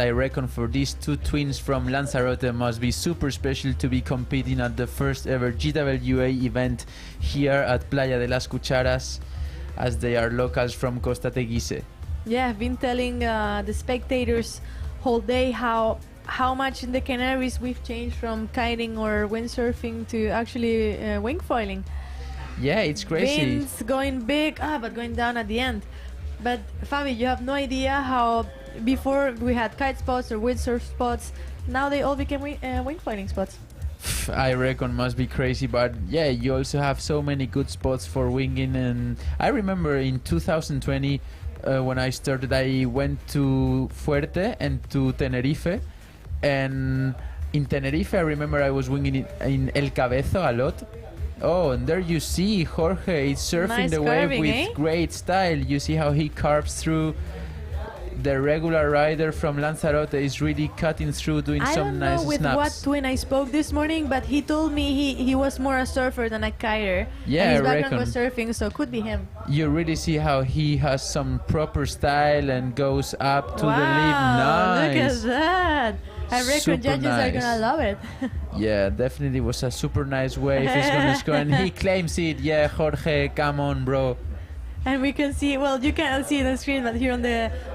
reckon for these 2 twins from Lanzarote must be super special to be competing at the first ever GWA event here at Playa de las Cucharas, as they are locals from Costa Teguise. Yeah, I've been telling the spectators whole day how how much in the Canaries we've changed from kiting or windsurfing to actually wingfoiling. Yeah, it's crazy. Winds going big, but going down at the end. But Fabi, you have no idea how before we had kite spots or windsurf spots. Now they all became wingfoiling spots. I reckon must be crazy, but yeah, you also have so many good spots for winging. And I remember in 2020 when I started, I went to Fuerte and to Tenerife, and in Tenerife I remember I was winging it in El Cabezo a lot. Oh, and there you see Jorge is surfing Nice the wave carving, with great style. You see how he carves through. The regular rider from Lanzarote is really cutting through, doing I some don't nice know with snaps. what twin I spoke this morning, but he told me he was more a surfer than a kiter. Yeah, and his I background reckon. was surfing, so could be him. You really see how he has some proper style and goes up to the lip. Wow, Nice. look at that. I reckon Super judges are nice. gonna love it. Yeah, definitely was a super nice wave. He's gonna score, and he claims it. Yeah, Jorge, come on, bro. And we can see, well, you can't see it on the screen, but here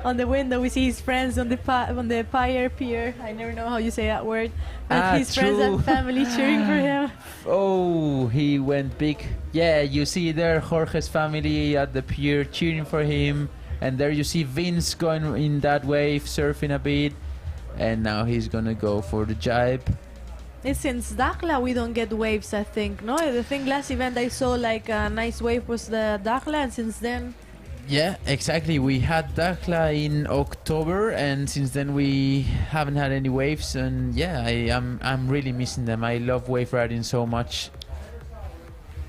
on the window we see his friends on the pier. I never know how you say that word, but his friends true. and family cheering for him. Oh, he went big. Yeah, you see there Jorge's family at the pier cheering for him, and there you see Vince going in that wave, surfing a bit, and now he's gonna go for the jibe. It's since Dakhla we don't get waves, I think. No, I think last event I saw like a nice wave was the Dakhla, and since then. Yeah, exactly. We had Dakhla in October, and since then we haven't had any waves. And yeah, I'm really missing them. I love wave riding so much.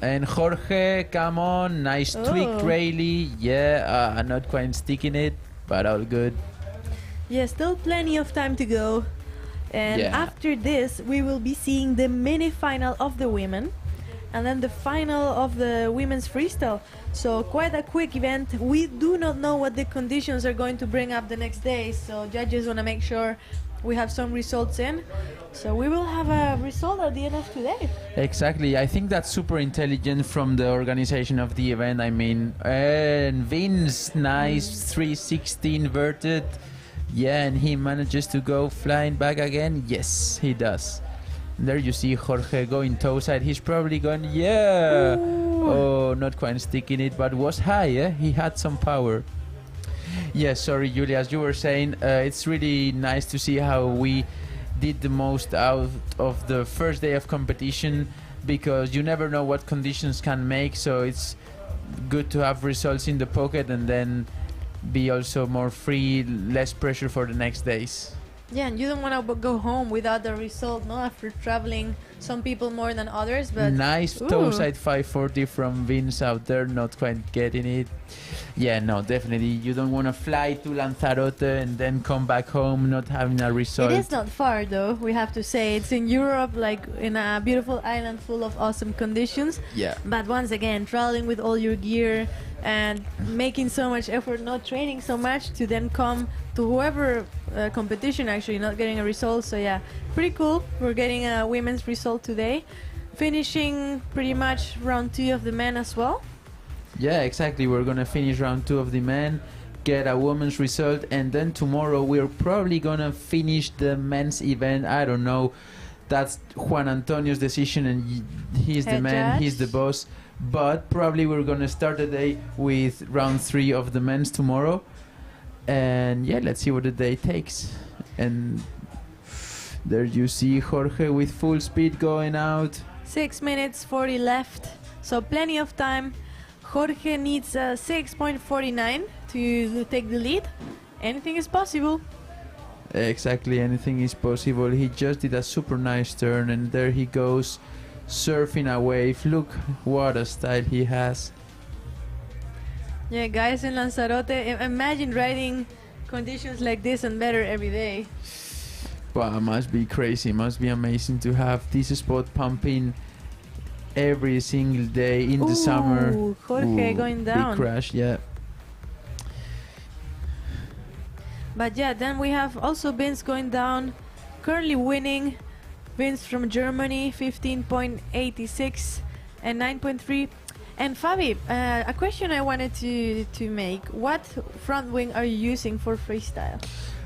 And Jorge, come on, nice tweak, Rayleigh. Yeah, not quite sticking it, but all good. Yeah, still plenty of time to go. And Yeah. after this, we will be seeing the mini final of the women and then the final of the women's freestyle. So quite a quick event. We do not know what the conditions are going to bring up the next day, so judges want to make sure we have some results in. So we will have a result at the end of today. Exactly. I think that's super intelligent from the organization of the event. I mean, and Vince, nice 360 inverted. Yeah, and he manages to go flying back again. Yes, he does. There you see Jorge going toe side. He's probably going, yeah. Ooh. Oh, not quite sticking it, but was high, eh? He had some power. Yeah, sorry, Julia, as you were saying, it's really nice to see how we did the most out of the first day of competition, because you never know what conditions can make, so it's good to have results in the pocket and then be also more free, less pressure for the next days. Yeah, and you don't want to go home without the result, no? After traveling, some people more than others, but Nice toe side 540 from Vince out there, not quite getting it. Yeah, no, definitely. You don't want to fly to Lanzarote and then come back home not having a result. it is not far though, we have to say. It's in Europe, like in a beautiful island full of awesome conditions. Yeah. But once again, traveling with all your gear and making so much effort, not training so much, to then come to whoever competition actually not getting a result. So yeah, pretty cool. We're getting a women's result today, finishing pretty much round 2 of the men as well. Yeah, exactly. We're gonna finish round 2 of the men, get a women's result, and then tomorrow we're probably gonna finish the men's event. I don't know. That's Juan Antonio's decision, and he's the Head man, judge. he's the boss. But probably we're gonna start the day with round 3 of the men's tomorrow. And yeah, let's see what the day takes. And there you see Jorge with full speed going out. 6 minutes 40 left, so plenty of time. Jorge needs 6.49 to take the lead. Anything is possible. Exactly, anything is possible. He just did a super nice turn, and there he goes, surfing a wave. Look what a style he has. Yeah, guys in Lanzarote, imagine riding conditions like this and better every day. Wow, must be crazy, must be amazing to have this spot pumping every single day in the summer. Jorge going down. Big crash, yeah. But yeah, then we have also Vince going down, currently winning. Vince from Germany, 15.86 and 9.3. And Fabi, a question I wanted to make. What front wing are you using for freestyle?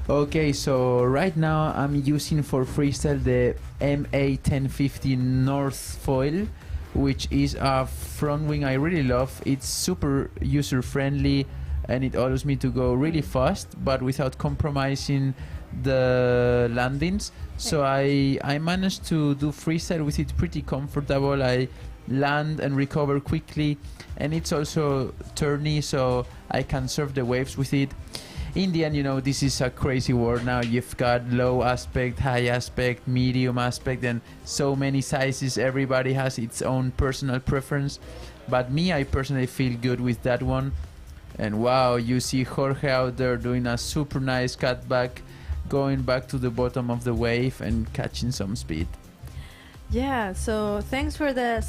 Okay, so right now I'm using for freestyle the MA1050 North Foil, which is a front wing I really love. It's super user friendly and it allows me to go really fast but without compromising the landings. So I managed to do freestyle with it pretty comfortable. I land and recover quickly, and it's also turny, so I can surf the waves with it. In the end, you know, this is a crazy world now. You've got low aspect, high aspect, medium aspect, and so many sizes. Everybody has its own personal preference. But me, I personally feel good with that one. And wow, you see Jorge out there doing a super nice cutback, going back to the bottom of the wave and catching some speed. Yeah, so thanks for the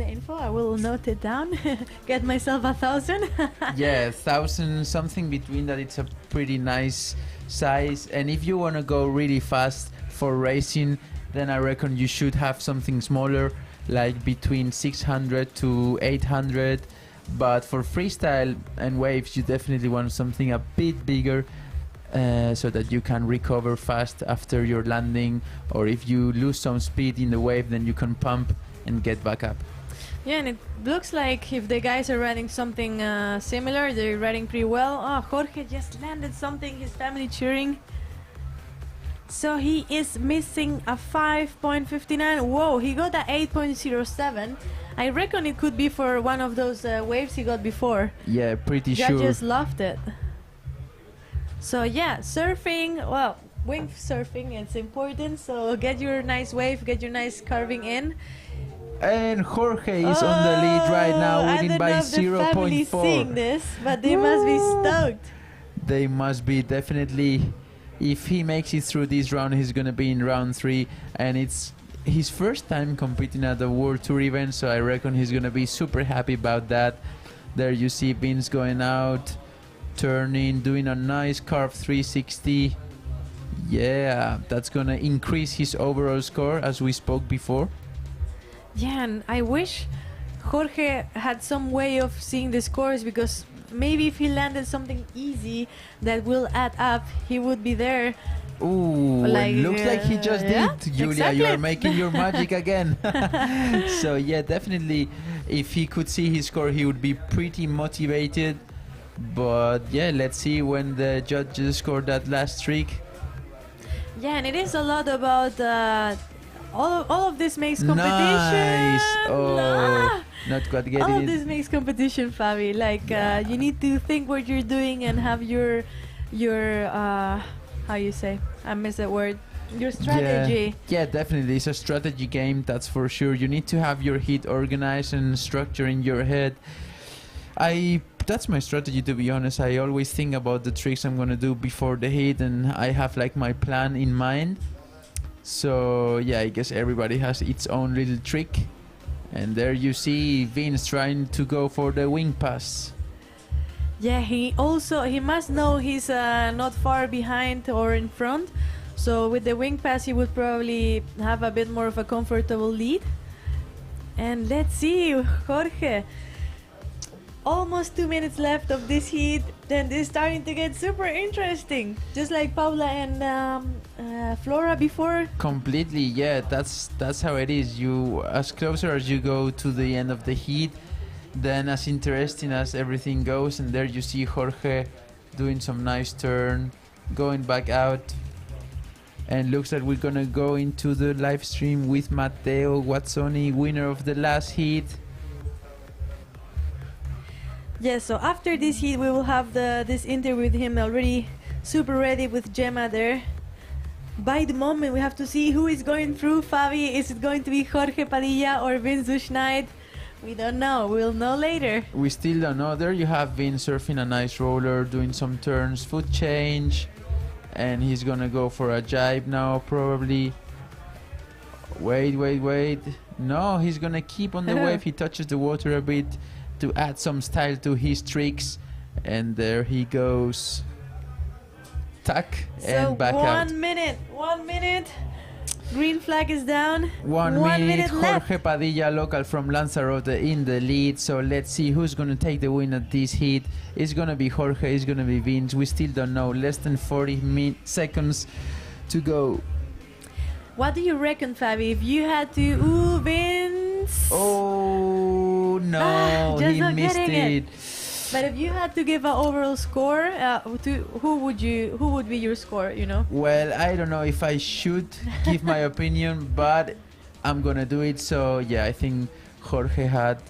info. I will note it down. Get myself 1,000. Yeah, 1,000, something between that. It's a pretty nice size. And if you want to go really fast for racing, then I reckon you should have something smaller, like between 600 to 800. But for freestyle and waves, you definitely want something a bit bigger, so that you can recover fast after your landing, or if you lose some speed in the wave, then you can pump and get back up. Yeah, and it looks like if the guys are riding something similar, they're riding pretty well. Oh, Jorge just landed something, his family cheering. So he is missing a 5.59. Whoa, he got a 8.07. I reckon it could be for one of those waves he got before. Yeah, pretty sure. Judges loved it. So yeah, surfing, well, wing surfing, it's important. So get your nice wave, get your nice carving in. And Jorge is on the lead right now, winning by 0.4. I don't know if the family seeing this, but they must be stoked. They must be, definitely. If he makes it through this round, he's gonna be in round 3, and it's his first time competing at the World Tour event, so I reckon he's gonna be super happy about that. There you see Vince going out, turning, doing a nice carve 360. Yeah, that's gonna increase his overall score, as we spoke before. Yeah, and I wish Jorge had some way of seeing the scores, because maybe if he landed something easy that will add up, he would be there. Ooh, like, looks like he just yeah, did. Julia, exactly. you are making your magic again. So yeah, definitely, if he could see his score, he would be pretty motivated. But yeah, let's see when the judges score that last streak. Yeah, and it is a lot about all of this makes competition. Nice. Oh, not quite getting all of it. this makes competition, Fabi. Like you need to think what you're doing and have your how you say? I missed that word. Your strategy. Yeah, definitely. It's a strategy game, that's for sure. You need to have your hit organized and structure in your head. That's my strategy, to be honest. I always think about the tricks I'm gonna do before the hit, and I have like my plan in mind. So yeah, I guess everybody has its own little trick. And there you see Vince trying to go for the wing pass. Yeah, he must know he's not far behind or in front. So with the wing pass, he would probably have a bit more of a comfortable lead. And let's see, Jorge. Almost 2 minutes left of this heat. Then this is starting to get super interesting. Just like Paula and Flora before. Completely, yeah. That's how it is. You, as closer as you go to the end of the heat, then as interesting as everything goes. And there you see Jorge doing some nice turn, going back out. And looks like we're gonna go into the live stream with Matteo Guazzoni, winner of the last heat. Yes, so after this heat, we will have this interview with him already super ready with Gemma there. By the moment, we have to see who is going through. Fabi, is it going to be Jorge Padilla or Vince Duschneid? We don't know. We'll know later. We still don't know. There you have Vince surfing a nice roller, doing some turns, foot change. And he's gonna go for a jibe now, probably. Wait. No, he's gonna keep on the wave. He touches the water a bit to add some style to his tricks, and there he goes. Tack, and back out. 1 minute. Green flag is down. 1 1 minute, minute left. Jorge Padilla, local from Lanzarote, in the lead. So let's see who's going to take the win at this heat. It's going to be Jorge, it's going to be Vince. We still don't know. Less than 40 seconds to go. What do you reckon, Fabi? If you had to... Ooh, Vince! Oh, no, just he not missed getting it. But if you had to give an overall score, who would be your score, you know? Well, I don't know if I should give my opinion, but I'm gonna do it. So yeah, I think Jorge had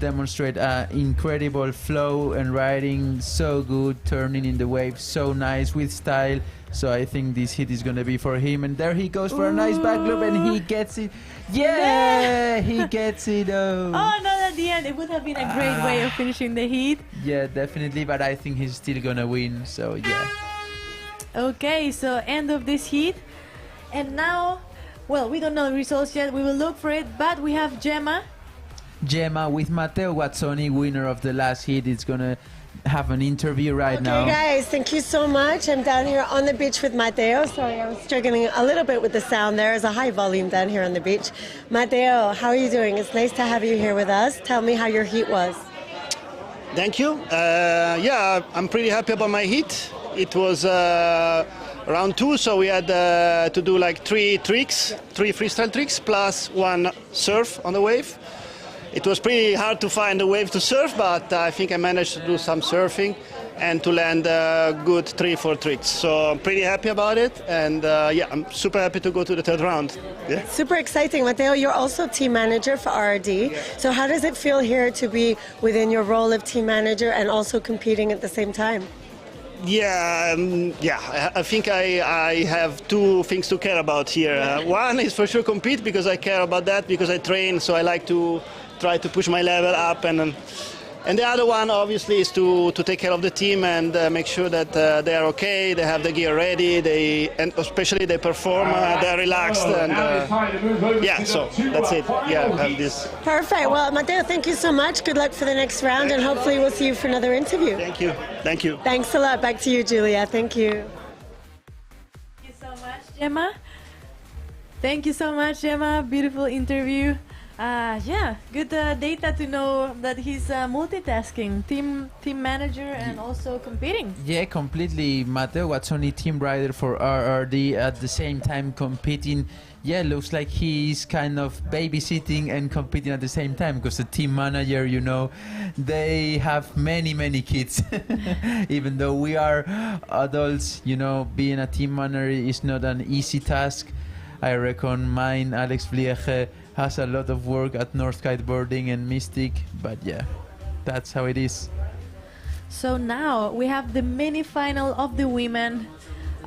demonstrated incredible flow and riding, so good, turning in the wave, so nice with style. So I think this hit is gonna be for him. And there he goes for a nice back loop, and he gets it. Yeah, he gets it. Oh, not at the end. It would have been a great way of finishing the heat. Yeah, definitely. But I think he's still gonna win. So yeah. Okay, so end of this heat. And now, well, we don't know the results yet. We will look for it. But we have Gemma. Gemma with Matteo Guazzoni, winner of the last heat, is gonna have an interview right now. Okay, guys, thank you so much. I'm down here on the beach with Matteo. Sorry, I was struggling a little bit with the sound. There is a high volume down here on the beach. Matteo, how are you doing? It's nice to have you here with us. Tell me how your heat was. Thank you. Yeah, I'm pretty happy about my heat. It was round 2, so we had to do like 3 freestyle tricks, plus 1 surf on the wave. It was pretty hard to find a wave to surf, but I think I managed to do some surfing and to land good 3-4 tricks. So I'm pretty happy about it, and yeah, I'm super happy to go to the 3rd round. Yeah. Super exciting. Matteo, you're also team manager for RRD. So how does it feel here to be within your role of team manager and also competing at the same time? Yeah, I think I have 2 things to care about here. One is for sure compete, because I care about that, because I train, so I like to try to push my level up, and the other one obviously is to take care of the team and make sure that they are okay, they have the gear ready, and especially they perform, they're relaxed, and yeah, so that's it. Yeah, I have this. Perfect. Well, Matteo, thank you so much. Good luck for the next round, and hopefully we'll see you for another interview. Thank you. Thank you. Thanks a lot. Back to you, Julia. Thank you. Thank you so much, Gemma. Thank you so much, Gemma. Beautiful interview. Yeah, good data to know that he's multitasking, team manager and also competing. Yeah, completely. Matteo Guazzoni, team rider for RRD, at the same time competing. Yeah, looks like he's kind of babysitting and competing at the same time, because the team manager, you know, they have many kids. Even though we are adults, you know, being a team manager is not an easy task. I reckon mine, Alex Vliege, has a lot of work at North Kiteboarding and Mystic, but yeah, that's how it is. So now we have the mini final of the women.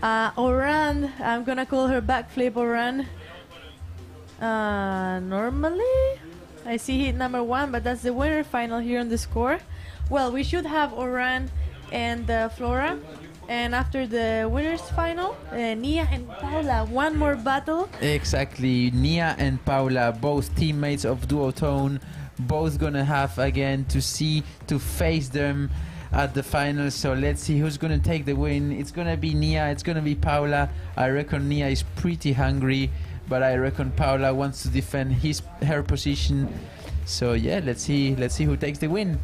Oran, I'm gonna call her backflip Oran. Normally, I see hit number 1, but that's the winner final here on the score. Well, we should have Oran and Flora. And after the winners final, Nia and Paula, one more battle. Exactly, Nia and Paula, both teammates of Duotone, both gonna have again to face them at the finals. So let's see who's gonna take the win. It's gonna be Nia, it's gonna be Paula. I reckon Nia is pretty hungry, but I reckon Paula wants to defend her position. So yeah, let's see who takes the win.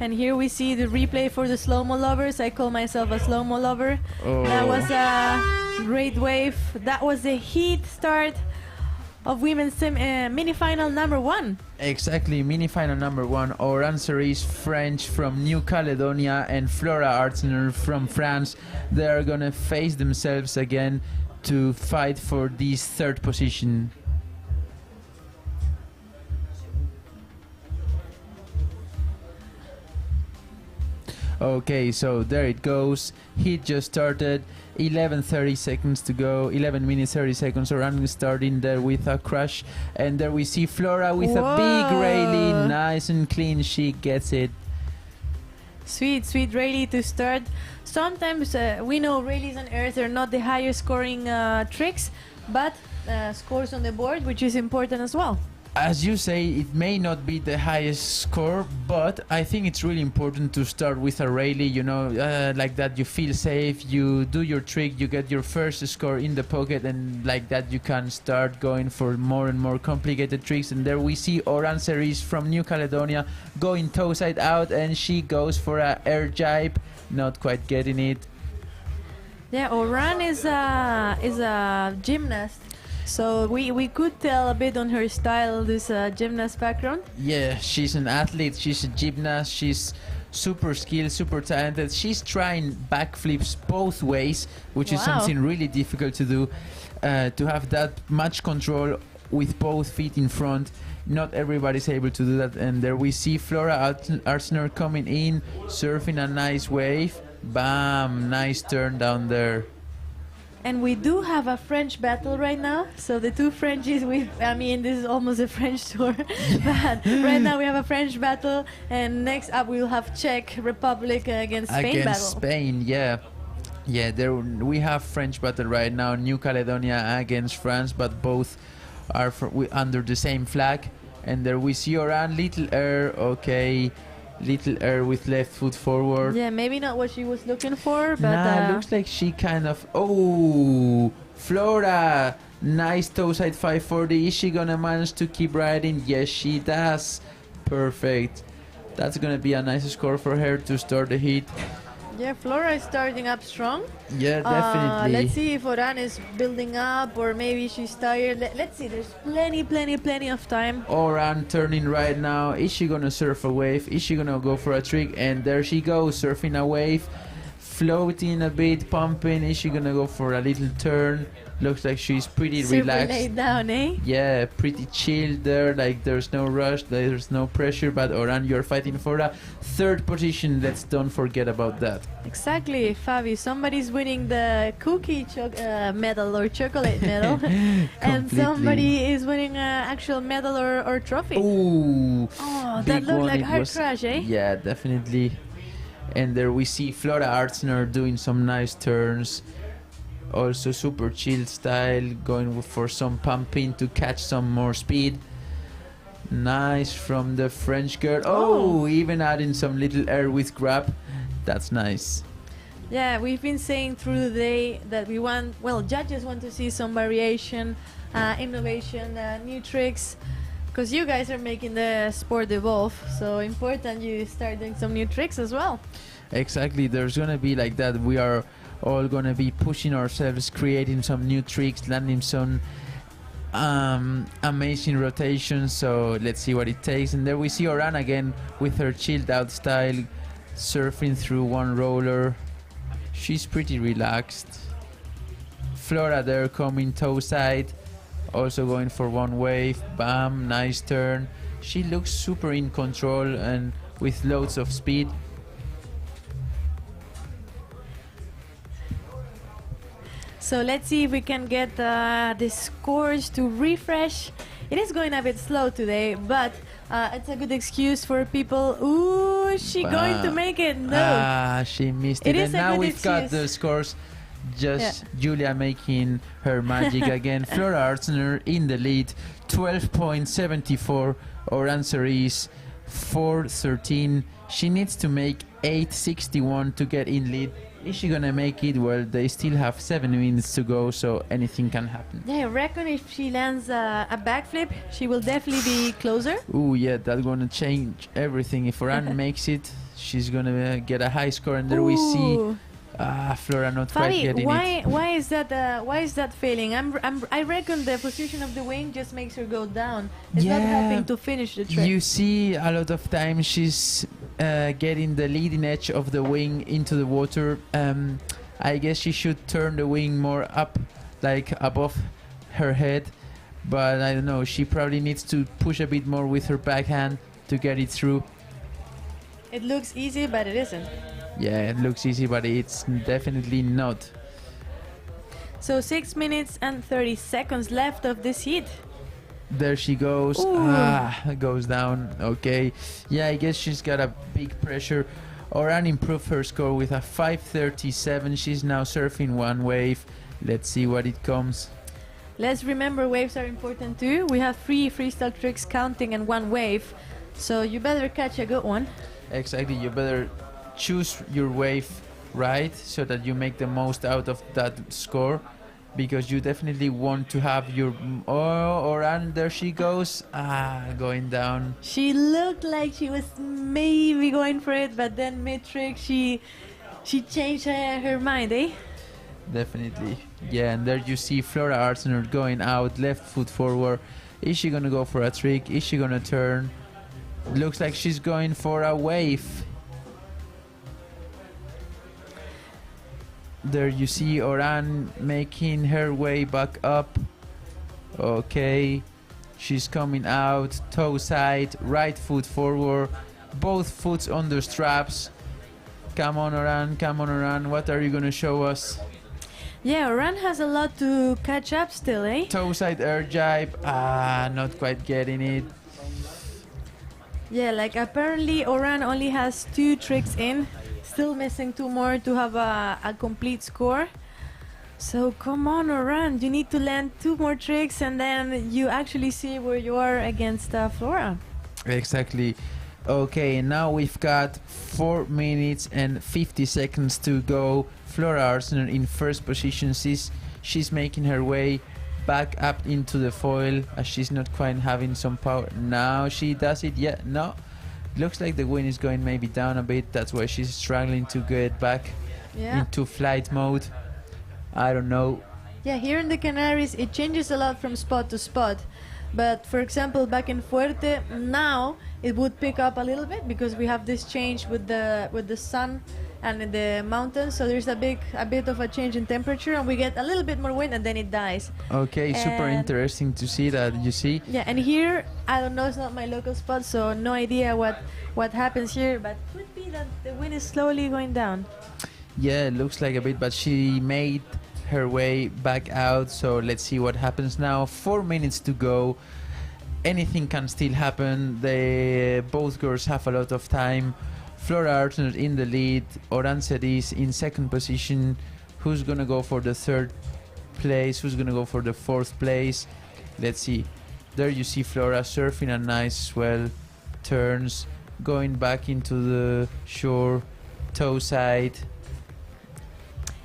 And here we see the replay for the slow-mo lovers. I call myself a slow-mo lover. Oh. That was a great wave. That was the heat start of women's mini-final number 1. Exactly, mini-final number 1. Oran Cerise, French from New Caledonia, and Flora Artner from France. They are gonna face themselves again to fight for this 3rd position. Okay, so there it goes. Heat just started. 11:30 seconds to go. 11 minutes 30 seconds. Oran starting there with a crash, and there we see Flora with a big railie, nice and clean. She gets it. Sweet railie to start. Sometimes we know railies on earth are not the highest scoring tricks, but scores on the board, which is important as well. as you say, it may not be the highest score, but I think it's really important to start with a rally, you know, like that you feel safe, you do your trick, you get your first score in the pocket, and like that you can start going for more and more complicated tricks. And there we see Oran Cerise from New Caledonia going toe side out, and she goes for a air jibe, not quite getting it. Yeah, Oran is a gymnast. So we could tell a bit on her style, this gymnast background. Yeah, she's an athlete, she's a gymnast, she's super skilled, super talented. She's trying backflips both ways, which is something really difficult to do. To have that much control with both feet in front. Not everybody's able to do that. And there we see Flora Arsener coming in, surfing a nice wave. Bam, nice turn down there. And we do have a French battle right now. So the two Frenchies, I mean, this is almost a French tour. But right now we have a French battle. And next up we'll have Czech Republic against Spain battle. Spain, yeah. Yeah, there we have French battle right now. New Caledonia against France, but both are under the same flag. And there we see Oran, little air, okay. Little air with left foot forward. Yeah, maybe not what she was looking for, but nah, looks like she kind of. Oh, Flora, nice toe side 540. Is she gonna manage to keep riding? Yes, she does. Perfect. That's gonna be a nice score for her to start the heat. yeah, Flora is starting up strong. Yeah, definitely. Let's see if Oran is building up, or maybe she's tired. Let's see. There's plenty of time. Oran turning right now. Is she gonna surf a wave? Is she gonna go for a trick? And there she goes, surfing a wave, floating a bit, pumping. Is she gonna go for a little turn? Looks like she's pretty Super relaxed. laid down, eh? Yeah, pretty chilled there. Like there's no rush, there's no pressure. But Oran, you're fighting for a third position. Let's don't forget about that. Exactly, Fabi. Somebody's winning the cookie medal or chocolate medal, and somebody is winning an actual medal or trophy. Ooh, Oh, that looked like hard crash, eh? Yeah, definitely. And there we see Flora Artsner doing some nice turns. Also super chill style, going for some pumping to catch some more speed. Nice from the French girl. Oh, even adding some little air with grab. That's nice. Yeah, we've been saying through the day that we want, well, judges want to see some variation, innovation, new tricks, because you guys are making the sport evolve. So important you start doing some new tricks as well. Exactly, there's gonna be like that. We are all gonna be pushing ourselves, creating some new tricks, landing some amazing rotations. So let's see what it takes. And there we see Oran again with her chilled out style, surfing through one roller. She's pretty relaxed. Flora there coming toe side, also going for one wave. Bam, nice turn. She looks super in control and with loads of speed. So let's see if we can get the scores to refresh. It is going a bit slow today, but it's a good excuse for people. Ooh, is she going to make it? No. She missed it. And now we've got the scores. Just Julia making her magic again. Flora Artsner in the lead, 12.74. Our answer is 4.13. She needs to make 8.61 to get in lead. Is she gonna make it? Well, they still have 7 minutes to go, so anything can happen. Yeah, I reckon if she lands a backflip, she will definitely be closer. Ooh, yeah, that's gonna change everything. If Oran makes it, she's gonna get a high score, and there we see Flora not quite getting it. Why is that failing? I reckon the position of the wing just makes her go down. It's not helping to finish the trick. You see a lot of times she's getting the leading edge of the wing into the water. I guess she should turn the wing more up, like above her head. But I don't know, she probably needs to push a bit more with her backhand to get it through. It looks easy, but it isn't. Yeah, it looks easy, but it's definitely not. So 6 minutes and 30 seconds left of this heat. There she goes. Goes down. Okay. Yeah, I guess she's got a big pressure. Oran improved her score with a 5.37. She's now surfing one wave. Let's see what it comes. Let's remember waves are important too. We have 3 freestyle tricks counting and 1 wave. So you better catch a good one. Exactly, you better choose your wave right so that you make the most out of that score, because you definitely want to have your and there she goes, going down. She looked like she was maybe going for it, but then mid-trick she changed her mind, eh? Definitely, yeah. And there you see Flora Arsenault going out, left foot forward. Is she gonna go for a trick? Is she gonna turn? Looks like she's going for a wave. There you see Oran making her way back up. Okay, she's coming out, toe side, right foot forward, both foots on the straps. Come on Oran, what are you gonna show us? Yeah, Oran has a lot to catch up still, eh? Toe side air jibe, not quite getting it. Yeah, like apparently Oran only has 2 tricks in, still missing 2 more to have a complete score. So come on Oran, you need to land 2 more tricks and then you actually see where you are against Flora. Exactly. Okay, now we've got 4 minutes and 50 seconds to go. Flora Arsenault in first position. She's making her way back up into the foil as she's not quite having some power. Now she does it. Yeah, no. Looks like the wind is going maybe down a bit. That's why she's struggling to get back into flight mode. I don't know. Yeah, here in the Canaries it changes a lot from spot to spot. But for example, back in Fuerte, now it would pick up a little bit because we have this change with the sun and in the mountains. So there's a bit of a change in temperature, and we get a little bit more wind, and then it dies. Okay, super interesting to see that. You see? Yeah, and here I don't know. It's not my local spot, so no idea what happens here. But could be that the wind is slowly going down. Yeah, it looks like a bit, but she made her way back out, so let's see what happens now. 4 minutes to go. Anything can still happen. Both girls have a lot of time. Flora Arsenault in the lead, Oran Cerise in second position. Who's gonna go for the 3rd place? Who's gonna go for the 4th place? Let's see. There you see Flora surfing a nice swell, turns, going back into the shore, toe side.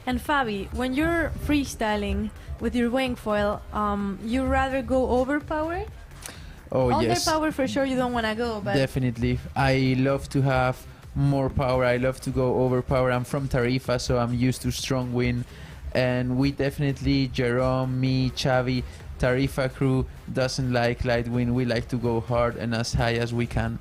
And Fabi, when you're freestyling with your Wingfoil, you rather go overpowered? Oh yes. Underpower for sure you don't want to go, but definitely. I love to have more power. I love to go overpower. I'm from Tarifa, so I'm used to strong wind. And we definitely, Jerome, me, Xavi, Tarifa crew doesn't like light wind. We like to go hard and as high as we can.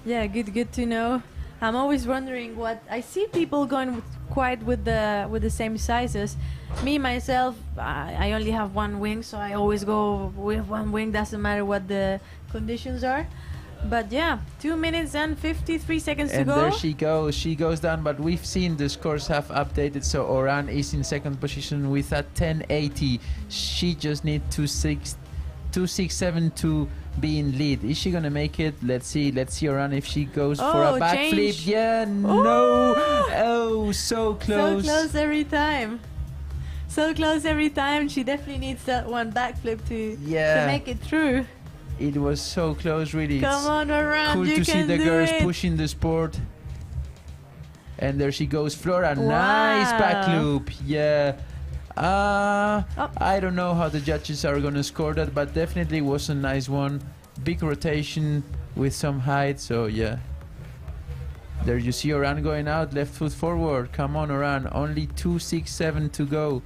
Yeah, good to know. I'm always wondering what I see people going quite with the same sizes. Me myself, I only have 1 wing, so I always go with 1 wing. Doesn't matter what the conditions are. But yeah, 2 minutes and 53 seconds to go. And there she goes. She goes down, but we've seen the scores have updated. So Oran is in second position with a 1080. She just needs 267 to be in lead. Is she gonna make it? Let's see Oran if she goes for a backflip. Yeah, no. Oh, so close. So close every time. So close every time. She definitely needs that one backflip to make it through. It was so close, really. Come on, Oran, cool to see the girls pushing the sport. And there she goes, Flora. Wow. Nice back loop. Yeah. I don't know how the judges are gonna score that, but definitely was a nice one. Big rotation with some height, so yeah. There you see Oran going out, left foot forward. Come on, Oran. Only 267 to go.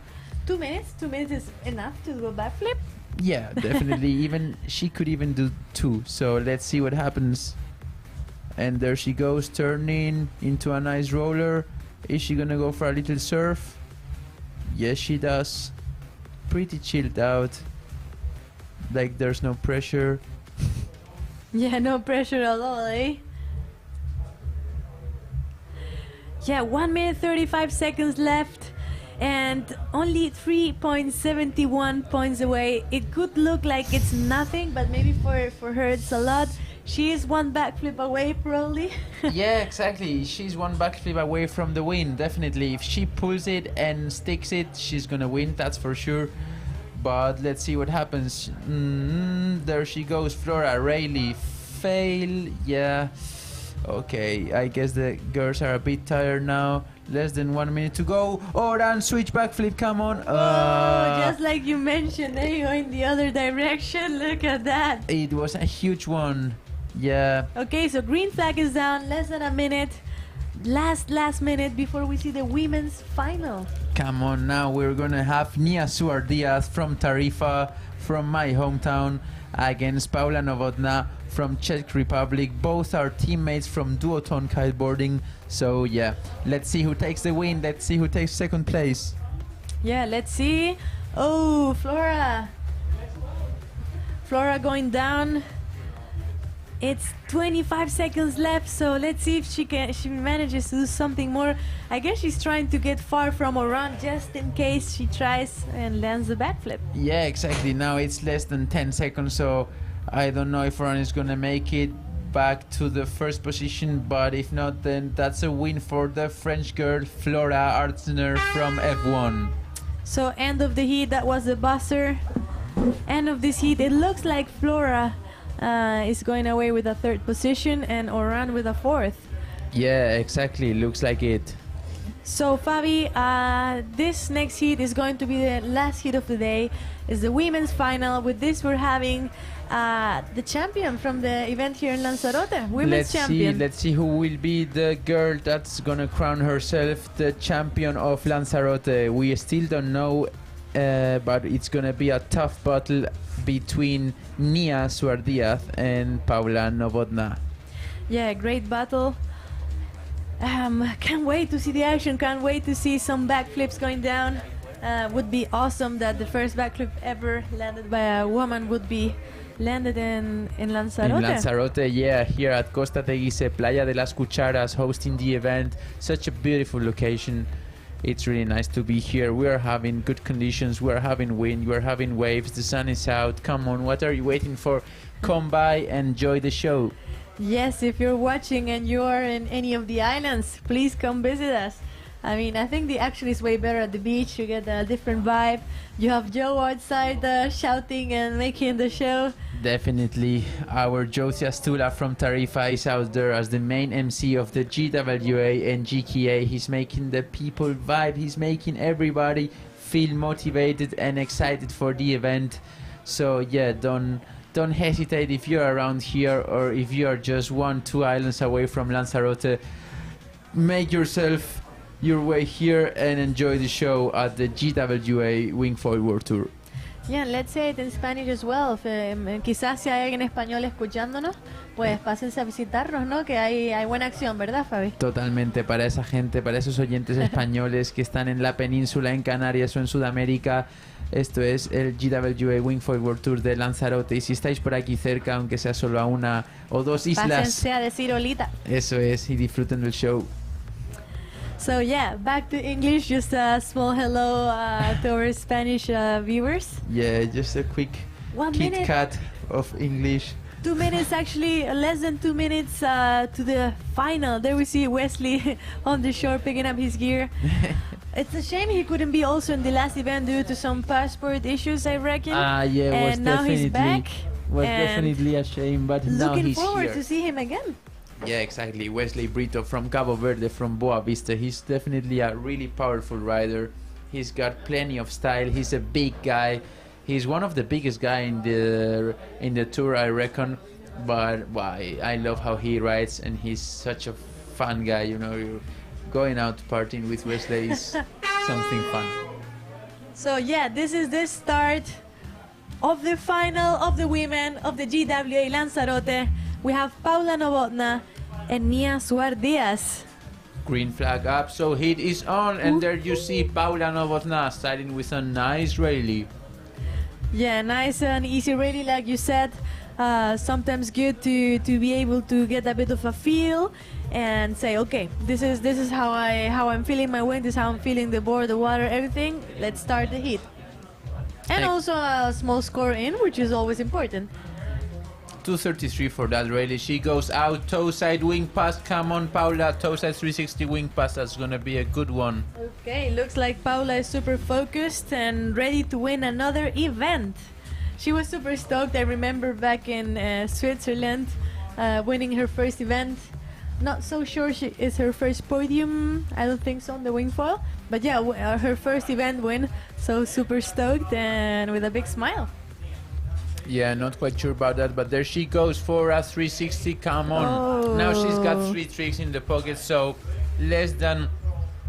2 minutes? 2 minutes is enough to go backflip? Yeah, definitely. Even she could even do 2. So let's see what happens. And there she goes, turning into a nice roller. Is she gonna go for a little surf? Yes, she does. Pretty chilled out. Like there's no pressure. Yeah, no pressure at all, eh? Yeah, 1 minute 35 seconds left. And only 3.71 points away. It could look like it's nothing, but maybe for her it's a lot. She is 1 backflip away, probably. Yeah, exactly. She's 1 backflip away from the win, definitely. If she pulls it and sticks it, she's gonna win, that's for sure. but let's see what happens. There she goes, Flora. Rayleigh fail. Yeah. Okay, I guess the girls are a bit tired now. Less than 1 minute to go. Oran, switch backflip, come on. Just like you mentioned, there you go in the other direction. Look at that. It was a huge one. Yeah. Okay, so green flag is down. Less than a minute. Last minute before we see the women's final. Come on, now we're gonna have Nia Suar Diaz from Tarifa, from my hometown, against Paula Novotná from Czech Republic. Both are teammates from duotone kiteboarding. So yeah, let's see who takes the win. Let's see who takes second place. Yeah, let's see. Oh, Flora going down. It's 25 seconds left, so let's see if she manages to do something more. I guess she's trying to get far from Oran just in case she tries and lands a backflip. Yeah, exactly. Now it's less than 10 seconds, so I don't know if Oran is gonna make it back to the first position, but if not, then that's a win for the French girl Flora Artzner from F1. So end of the heat, that was the buzzer. End of this heat, it looks like Flora is going away with a third position and Oran with a fourth. Yeah, exactly. Looks like it. So Fabi, this next heat is going to be the last heat of the day. It's the women's final. With this, we're having the champion from the event here in Lanzarote, women's champion. Let's see who will be the girl that's gonna crown herself the champion of Lanzarote. We still don't know, but it's gonna be a tough battle between Nia Suar Diaz and Paula Novotná. Yeah, great battle. Can't wait to see the action. Can't wait to see some backflips going down. Would be awesome that the first backflip ever landed by a woman would be landed in Lanzarote. In Lanzarote, yeah, here at Costa Teguise, Playa de las Cucharas, hosting the event. Such a beautiful location. It's really nice to be here. We are having good conditions. We are having wind. We are having waves. The sun is out. Come on, what are you waiting for? Come by and enjoy the show. Yes, if you're watching and you're in any of the islands, please come visit us. I mean, I think the action is way better at the beach. You get a different vibe. You have Joe outside shouting and making the show. Definitely. Our Josia Stula from Tarifa is out there as the main MC of the GWA and GKA. He's making the people vibe. He's making everybody feel motivated and excited for the event. So yeah, don't hesitate if you're around here or if you are just 1-2 islands away from Lanzarote. Make yourself your way here and enjoy the show at the GWA Wingfoil World Tour. Yeah, let's say it in Spanish as well. Quizás si hay alguien en español escuchándonos, pues pásense a visitarnos, ¿no? Que hay buena acción, ¿verdad, Fabi? Totalmente, para esa gente, para esos oyentes españoles que están en la península, en Canarias o en Sudamérica. Esto es el GWA Wingfoil World Tour de Lanzarote. Y si estáis por aquí cerca, aunque sea solo a 1 o 2 islas, pásense a decir holita. Eso es, y disfruten del show. So yeah, back to English. Just a small hello to our Spanish viewers. Yeah, just a quick 1 Kit minute. Kat of English. 2 minutes, actually, less than 2 minutes to the final. There we see Wesley on the shore picking up his gear. It's a shame he couldn't be also in the last event due to some passport issues, I reckon. Yeah, and now he's back. Was definitely a shame, but now looking he's forward here. to see him again. Yeah, exactly. Wesley Brito from Cabo Verde, from Boa Vista. He's definitely a really powerful rider. He's got plenty of style. He's a big guy. He's one of the biggest guy in the tour, I reckon. But I love how he rides, and he's such a fun guy. You know, you're going out partying with Wesley is something fun. So yeah, this is the start of the final of the women of the GWA Lanzarote. We have Paula Novotná and Nia Suar Diaz. Green flag up, so heat is on, and there you see Paula Novotná starting with a nice rally. Yeah, nice and easy rally, like you said. Sometimes good to be able to get a bit of a feel and say, okay, this is how I'm feeling my wind, this is how I'm feeling the board, the water, everything. Let's start the heat. And also a small score in, which is always important. 233 for that rally. She goes out, toe side wing pass. Come on, Paula, toe side 360 wing pass. That's gonna be a good one. Okay, looks like Paula is super focused and ready to win another event. She was super stoked. I remember back in Switzerland, winning her first event. Not so sure she is her first podium. I don't think so on the Wingfoil. But yeah, her first event win. So super stoked and with a big smile. Yeah, not quite sure about that, but there she goes for a 360. Come on. Now she's got 3 tricks in the pocket, so less than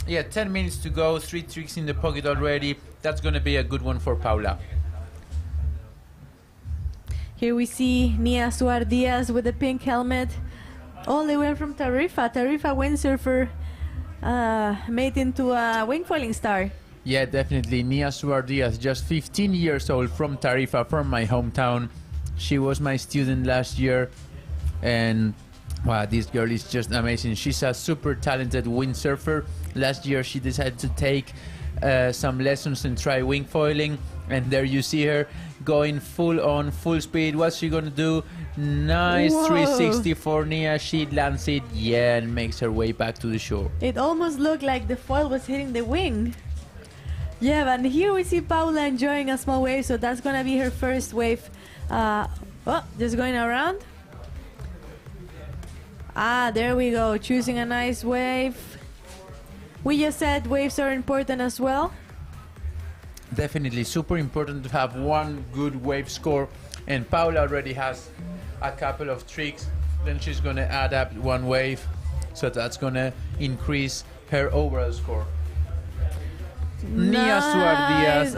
10 minutes to go. 3 tricks in the pocket already. That's gonna be a good one for Paula. Here we see Nia Suar Diaz with the pink helmet. All the way from Tarifa. Tarifa windsurfer made into a wingfoiling star. Yeah, definitely. Nia Suar Diaz, just 15 years old, from Tarifa, from my hometown. She was my student last year, and wow, this girl is just amazing. She's a super talented windsurfer. Last year she decided to take some lessons and try wingfoiling, and there you see her going full on, full speed. What's she gonna do? Nice. Whoa. 360 for Nia. She lands it, and makes her way back to the shore. It almost looked like the foil was hitting the wing. Yeah, but here we see Paula enjoying a small wave, so that's gonna be her first wave. Just going around. There we go, choosing a nice wave. We just said waves are important as well. Definitely, super important to have one good wave score, and Paula already has a couple of tricks. Then she's gonna add up one wave, so that's gonna increase her overall score. Nia Suar Diaz.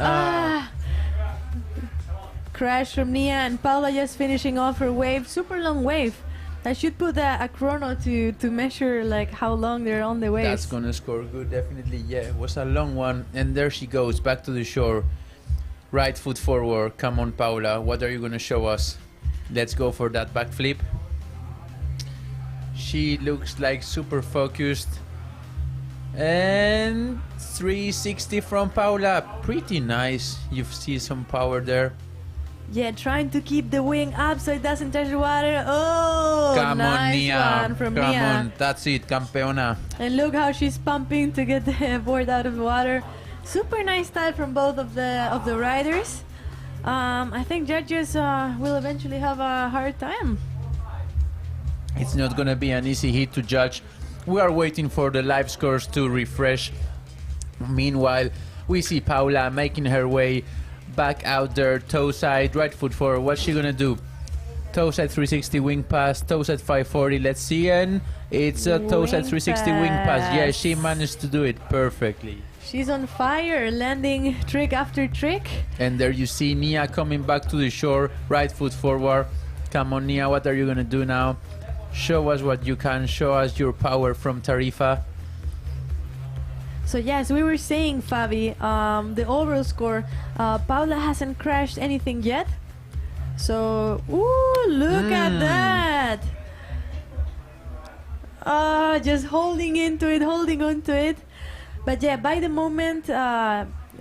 Crash from Nia, and Paula just finishing off her wave. Super long wave. I should put a chrono to measure like how long they're on the waves. That's gonna score good, definitely. Yeah, it was a long one, and there she goes back to the shore. Right foot forward. Come on, Paula. What are you gonna show us? Let's go for that backflip. She looks like super focused. And 360 from Paula. Pretty nice. You see some power there. Yeah, trying to keep the wing up so it doesn't touch the water. Oh, come nice on, Nia. one from Come Nia. on, that's it, campeona. And look how she's pumping to get the board out of the water. Super nice style from both of the riders. I think judges will eventually have a hard time. It's not gonna be an easy hit to judge. We are waiting for the live scores to refresh. Meanwhile, we see Paula making her way back out there, toe side, right foot forward. What's she gonna do? Toe side 360 wing pass, toe side 540. Let's see, and it's a toe side 360 wing pass. Yeah, she managed to do it perfectly. She's on fire, landing trick after trick. And there you see Nia coming back to the shore, right foot forward. Come on, Nia, what are you gonna do now? Show us what you can. Show us your power from Tarifa. So yes, we were saying, Fabi, the overall score, Paula hasn't crashed anything yet. So, ooh, look at that. Just holding into it, holding on to it. But yeah, by the moment,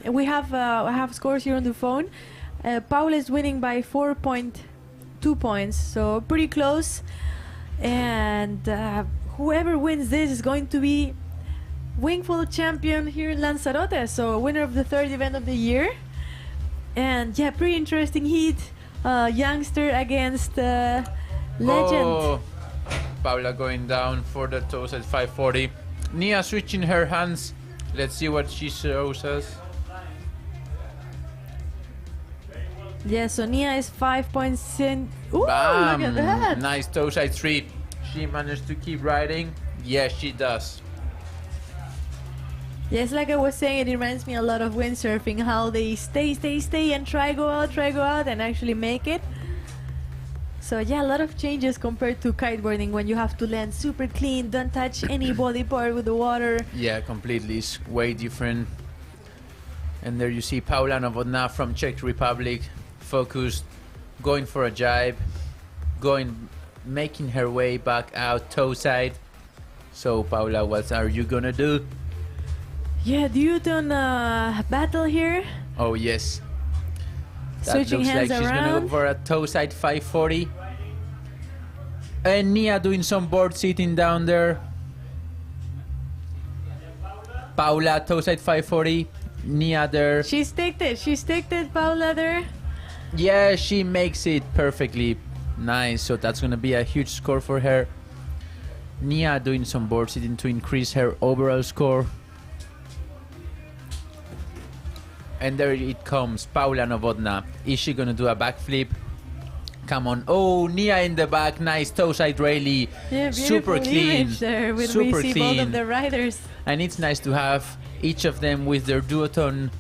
we have scores here on the phone. Paula is winning by 4.2 points, so pretty close. And whoever wins this is going to be Wingfoil champion here in Lanzarote, so winner of the third event of the year. And yeah, pretty interesting heat. Youngster against legend. Oh, Paula going down for the toes at 540. Nia switching her hands. Let's see what she shows us. Yeah, so Nia is 5.7. Ooh, Bam! look at that. Nice toe side 3. She managed to keep riding. Yes, she does. Yes, like I was saying, it reminds me a lot of windsurfing, how they stay, and try go out, and actually make it. So yeah, a lot of changes compared to kiteboarding when you have to land super clean, don't touch any body part with the water. Yeah, completely. It's way different. And there you see Paula Novotná from Czech Republic, focused, going for a jibe, making her way back out toe side. So Paula, what are you gonna do? Yeah, do you turn battle here? Oh yes. That Switching looks hands like she's around. gonna go for a toe side 540. And Nia doing some board sitting down there. Paula, toe side 540. Nia there. She staked it, Paula there. Yeah, she makes it perfectly nice. So that's going to be a huge score for her. Nia doing some board sitting to increase her overall score. And there it comes, Paula Novotná. Is she going to do a backflip? Come on. Oh, Nia in the back. Nice toe side rally. Yeah, super clean. Image there with super we see clean. both of the riders. And it's nice to have each of them with their duotone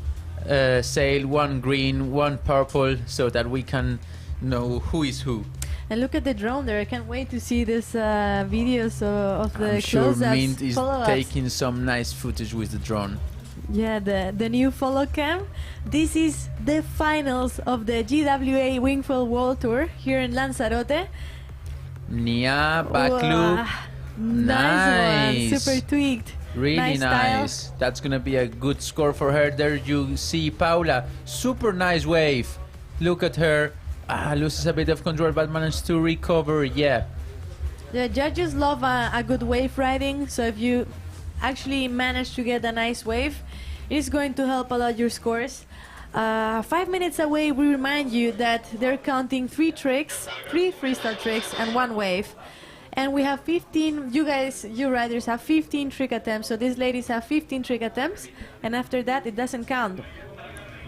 sail, one green, one purple, so that we can know who is who. And look at the drone there. I can't wait to see this videos of the I'm sure close-ups. Mint is follow-ups. taking some nice footage with the drone. Yeah, the new follow cam. This is the finals of the GWA Wingfoil World Tour here in Lanzarote. Nia, back Wow, loop. Nice one. Super tweaked. Really nice. Style. That's gonna be a good score for her. There you see Paula. Super nice wave. Look at her. Loses a bit of control but managed to recover. Yeah. The judges love a good wave riding, so if you actually manage to get a nice wave, it is going to help a lot your scores. 5 minutes away, we remind you that they're counting 3 tricks, 3 freestyle tricks and 1 wave. And we have 15, you riders have 15 trick attempts, so these ladies have 15 trick attempts, and after that it doesn't count.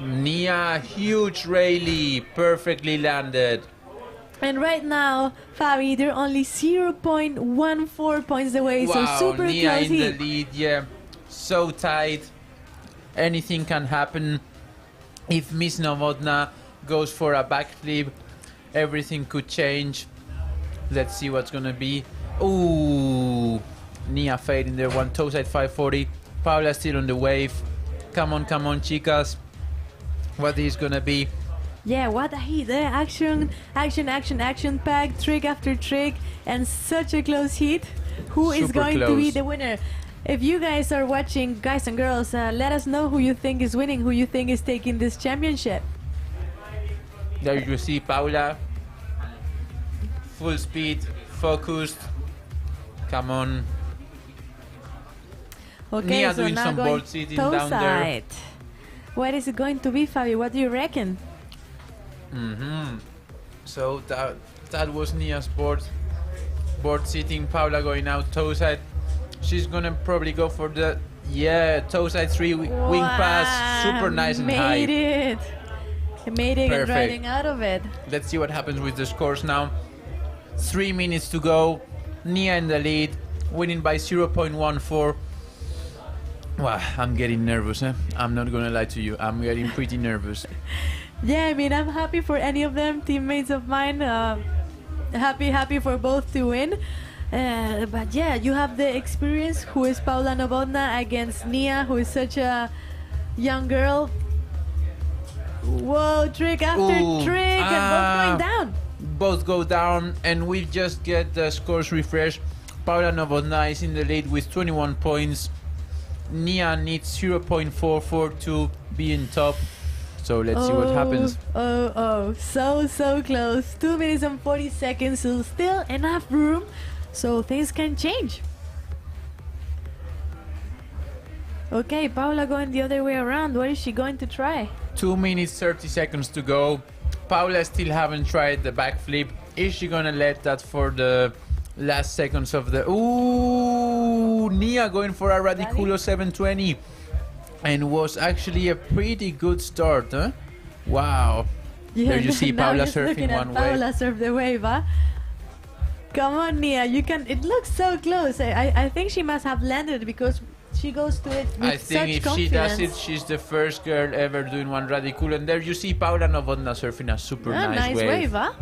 Nia, huge rally, perfectly landed. And right now, Fabi, they're only 0.14 points away, Wow, so super Nia close in heat. the lead, yeah. So tight. Anything can happen. If Miss Novotná goes for a backflip, everything could change. Let's see what's gonna be. Ooh, Nia fading there, one toe side 540. Paula still on the wave. Come on, chicas. What is gonna be? Yeah, what a heat, eh? Action, packed, trick after trick, and such a close heat. Who is Super going to be close. the winner? If you guys are watching, guys and girls, let us know who you think is winning, who you think is taking this championship. There you see Paula. Full speed, focused. Come on. Okay, Nia so doing now some going board sitting toe down there. side. What is it going to be, Fabi? What do you reckon? So that was Nia's board sitting. Paula going out toe side. She's gonna probably go for the toe side 3 wing pass. Super nice and high. Made it. He made it and Perfect. riding out of it. Let's see what happens with the scores now. 3 minutes to go. Nia in the lead, winning by 0.14. Wow, I'm getting nervous. I'm not gonna lie to you. I'm getting pretty nervous. Yeah, I mean, I'm happy for any of them, teammates of mine. Happy for both to win. But yeah, you have the experience. Who is Paula Novotná against Nia, who is such a young girl. Whoa, trick after Ooh, trick, and both going down. Both go down, and we just get the scores refreshed. Paula Novotná is in the lead with 21 points. Nia needs 0.44 to be in top. So let's see what happens. So close. 2 minutes and 40 seconds, so still enough room, so things can change. Okay, Paula going the other way around. What is she going to try? 2 minutes 30 seconds to go. Paula still haven't tried the backflip. Is she gonna let that for the last seconds of the... Ooh, Nia going for a Radiculo 720. And was actually a pretty good start, huh? Wow. Yeah, There you see now Paula just looking surfing at one Paula wave. surf the wave, huh? Come on, Nia, you can. It looks so close. I think she must have landed because she goes to it with I such think if confidence. she does it, she's the first girl ever doing one Radiculo. And there you see Paula Novotná surfing a super nice wave. Huh?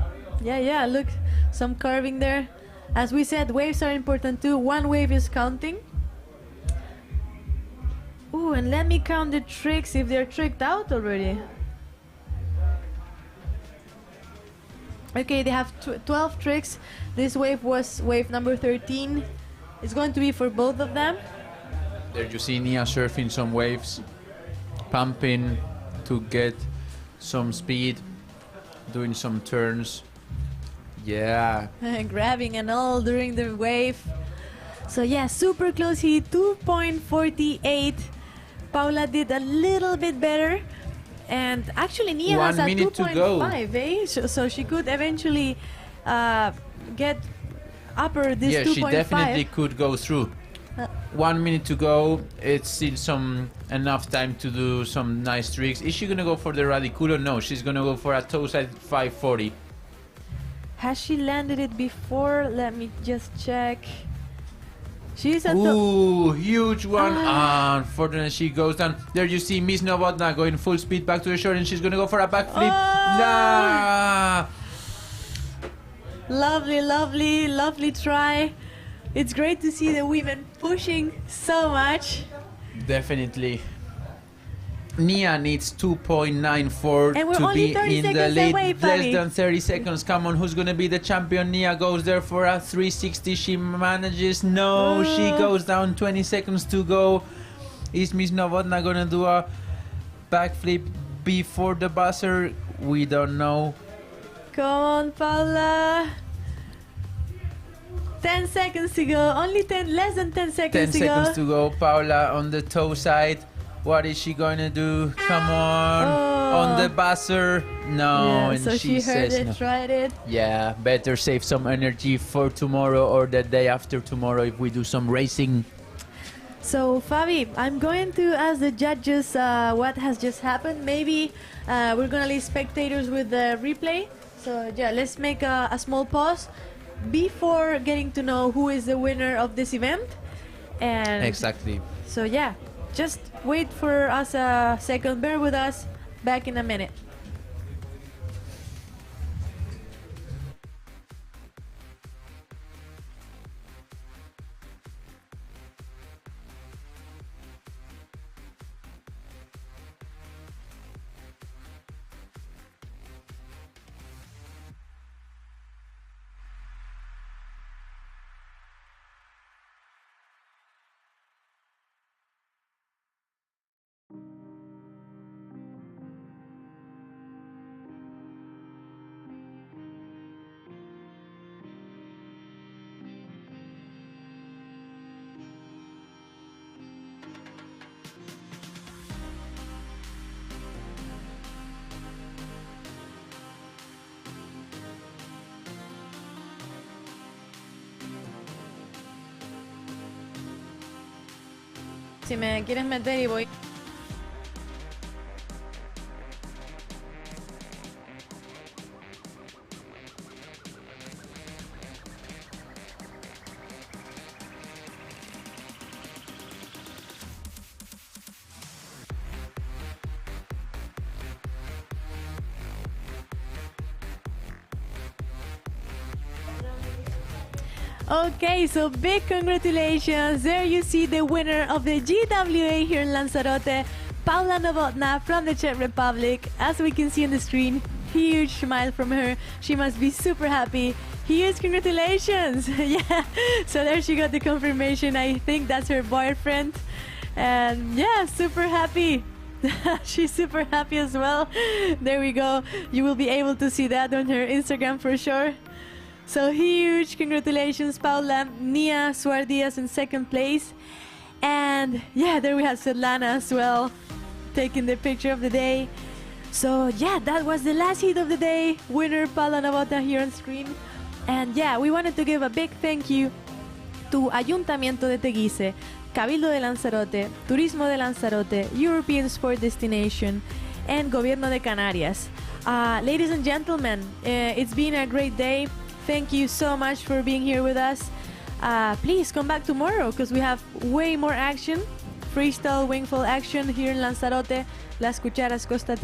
Yeah, look, some curving there. As we said, waves are important too. One wave is counting. Ooh, and let me count the tricks if they're tricked out already. Okay, they have 12 tricks. This wave was wave number 13. It's going to be for both of them. There you see Nia surfing some waves, pumping to get some speed, doing some turns. Yeah. Grabbing and all during the wave. So yeah, super close heat, 2.48. Paula did a little bit better. And actually Nia 1 has a minute to go. 2.5, eh? So she could eventually get upper this 2.5. Yeah, she definitely could go through. 1 minute to go. It's still enough time to do some nice tricks. Is she gonna go for the Radiculo? No, she's gonna go for a toe side 540. Has she landed it before? Let me just check. She's at Ooh, huge one. Unfortunately, she goes down. There you see Miss Novotna going full speed back to the shore, and she's gonna go for a backflip. Nah. Lovely, lovely, lovely try. It's great to see the women pushing so much. Definitely. Nia needs 2.94 And we're to only be 30 in the seconds lead. away, Less Fabi. than 30 seconds. Come on, who's going to be the champion? Nia goes there for a 360. She manages. No, she goes down. 20 seconds to go. Is Miss Novotna going to do a backflip before the buzzer? We don't know. Come on, Paula. 10 seconds to go. Only 10, less than 10 seconds 10 to seconds go. to go. Paula on the toe side. What is she going to do? Come on. On the buzzer. No. Yeah, and so she heard says it, no. tried it. Yeah, better save some energy for tomorrow or the day after tomorrow if we do some racing. So, Fabi, I'm going to ask the judges what has just happened. Maybe we're going to leave spectators with the replay. So, yeah, let's make a small pause before getting to know who is the winner of this event. And Exactly. so, yeah, just wait for us a second. Bear with us. Back in a minute. Si me quieres meter y voy. Okay, so big congratulations. There you see the winner of the GWA here in Lanzarote, Paula Novotna from the Czech Republic. As we can see on the screen, huge smile from her. She must be super happy. Huge congratulations. Yeah, so there she got the confirmation. I think that's her boyfriend. And yeah, super happy. She's super happy as well. There we go. You will be able to see that on her Instagram for sure. So huge congratulations, Paula. Nia Suardias in second place. And yeah, there we have Svetlana as well, taking the picture of the day. So yeah, that was the last heat of the day. Winner Paula Novotna here on screen. And yeah, we wanted to give a big thank you to Ayuntamiento de Teguise, Cabildo de Lanzarote, Turismo de Lanzarote, European Sport Destination, and Gobierno de Canarias. Ladies and gentlemen, it's been a great day. Thank you so much for being here with us. Please come back tomorrow because we have way more action. Freestyle Wingfoil action here in Lanzarote. Las Cucharas Costa.